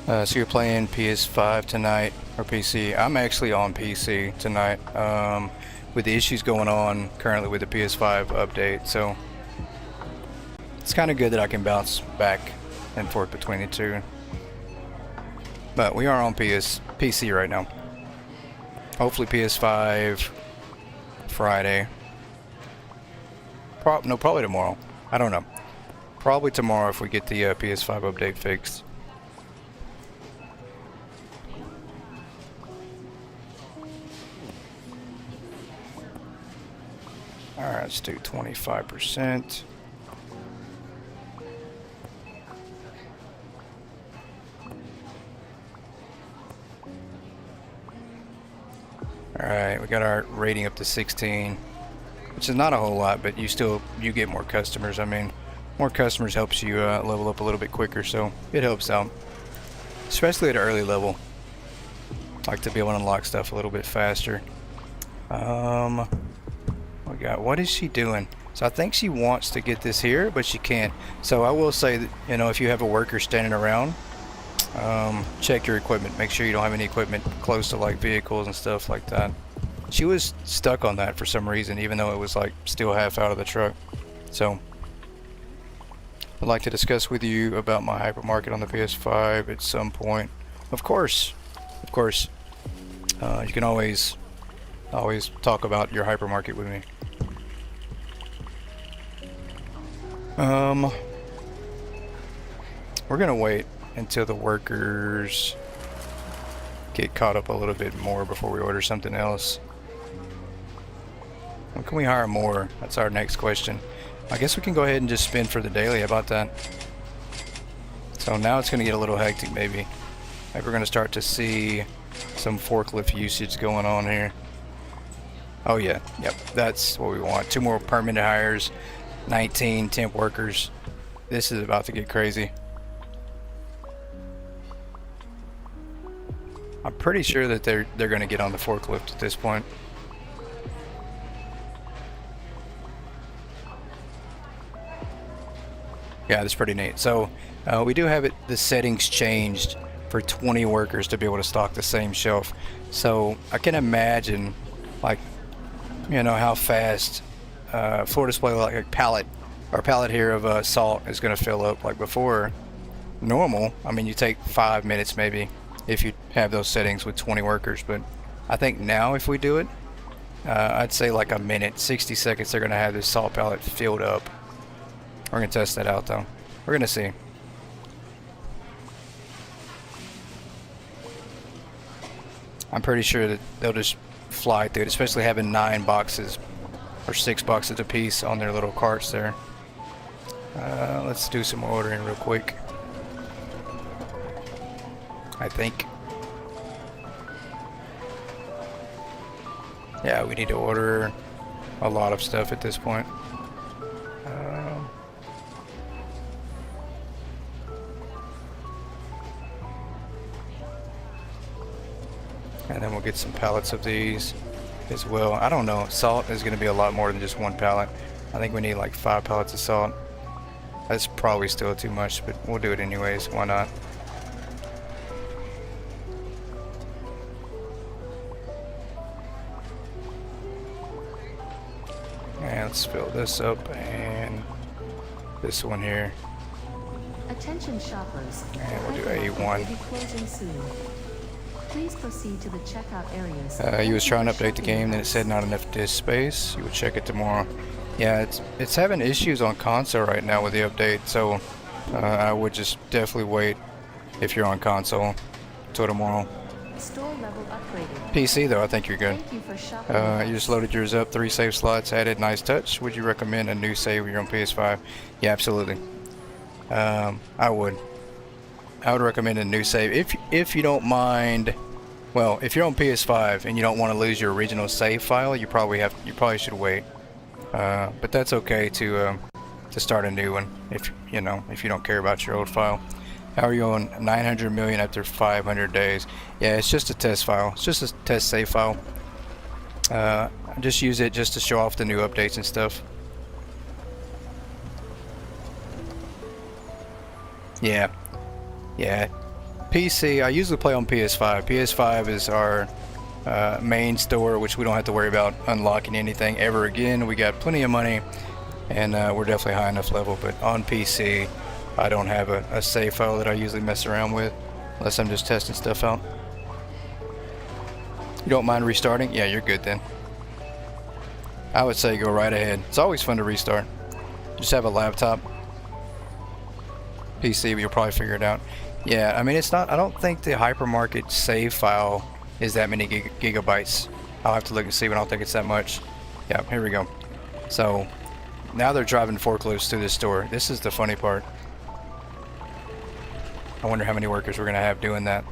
So you're playing PS5 tonight or PC? I'm actually on PC tonight with the issues going on currently with the PS5 update, so it's kind of good that I can bounce back and forth between the two. But we are on PC right now. Hopefully PS5 Friday. Probably tomorrow. I don't know. Probably tomorrow if we get the PS5 update fixed. Alright, let's do 25%. Alright, we got our rating up to 16, which is not a whole lot, but you get more customers. I mean, more customers helps you level up a little bit quicker, so it helps out. Especially at an early level. I like to be able to unlock stuff a little bit faster. We got, what is she doing? So I think she wants to get this here, but she can't. So I will say that, you know, if you have a worker standing around, check your equipment. Make sure you don't have any equipment close to like vehicles and stuff like that. She was stuck on that for some reason, even though it was like still half out of the truck. So I'd like to discuss with you about my hypermarket on the PS5 at some point. Of course, you can always talk about your hypermarket with me. We're gonna wait until the workers get caught up a little bit more before we order something else. When can we hire more? That's our next question. I guess we can go ahead and just spend for the daily. How about that? So now it's going to get a little hectic maybe. Maybe we're going to start to see some forklift usage going on here. Oh yeah, yep, that's what we want. 2 more permanent hires, 19 temp workers. This is about to get crazy. I'm pretty sure that they're going to get on the forklift at this point. Yeah, that's pretty neat. So we do have the settings changed for 20 workers to be able to stock the same shelf. So I can imagine, like, you know, how fast floor display, like a pallet here of salt is going to fill up. Like before, normal, I mean, you take 5 minutes maybe if you have those settings with 20 workers. But I think now if we do it, I'd say like a minute, 60 seconds, they're going to have this salt pallet filled up. We're going to test that out though. We're going to see. I'm pretty sure that they'll just fly through it, especially having 9 boxes or 6 boxes apiece on their little carts there. Let's do some ordering real quick. I think. Yeah, we need to order a lot of stuff at this point. And then we'll get some pallets of these as well. I don't know, salt is going to be a lot more than just 1 pallet. I think we need like 5 pallets of salt. That's probably still too much, but we'll do it anyways. Why not? Let's fill this up and this one here. Attention shoppers. And we'll do The hypermarket A1. will be closing soon. Please proceed to the checkout areas. You was trying to update the Shopping game, then it said not enough disk space. You would check it tomorrow. Yeah, it's having issues on console right now with the update, so I would just definitely wait if you're on console till tomorrow. Store level upgraded. PC though, I think you're good. Thank you for shopping. You just loaded yours up, 3 save slots added, nice touch. Would you recommend a new save when you're on PS5? Yeah, absolutely. I would recommend a new save if you don't mind. Well, if you're on PS5 and you don't want to lose your original save file, you probably should wait. But that's okay to start a new one if you don't care about your old file. How are you on 900 million after 500 days? Yeah, it's just a test file. It's just a test save file. I just use it just to show off the new updates and stuff. Yeah. PC, I usually play on PS5. PS5 is our main store, which we don't have to worry about unlocking anything ever again. We got plenty of money, and we're definitely high enough level. But on PC, I don't have a save file that I usually mess around with, unless I'm just testing stuff out. You don't mind restarting? Yeah, you're good then. I would say go right ahead. It's always fun to restart. Just have a laptop. PC, but you'll probably figure it out. Yeah, I mean, it's not, I don't think the Hypermarket save file is that many gigabytes. I'll have to look and see, but I don't think it's that much. Yeah, here we go. So now they're driving forklifts through this store. This is the funny part. I wonder how many workers we're gonna have doing that.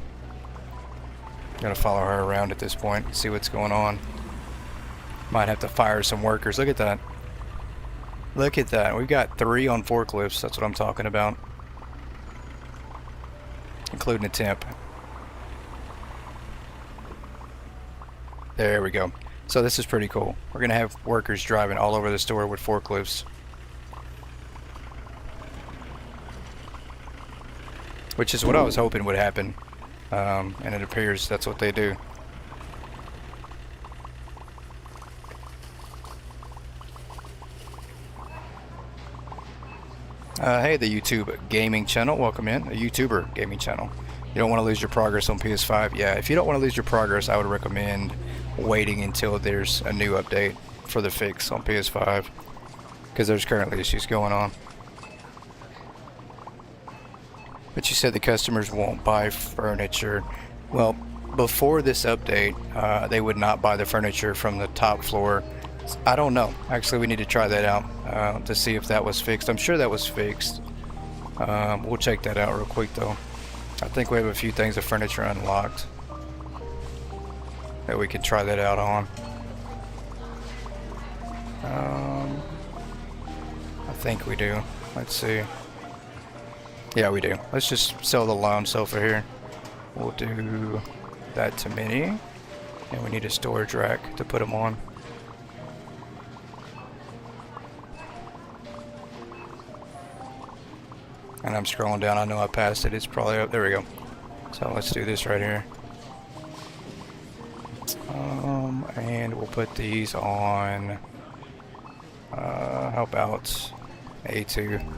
Gonna follow her around at this point and see what's going on. Might have to fire some workers. Look at that. Look at that. We've got 3 on forklifts. That's what I'm talking about. Including a temp. There we go. So this is pretty cool. We're gonna have workers driving all over the store with forklifts. Which is what I was hoping would happen. And it appears that's what they do. Hey, the YouTube gaming channel, welcome in. A YouTuber gaming channel. You don't want to lose your progress on PS5? Yeah, if you don't want to lose your progress, I would recommend waiting until there's a new update for the fix on PS5, because there's currently issues going on. But you said the customers won't buy furniture. Well, before this update, they would not buy the furniture from the top floor. I don't know. Actually, we need to try that out to see if that was fixed. I'm sure that was fixed. We'll check that out real quick, though. I think we have a few things of furniture unlocked that we can try that out on. I think we do. Let's see. Yeah, we do. Let's just sell the lounge sofa here. We'll do that to mini. And we need a storage rack to put them on. And I'm scrolling down. I know I passed it. It's probably up. There we go. So let's do this right here. And we'll put these on. How about A2?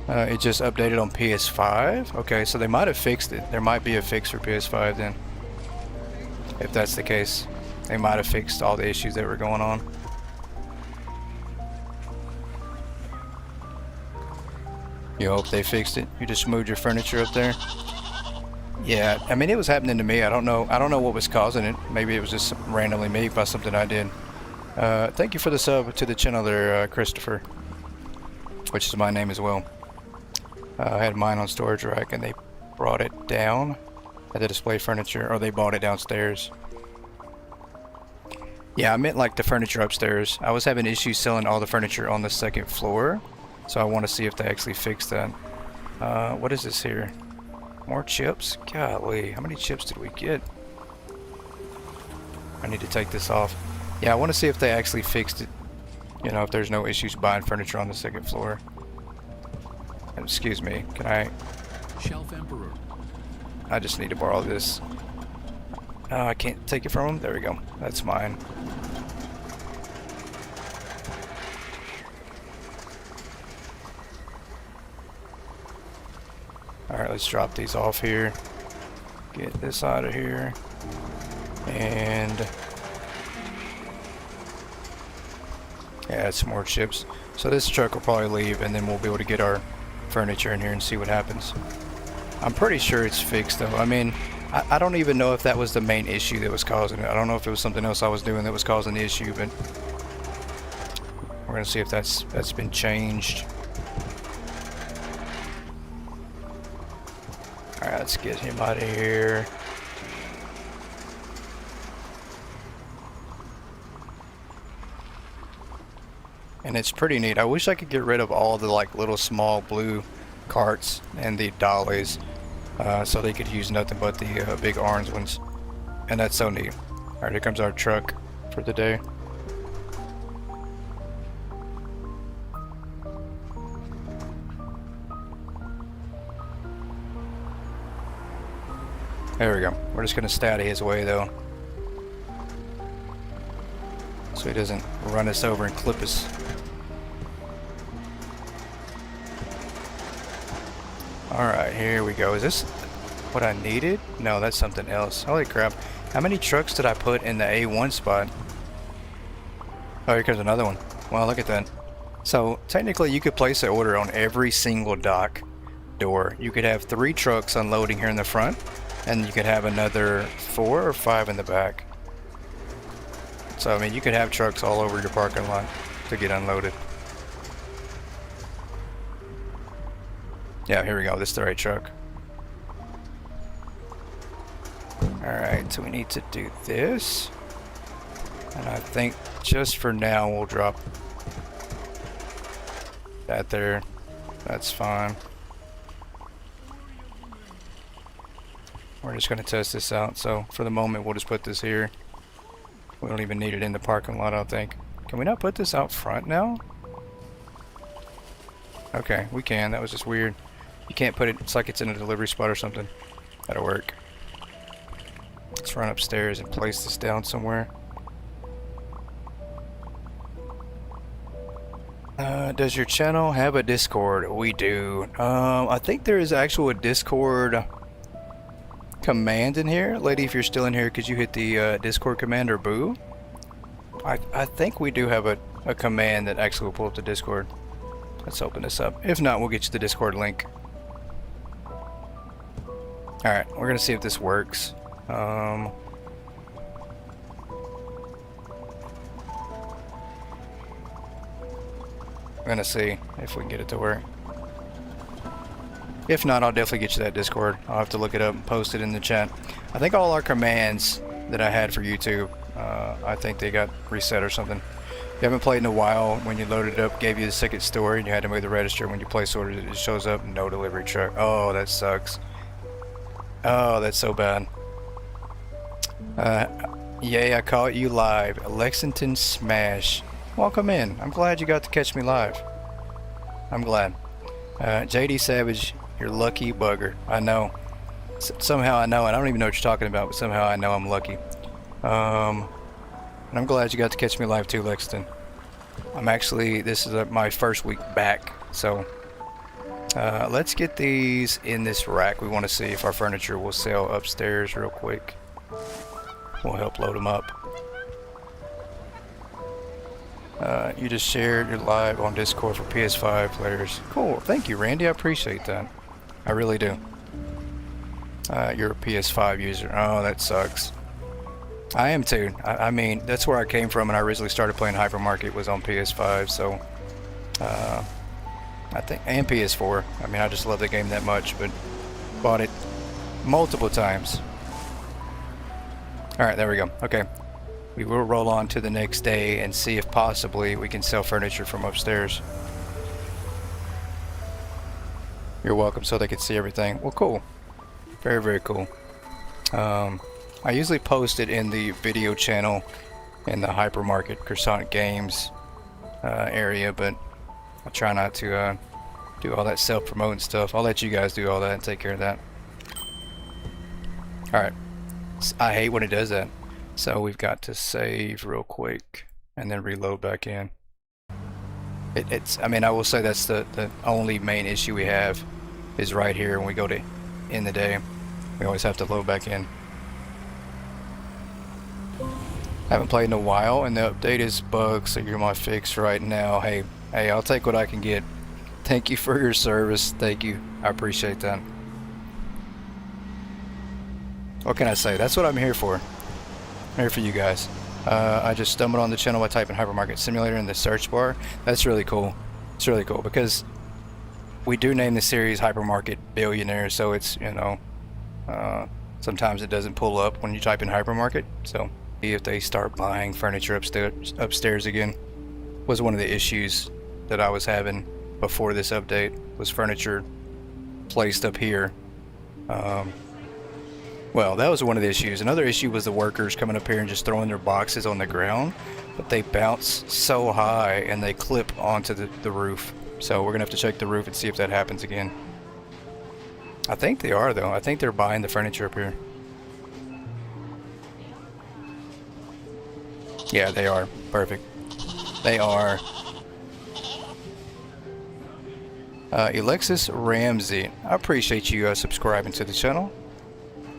It just updated on PS5. Okay, so they might have fixed it. There might be a fix for PS5 then. If that's the case, they might have fixed all the issues that were going on. You hope they fixed it. You just moved your furniture up there. Yeah, I mean, it was happening to me. I don't know what was causing it. Maybe it was just randomly me by something I did. Thank you for the sub to the channel there, Christopher, which is my name as well. I had mine on storage rack and they brought it down at the display furniture, or they bought it downstairs. Yeah, I meant like the furniture upstairs. I was having issues selling all the furniture on the second floor, so I want to see if they actually fixed that. What is this here? More chips? Golly, how many chips did we get? I need to take this off. Yeah, I want to see if they actually fixed it. You know, if there's no issues buying furniture on the second floor. Excuse me, can I? Shelf Emperor. I just need to borrow this. I can't take it from him. There we go. That's mine. Alright, let's drop these off here. Get this out of here. And add some more chips. So this truck will probably leave, and then we'll be able to get our furniture in here and see what happens. I'm pretty sure it's fixed though. I mean, I don't even know if that was the main issue that was causing it. I don't know if it was something else I was doing that was causing the issue, but we're gonna see if that's been changed. Alright, let's get him out of here. And it's pretty neat. I wish I could get rid of all the like little small blue carts and the dollies, so they could use nothing but the big orange ones. And that's so neat. Alright, here comes our truck for the day. There we go. We're just gonna stay out of his way though, so he doesn't run us over and clip us. Alright, here we go. Is this what I needed? No, that's something else. Holy crap. How many trucks did I put in the A1 spot? Oh, here comes another one. Wow, look at that. So, technically you could place an order on every single dock door. You could have 3 trucks unloading here in the front, and you could have another 4 or 5 in the back. So, I mean, you could have trucks all over your parking lot to get unloaded. Yeah, here we go. This is the right truck. Alright, so we need to do this. And I think just for now we'll drop that there. That's fine. We're just going to test this out. So for the moment we'll just put this here. We don't even need it in the parking lot, I don't think. Can we not put this out front now? Okay, we can. That was just weird. You can't put it, it's like it's in a delivery spot or something. That'll work. Let's run upstairs and place this down somewhere. Does your channel have a Discord? We do. I think there is actually a Discord command in here. Lady, if you're still in here, could you hit the Discord command or boo? I think we do have a command that actually will pull up the Discord. Let's open this up. If not, we'll get you the Discord link. Alright, we're gonna see if this works. I'm gonna see if we can get it to work. If not, I'll definitely get you that Discord. I'll have to look it up and post it in the chat. I think all our commands that I had for YouTube, I think they got reset or something. If you haven't played in a while, when you loaded it up, gave you the second story, and you had to move the register. When you place orders, it shows up no delivery truck. Oh, that sucks. Oh, that's so bad. Yay, I caught you live. Lexington Smash. Welcome in. I'm glad you got to catch me live. I'm glad. JD Savage, you're lucky bugger. I know. Somehow I know, and I don't even know what you're talking about, but somehow I know I'm lucky. And I'm glad you got to catch me live too, Lexington. I'm actually, this is my first week back, so let's get these in this rack. We want to see if our furniture will sell upstairs real quick. We'll help load them up. You just shared your live on Discord for PS5 players. Cool, thank you, Randy. I appreciate that. I really do. You're a PS5 user. Oh, that sucks. I am too. I mean, that's where I came from, and I originally started playing Hypermarket was on PS5, so I think, and PS4. I mean, I just love the game that much, but bought it multiple times. Alright, there we go. Okay. We will roll on to the next day and see if possibly we can sell furniture from upstairs. You're welcome, so they can see everything. Well, cool. Very, very cool. I usually post it in the video channel in the Hypermarket Croissant Games area, but I try not to do all that self-promoting stuff. I'll let you guys do all that and take care of that. Alright. I hate when it does that. So we've got to save real quick and then reload back in. I mean, I will say that's the only main issue we have is right here when we go to end the day. We always have to load back in. Haven't played in a while, and the update is bugs, so you're my fix right now. Hey, I'll take what I can get. Thank you for your service. Thank you. I appreciate that. What can I say? That's what I'm here for. I'm here for you guys. I just stumbled on the channel by typing Hypermarket Simulator in the search bar. That's really cool. It's really cool because we do name the series Hypermarket Billionaire, so it's, you know, sometimes it doesn't pull up when you type in hypermarket. So if they start buying furniture upstairs again, was one of the issues that I was having before this update, was furniture placed up here. Well, that was one of the issues. Another issue was the workers coming up here and just throwing their boxes on the ground, but they bounce so high and they clip onto the roof. So we're gonna have to check the roof and see if that happens again. I think they are, though. I think they're buying the furniture up here. Yeah, they are. Perfect. They are. Alexis Ramsey, I appreciate you subscribing to the channel.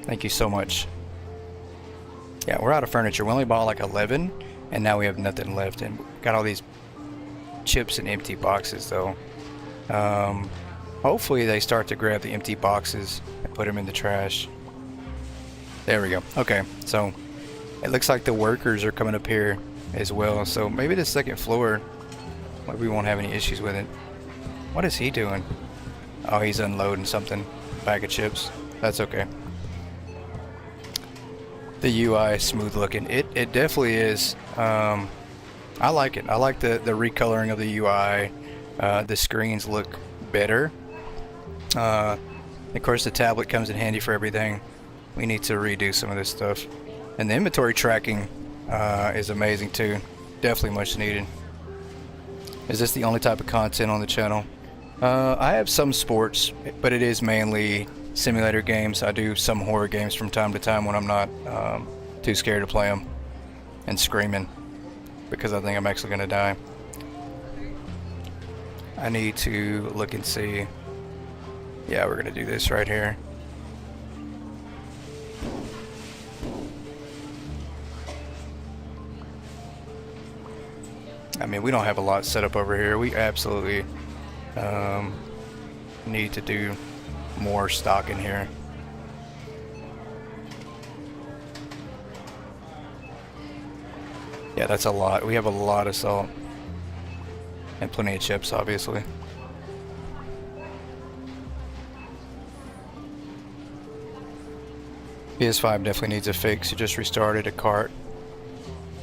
Thank you so much. Yeah, we're out of furniture. We only bought like 11, and now we have nothing left. And got all these chips and empty boxes, though. Hopefully they start to grab the empty boxes and put them in the trash. There we go. Okay, so it looks like the workers are coming up here as well. So maybe the second floor, maybe we won't have any issues with it. What is he doing? Oh, he's unloading something. Bag of chips. That's okay. The UI is smooth looking. It definitely is. I like it. I like the recoloring of the UI. The screens look better. Of course, the tablet comes in handy for everything. We need to redo some of this stuff. And the inventory tracking is amazing too. Definitely much needed. Is this the only type of content on the channel? I have some sports, but it is mainly simulator games. I do some horror games from time to time when I'm not too scared to play them and screaming because I think I'm actually gonna die. I need to look and see. Yeah, we're gonna do this right here. I mean, we don't have a lot set up over here. We absolutely need to do more stock in here. Yeah, that's a lot. We have a lot of salt and plenty of chips, obviously. PS5 definitely needs a fix. You just restarted a cart.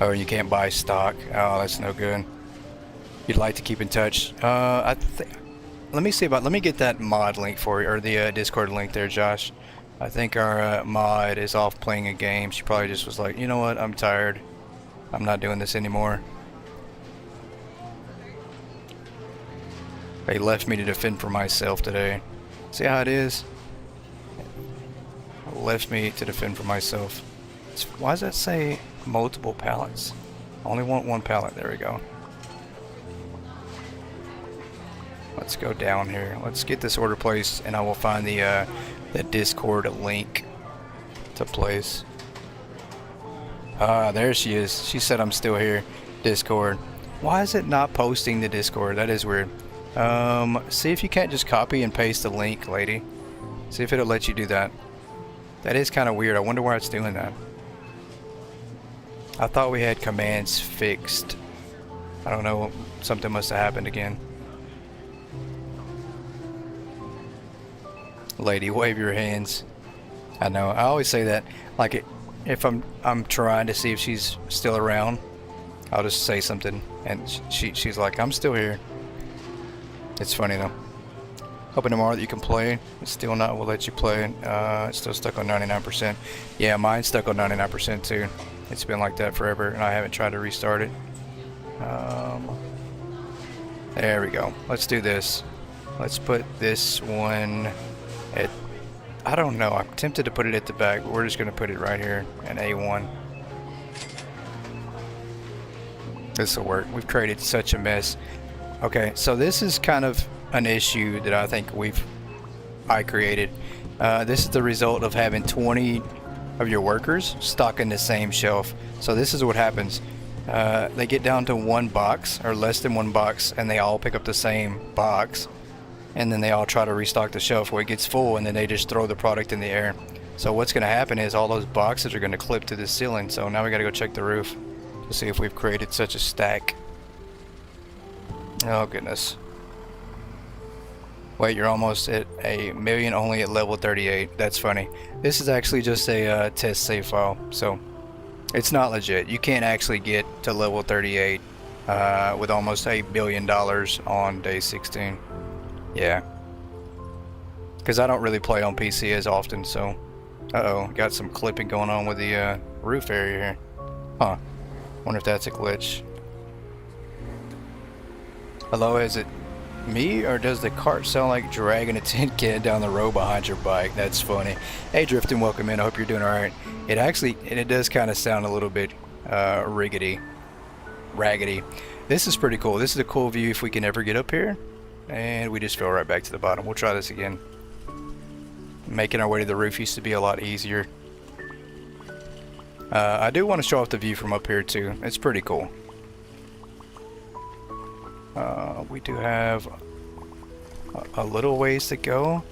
Oh, you can't buy stock. Oh, that's no good. You'd like to keep in touch. Let me get that mod link for you, or the Discord link there, Josh. I think our mod is off playing a game. She probably just was like, you know what, I'm tired. I'm not doing this anymore. They left me to defend for myself today. See how it is? Left me to defend for myself. Why does that say multiple pallets? I only want one pallet. There we go. Let's go down here. Let's get this order placed, and I will find the Discord link to place. Ah, there she is. She said I'm still here. Discord. Why is it not posting the Discord? That is weird. See if you can't just copy and paste the link, lady. See if it'll let you do that. That is kind of weird. I wonder why it's doing that. I thought we had commands fixed. I don't know. Something must have happened again. Lady, wave your hands. I know. I always say that. Like, if I'm trying to see if she's still around, I'll just say something, and she's like, I'm still here. It's funny though. Hoping tomorrow that you can play. It's still not will let you play. It's still stuck on 99%. Yeah, mine's stuck on 99% too. It's been like that forever, and I haven't tried to restart it. There we go. Let's do this. Let's put this one at, I don't know, I'm tempted to put it at the back, but we're just going to put it right here in A1. This will work. We've created such a mess. Okay, so this is kind of an issue that I think we've I created. This is the result of having 20 of your workers stocking the same shelf. So this is what happens. They get down to one box or less than one box, and they all pick up the same box, and then they all try to restock the shelf where it gets full, and then they just throw the product in the air. So what's going to happen is all those boxes are going to clip to the ceiling. So now we got to go check the roof to see if we've created such a stack. Oh goodness. Wait, you're almost at a million, only at level 38. That's funny. This is actually just a test save file, so it's not legit. You can't actually get to level 38 with almost $1 billion on day 16. Yeah. Because I don't really play on PC as often, so... Uh-oh, got some clipping going on with the roof area here. Huh. Wonder if that's a glitch. Hello, is it me, or does the cart sound like dragging a tin can down the road behind your bike? That's funny. Hey Drifting, welcome in. I hope you're doing alright. It does kind of sound a little bit raggedy. This is pretty cool. This is a cool view if we can ever get up here. And we just fell right back to the bottom. We'll try this again. Making our way to the roof used to be a lot easier. I do want to show off the view from up here too. It's pretty cool. We do have a little ways to go,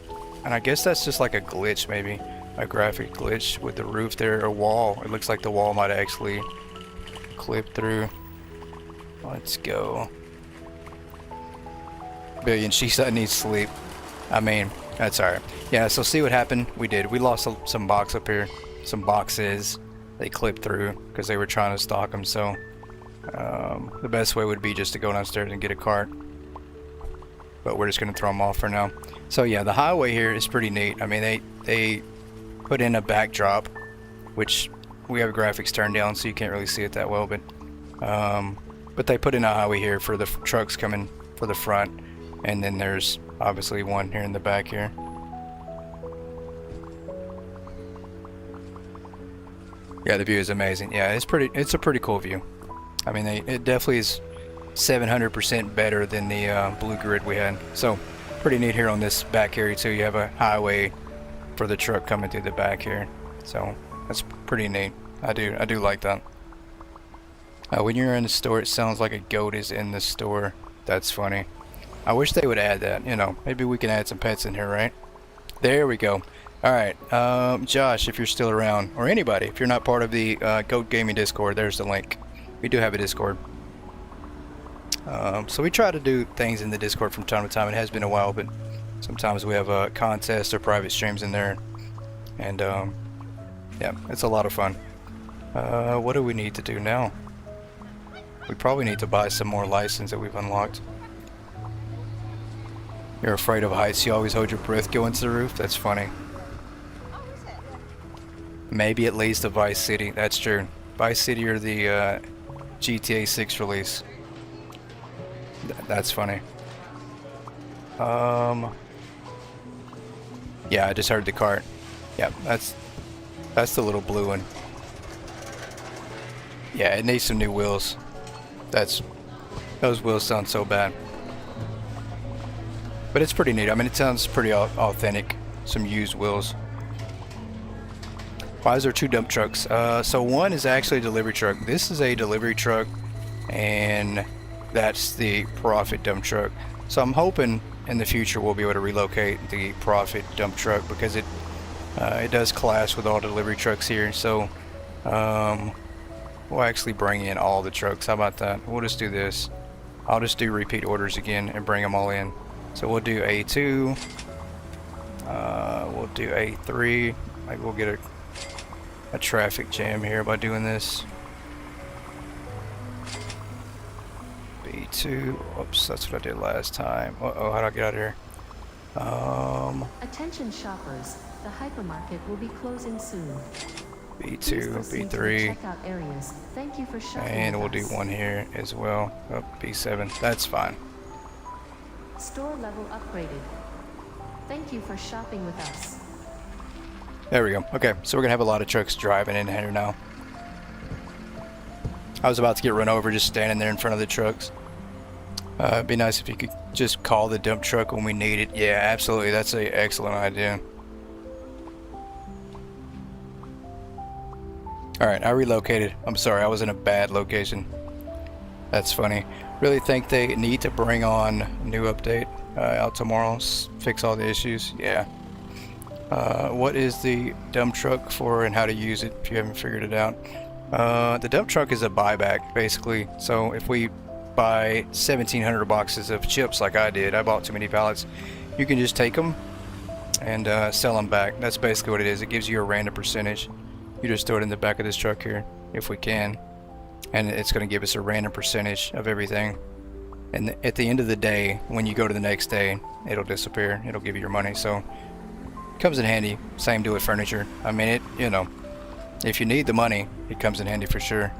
and I guess that's just like a glitch, maybe a graphic glitch with the roof there, a wall. It looks like the wall might actually clip through. Let's go. Billion, she said needs sleep. I mean, that's alright. Yeah, so see what happened? We lost some box up here, some boxes. They clipped through because they were trying to stock them. So the best way would be just to go downstairs and get a cart, but we're just gonna throw them off for now. So yeah, the highway here is pretty neat. I mean, they put in a backdrop, which we have graphics turned down so you can't really see it that well, but they put in a highway here for the trucks coming for the front, and then there's obviously one here in the back here. Yeah, the view is amazing. Yeah, it's a pretty cool view. I mean, it definitely is 700% better than the blue grid we had. So pretty neat here on this back area too. You have a highway for the truck coming through the back here. So that's pretty neat. I do like that. When you're in the store, it sounds like a goat is in the store. That's funny. I wish they would add that. You know, maybe we can add some pets in here, right? There we go. Alright, Josh, if you're still around, or anybody, if you're not part of the Goat Gaming Discord, there's the link. We do have a Discord. So we try to do things in the Discord from time to time. It has been a while, but sometimes we have contests or private streams in there. And, yeah, it's a lot of fun. What do we need to do now? We probably need to buy some more license that we've unlocked. You're afraid of heights, you always hold your breath going to the roof? That's funny. Maybe it leads to Vice City. That's true. Vice City or the GTA 6 release. That's funny. Yeah, I just heard the cart. Yeah, that's the little blue one. Yeah, it needs some new wheels. Those wheels sound so bad. But it's pretty neat. I mean, it sounds pretty authentic. Some used wheels. Why is there two dump trucks? So one is actually a delivery truck. This is a delivery truck, and that's the profit dump truck. So I'm hoping in the future we'll be able to relocate the profit dump truck, because it does clash with all the delivery trucks here. So we'll actually bring in all the trucks. How about that? We'll just do this. I'll just do repeat orders again and bring them all in. So we'll do A2. We'll do A3. Maybe we'll get a traffic jam here by doing this. B2. Oops, that's what I did last time. Uh-oh, how do I get out of here? Attention shoppers, the hypermarket will be closing soon. B2, B3. Checkout areas. Thank you for shopping. And we'll do one here as well. Oh, B7. That's fine. Store level upgraded. Thank you for shopping with us. There we go. Okay, so we're gonna have a lot of trucks driving in here now. I was about to get run over just standing there in front of the trucks. It'd be nice if you could just call the dump truck when we need it. Yeah, absolutely. That's an excellent idea. Alright, I relocated. I'm sorry, I was in a bad location. That's funny. Really think they need to bring on a new update out tomorrow. Fix all the issues. Yeah. What is the dump truck for and how to use it if you haven't figured it out? The dump truck is a buyback, basically. So if we buy 1,700 boxes of chips like I did, I bought too many pallets, you can just take them and sell them back. That's basically what it is. It gives you a random percentage. You just throw it in the back of this truck here, if we can, and it's going to give us a random percentage of everything. And at the end of the day, when you go to the next day, it'll disappear. It'll give you your money. So it comes in handy. Same do with furniture. I mean, it, you know, if you need the money, it comes in handy for sure.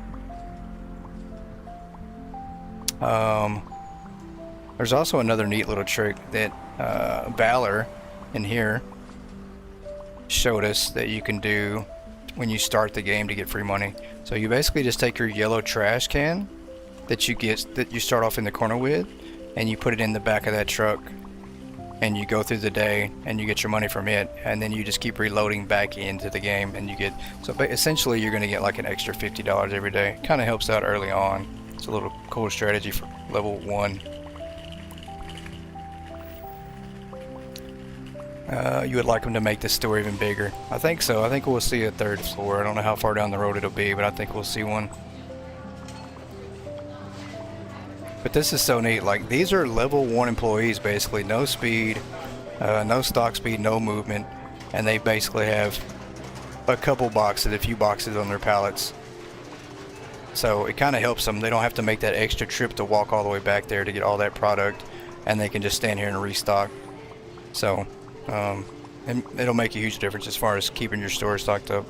There's also another neat little trick that Valor in here showed us that you can do when you start the game to get free money. So you basically just take your yellow trash can that you start off in the corner with, and you put it in the back of that truck, and you go through the day and you get your money from it, and then you just keep reloading back into the game, and you get, so essentially you're going to get like an extra $50 every day. Kind of helps out early on. It's a little cool strategy for level 1. You would like them to make this store even bigger. I think so. I think we'll see a 3rd floor. I don't know how far down the road it'll be, but I think we'll see one. But this is so neat. Like, these are level 1 employees basically. No speed, no stock speed, no movement. And they basically have a couple boxes, a few boxes on their pallets. So it kind of helps them. They don't have to make that extra trip to walk all the way back there to get all that product. And they can just stand here and restock. So and it'll make a huge difference as far as keeping your store stocked up.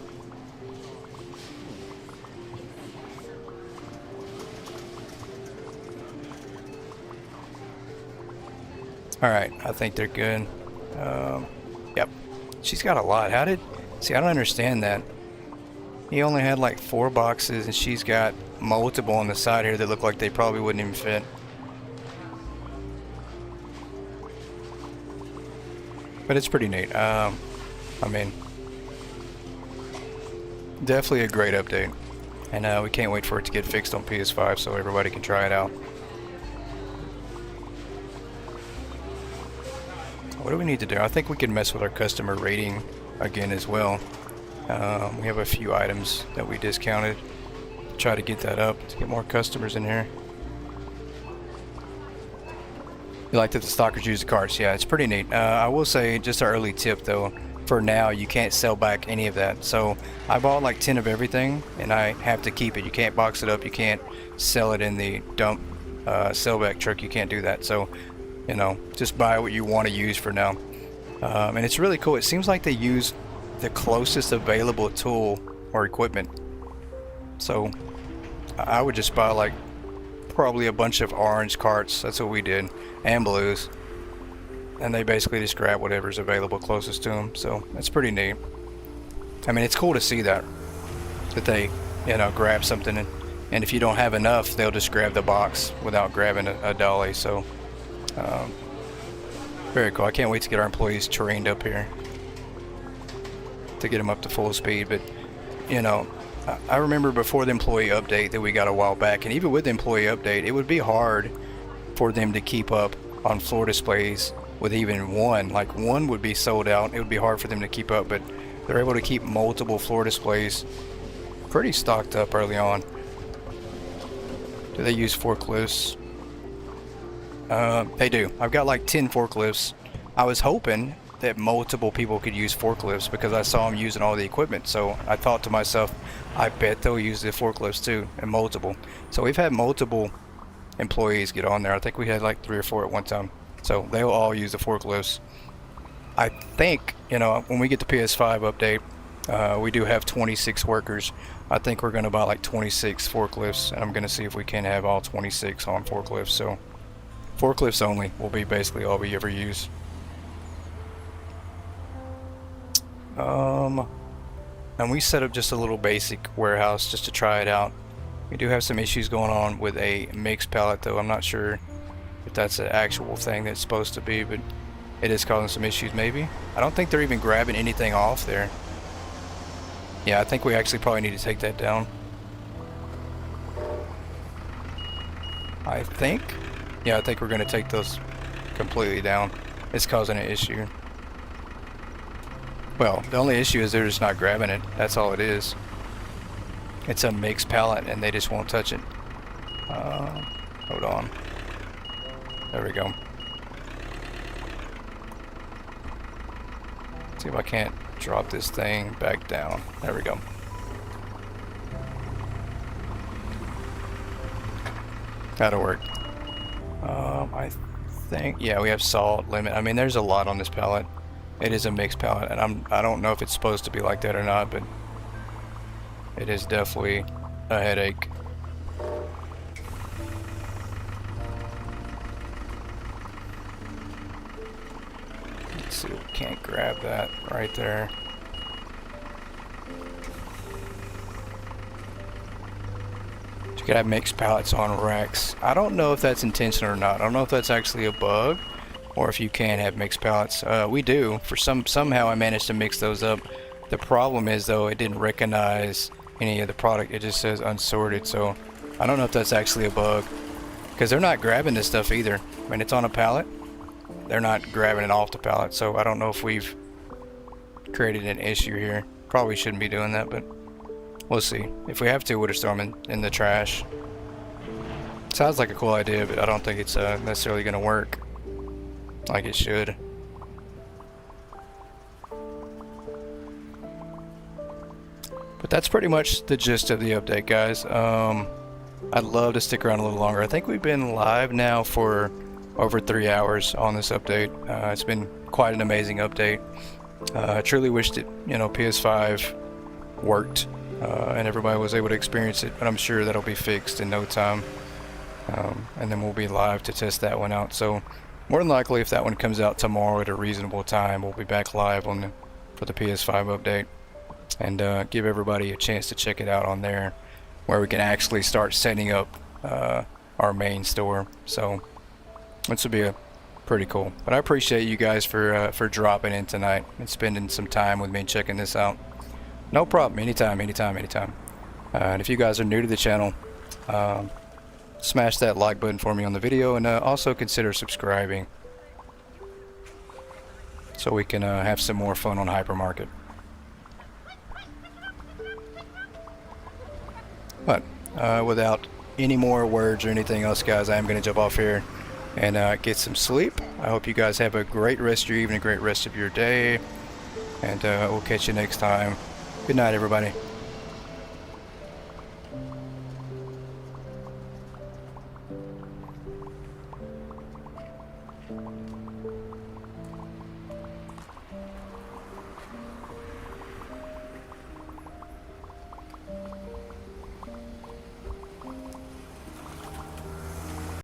Alright, I think they're good. Yep. She's got a lot. See, I don't understand that. He only had like 4 boxes, and she's got multiple on the side here that look like they probably wouldn't even fit. But it's pretty neat. I mean, definitely a great update. And we can't wait for it to get fixed on PS5 so everybody can try it out. What do we need to do? I think we can mess with our customer rating again as well. We have a few items that we discounted. Try to get that up to get more customers in here. You like that the stalkers use the carts? Yeah, it's pretty neat. I will say, just an early tip though, for now you can't sell back any of that. So I bought like 10 of everything, and I have to keep it. You can't box it up, you can't sell it in the dump sell back truck, you can't do that. So, you know, just buy what you want to use for now. And it's really cool. It seems like they use the closest available tool or equipment. So I would just buy like probably a bunch of orange carts. That's what we did, and blues, and they basically just grab whatever's available closest to them. So that's pretty neat. I mean, it's cool to see that they, you know, grab something, and if you don't have enough, they'll just grab the box without grabbing a dolly. So very cool. I can't wait to get our employees trained up here to get them up to full speed. But you know, I remember before the employee update that we got a while back, and even with the employee update, it would be hard for them to keep up on floor displays with even one. Like, one would be sold out. It would be hard for them to keep up, but they're able to keep multiple floor displays pretty stocked up early on. Do they use forklifts? They do. I've got like 10 forklifts. I was hoping that multiple people could use forklifts because I saw them using all the equipment. So I thought to myself, I bet they'll use the forklifts too, and multiple. So we've had multiple employees get on there. I think we had like 3 or 4 at one time. So they'll all use the forklifts. I think, you know, when we get the PS5 update, we do have 26 workers. I think we're going to buy like 26 forklifts, and I'm going to see if we can have all 26 on forklifts. So forklifts only will be basically all we ever use. And we set up just a little basic warehouse just to try it out. We do have some issues going on with a mixed pallet though. I'm not sure if that's an actual thing that's supposed to be, but it is causing some issues maybe. I don't think they're even grabbing anything off there. Yeah, I think we actually probably need to take that down. I think. Yeah, I think we're going to take those completely down. It's causing an issue. Well, the only issue is they're just not grabbing it. That's all it is. It's a mixed pallet and they just won't touch it. Hold on. There we go. See if I can't drop this thing back down. There we go. That'll work. I think, yeah, we have salt limit. I mean, there's a lot on this pallet. It is a mixed pallet, and I don't know if it's supposed to be like that or not, but it is definitely a headache. Let's see, we can't grab that right there. You could have mixed pallets on racks. I don't know if that's intentional or not. I don't know if that's actually a bug or if you can have mixed pallets. We do. For somehow I managed to mix those up. The problem is though, it didn't recognize any of the product. It just says unsorted. So I don't know if that's actually a bug, because they're not grabbing this stuff either. I mean, it's on a pallet. They're not grabbing it off the pallet. So I don't know if we've created an issue here. Probably shouldn't be doing that, but we'll see. If we have to, we'll just throw them in the trash. Sounds like a cool idea, but I don't think it's necessarily going to work like it should. But that's pretty much the gist of the update, guys. I'd love to stick around a little longer. I think we've been live now for over 3 hours on this update. It's been quite an amazing update. I truly wish that, you know, PS5 worked and everybody was able to experience it, but I'm sure that'll be fixed in no time. And then we'll be live to test that one out. So more than likely, if that one comes out tomorrow at a reasonable time, we'll be back live for the PS5 update, and give everybody a chance to check it out on there, where we can actually start setting up our main store. So this will be pretty cool. But I appreciate you guys for dropping in tonight and spending some time with me and checking this out. No problem. Anytime. And if you guys are new to the channel, smash that like button for me on the video, and also consider subscribing so we can have some more fun on Hypermarket. But without any more words or anything else, guys, I am going to jump off here and get some sleep. I hope you guys have a great rest of your evening, a great rest of your day, and we'll catch you next time. Good night, everybody.